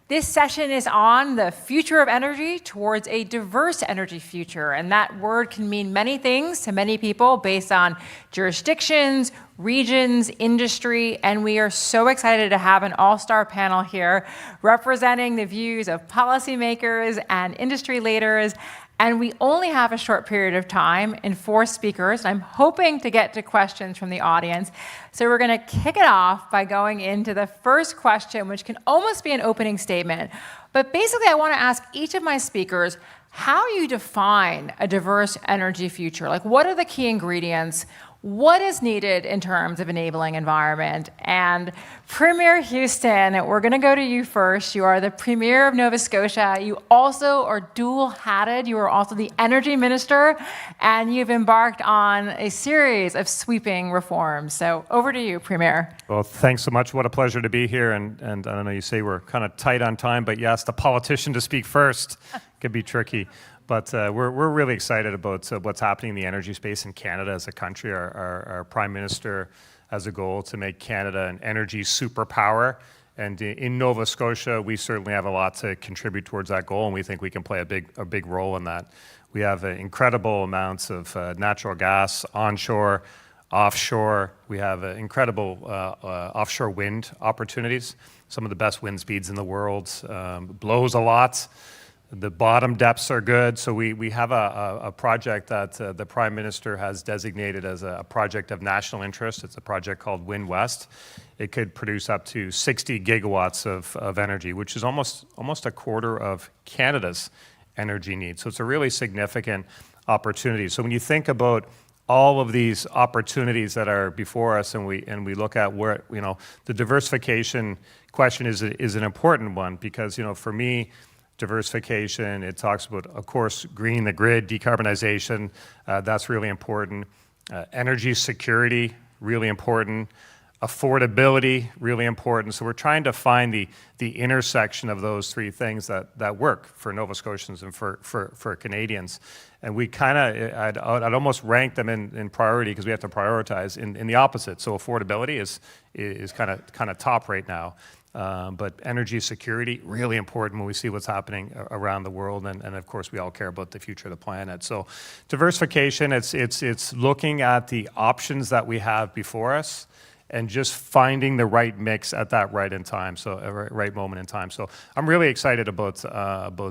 This session is on the future of energy towards a diverse energy future. And that word can mean many things to many people based on jurisdictions, regions, industry. And we are so excited to have an all-star panel here representing the views of policymakers and industry leaders. And we only have a short period of time and 4 speakers. I'm hoping to get to questions from the audience. So we're going to kick it off by going into the first question, which can almost be an opening statement. But basically, I want to ask each of my speakers how you define a diverse energy future. Like, what are the key ingredients? What is needed in terms of enabling environment? And Premier Houston, we're going to go to you first. You are the Premier of Nova Scotia. You also are dual-hatted. You are also the Energy Minister, and you've embarked on a series of sweeping reforms. So over to you, Premier. Well, thanks so much. What a pleasure to be here. And I don't know, you say we're kind of tight on time, but you asked the politician to speak first. Could be tricky. But we're really excited about what's happening in the energy space in Canada as a country. Our Prime Minister has a goal to make Canada an energy superpower. And in Nova Scotia, we certainly have a lot to contribute towards that goal, and we think we can play a big role in that. We have incredible amounts of natural gas onshore, offshore. We have incredible offshore wind opportunities, some of the best wind speeds in the world, blows a lot. The bottom depths are good, so we have a project that the Prime Minister has designated as a project of national interest. It's a project called Wind West. It could produce up to 60 gigawatts of energy, which is almost a quarter of Canada's energy needs. So it's a really significant opportunity. So when you think about all of these opportunities that are before us, and we look at where, the diversification question is an important one, because, for me, diversification, it talks about, of course, greening the grid, decarbonization, that's really important. Energy security, really important. Affordability, really important. So we're trying to find the intersection of those three things that work for Nova Scotians and for Canadians. And we kind of, I'd almost rank them in priority, because we have to prioritize in the opposite. So affordability is kind of top right now. But energy security, really important when we see what's happening around the world. And of course, we all care about the future of the planet. So diversification, it's looking at the options that we have before us and just finding the right mix at that right moment in time. So I'm really excited about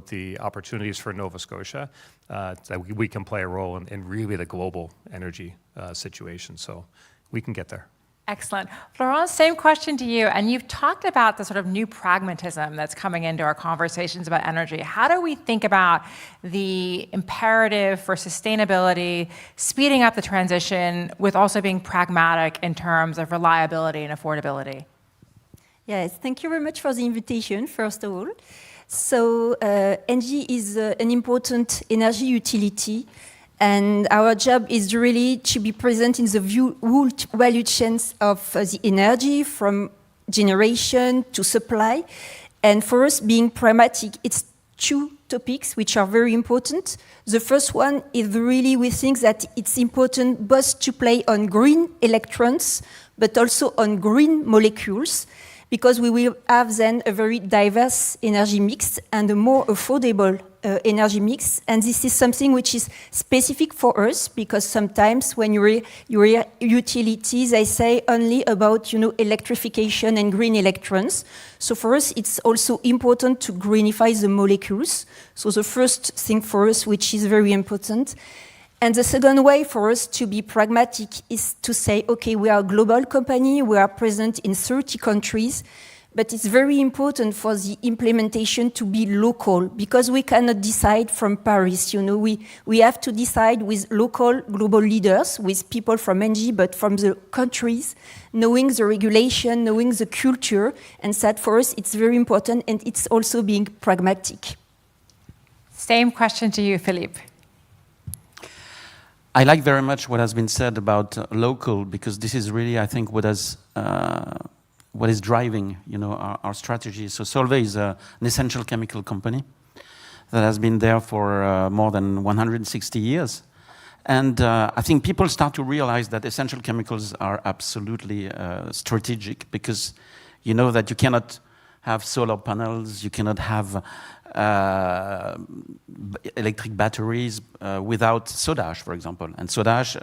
the opportunities for Nova Scotia, that we can play a role in really the global energy situation. So we can get there. Excellent. Florence, same question to you. And you've talked about the sort of new pragmatism that's coming into our conversations about energy. How do we think about the imperative for sustainability, speeding up the transition, with also being pragmatic in terms of reliability and affordability? Yes, thank you very much for the invitation, first of all. So ENGIE is an important energy utility, and our job is really to be present in the whole value chains of the energy, from generation to supply. And for us, being pragmatic, it's two topics which are very important. The first one is really, we think that it's important both to play on green electrons, but also on green molecules, because we will have then a very diverse energy mix and a more affordable energy mix. And this is something which is specific for us, because sometimes when you hear utilities, they say only about electrification and green electrons. So for us, it's also important to greenify the molecules. So the first thing for us, which is very important. And the second way for us to be pragmatic is to say, okay, we are a global company, we are present in 30 countries, but it's very important for the implementation to be local, because we cannot decide from Paris. We have to decide with local global leaders, with people from ENGIE, but from the countries, knowing the regulation, knowing the culture, and that for us it's very important, and it's also being pragmatic. Same question to you, Philippe. I like very much what has been said about local, because this is really, I think, what is driving, our strategy. So Solvay is an essential chemical company that has been there for more than 160 years. And I think people start to realize that essential chemicals are absolutely strategic, because you know that you cannot have solar panels, you cannot have electric batteries without soda ash, for example. And soda ash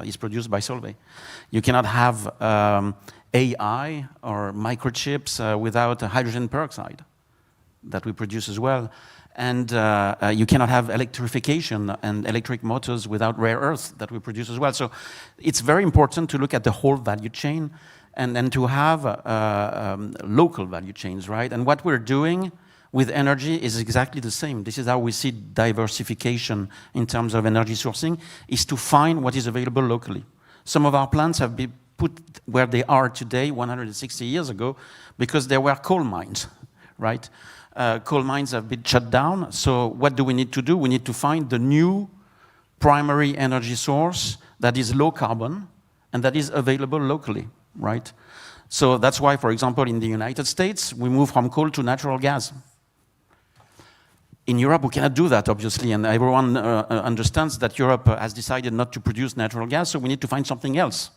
is produced by Solvay. You cannot have AI or microchips without hydrogen peroxide that we produce as well. And you cannot have electrification and electric motors without rare earths that we produce as well. So it's very important to look at the whole value chain and to have local value chains, right? And what we're doing with energy is exactly the same. This is how we see diversification in terms of energy sourcing, is to find what is available locally. Some of our plants have been put where they are today 160 years ago because there were coal mines, right? Coal mines have been shut down. So what do we need to do? We need to find the new primary energy source that is low carbon and that is available locally, right? So that's why, for example, in the United States, we move from coal to natural gas. In Europe, we cannot do that, obviously, and everyone understands that Europe has decided not to produce natural gas, so we need to find something else.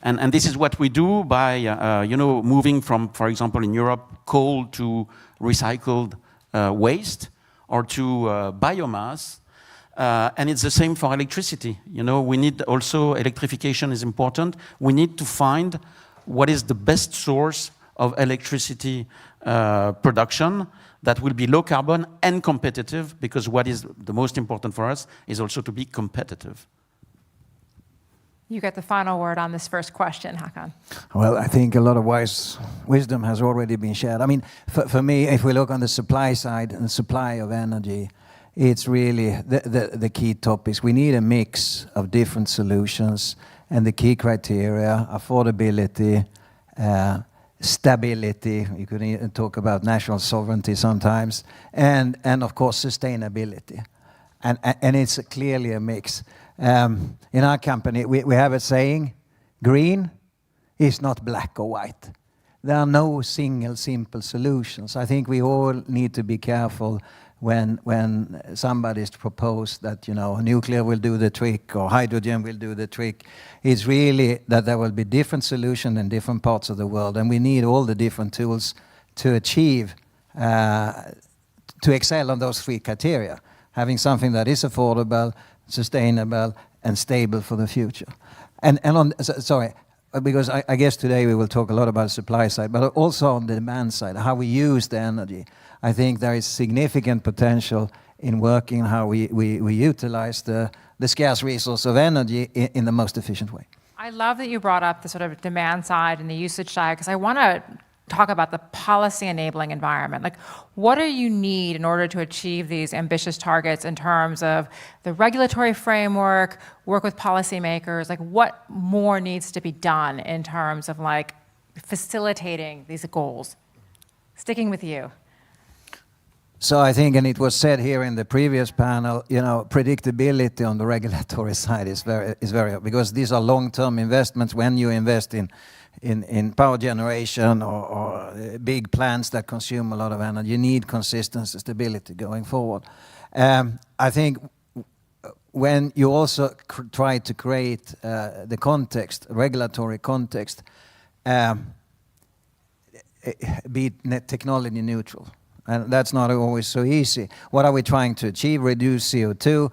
And this is what we do by, moving from, for example, in Europe, coal to recycled waste or to biomass. And it's the same for electricity. We need also, electrification is important. We need to find what is the best source of electricity production that will be low carbon and competitive, because what is the most important for us is also to be competitive. You get the final word on this first question, Hakan. Well, I think a lot of wisdom has already been shared. I mean, for me, if we look on the supply side and supply of energy, it's really the key topics. We need a mix of different solutions, and the key criteria: affordability, stability. You could even talk about national sovereignty sometimes, and of course sustainability. And it's clearly a mix. In our company, we have a saying: green is not black or white. There are no single simple solutions. I think we all need to be careful when somebody's proposed that, you know, nuclear will do the trick or hydrogen will do the trick. It's really that there will be different solutions in different parts of the world, and we need all the different tools to achieve, to excel on those three criteria: having something that is affordable, sustainable, and stable for the future. Because I guess today we will talk a lot about the supply side, but also on the demand side, how we use the energy. I think there is significant potential in working how we utilize the scarce resource of energy in the most efficient way. I love that you brought up the sort of demand side and the usage side, because I want to talk about the policy enabling environment. Like, what do you need in order to achieve these ambitious targets in terms of the regulatory framework, work with policymakers? Like, what more needs to be done in terms of like facilitating these goals? Sticking with you. So I think, and it was said here in the previous panel, you know, predictability on the regulatory side is very because these are long-term investments. When you invest in power generation or big plants that consume a lot of energy, you need consistency, stability going forward. I think when you also try to create the context, regulatory context, be technology neutral. And that's not always so easy. What are we trying to achieve? Reduce CO2,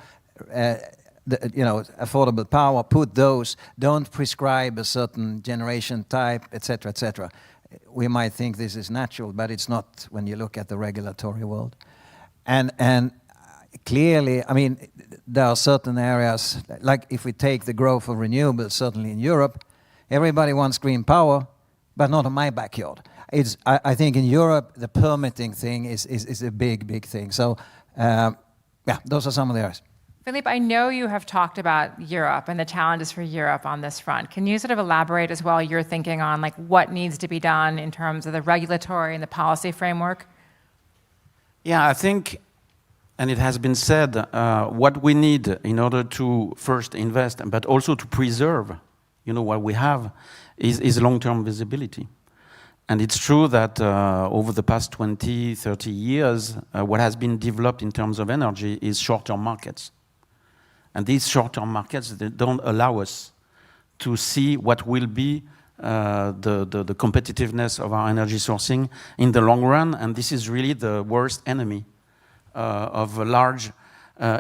affordable power, put those, don't prescribe a certain generation type, etc., etc. We might think this is natural, but it's not when you look at the regulatory world. And clearly, I mean, there are certain areas, like if we take the growth of renewables, certainly in Europe, everybody wants green power, but not in my backyard. I think in Europe, the permitting thing is a big thing. So, those are some of the areas. Philippe, I know you have talked about Europe and the challenges for Europe on this front. Can you sort of elaborate as well your thinking on like what needs to be done in terms of the regulatory and the policy framework? Yeah, I think, and it has been said, what we need in order to first invest, but also to preserve, what we have, is long-term visibility. And it's true that over the past 20, 30 years, what has been developed in terms of energy is short-term markets. And these short-term markets, they don't allow us to see what will be the competitiveness of our energy sourcing in the long run. And this is really the worst enemy of large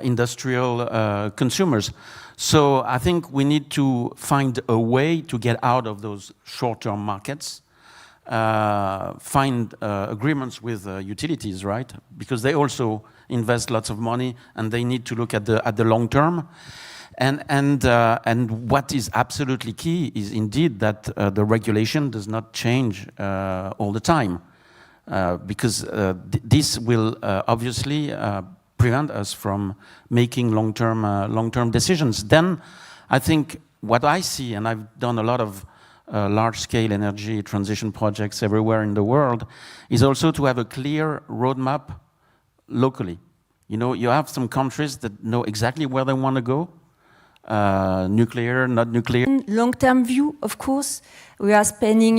industrial consumers. So I think we need to find a way to get out of those short-term markets, find agreements with utilities, right? Because they also invest lots of money and they need to look at the long term. And what is absolutely key is indeed that the regulation does not change all the time, because this will obviously prevent us from making long-term decisions. Then I think what I see, and I've done a lot of large-scale energy transition projects everywhere in the world, is also to have a clear roadmap locally. You have some countries that know exactly where they want to go, nuclear, not nuclear. Long-term view, of course, we are spending,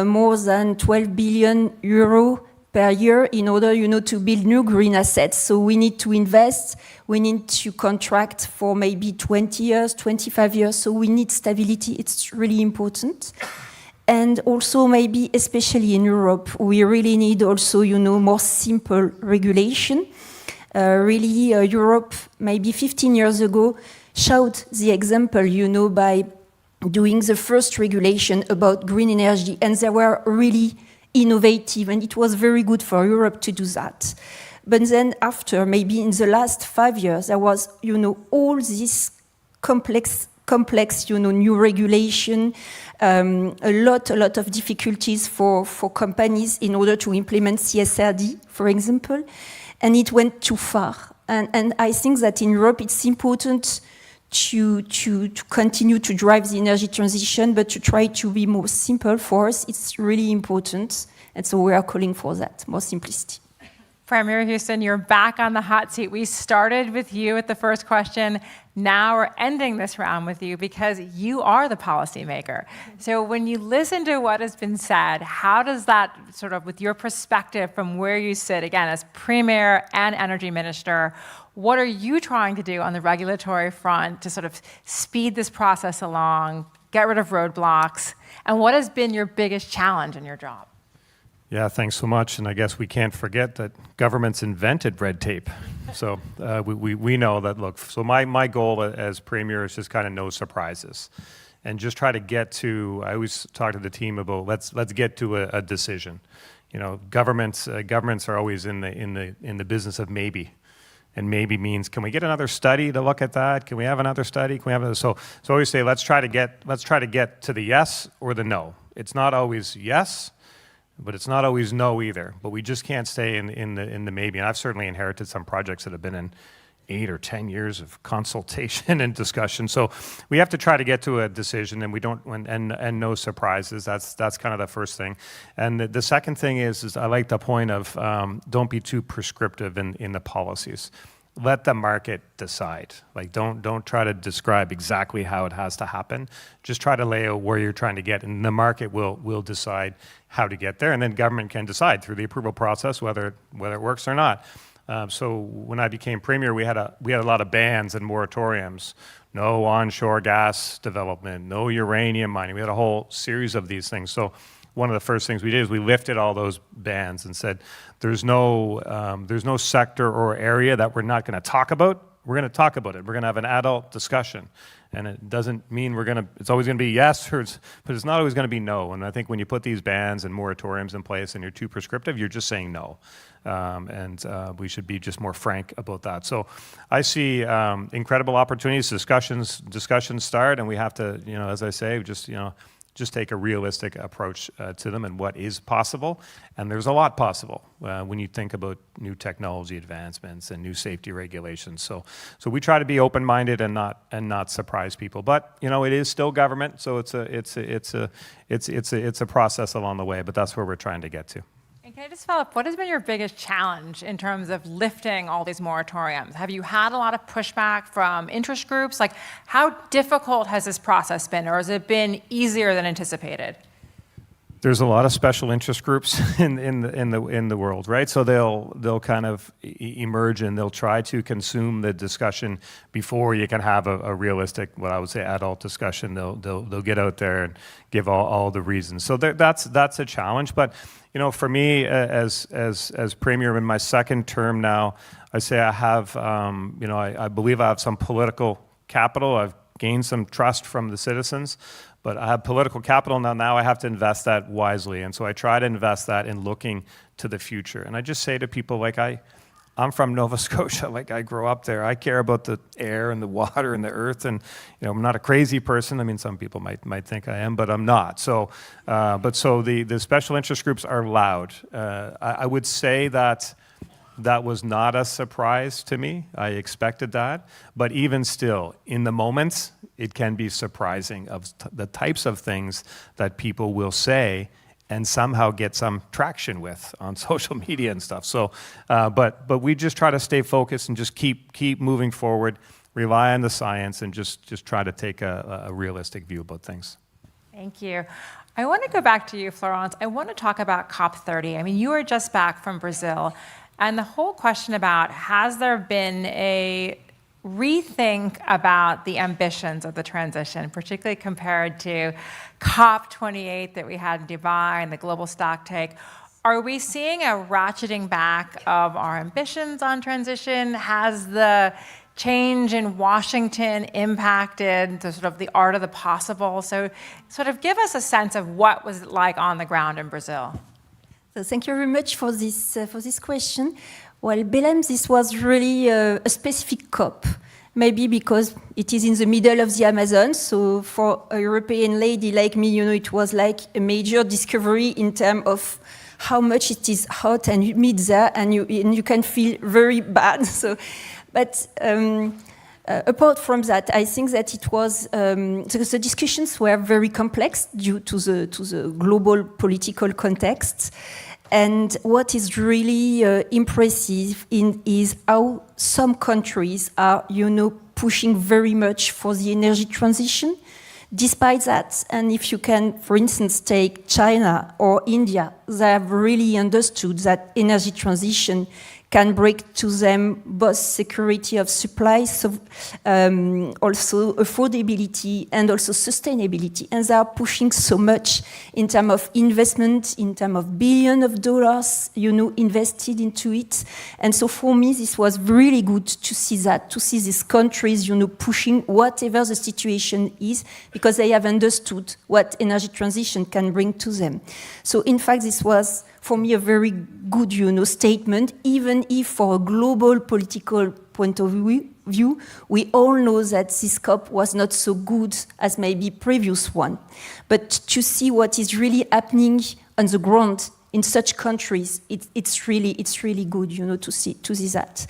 more than 12 billion euro per year in order, to build new green assets. So we need to invest, we need to contract for maybe 20 years, 25 years. So we need stability, it's really important. And also maybe, especially in Europe, we really need also, more simple regulation. Europe, maybe 15 years ago, showed the example, by doing the first regulation about green energy. And they were really innovative, and it was very good for Europe to do that. But then after, maybe in the last 5 years, there was, all this complex, new regulation, a lot of difficulties for companies in order to implement CSRD, for example, and it went too far. And I think that in Europe it's important to continue to drive the energy transition, but to try to be more simple for us, it's really important. And so we are calling for that, more simplicity. Premier Houston, you're back on the hot seat. We started with you at the first question. Now we're ending this round with you because you are the policymaker. So when you listen to what has been said, how does that sort of, with your perspective from where you sit, again, as Premier and Energy Minister, what are you trying to do on the regulatory front to sort of speed this process along, get rid of roadblocks, and what has been your biggest challenge in your job? Yeah, thanks so much. And I guess we can't forget that governments invented red tape. So we know that, look, so my goal as Premier is just kind of no surprises. And just try to get to, I always talk to the team about let's get to a decision. You know, governments are always in the business of maybe. And maybe means, can we get another study to look at that? Can we have another study? Can we have another? So I always say, let's try to get to the yes or the no. It's not always yes, but it's not always no either. But we just can't stay in the maybe. And I've certainly inherited some projects that have been in 8 or 10 years of consultation and discussion. So we have to try to get to a decision, and we don't, and no surprises. That's kind of the first thing. And the second thing is I like the point of don't be too prescriptive in the policies. Let the market decide. Like don't try to describe exactly how it has to happen. Just try to lay out where you're trying to get, and the market will decide how to get there, and then government can decide through the approval process whether it works or not. So when I became Premier, we had a lot of bans and moratoriums. No onshore gas development, no uranium mining. We had a whole series of these things. So one of the first things we did is we lifted all those bans and said, there's no sector or area that we're not going to talk about. We're going to talk about it. We're going to have an adult discussion. And it doesn't mean it's always going to be yes, but it's not always going to be no. And I think when you put these bans and moratoriums in place and you're too prescriptive, you're just saying no. And we should be just more frank about that. So I see incredible opportunities, discussions start, and we have to, as I say, just take a realistic approach to them and what is possible. And there's a lot possible when you think about new technology advancements and new safety regulations. So we try to be open-minded and not surprise people. But it is still government, so it's a process along the way. But that's where we're trying to get to. And can I just follow up? What has been your biggest challenge in terms of lifting all these moratoriums? Have you had a lot of pushback from interest groups? Like, how difficult has this process been, or has it been easier than anticipated? There's a lot of special interest groups in the world, right? So they'll kind of emerge and they'll try to consume the discussion before you can have a realistic, what I would say, adult discussion. They'll get out there and give all the reasons. So that's a challenge. But for me as Premier in my second term now, I say I have I believe I have some political capital. I've gained some trust from the citizens. But I have political capital now I have to invest that wisely. And so I try to invest that in looking to the future. And I just say to people, like, I'm from Nova Scotia, like I grew up there. I care about the air and the water and the earth. And, I'm not a crazy person. I mean, some people might think I am, but I'm not. So, the special interest groups are loud. I would say that was not a surprise to me. I expected that. But even still, in the moments, it can be surprising of the types of things that people will say and somehow get some traction with on social media and stuff. So, but we just try to stay focused and just keep moving forward, rely on the science, and just try to take a realistic view about things. Thank you. I want to go back to you, Florence. I want to talk about COP30. I mean, you were just back from Brazil. And the whole question about, has there been a rethink about the ambitions of the transition, particularly compared to COP28 that we had in Dubai and the global stocktake? Are we seeing a ratcheting back of our ambitions on transition? Has the change in Washington impacted the sort of the art of the possible? So sort of give us a sense of what was it like on the ground in Brazil. So thank you very much for this question. Well, Belém, this was really a specific COP, maybe because it is in the middle of the Amazon. So for a European lady like me, it was like a major discovery in terms of how much it is hot and humid there, and you can feel very bad. So, but apart from that, I think that it was the discussions were very complex due to the global political context. And what is really impressive is how some countries are, pushing very much for the energy transition. Despite that, and if you can, for instance, take China or India, they have really understood that energy transition can bring to them both security of supply, so, also affordability and also sustainability. And they are pushing so much in terms of investment, in terms of billions of dollars, invested into it. And so for me, this was really good to see that, to see these countries, pushing whatever the situation is, because they have understood what energy transition can bring to them. So in fact, this was, for me, a very good, statement, even if for a global political point of view, we all know that this COP was not so good as maybe previous one. But to see what is really happening on the ground in such countries, it's really good, to see that.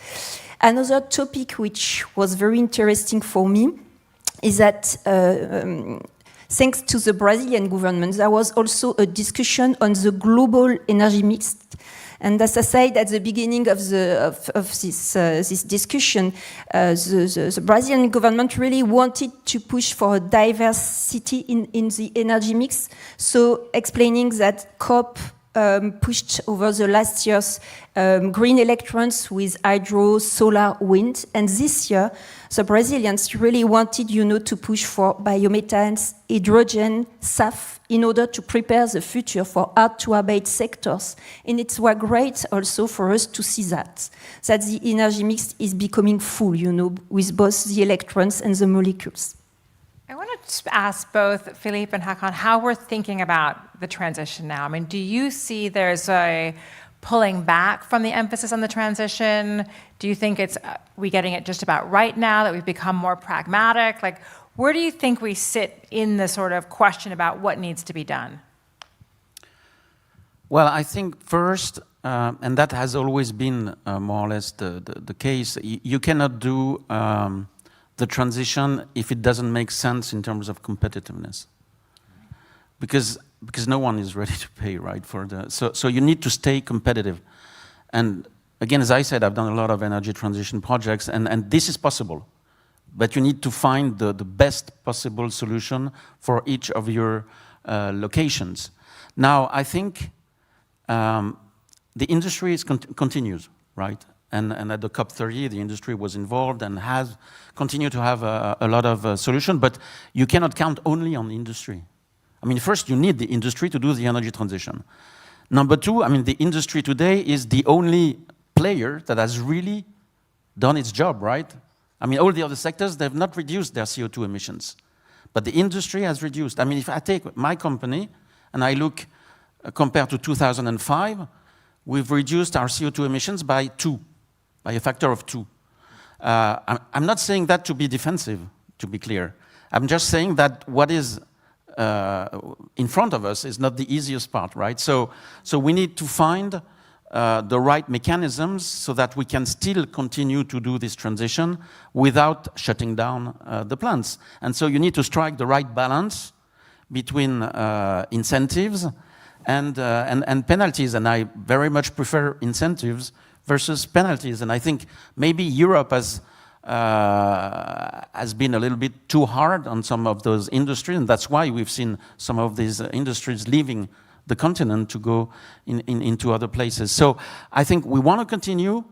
Another topic which was very interesting for me is that thanks to the Brazilian government, there was also a discussion on the global energy mix. And as I said at the beginning of this discussion, the Brazilian government really wanted to push for a diversity in the energy mix. So explaining that COP pushed over the last years green electrons with hydro, solar, wind. And this year, the Brazilians really wanted, to push for biomethane, hydrogen, SAF, in order to prepare the future for hard-to-abate sectors. And it was great also for us to see that the energy mix is becoming full, with both the electrons and the molecules. I want to ask both Philippe and Hakan how we're thinking about the transition now. I mean, do you see there's a pulling back from the emphasis on the transition? Do you think it's we getting it just about right now, that we've become more pragmatic? Like, where do you think we sit in the sort of question about what needs to be done? Well, I think first, and that has always been more or less the case, you cannot do the transition if it doesn't make sense in terms of competitiveness, because no one is ready to pay, right? So you need to stay competitive. And again, as I said, I've done a lot of energy transition projects, and this is possible, but you need to find the best possible solution for each of your locations. Now, I think the industry continues, right? And at the COP30, the industry was involved and has continued to have a lot of solutions, but you cannot count only on the industry. I mean, first, you need the industry to do the energy transition. Number two, I mean, the industry today is the only player that has really done its job, right? I mean, all the other sectors, they've not reduced their CO2 emissions, but the industry has reduced. I mean, if I take my company and I look compared to 2005, we've reduced our CO2 emissions by a factor of 2. I'm not saying that to be defensive, to be clear. I'm just saying that what is in front of us is not the easiest part, right? So we need to find the right mechanisms so that we can still continue to do this transition without shutting down the plants. And so you need to strike the right balance between incentives and penalties. And I very much prefer incentives versus penalties. And I think maybe Europe has been a little bit too hard on some of those industries, and that's why we've seen some of these industries leaving the continent to go into other places. So I think we want to continue,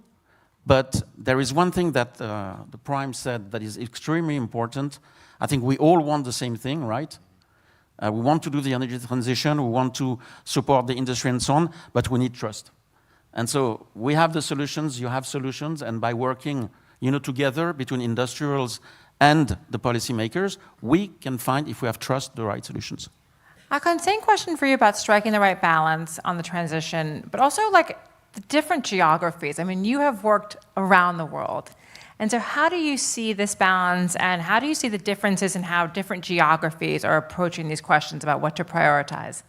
but there is one thing that the Prime said that is extremely important. I think we all want the same thing, right? We want to do the energy transition, we want to support the industry and so on, but we need trust. And so we have the solutions, you have solutions, and by working together between industrials and the policymakers, we can find, if we have trust, the right solutions. Hakan, same question for you about striking the right balance on the transition, but also like the different geographies. I mean, you have worked around the world. And so how do you see this balance, and how do you see the differences in how different geographies are approaching these questions about what to prioritize?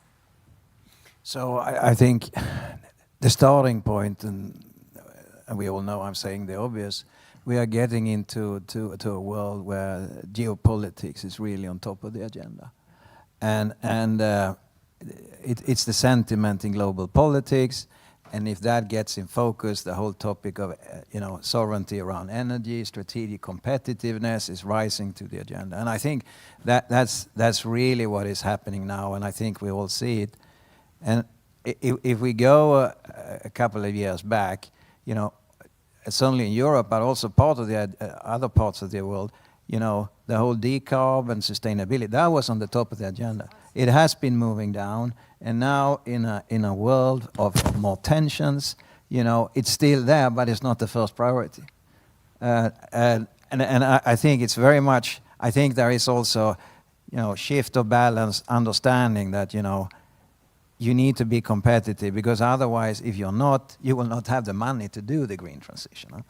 So I think the starting point, and we all know I'm saying the obvious, we are getting into a world where geopolitics is really on top of the agenda. And it's the sentiment in global politics, and if that gets in focus, the whole topic of sovereignty around energy, strategic competitiveness is rising to the agenda. And I think that's really what is happening now, and I think we all see it. And if we go a couple of years back, it's only in Europe, but also part of the other parts of the world, the whole decarb and sustainability, that was on the top of the agenda. It has been moving down, and now in a world of more tensions, it's still there, but it's not the first priority. And I think it's very much, I think there is also, shift of balance, understanding that, you need to be competitive, because otherwise, if you're not, you will not have the money to do the green transition.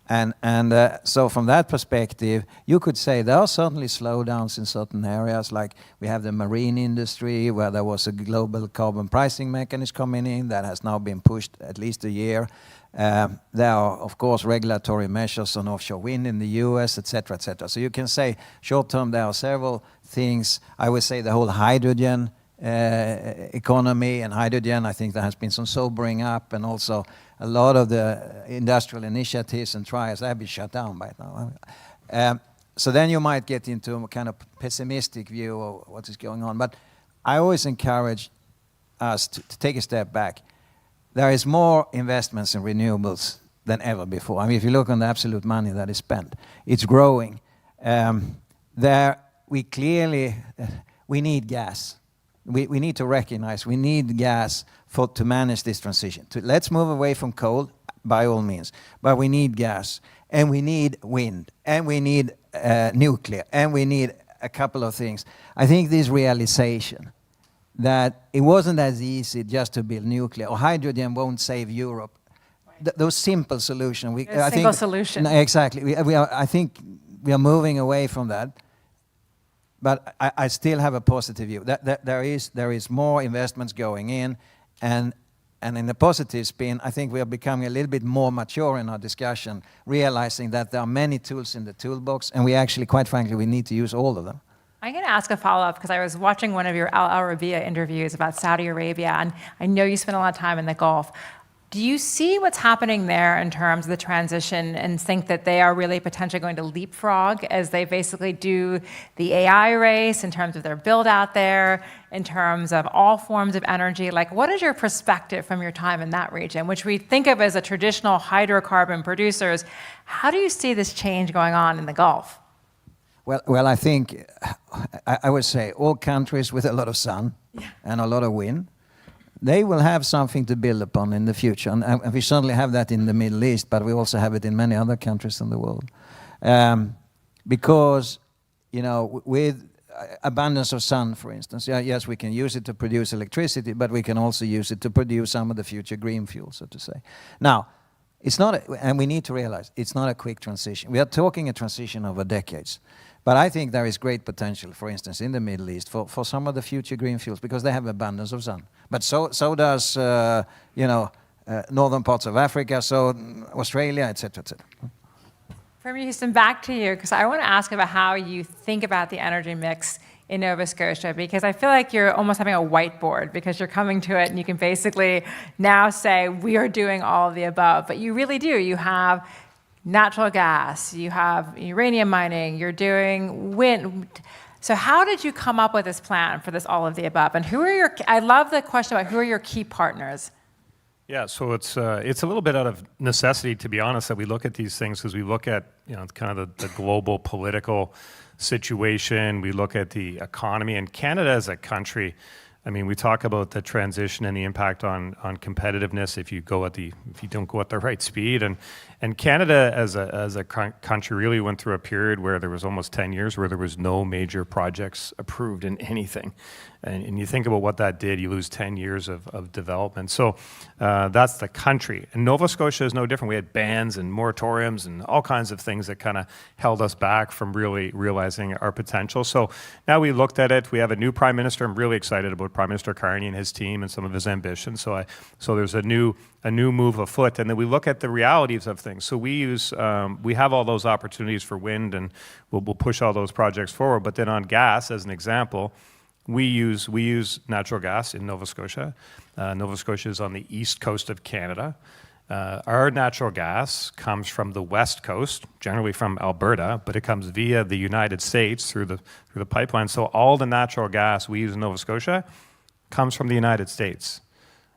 And so from that perspective, you could say there are certainly slowdowns in certain areas, like we have the marine industry, where there was a global carbon pricing mechanism coming in that has now been pushed at least a year. There are, of course, regulatory measures on offshore wind in the US, et cetera, et cetera. So you can say short term there are several things. I would say the whole hydrogen economy and hydrogen, I think there has been some sobering up, and also a lot of the industrial initiatives and trials have been shut down by now. So then you might get into a kind of pessimistic view of what is going on. But I always encourage us to take a step back. There is more investments in renewables than ever before. I mean, if you look on the absolute money that is spent, it's growing. We need gas. We need to recognize we need gas to manage this transition. Let's move away from coal, by all means, but we need gas, and we need wind, and we need nuclear, and we need a couple of things. I think this realization that it wasn't as easy just to build nuclear, or hydrogen won't save Europe. Those simple solutions. Solution. Exactly. I think we are moving away from that. But I still have a positive view. That there is more investments going in, and in the positive spin, I think we are becoming a little bit more mature in our discussion, realizing that there are many tools in the toolbox, and we actually, quite frankly, we need to use all of them. I'm going to ask a follow-up, because I was watching one of your Al Arabiya interviews about Saudi Arabia, and I know you spend a lot of time in the Gulf. Do you see what's happening there in terms of the transition, and think that they are really potentially going to leapfrog as they basically do the AI race in terms of their build out there, in terms of all forms of energy? Like, what is your perspective from your time in that region, which we think of as a traditional hydrocarbon producers? How do you see this change going on in the Gulf? Well, I think, I would say all countries with a lot of sun and a lot of wind, they will have something to build upon in the future. And we certainly have that in the Middle East, but we also have it in many other countries in the world. Because, with abundance of sun, for instance, yes, we can use it to produce electricity, but we can also use it to produce some of the future green fuels, so to say. Now, it's not, and we need to realize, it's not a quick transition. We are talking a transition over decades. But I think there is great potential, for instance, in the Middle East for some of the future green fuels, because they have abundance of sun. But so does, northern parts of Africa, so Australia, et cetera, et cetera. From Houston, back to you, because I want to ask about how you think about the energy mix in Nova Scotia, because I feel like you're almost having a whiteboard, because you're coming to it and you can basically now say, we are doing all of the above. But you really do. You have natural gas, you have uranium mining, you're doing wind. So how did you come up with this plan for this all of the above? And I love the question about who are your key partners? Yeah, so it's a little bit out of necessity, to be honest, that we look at these things, because we look at kind of the global political situation, we look at the economy, and Canada as a country. I mean, we talk about the transition and the impact on competitiveness if you don't go at the right speed, and Canada as a country really went through a period where there was almost 10 years where there was no major projects approved in anything, And you think about what that did, you lose 10 years of development. So that's the country. And Nova Scotia is no different. We had bans and moratoriums and all kinds of things that kind of held us back from really realizing our potential. So now we looked at it. We have a new Prime Minister. I'm really excited about Prime Minister Carney and his team and some of his ambitions. So there's a new move afoot. And then we look at the realities of things. So we have all those opportunities for wind, and we'll push all those projects forward. But then on gas, as an example, we use natural gas in Nova Scotia. Nova Scotia is on the east coast of Canada. Our natural gas comes from the west coast, generally from Alberta, but it comes via the United States through the pipeline. So all the natural gas we use in Nova Scotia comes from the United States.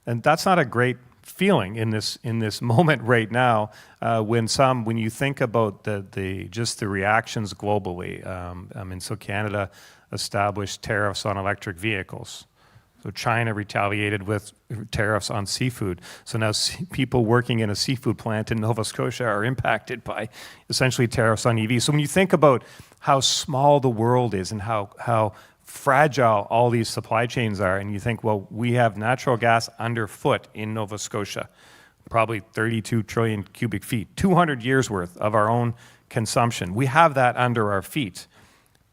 And that's not a great feeling in this moment right now when you think about just the reactions globally. So Canada established tariffs on electric vehicles. So China retaliated with tariffs on seafood. So now people working in a seafood plant in Nova Scotia are impacted by essentially tariffs on EVs. So when you think about how small the world is and how fragile all these supply chains are, and you think, well, we have natural gas underfoot in Nova Scotia, probably 32 trillion cubic feet, 200 years worth of our own consumption. We have that under our feet.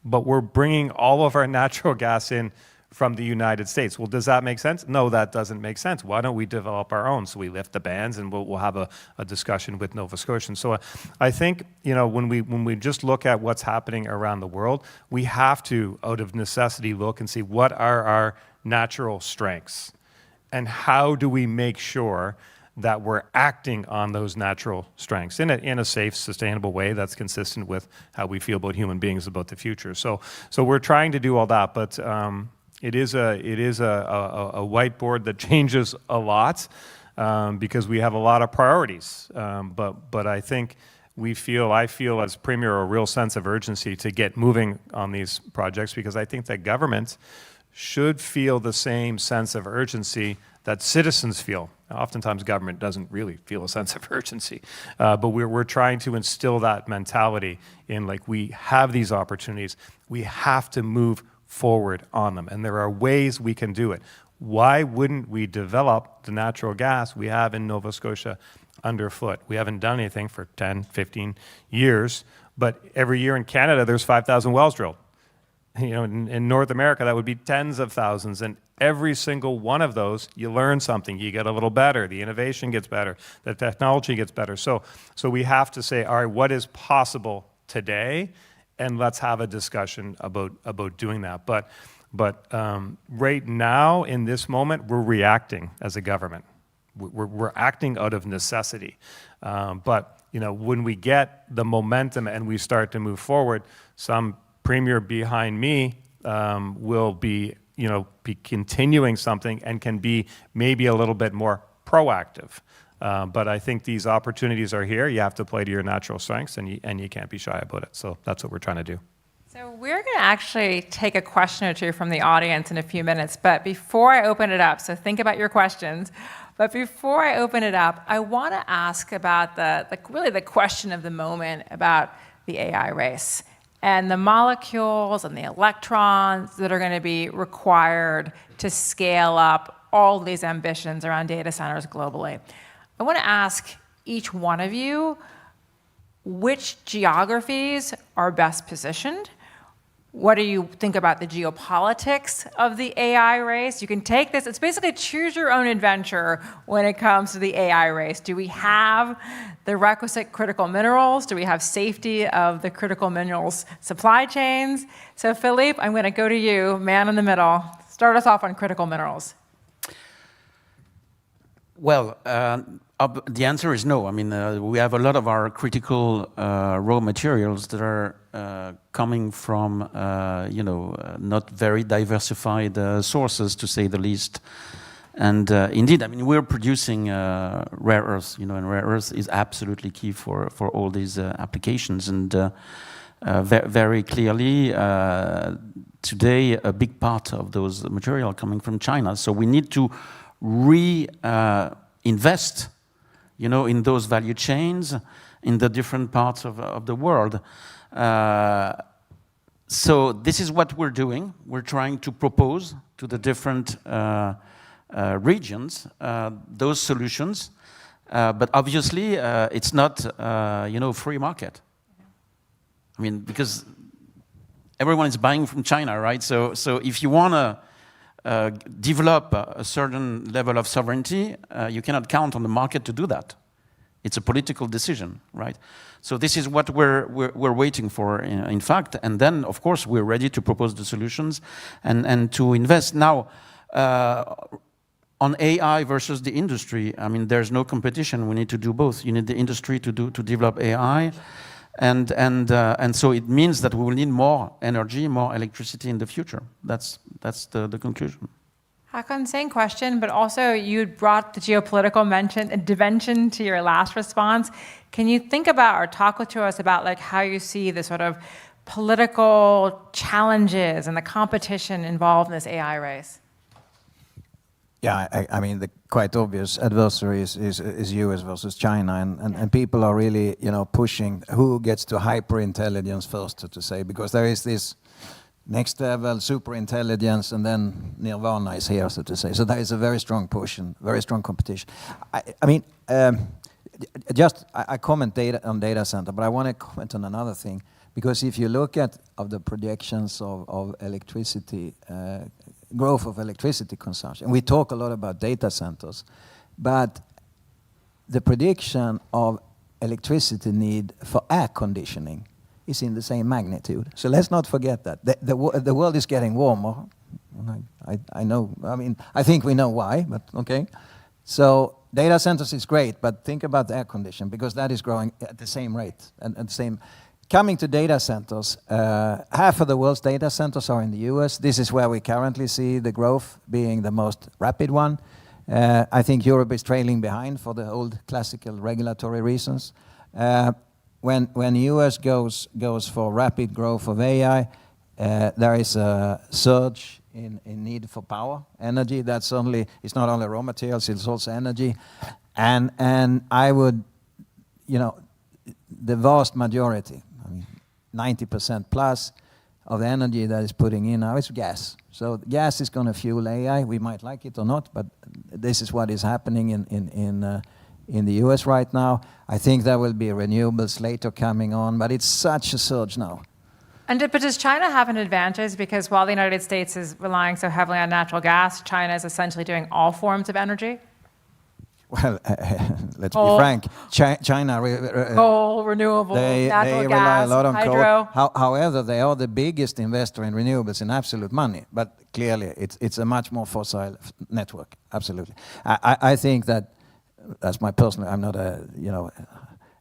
But we're bringing all of our natural gas in from the United States. Well, does that make sense? No, that doesn't make sense. Why don't we develop our own? So we lift the bans, and we'll have a discussion with Nova Scotians. So I think, when we just look at what's happening around the world, we have to, out of necessity, look and see what are our natural strengths, and how do we make sure that we're acting on those natural strengths in a safe, sustainable way that's consistent with how we feel about human beings, about the future. So we're trying to do all that, but it is a whiteboard that changes a lot because we have a lot of priorities. But I think I feel as Premier a real sense of urgency to get moving on these projects, because I think that government should feel the same sense of urgency that citizens feel. Oftentimes government doesn't really feel a sense of urgency, but we're trying to instill that mentality in, like, we have these opportunities, we have to move forward on them, and there are ways we can do it. Why wouldn't we develop the natural gas we have in Nova Scotia underfoot? We haven't done anything for 10, 15 years, but every year in Canada there's 5,000 wells drilled. In North America, that would be tens of thousands, and every single one of those, you learn something, you get a little better, the innovation gets better, the technology gets better. So we have to say, all right, what is possible today, and let's have a discussion about doing that. But right now, in this moment, we're reacting as a government. We're acting out of necessity. But when we get the momentum and we start to move forward, some Premier behind me will be continuing something and can be maybe a little bit more proactive. But I think these opportunities are here. You have to play to your natural strengths, and you can't be shy about it. So that's what we're trying to do. So we're going to actually take a question or two from the audience in a few minutes. But before I open it up, so think about your questions. But before I open it up, I want to ask about really the question of the moment about the AI race and the molecules and the electrons that are going to be required to scale up all of these ambitions around data centers globally. I want to ask each one of you which geographies are best positioned. What do you think about the geopolitics of the AI race? You can take this, it's basically choose your own adventure when it comes to the AI race. Do we have the requisite critical minerals? Do we have safety of the critical minerals supply chains? So Philippe, I'm going to go to you, man in the middle. Start us off on critical minerals. Well, the answer is no. I mean, we have a lot of our critical raw materials that are coming from, not very diversified sources, to say the least. And indeed, I mean, we're producing rare earths, and rare earths is absolutely key for all these applications. And very clearly, today, a big part of those materials are coming from China. So we need to invest, in those value chains in the different parts of the world. So this is what we're doing. We're trying to propose to the different regions those solutions, but obviously it's not free market. I mean, because everyone is buying from China, right? So if you want to develop a certain level of sovereignty, you cannot count on the market to do that. It's a political decision, right? So this is what we're waiting for, in fact. And then, of course, we're ready to propose the solutions and to invest. Now, on AI versus the industry, I mean, there's no competition. We need to do both. You need the industry to develop AI, and so it means that we will need more energy, more electricity in the future. That's the conclusion. Hakan, same question, but also you brought the geopolitical dimension to your last response. Can you think about or talk to us about like how you see the sort of political challenges and the competition involved in this AI race? Yeah, I mean, the quite obvious adversary is US versus China, and people are really, pushing who gets to hyper-intelligence first, so to say, because there is this next level, super intelligence, and then nirvana is here, so to say. So there is a very strong push and very strong competition. I comment on data center, but I want to comment on another thing, because if you look at the projections of electricity, growth of electricity consumption, we talk a lot about data centers, but the prediction of electricity need for air conditioning is in the same magnitude. So let's not forget that. The world is getting warmer. I know, I think we know why, but okay. So data centers is great, but think about the air conditioning, because that is growing at the same rate. And the same. Coming to data centers, half of the world's data centers are in the US. This is where we currently see the growth being the most rapid one. I think Europe is trailing behind for the old classical regulatory reasons. When US goes for rapid growth of AI, there is a surge in need for power, energy. It's not only raw materials, it's also energy. And I would, the vast majority, 90% plus of the energy that is putting in now is gas. So gas is going to fuel AI. We might like it or not, but this is what is happening in the US right now. I think there will be renewables later coming on, but it's such a surge now. But does China have an advantage? Because while the United States is relying so heavily on natural gas, China is essentially doing all forms of energy? Well, let's be frank. China, coal, renewable, natural gas, rely a lot on hydro. Coal. However, they are the biggest investor in renewables in absolute money. But clearly, it's a much more fossil network. Absolutely. I think that's my personal. I'm not a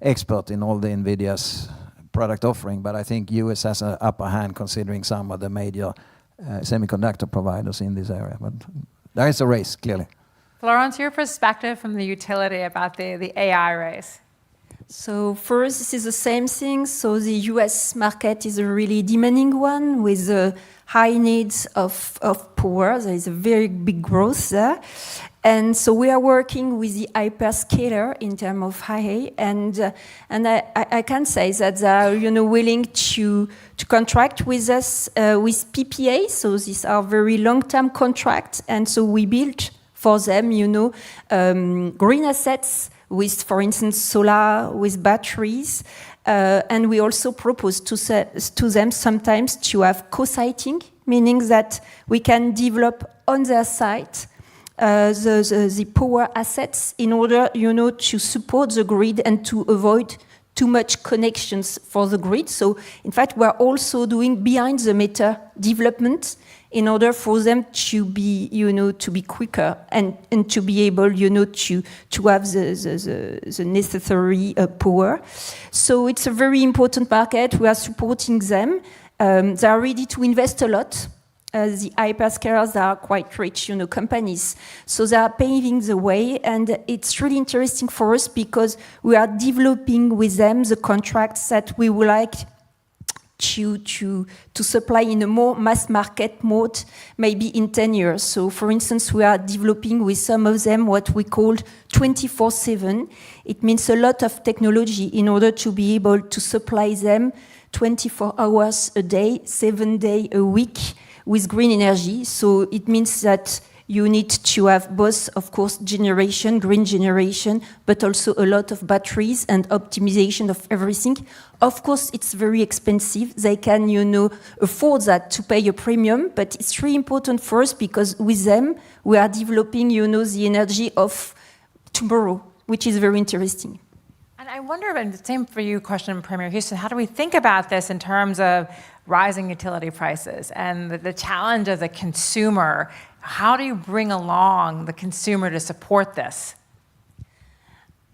expert in all the NVIDIA's product offering, but I think US has an upper hand considering some of the major semiconductor providers in this area. But there is a race, clearly. Florence, your perspective from the utility about the AI race. So first, this is the same thing. So the US market is a really demanding one with high needs of power. There is a very big growth there. And so we are working with the hyperscaler in terms of high, and I can say that they are willing to contract with us with PPA. So these are very long-term contracts, and so we built for them, green assets with, for instance, solar, with batteries. And we also propose to them sometimes to have co-siting, meaning that we can develop on their site the power assets in order, to support the grid and to avoid too much connections for the grid. So, in fact, we're also doing behind the meter development in order for them to be, to be quicker and to be able, to have the necessary power. So it's a very important market. We are supporting them. They are ready to invest a lot. The hyperscalers are quite rich, companies. So they are paving the way, and it's really interesting for us because we are developing with them the contracts that we would like to supply in a more mass market mode, maybe in 10 years. So, for instance, we are developing with some of them what we call 24/7. It means a lot of technology in order to be able to supply them 24 hours a day, 7 days a week with green energy. So it means that you need to have both, of course, green generation, but also a lot of batteries and optimization of everything. Of course, it's very expensive. They can, afford that to pay a premium, but it's really important for us because with them, we are developing, the energy of tomorrow, which is very interesting. And I wonder, and the same for you, question, Premier Houston, how do we think about this in terms of rising utility prices and the challenge of the consumer? How do you bring along the consumer to support this?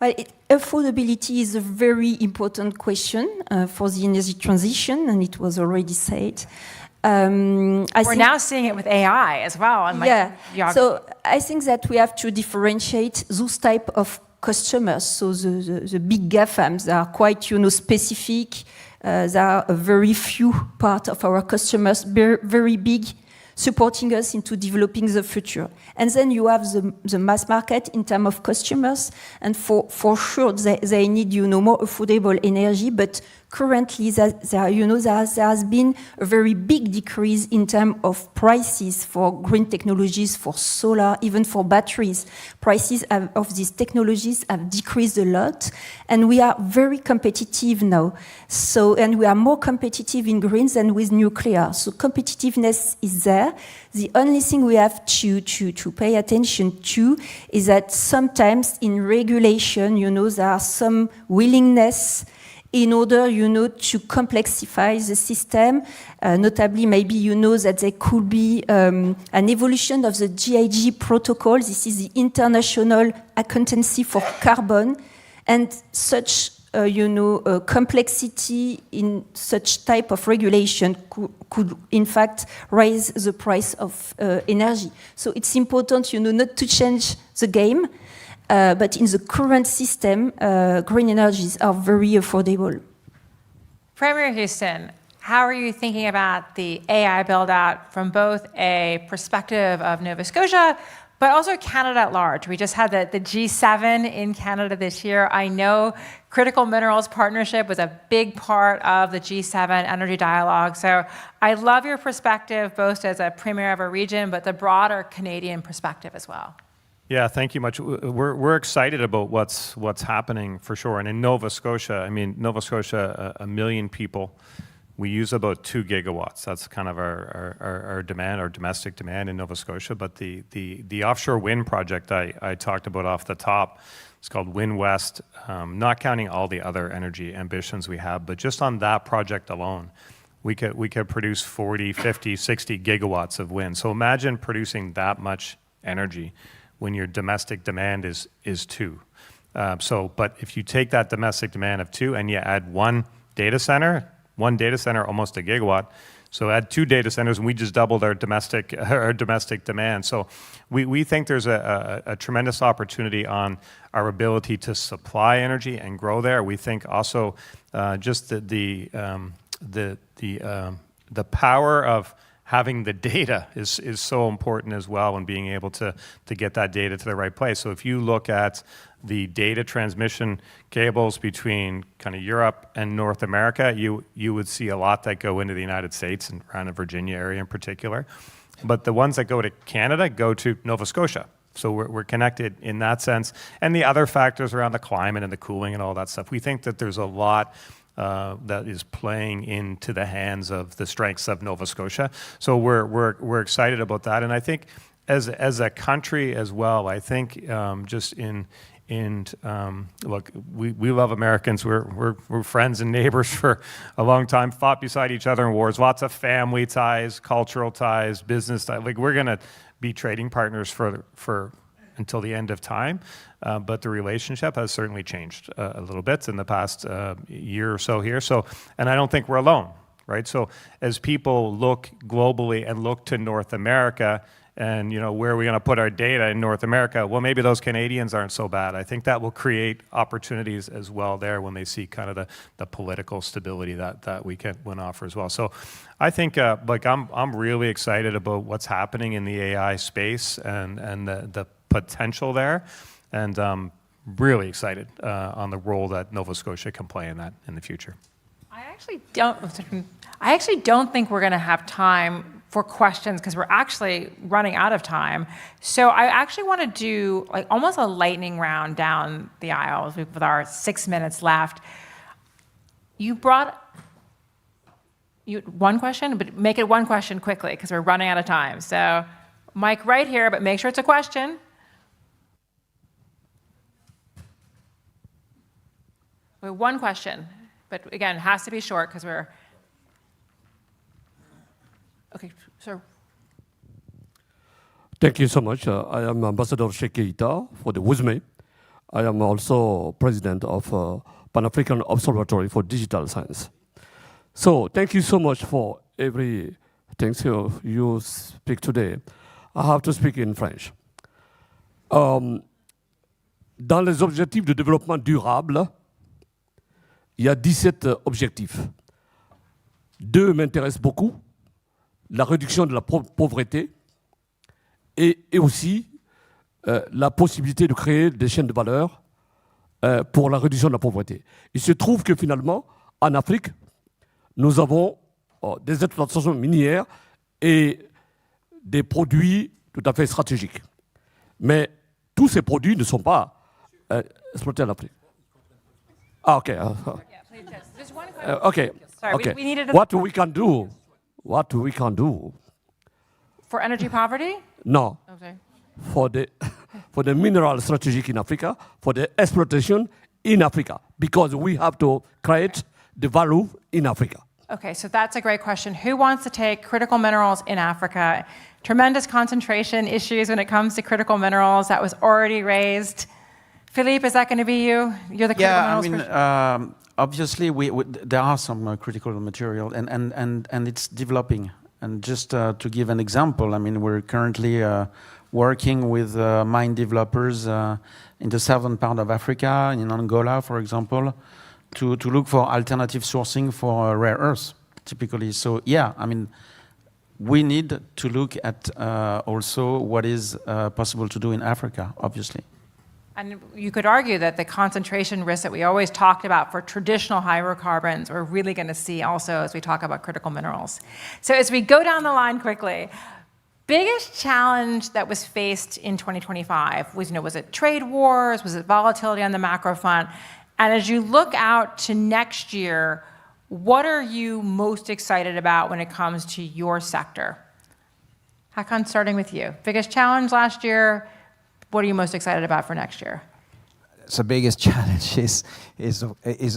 Well, affordability is a very important question for the energy transition, and it was already said. We're now seeing it with AI as well. So I think that we have to differentiate those type of customers. So the big GAFAMs are quite, specific. There are a very few part of our customers, very big, supporting us into developing the future. And then you have the mass market in terms of customers, and for sure they need, more affordable energy, but currently there has been a very big decrease in terms of prices for green technologies, for solar, even for batteries. Prices of these technologies have decreased a lot, and we are very competitive now. And we are more competitive in green than with nuclear. So competitiveness is there. The only thing we have to pay attention to is that sometimes in regulation, there are some willingness in order, to complexify the system. Notably, maybe that there could be an evolution of the GIG protocol. This is the International Accountancy for Carbon. And such, complexity in such type of regulation could in fact raise the price of energy. So it's important, not to change the game. But in the current system, green energies are very affordable. Premier Houston, how are you thinking about the AI build-out from both a perspective of Nova Scotia, but also Canada at large? We just had the G7 in Canada this year. I know critical minerals partnership was a big part of the G7 energy dialogue. So I love your perspective, both as a premier of a region, but the broader Canadian perspective as well. Yeah, thank you much. We're excited about what's happening for sure. And in Nova Scotia, Nova Scotia, 1 million people, we use about 2 gigawatts. That's kind of our demand, our domestic demand in Nova Scotia. But the offshore wind project I talked about off the top, it's called Wind West, not counting all the other energy ambitions we have, but just on that project alone, we could produce 40, 50, 60 gigawatts of wind. So imagine producing that much energy when your domestic demand is 2. But if you take that domestic demand of 2 and you add one data center, almost a gigawatt, so add 2 data centers and we just doubled our domestic demand. So we think there's a tremendous opportunity on our ability to supply energy and grow there. We think also just the power of having the data is so important as well, and being able to get that data to the right place. So if you look at the data transmission cables between kind of Europe and North America, you would see a lot that go into the United States and around the Virginia area in particular. But the ones that go to Canada go to Nova Scotia. So we're connected in that sense. And the other factors around the climate and the cooling and all that stuff, we think that there's a lot that is playing into the hands of the strengths of Nova Scotia. So we're excited about that. And I think as a country as well, I think look, we love Americans. We're friends and neighbors for a long time, fought beside each other in wars, lots of family ties, cultural ties, business ties. Like, we're going to be trading partners for until the end of time. But the relationship has certainly changed a little bit in the past year or so here. And I don't think we're alone, right? So as people look globally and look to North America, and where are we going to put our data in North America? Well, maybe those Canadians aren't so bad. I think that will create opportunities as well there when they see kind of the political stability that we can offer as well. So I think I'm really excited about what's happening in the AI space and the potential there, and really excited on the role that Nova Scotia can play in that in the future. I actually don't think we're going to have time for questions because we're actually running out of time. So I actually want to do like almost a lightning round down the aisle with our 6 minutes left. You brought one question, but make it one question quickly because we're running out of time. So mic right here, but make sure it's a question. One question, but again, it has to be short because we're... Okay, sir. Thank you so much. I am Ambassador Sheikh Keita for the WUSME. I am also president of Pan-African Observatory for Digital Science. So thank you so much for everything you speak today. I have to speak in French. Dans les objectifs de développement durable, il y a 17 objectifs. 2 m'intéressent beaucoup, la réduction de la pauvreté et aussi la possibilité de créer des chaînes de valeur pour la réduction de la pauvreté. Il se trouve que finalement, en Afrique, nous avons des exploitations minières et des produits tout à fait stratégiques. Mais tous ces produits ne sont pas exploités en Afrique. Ah, okay. Okay. Sorry, okay. we needed What we can do? What we can do? For energy poverty? No. Okay. For the mineral strategic in Africa, for the exploitation in Africa, because we have to create the value in Africa. Okay, so that's a great question. Who wants to take critical minerals in Africa? Tremendous concentration issues when it comes to critical minerals. That was already raised. Philippe, is that going to be you? You're the critical minerals person. Obviously, there are some critical material, and it's developing. And just to give an example, I mean, we're currently working with mine developers in the southern part of Africa, in Angola, for example, to look for alternative sourcing for rare earths, typically. So, yeah, I mean, we need to look at also what is possible to do in Africa, obviously. And you could argue that the concentration risk that we always talked about for traditional hydrocarbons, we're really going to see also as we talk about critical minerals. So as we go down the line quickly, biggest challenge that was faced in 2025 was it trade wars? Was it volatility on the macro front? And as you look out to next year, what are you most excited about when it comes to your sector? Hakan, starting with you. Biggest challenge last year, what are you most excited about for next year? So biggest challenge is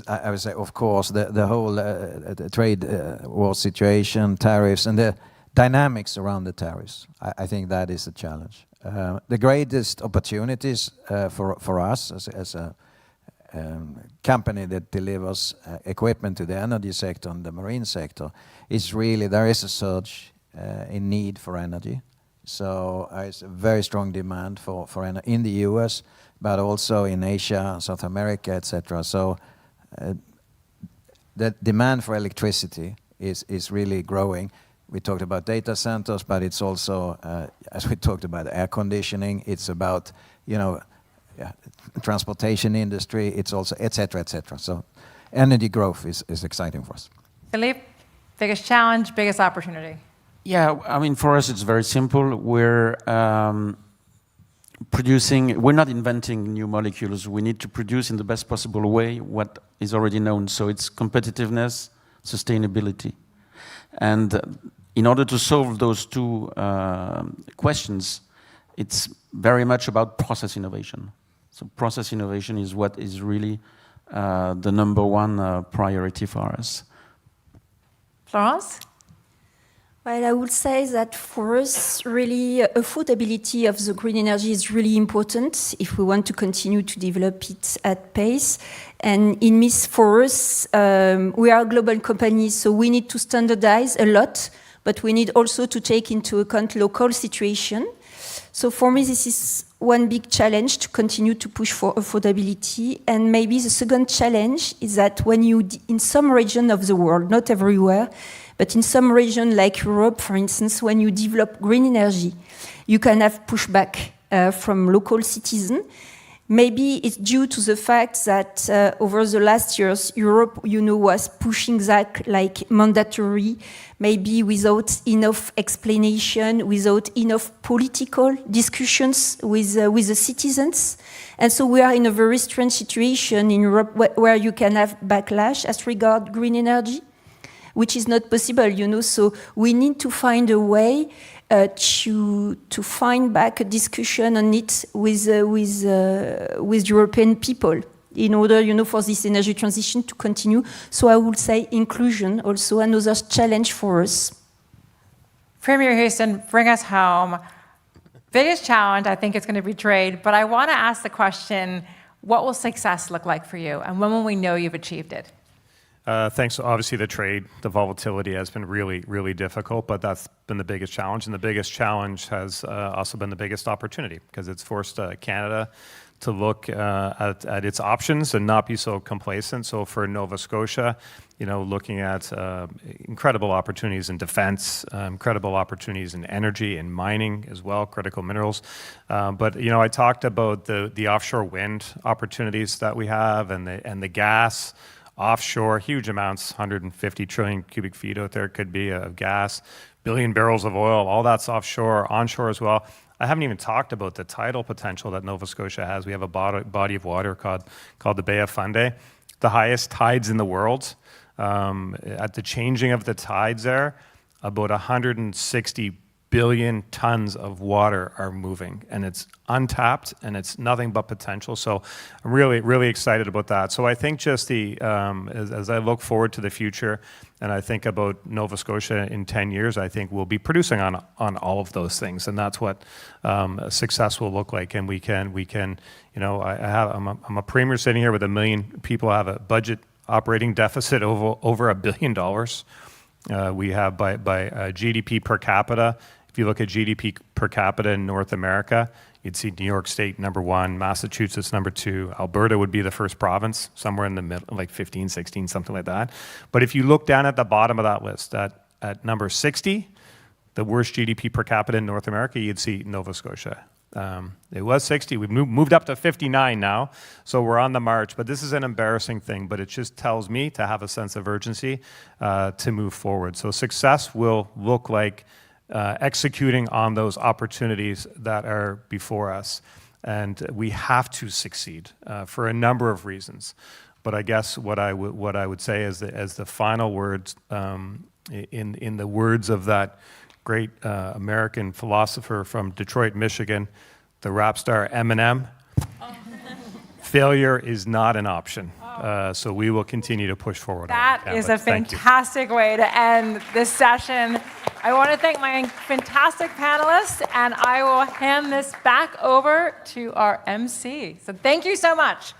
I would say, of course, the whole the trade war situation, tariffs, and the dynamics around the tariffs. I think that is a challenge. The greatest opportunities for us as a company that delivers equipment to the energy sector and the marine sector is really there is a surge in need for energy. So it's a very strong demand for in the US, but also in Asia, South America, etc. So the demand for electricity is really growing. We talked about data centers, but it's also, as we talked about air conditioning, it's about, transportation industry, it's also, etc., etc. So energy growth is exciting for us. Philippe, biggest challenge, biggest opportunity? Yeah, I mean, for us, it's very simple. We're we're not inventing new molecules. We need to produce in the best possible way what is already known. So it's competitiveness, sustainability. And in order to solve those two questions, it's very much about process innovation. So process innovation is what is really the number one priority for us. Florence? Well, I would say that for us, really, affordability of the green energy is really important if we want to continue to develop it at pace. And in this, for us, we are a global company, so we need to standardize a lot, but we need also to take into account local situation. So for me, this is one big challenge to continue to push for affordability. And maybe the second challenge is that when in some region of the world, not everywhere, but in some region like Europe, for instance, when you develop green energy, you can have pushback from local citizens Maybe it's due to the fact that over the last years, Europe, was pushing that like mandatory, maybe without enough explanation, without enough political discussions with the citizens. And so we are in a very strange situation in Europe where you can have backlash as regard green energy, which is not possible, So we need to find a way to find back a discussion on it with European people in order, for this energy transition to continue. So I would say inclusion also another challenge for us. Premier Houston, bring us home. Biggest challenge, I think, is going to be trade. But I want to ask the question, what will success look like for you? And when will we know you've achieved it? Thanks. Obviously, the trade, the volatility has been really, really difficult, but that's been the biggest challenge. And the biggest challenge has also been the biggest opportunity because it's forced Canada to look at its options and not be so complacent. So for Nova Scotia, looking at incredible opportunities in defense, incredible opportunities in energy and mining as well, critical minerals. But I talked about the offshore wind opportunities that we have and the gas. Offshore, huge amounts, 150 trillion cubic feet out there could be of gas, billion barrels of oil, all that's offshore, onshore as well. I haven't even talked about the tidal potential that Nova Scotia has. We have a body of water called the Bay of Fundy, the highest tides in the world. At the changing of the tides there, about 160 billion tons of water are moving, and it's untapped and it's nothing but potential. So I'm really, really excited about that. So I think just as I look forward to the future and I think about Nova Scotia in 10 years, I think we'll be producing on all of those things, and that's what success will look like. And we can I'm a premier sitting here with 1 million people. I have a budget operating deficit over $1 billion. We have by GDP per capita. If you look at GDP per capita in North America, you'd see New York State number 1, Massachusetts number 2, Alberta would be the first province, somewhere in the middle, like 15, 16, something like that. But if you look down at the bottom of that list, at number 60, the worst GDP per capita in North America, you'd see Nova Scotia. It was 60. We've moved up to 59 now, so we're on the march. But this is an embarrassing thing, but it just tells me to have a sense of urgency to move forward. So success will look like executing on those opportunities that are before us. And we have to succeed for a number of reasons. But I guess what I would say as the final words, in the words of that great American philosopher from Detroit, Michigan, the rap star Eminem, failure is not an option. So we will continue to push forward. That is a fantastic way to end this session. I want to thank my fantastic panelists, and I will hand this back over to our MC. So thank you so much.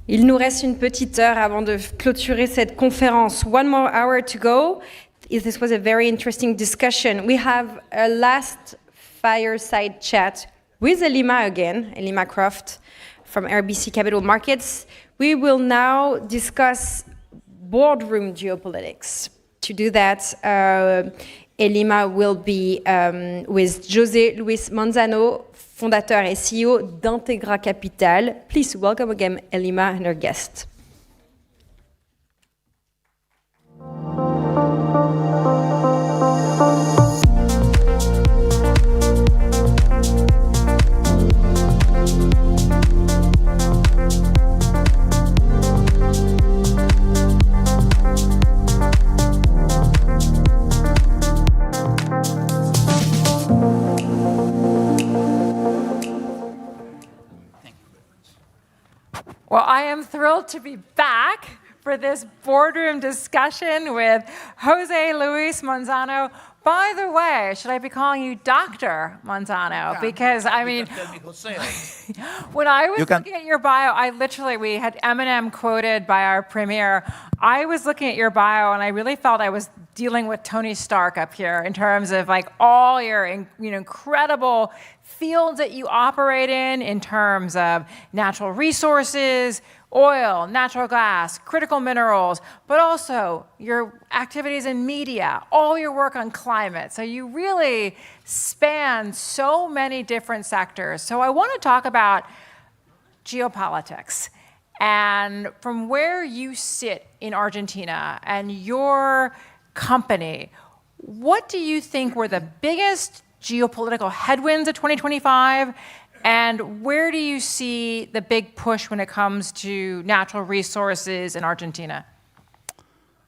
Il nous reste une petite heure avant de clôturer cette conférence. One more hour to go. This was a very interesting discussion. We have a last fireside chat with Elima again, Elima Croft from RBC Capital Markets. We will now discuss boardroom geopolitics. To do that, Elima will be with José Luis Manzano, fondateur et CEO d'Integra Capital. Please welcome again Elima and her guest. Well, I am thrilled to be back for this boardroom discussion with Jose Luis Manzano. By the way, should I be calling you Dr. Manzano? Because, I mean, when I was looking at your bio, we had Eminem quoted by our premier. I was looking at your bio, and I really felt I was dealing with Tony Stark up here in terms of like all your incredible fields that you operate in terms of natural resources, oil, natural gas, critical minerals, but also your activities in media, all your work on climate. So you really span so many different sectors. So I want to talk about geopolitics. And from where you sit in Argentina and your company, what do you think were the biggest geopolitical headwinds of 2025? And where do you see the big push when it comes to natural resources in Argentina?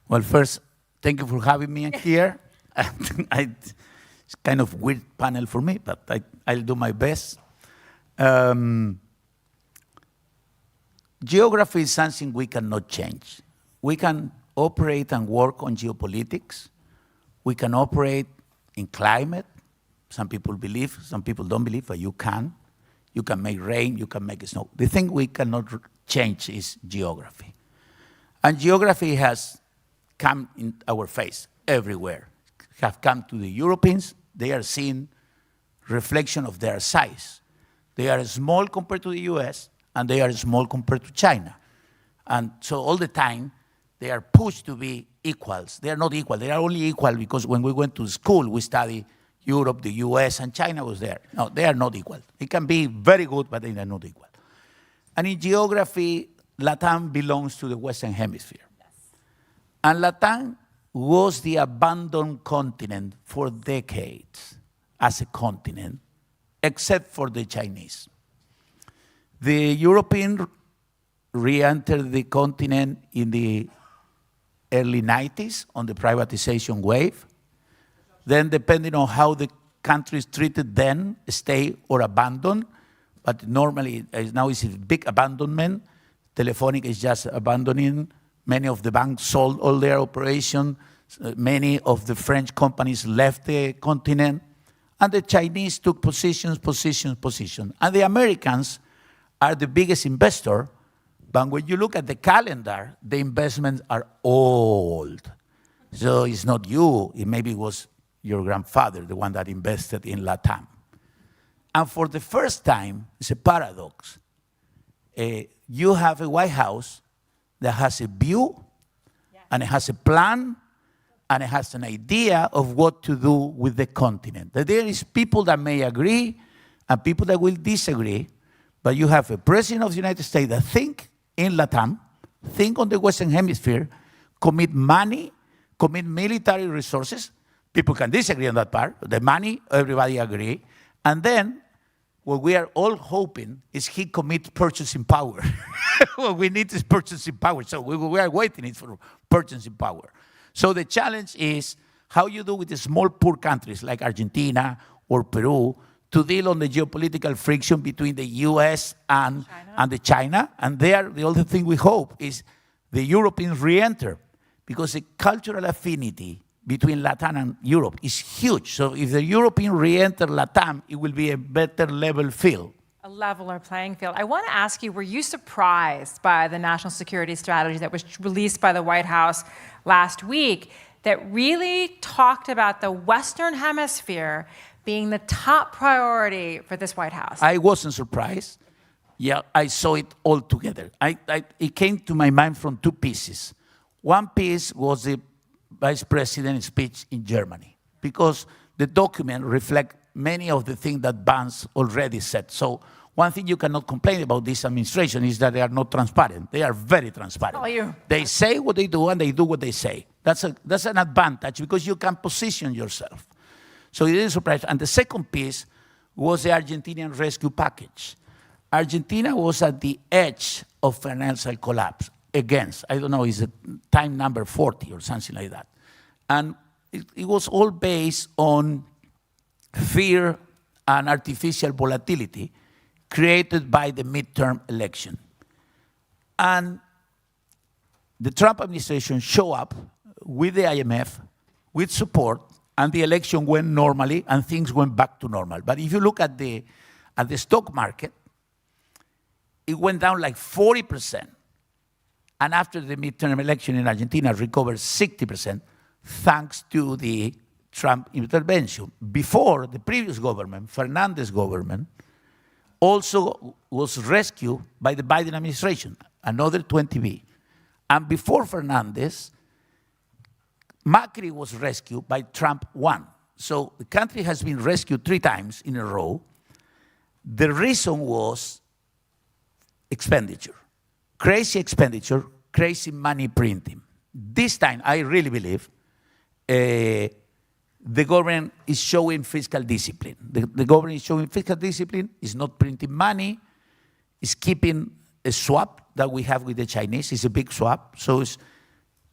Well, first, thank you for having me here. It's kind of weird panel for me, but I'll do my best. Geography is something we cannot change. We can operate and work on geopolitics. We can operate in climate. Some people believe, some people don't believe, but you can. You can make rain, you can make snow. The thing we cannot change is geography. And geography has come in our face everywhere. Have come to the Europeans, they are seeing reflection of their size. They are small compared to the US, and they are small compared to China. And so all the time, they are pushed to be equals. They are not equal, they are only equal because when we went to school, we studied Europe, the US, and China was there. No, they are not equal. It can be very good, but they are not equal. And in geography, Latam belongs to the Western Hemisphere. Yes. And Latam was the abandoned continent for decades as a continent, except for the Chinese. The European re-entered the continent in the early 90s on the privatization wave. Then, depending on how the countries treated then, stay or abandon, but normally now it's a big abandonment. Telefonica is just abandoning. Many of the banks sold all their operations. Many of the French companies left the continent. And the Chinese took positions. And the Americans are the biggest investor, but when you look at the calendar, the investments are old. So it's not you, it maybe was your grandfather, the one that invested in Latam. And for the first time, it's a paradox. You have a White House that has a view, and it has a plan, and it has an idea of what to do with the continent. That there is people that may agree and people that will disagree, but you have a president of the United States that think in Latam, think on the Western Hemisphere, commit money, commit military resources. People can disagree on that part. The money, everybody agree. And then what we are all hoping is he commit purchasing power. What we need is purchasing power. So we are waiting for purchasing power. So the challenge is how you do with the small poor countries like Argentina or Peru to deal on the geopolitical friction between the US and China. And there, the only thing we hope is the Europeans re-enter, because the cultural affinity between Latam and Europe is huge. So if the European re-enter Latam, it will be a better level field. A leveler playing field. I want to ask you, were you surprised by the national security strategy that was released by the White House last week that really talked about the Western Hemisphere being the top priority for this White House? I wasn't surprised. Yeah, I saw it all together. It came to my mind from two pieces. One piece was the Vice President's speech in Germany, because the document reflects many of the things that Vance already said. So one thing you cannot complain about this administration is that they are not transparent. They are very transparent. They say what they do and they do what they say. That's an advantage because you can position yourself. So it is surprising. And the second piece was the Argentinian rescue package. Argentina was at the edge of financial collapse. Against, I don't know, is it time number 40 or something like that. And it was all based on fear and artificial volatility created by the midterm election. And the Trump administration showed up with the IMF, with support, and the election went normally, and things went back to normal. But if you look at the stock market, it went down like 40%. And after the midterm election in Argentina, recovered 60%, thanks to the Trump intervention. Before, the previous government, Fernandez government, also was rescued by the Biden administration, another 20B. And before Fernandez, Macri was rescued by Trump 1. So the country has been rescued 3 times in a row. The reason was expenditure. Crazy expenditure, crazy money printing. This time, I really believe, the government is showing fiscal discipline. The government is showing fiscal discipline, is not printing money, is keeping a swap that we have with the Chinese. It's a big swap, so it's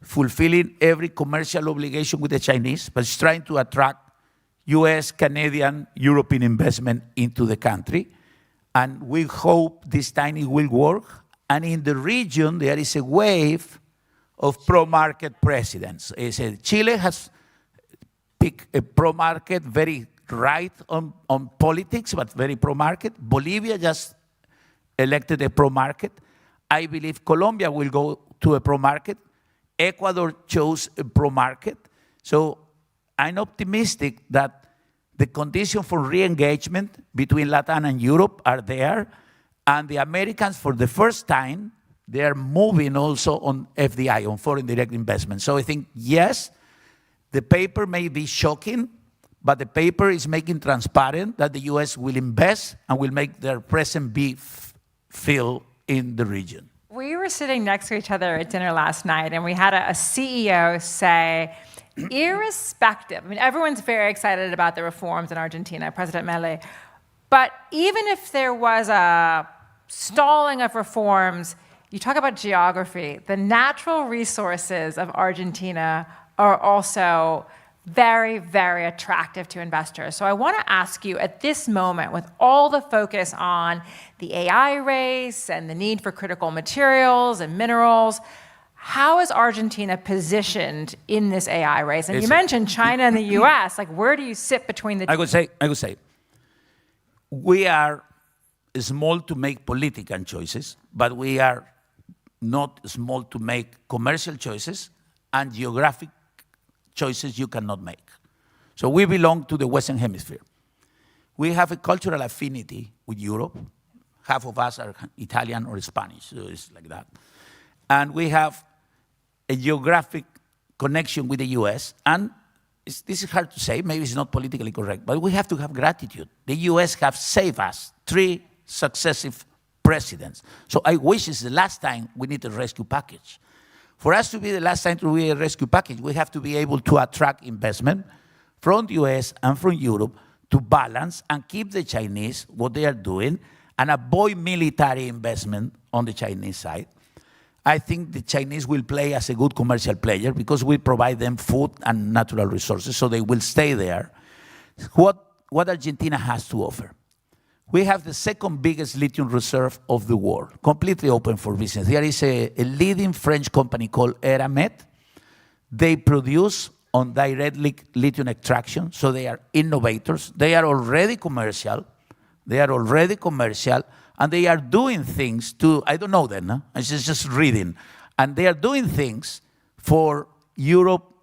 fulfilling every commercial obligation with the Chinese, but it's trying to attract US, Canadian, European investment into the country. And we hope this time it will work. And in the region, there is a wave of pro-market presidents. Chile has picked a pro-market, very right on politics, but very pro-market. Bolivia just elected a pro-market. I believe Colombia will go to a pro-market. Ecuador chose a pro-market. So I'm optimistic that the conditions for re-engagement between Latin and Europe are there. And the Americans, for the first time, they are moving also on FDI, on foreign direct investment. So I think, yes, the paper may be shocking, but the paper is making transparent that the US will invest and will make their presence be felt in the region. We were sitting next to each other at dinner last night, and we had a CEO say, irrespective, I mean, everyone's very excited about the reforms in Argentina, President Milei, but even if there was a stalling of reforms, you talk about geography, the natural resources of Argentina are also very, very attractive to investors. So I want to ask you at this moment, with all the focus on the AI race and the need for critical materials and minerals, how is Argentina positioned in this AI race? And you mentioned China and the US, like where do you sit between the two? I would say, we are small to make political choices, but we are not small to make commercial choices and geographic choices you cannot make. So we belong to the Western Hemisphere. We have a cultural affinity with Europe. Half of us are Italian or Spanish, so it's like that. And we have a geographic connection with the US, and this is hard to say, maybe it's not politically correct, but we have to have gratitude. The US have saved us 3 successive presidents. So I wish it's the last time we need a rescue package. For us to be the last time to be a rescue package, we have to be able to attract investment from the US and from Europe to balance and keep the Chinese what they are doing and avoid military investment on the Chinese side. I think the Chinese will play as a good commercial player because we provide them food and natural resources, so they will stay there. What Argentina has to offer? We have the second biggest lithium reserve of the world, completely open for business. There is a leading French company called Eramet. They produce on direct lithium extraction, so they are innovators. They are already commercial. And they are doing things to, I don't know them, no? I'm just reading. And they are doing things for Europe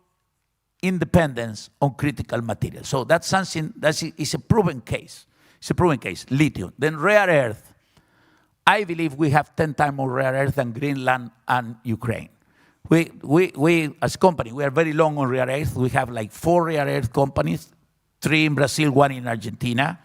independence on critical materials. So that's something that is a proven case. It's a proven case, lithium. Then rare earth. I believe we have 10 times more rare earth than Greenland and Ukraine. We as a company, we are very long on rare earth. We have like 4 rare earth companies, 3 in Brazil, 1 in Argentina.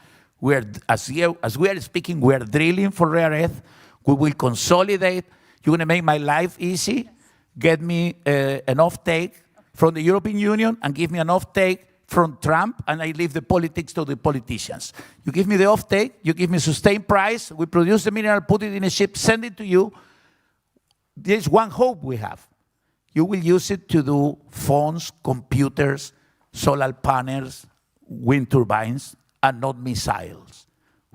As we are speaking, we are drilling for rare earth. We will consolidate. You're going to make my life easy. Get me an offtake from the European Union and give me an offtake from Trump, and I leave the politics to the politicians. You give me the offtake, you give me sustained price, we produce the mineral, put it in a ship, send it to you. There's one hope we have. You will use it to do phones, computers, solar panels, wind turbines, and not missiles.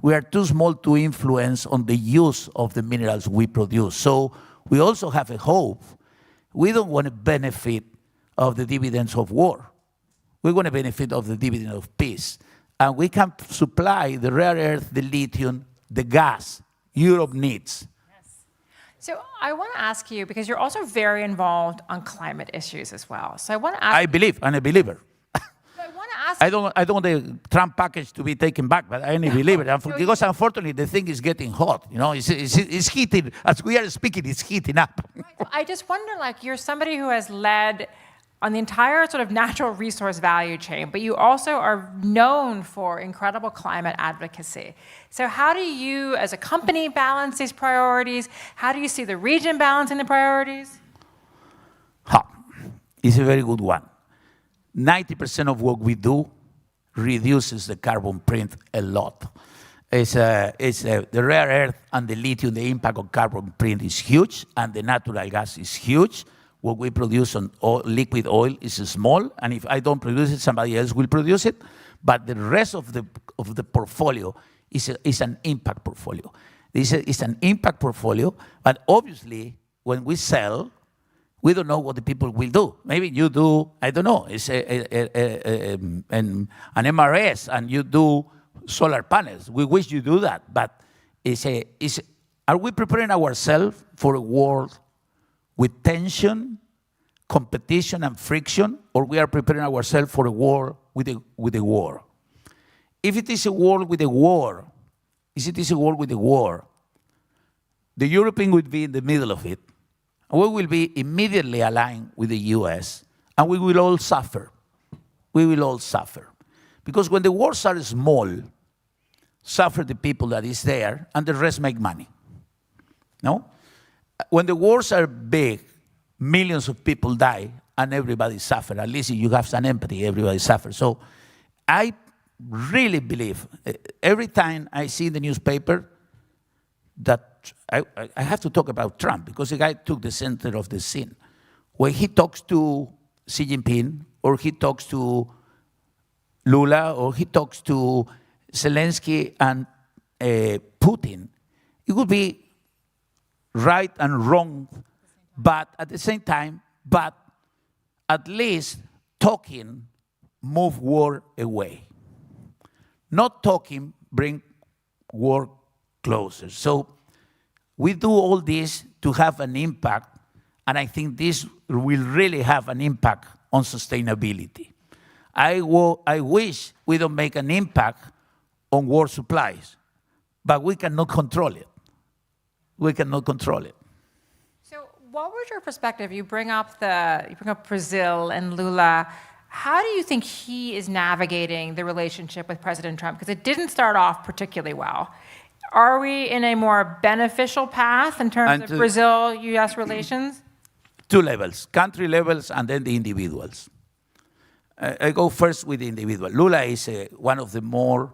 We are too small to influence on the use of the minerals we produce. So we also have a hope. We don't want to benefit of the dividends of war. We want to benefit of the dividend of peace. And we can supply the rare earth, the lithium, the gas Europe needs. So I want to ask you, because you're also very involved on climate issues as well. So I want to ask I believe, I'm a believer. I want to ask I don't want the Trump package to be taken back, but I'm a believer. Because unfortunately, the thing is getting hot. You know, it's heating. As we are speaking, it's heating up. Right. I just wonder, like, you're somebody who has led on the entire sort of natural resource value chain, but you also are known for incredible climate advocacy. So how do you, as a company, balance these priorities? How do you see the region balancing the priorities? It's a very good one. 90% of what we do reduces the carbon print a lot. The rare earth and the lithium, the impact on carbon print is huge, and the natural gas is huge. What we produce on liquid oil is small, and if I don't produce it, somebody else will produce it. But the rest of the portfolio is an impact portfolio. It's an impact portfolio, but obviously, when we sell, we don't know what the people will do. Maybe you do, I don't know, it's an MRS, and you do solar panels. We wish you do that, but are we preparing ourselves for a world with tension, competition, and friction, or we are preparing ourselves for a war with a war? If it is a war with a war, the European would be in the middle of it, and we will be immediately aligned with the US, and we will all suffer. We will all suffer. Because when the wars are small, suffer the people that is there, and the rest make money. No? When the wars are big, millions of people die and everybody suffers. At least if you have some empathy, everybody suffers. So I really believe, every time I see in the newspaper that I have to talk about Trump, because the guy took the center of the scene. When he talks to Xi Jinping, or he talks to Lula, or he talks to Zelensky and Putin, it would be right and wrong, but at the same time, but at least talking move war away. Not talking bring war closer. So we do all this to have an impact, and I think this will really have an impact on sustainability. I wish we don't make an impact on war supplies, but we cannot control it. We cannot control it. So what was your perspective? You bring up Brazil and Lula. How do you think he is navigating the relationship with President Trump? Because it didn't start off particularly well. Are we in a more beneficial path in terms of Brazil-US relations? Two levels, country levels and then the individuals. I go first with the individual. Lula is one of the more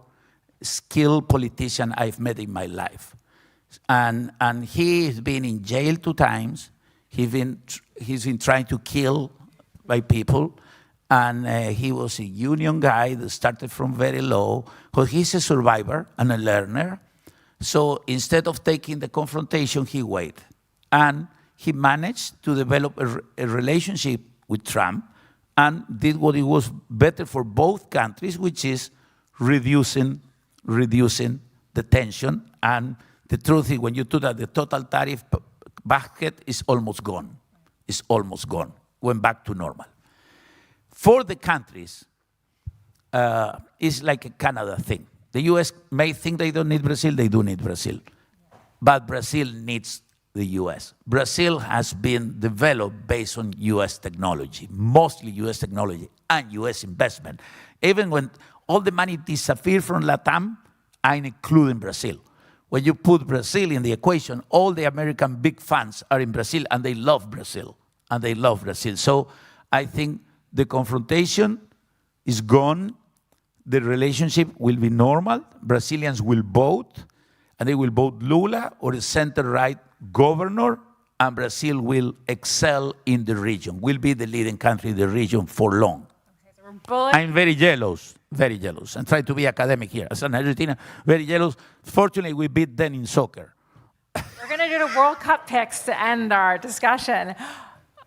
skilled politicians I've met in my life. And he's been in jail 2 times. He's been trying to kill by people. And he was a union guy that started from very low, because he's a survivor and a learner. So instead of taking the confrontation, he waited. And he managed to develop a relationship with Trump and did what it was better for both countries, which is reducing the tension. And the truth is, when you do that, the total tariff basket is almost gone. It's almost gone. Went back to normal. For the countries, it's like a Canada thing. The US may think they don't need Brazil, they do need Brazil. But Brazil needs the US. Brazil has been developed based on US technology, mostly US technology and US investment. Even when all the money disappeared from LATAM, I'm including Brazil. When you put Brazil in the equation, all the American big funds are in Brazil, and they love Brazil. And they love Brazil. So I think the confrontation is gone. The relationship will be normal. Brazilians will vote, and they will vote Lula or a center-right governor, and Brazil will excel in the region, will be the leading country in the region for long. I'm very jealous, and try to be academic here. As an Argentina, very jealous. Fortunately, we beat them in soccer. We're going to do World Cup picks to end our discussion.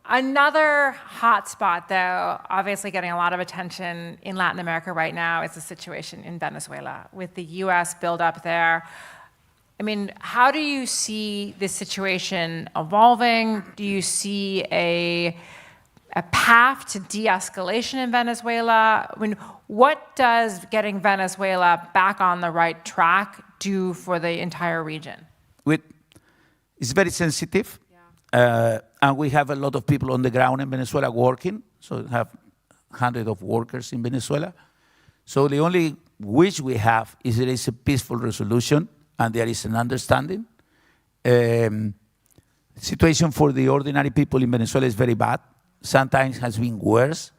Another hot spot, though, obviously getting a lot of attention in Latin America right now, is the situation in Venezuela with the U.S. buildup there. I mean, how do you see this situation evolving? Do you see a path to de-escalation in Venezuela? I mean, what does getting Venezuela back on the right track do for the entire region? It's very sensitive. And we have a lot of people on the ground in Venezuela working. So we have hundreds of workers in Venezuela. So the only wish we have is there is a peaceful resolution and there is an understanding. Situation for the ordinary people in Venezuela is very bad. Sometimes has been worse.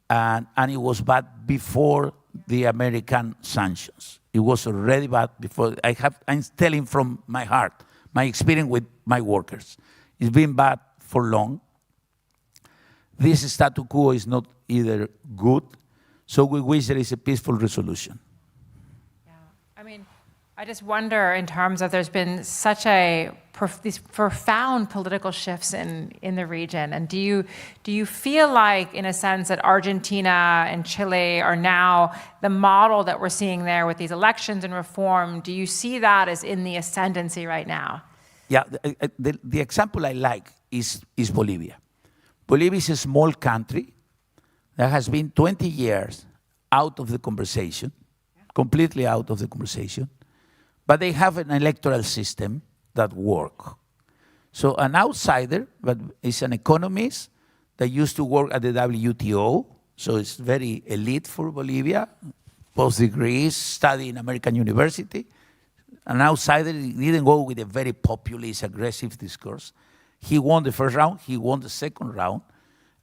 And it was bad before the American sanctions. It was already bad before. I'm telling from my heart, my experience with my workers. It's been bad for long. This status quo is not either good, so we wish there is a peaceful resolution. Yeah, I mean, I just wonder in terms of there's been such these profound political shifts in the region, and do you feel like, in a sense, that Argentina and Chile are now the model that we're seeing there with these elections and reform? Do you see that as in the ascendancy right now? Yeah, the example I like is Bolivia. Bolivia is a small country that has been 20 years out of the conversation, completely out of the conversation, but they have an electoral system that works. So an outsider, but is an economist that used to work at the WTO, so it's very elite for Bolivia, post degrees, study in American university. An outsider didn't go with a very populist, aggressive discourse. He won the first round, he won the second round,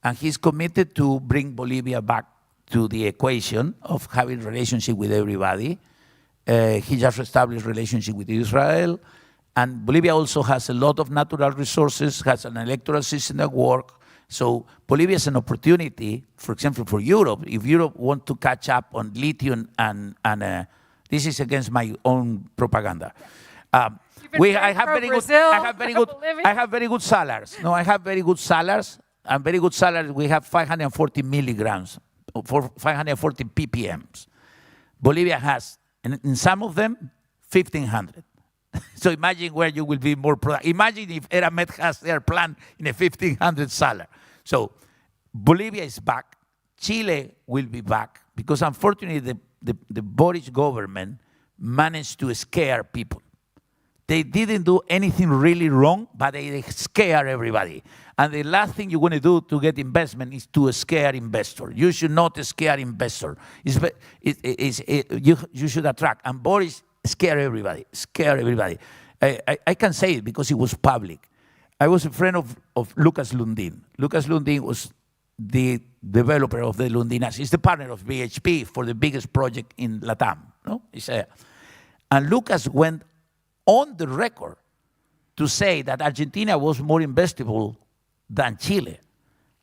and he's committed to bring Bolivia back to the equation of having relationship with everybody. He just established relationship with Israel, and Bolivia also has a lot of natural resources, has an electoral system that works. So Bolivia is an opportunity, for example, for Europe. If Europe wants to catch up on lithium and this is against my own propaganda. I have very good salaries. No, I have very good salaries. And very good salaries, we have 540 milligrams, for 540 ppms. Bolivia has, and in some of them, 1,500. So imagine where you will be more productive. Imagine if Eramet has their plant in a 1,500 salary. So Bolivia is back. Chile will be back because unfortunately the Boris government managed to scare people. They didn't do anything really wrong, but they scare everybody. And the last thing you're going to do to get investment is to scare investor. You should not scare investor. You should attract. And Boris scare everybody. I can say it because it was public. I was a friend of Lucas Lundin. Lucas Lundin was the developer of the Lundinas. He's the partner of BHP for the biggest project in Latam. No? And Lucas went on the record to say that Argentina was more investable than Chile.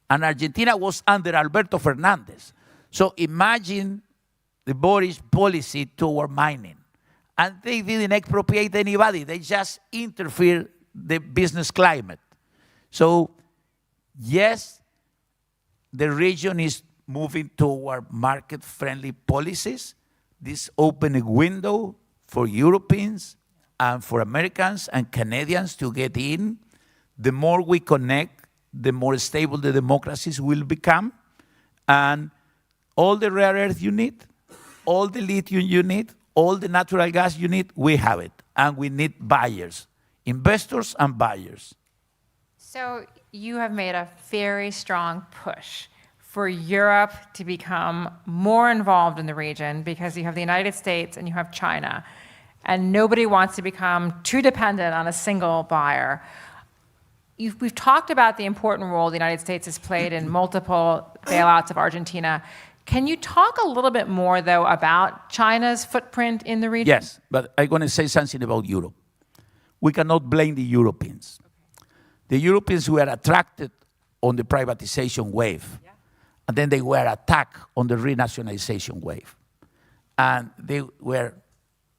And Argentina was under Alberto Fernandez. So imagine the Boris policy toward mining. And they didn't expropriate anybody. They just interfered the business climate. So yes, the region is moving toward market-friendly policies. This opened a window for Europeans and for Americans and Canadians to get in. The more we connect, the more stable the democracies will become. And all the rare earth you need, all the lithium you need, all the natural gas you need, we have it. And we need buyers, investors and buyers. So you have made a very strong push for Europe to become more involved in the region because you have the United States and you have China. And nobody wants to become too dependent on a single buyer. We've talked about the important role the United States has played in multiple bailouts of Argentina. Can you talk a little bit more, though, about China's footprint in the region? Yes, but I'm going to say something about Europe. We cannot blame the Europeans. The Europeans were attracted on the privatization wave, and then they were attacked on the renationalization wave. And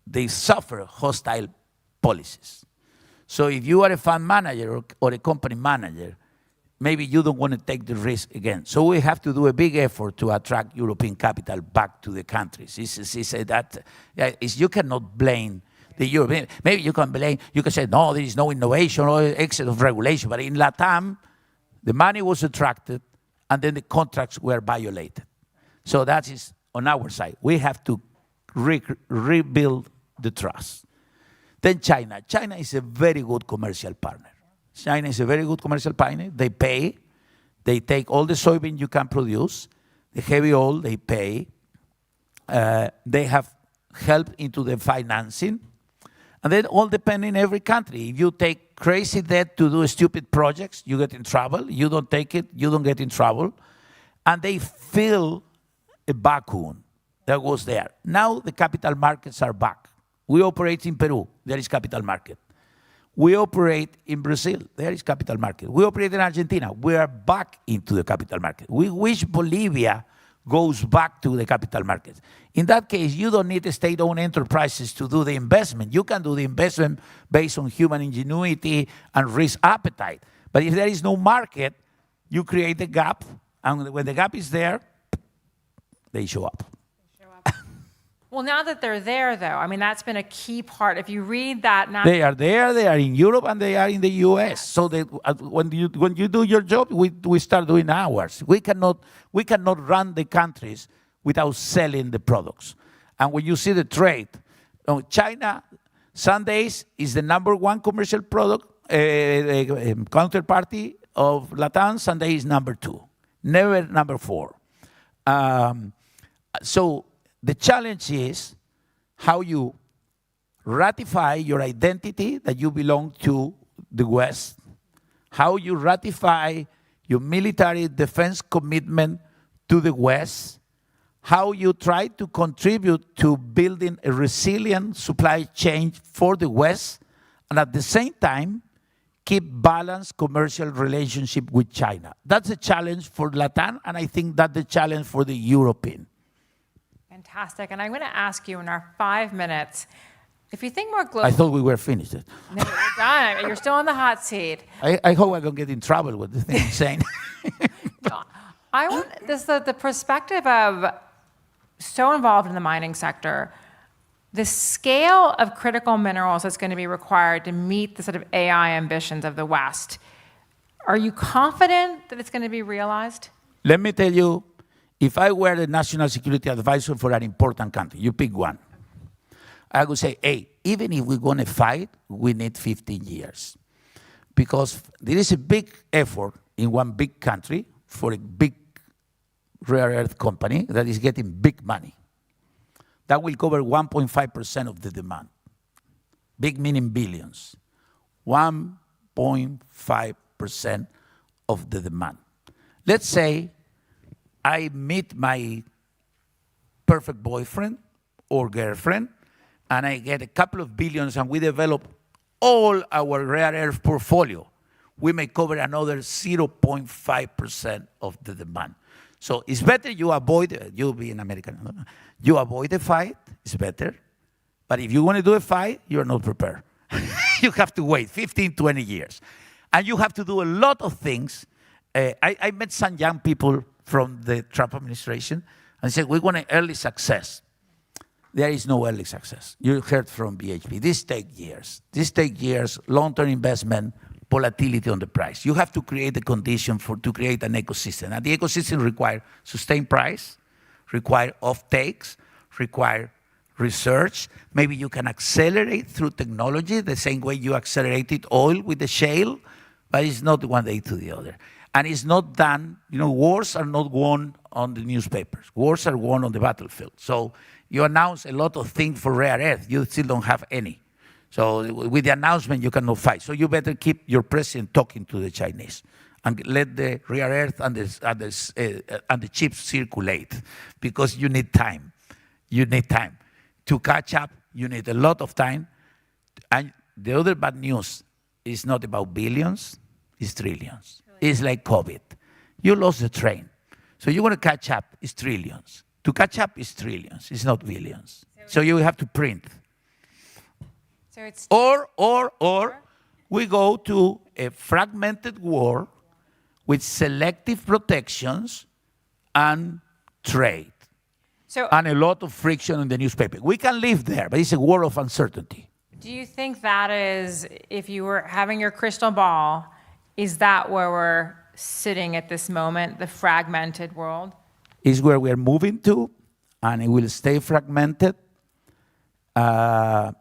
they suffer hostile policies. So if you are a fund manager or a company manager, maybe you don't want to take the risk again. So we have to do a big effort to attract European capital back to the countries. You cannot blame the European. Maybe you can say, no, there is no innovation or excess of regulation. But in LATAM, the money was attracted, and then the contracts were violated. So that is on our side. We have to rebuild the trust. Then China. China is a very good commercial partner. China is a very good commercial partner. They pay. They take all the soybean you can produce. The heavy oil, they pay. They have help into the financing. And then all depend in every country. If you take crazy debt to do stupid projects, you get in trouble. You don't take it, you don't get in trouble. And they fill a vacuum that was there. Now the capital markets are back. We operate in Peru, there is capital market. We operate in Brazil, there is capital market. We operate in Argentina, we are back into the capital market. We wish Bolivia goes back to the capital market. In that case, you don't need state-owned enterprises to do the investment. You can do the investment based on human ingenuity and risk appetite. But if there is no market, you create a gap, and when the gap is there, they show up. Well, now that they're there, though, I mean, that's been a key part. If you read that now, they are there, they are in Europe, and they are in the US. So when you do your job, we start doing ours. We cannot run the countries without selling the products. And when you see the trade, China, Sundays is the #1 commercial product, counterparty of Latam. Sunday is #2, never #4. So the challenge is how you ratify your identity that you belong to the West, how you ratify your military defense commitment to the West, how you try to contribute to building a resilient supply chain for the West, and at the same time, keep balanced commercial relationship with China. That's a challenge for Latam, and I think that's the challenge for the European. Fantastic. And I'm going to ask you in our 5 minutes, if you think more globally. I thought we were finished. No, you're done. You're still on the hot seat. I hope I don't get in trouble with the thing I'm saying. I want the perspective of so involved in the mining sector, the scale of critical minerals that's going to be required to meet the sort of AI ambitions of the West. Are you confident that it's going to be realized? Let me tell you, if I were the national security advisor for an important country, you pick one, I would say, hey, even if we're going to fight, we need 15 years. Because there is a big effort in one big country for a big rare earth company that is getting big money. That will cover 1.5% of the demand. Big meaning billions. 1.5% of the demand. Let's say I meet my perfect boyfriend or girlfriend, and I get a couple of billions, and we develop all our rare earth portfolio. We may cover another 0.5% of the demand. So it's better you avoid, you being American, you avoid the fight, it's better. But if you want to do a fight, you're not prepared. You have to wait 15, 20 years. And you have to do a lot of things. I met some young people from the Trump administration and said, we want an early success. There is no early success. You heard from BHP. This takes years. This takes years, long-term investment, volatility on the price. You have to create the condition to create an ecosystem. And the ecosystem requires sustained price, require off-takes, require research. Maybe you can accelerate through technology the same way you accelerated oil with the shale, but it's not one day to the other. And it's not done, wars are not won on the newspapers. Wars are won on the battlefield. So you announce a lot of things for rare earth. You still don't have any. So with the announcement, you cannot fight. So you better keep your president talking to the Chinese and let the rare earth and the chips circulate, because you need time. You need time. To catch up, you need a lot of time. And the other bad news is not about billions, it's trillions. It's like COVID. You lost the train. So you want to catch up, it's trillions. To catch up is trillions, it's not billions. So you have to print. So it's Or we go to a fragmented war with selective protections and trade. And a lot of friction in the newspaper. We can live there, but it's a war of uncertainty. Do you think that is, if you were having your crystal ball, is that where we're sitting at this moment, the fragmented world? Is where we are moving to, and it will stay fragmented. It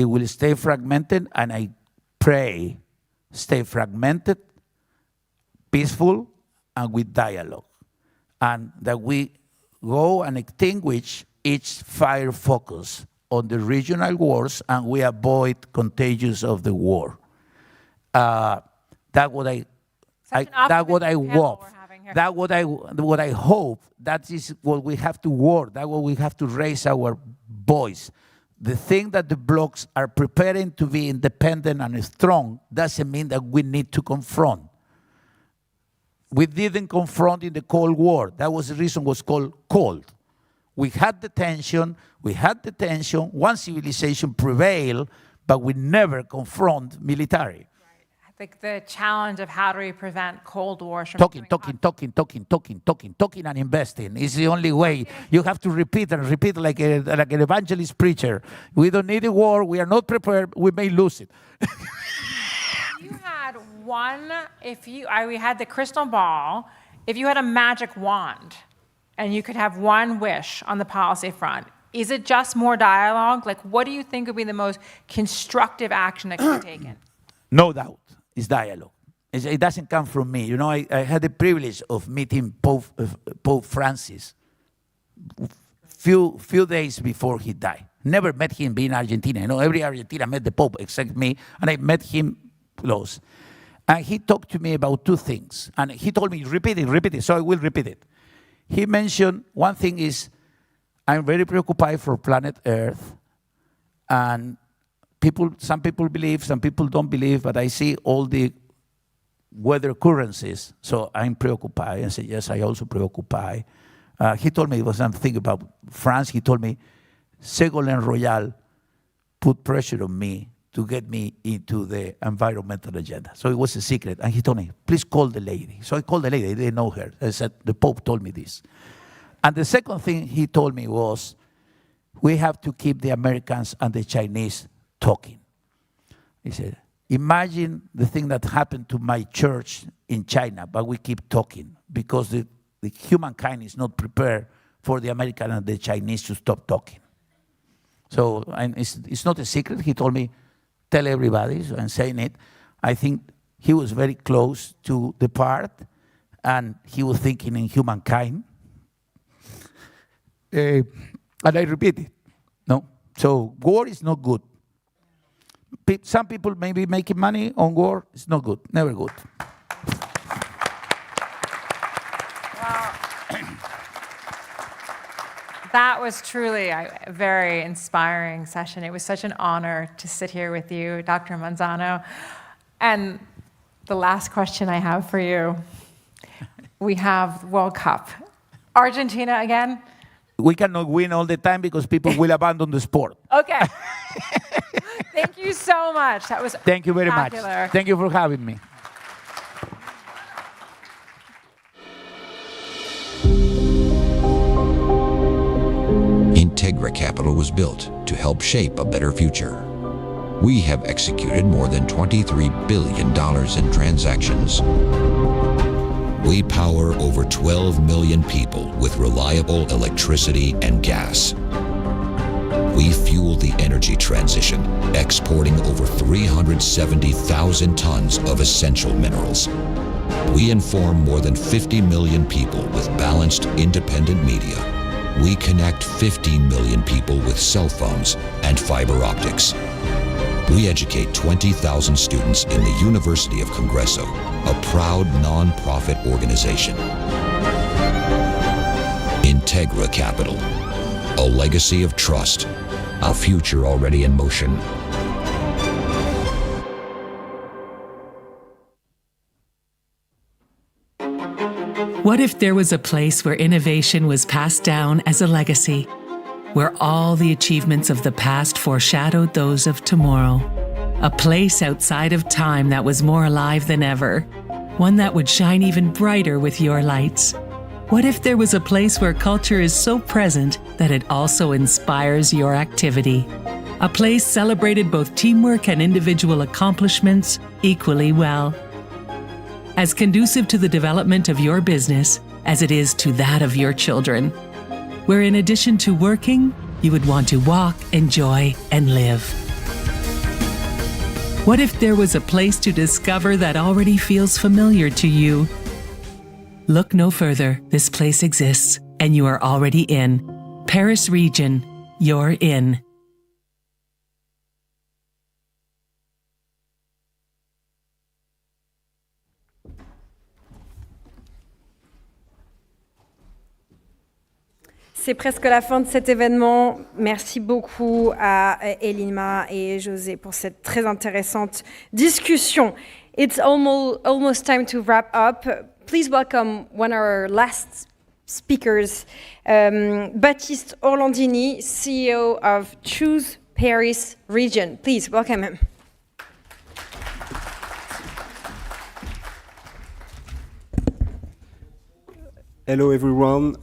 will stay fragmented, and I pray stay fragmented, peaceful, and with dialogue. And that we go and extinguish each fire focus on the regional wars, and we avoid contagions of the war. That's what I hope. That's what I hope. That is what we have to work. That's what we have to raise our voice. The thing that the blocs are preparing to be independent and strong doesn't mean that we need to confront. We didn't confront in the Cold War. That was the reason it was called cold. We had the tension, one civilization prevailed, but we never confront military. I think the challenge of how do we prevent Cold War from talking and investing is the only way. You have to repeat and repeat like an evangelist preacher. We don't need a war. We are not prepared. We may lose it. You had one, we had the crystal ball. If you had a magic wand and you could have one wish on the policy front, is it just more dialogue? Like, what do you think would be the most constructive action that could be taken? No doubt. It's dialogue. It doesn't come from me. You know, I had the privilege of meeting Pope Francis few days before he died. Never met him being in Argentina. You know, every Argentina met the Pope except me, and I met him close. And he talked to me about two things. And he told me, repeat it, so I will repeat it. He mentioned one thing is, I'm very preoccupied for planet Earth, and some people believe, some people don't believe, but I see all the weather occurrences, so I'm preoccupied. I said, yes, I also preoccupied. He told me, it was something about France, he told me, Ségolène Royal put pressure on me to get me into the environmental agenda. So it was a secret. And he told me, please call the lady. So I called the lady, I didn't know her. I said, the Pope told me this. And the second thing he told me was, we have to keep the Americans and the Chinese talking. He said, imagine the thing that happened to my church in China, but we keep talking because the humankind is not prepared for the American and the Chinese to stop talking. So it's not a secret. He told me, tell everybody, so I'm saying it. I think he was very close to the part, and he was thinking in humankind. And I repeat it, no? So war is not good. Some people may be making money on war. It's not good, never good. That was truly a very inspiring session. It was such an honor to sit here with you, Dr. Manzano. And the last question I have for you, we have World Cup. Argentina again? We cannot win all the time because people will abandon the sport. Okay. Thank you so much. That was Thank you very spectacular. much. Thank you for having me. Integra Capital was built to help shape a better future. We have executed more than $23 billion in transactions. We power over 12 million people with reliable electricity and gas. We fuel the energy transition, exporting over 370,000 tons of essential minerals. We inform more than 50 million people with balanced, independent media. We connect 15 million people with cell phones and fiber optics. We educate 20,000 students in the University of Congreso, a proud non-profit organization. Integra Capital, a legacy of trust, a future already in motion. What if there was a place where innovation was passed down as a legacy, where all the achievements of the past foreshadowed those of tomorrow? A place outside of time that was more alive than ever. One that would shine even brighter with your lights. What if there was a place where culture is so present that it also inspires your activity? A place celebrated both teamwork and individual accomplishments equally well. As conducive to the development of your business as it is to that of your children. Where in addition to working, you would want to walk, enjoy, and live. What if there was a place to discover that already feels familiar to you? Look no further. This place exists, and you are already in. Paris region, you're in. C'est presque la fin de cet événement. Merci beaucoup à Elima et José pour cette très intéressante discussion. It's almost time to wrap up. Please welcome one of our last speakers, Baptiste Orlandini, CEO of Choose Paris Region. Please welcome him. Hello everyone,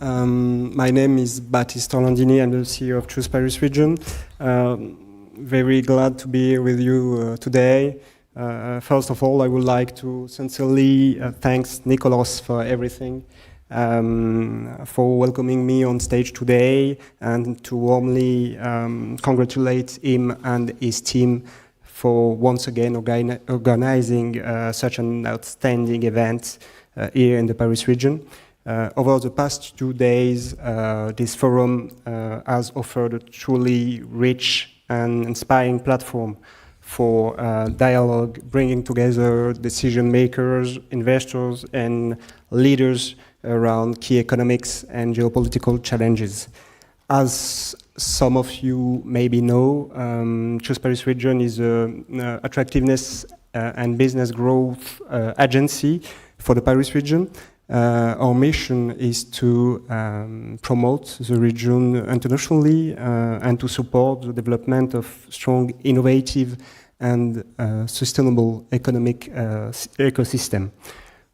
my name is Baptiste Orlandini, I'm the CEO of Choose Paris Region. Very glad to be here with you today. First of all, I would like to sincerely thank Nicolas for everything, for welcoming me on stage today, and to warmly congratulate him and his team for once again organizing such an outstanding event here in the Paris region. Over the past 2 days, this forum has offered a truly rich and inspiring platform for dialogue, bringing together decision makers, investors, and leaders around key economics and geopolitical challenges. As some of you maybe know, Choose Paris Region is an attractiveness and business growth agency for the Paris region. Our mission is to promote the region internationally and to support the development of strong, innovative and sustainable economic ecosystem.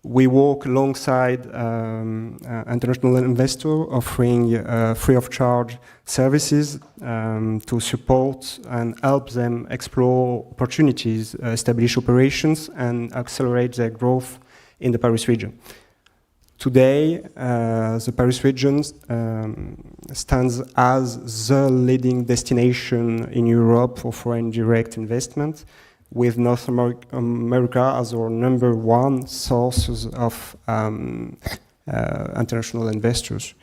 We work alongside international investors offering free of charge services to support and help them explore opportunities, establish operations and accelerate their growth in the Paris region. Today, the Paris region stands as the leading destination in Europe for foreign direct investment, with North America as our #1 sources of international investors.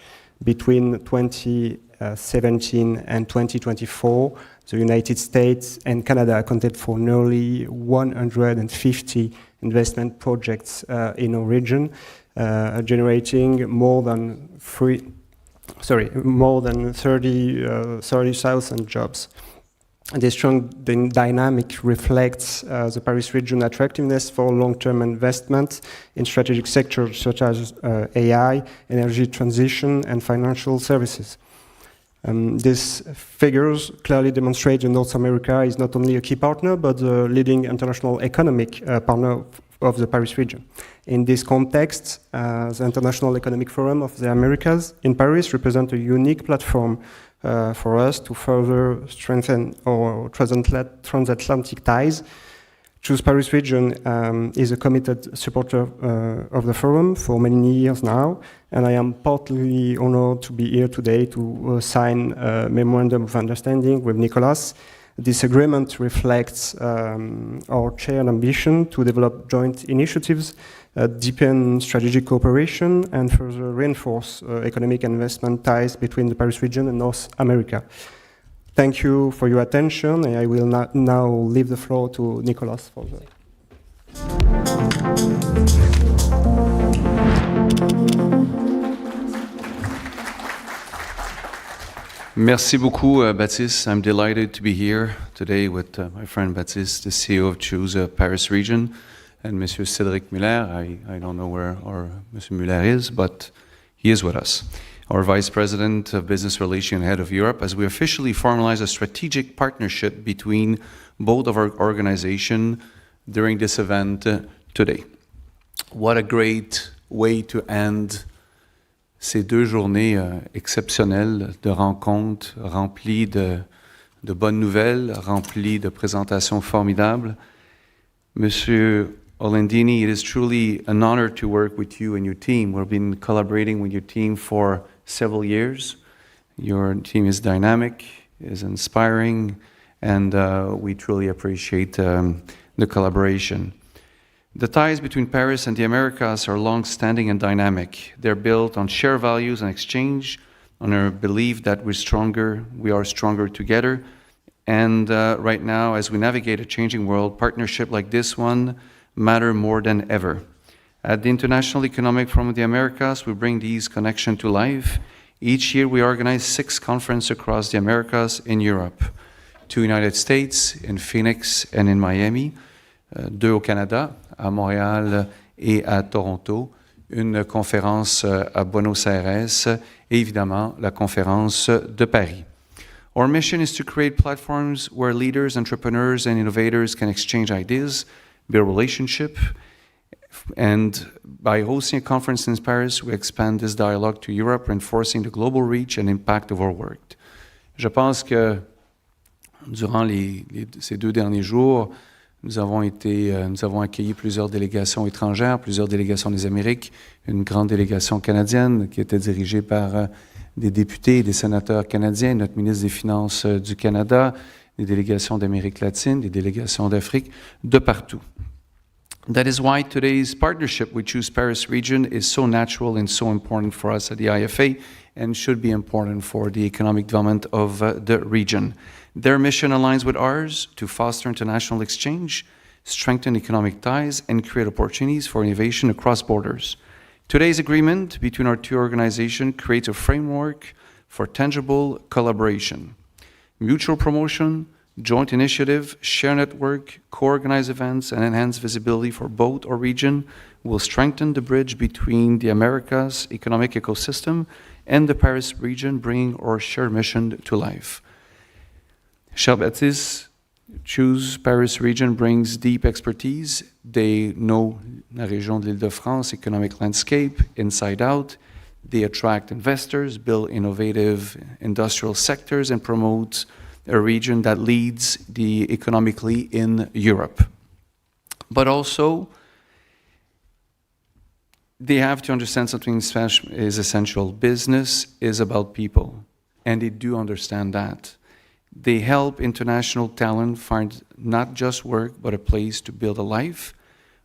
Between 2017 and 2024, the United States and Canada accounted for nearly 150 investment projects in our region, generating more than 30,000 jobs. This strong dynamic reflects the Paris region attractiveness for long-term investment in strategic sectors such as AI, energy transition, and financial services. These figures clearly demonstrate that North America is not only a key partner, but a leading international economic partner of the Paris region. In this context, the International Economic Forum of the Americas in Paris represents a unique platform for us to further strengthen our transatlantic ties. Choose Paris region is a committed supporter of the forum for many years now, and I am partly honored to be here today to sign a memorandum of understanding with Nicolas. This agreement reflects our shared ambition to develop joint initiatives, deepen strategic cooperation, and further reinforce economic investment ties between the Paris region and North America. Thank you for your attention, and I will now leave the floor to Nicolas for the... Merci beaucoup, Baptiste. I'm delighted to be here today with my friend Baptiste, the CEO of Choose Paris Region, and Monsieur Cédric Muller. I don't know where our Monsieur Muller is, but he is with us. Our Vice President of Business Relations and Head of Europe, as we officially formalize a strategic partnership between both of our organization during this event today. What a great way to end ces 2 journées exceptionnelles de rencontres remplies de bonnes nouvelles, remplies de présentations formidables. Monsieur Orlandini, it is truly an honor to work with you and your team. We've been collaborating with your team for several years. Your team is dynamic, is inspiring, and we truly appreciate the collaboration. The ties between Paris and the Americas are long-standing and dynamic. They're built on shared values and exchange, on our belief that we are stronger together. And right now, as we navigate a changing world, partnership like this one matter more than ever. At the International Economic Forum of the Americas, we bring these connections to life. Each year, we organize 6 conferences across the Americas in Europe, 2 United States, in Phoenix and in Miami, 2 au Canada, à Montréal et à Toronto, une conférence à Buenos Aires et évidemment la conférence de Paris. Our mission is to create platforms where leaders, entrepreneurs, and innovators can exchange ideas, build relationships, and by hosting a conference in Paris, we expand this dialogue to Europe, reinforcing the global reach and impact of our work. Je pense que durant ces 2 derniers jours, nous avons accueilli plusieurs délégations étrangères, plusieurs délégations des Amériques, une grande délégation canadienne qui était dirigée par des députés et des sénateurs canadiens, notre ministre des Finances du Canada, des délégations d'Amérique latine, des délégations d'Afrique, de partout. That is why today's partnership with Choose Paris region is so natural and so important for us at the IFA and should be important for the economic development of the region. Their mission aligns with ours to foster international exchange, strengthen economic ties, and create opportunities for innovation across borders. Today's agreement between our 2 organizations creates a framework for tangible collaboration, mutual promotion, joint initiative, share network, co-organize events, and enhance visibility for both our region will strengthen the bridge between the Americas economic ecosystem and the Paris region, bringing our shared mission to life. Cher Baptiste, Choose Paris region brings deep expertise. They know la région de l'Île-de-France economic landscape inside out. They attract investors, build innovative industrial sectors, and promote a region that leads economically in Europe. But also, they have to understand something is essential. Business is about people, and they do understand that. They help international talent find not just work, but a place to build a life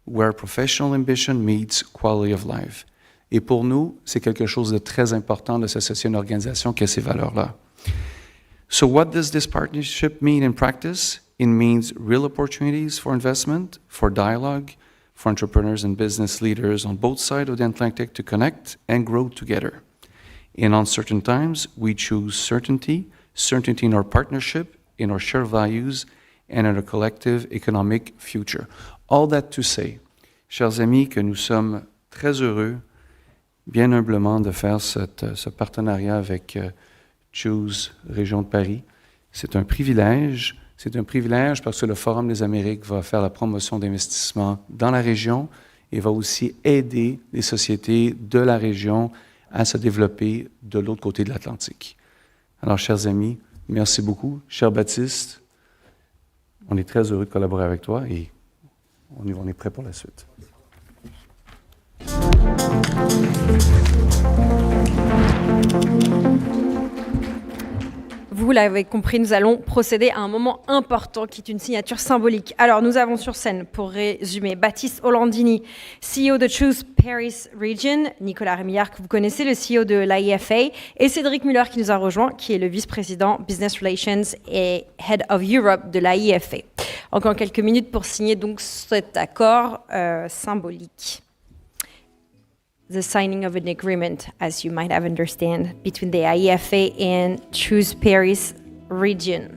where professional ambition meets quality of life. Et pour nous, c'est quelque chose de très important de s'associer à une organisation qui a ces valeurs-là. So what does this partnership mean in practice? It means real opportunities for investment, for dialogue, for entrepreneurs and business leaders on both sides of the Atlantic to connect and grow together. In uncertain times, we choose certainty in our partnership, in our shared values, and in our collective economic future. All that to say, chers amis, que nous sommes très heureux, bien humblement, de faire ce partenariat avec Choose Région de Paris. C'est un privilège parce que le Forum des Amériques va faire la promotion d'investissements dans la région et va aussi aider les sociétés de la région à se développer de l'autre côté de l'Atlantique. Alors, chers amis, merci beaucoup. Cher Baptiste, on est très heureux de collaborer avec toi et on est prêt pour la suite. Vous l'avez compris, nous allons procéder à un moment important qui est une signature symbolique. Alors, nous avons sur scène, pour résumer, Baptiste Orlandini, CEO de Choose Paris Region, Nicolas Rémillard, que vous connaissez, le CEO de l'IEFA, et Cédric Muller, qui nous a rejoint, qui est le vice-président Business Relations et Head of Europe de l'IEFA. Encore quelques minutes pour signer donc cet accord symbolique. The signing of an agreement, as you might have understand, between the IEFA and Choose Paris region.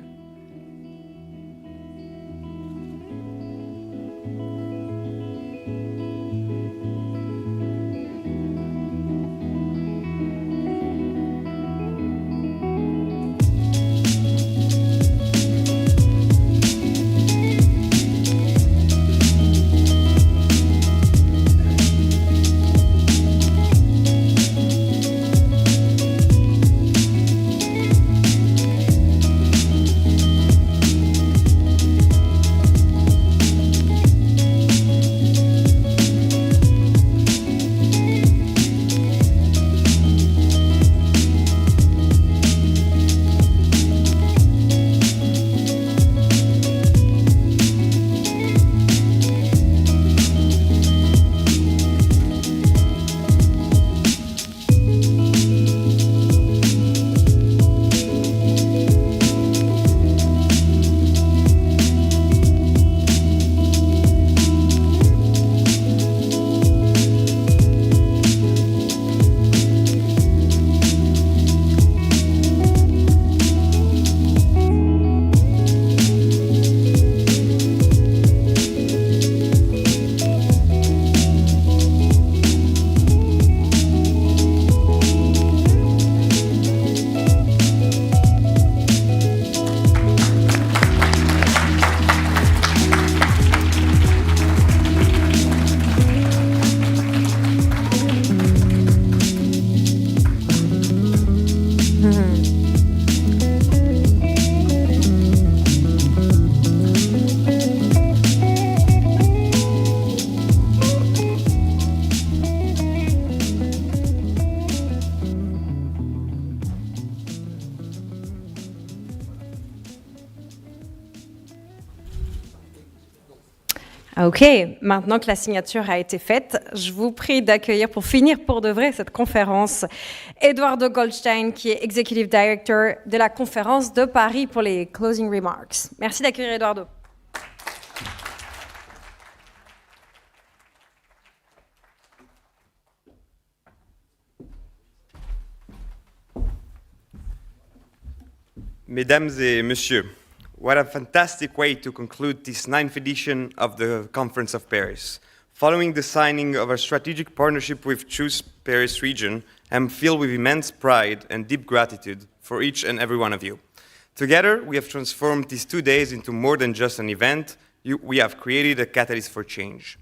Ok, maintenant que la signature a été faite, je vous prie d'accueillir pour finir pour de vrai cette conférence Eduardo Goldstein, qui est Executive Director de la Conférence de Paris pour les closing remarks. Merci d'accueillir Eduardo. Mesdames et messieurs, what a fantastic way to conclude this 9th edition of the Conference of Paris. Following the signing of our strategic partnership with Choose Paris region, I'm filled with immense pride and deep gratitude for each and every one of you. Together, we have transformed these 2 days into more than just an event. We have created a catalyst for change.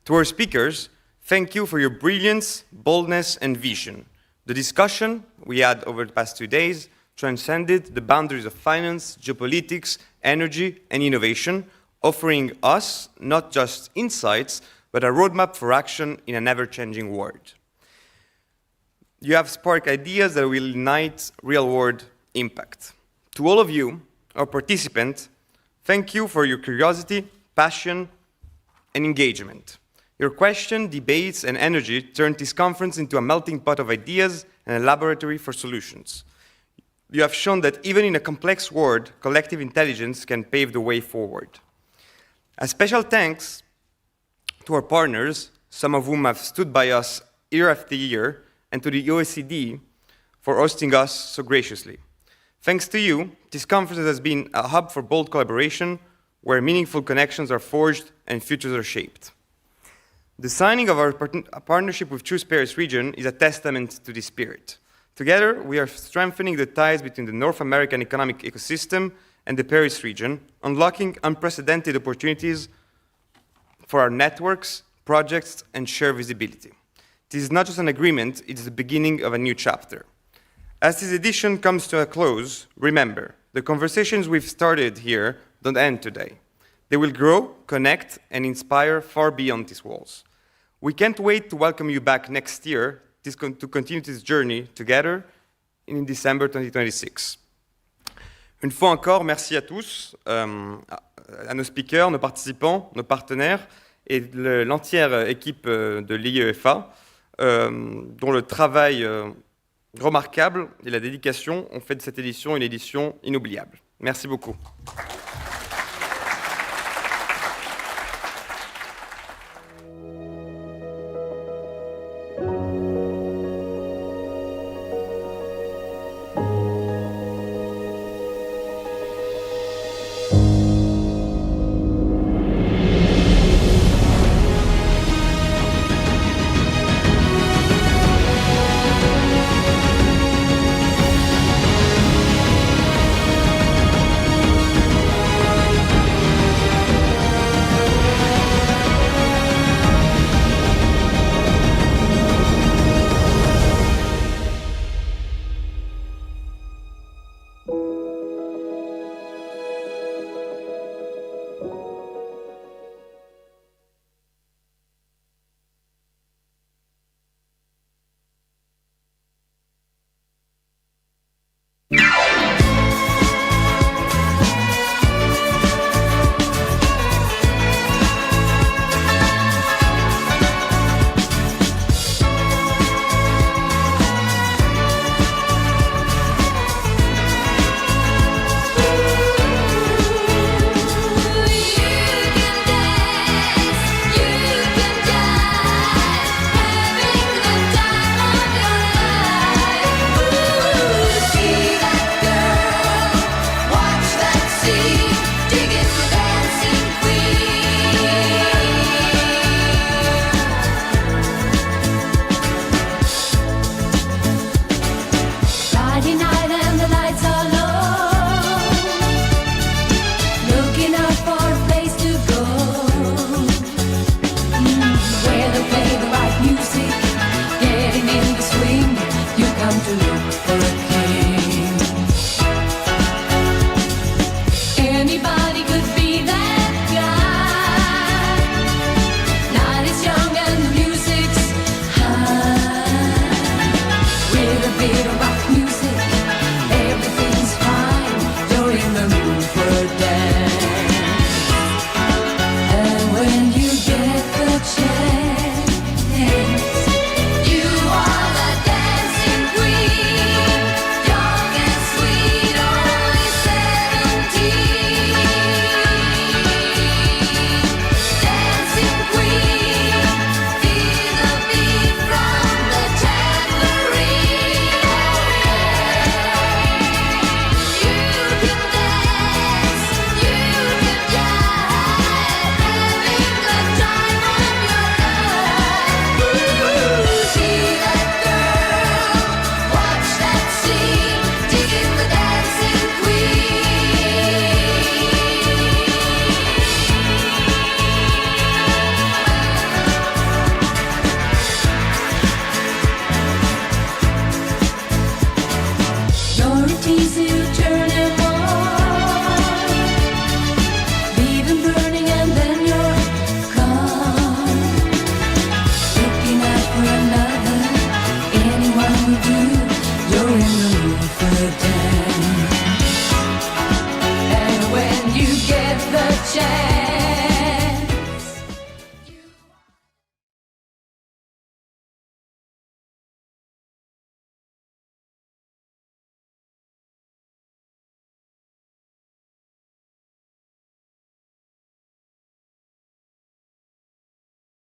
To our speakers, thank you for your brilliance, boldness, and vision. The discussion we had over the past 2 days transcended the boundaries of finance, geopolitics, energy, and innovation, offering us not just insights, but a roadmap for action in an ever-changing world. You have sparked ideas that will ignite real-world impact. To all of you, our participants, thank you for your curiosity, passion, and engagement. Your questions, debates, and energy turned this conference into a melting pot of ideas and a laboratory for solutions. You have shown that even in a complex world, collective intelligence can pave the way forward. A special thanks to our partners, some of whom have stood by us year after year, and to the OECD for hosting us so graciously. Thanks to you, this conference has been a hub for bold collaboration, where meaningful connections are forged and futures are shaped. The signing of our partnership with Choose Paris region is a testament to this spirit. Together, we are strengthening the ties between the North American economic ecosystem and the Paris region, unlocking unprecedented opportunities for our networks, projects, and shared visibility. This is not just an agreement, it is the beginning of a new chapter. As this edition comes to a close, remember, the conversations we've started here don't end today. They will grow, connect, and inspire far beyond these walls. We can't wait to welcome you back next year to continue this journey together in December 2026. Une fois encore, merci à tous, à nos speakers, nos participants, nos partenaires et l'entière équipe de l'IEFA, dont le travail remarquable et la dédication ont fait de cette édition une édition inoubliable. Merci beaucoup.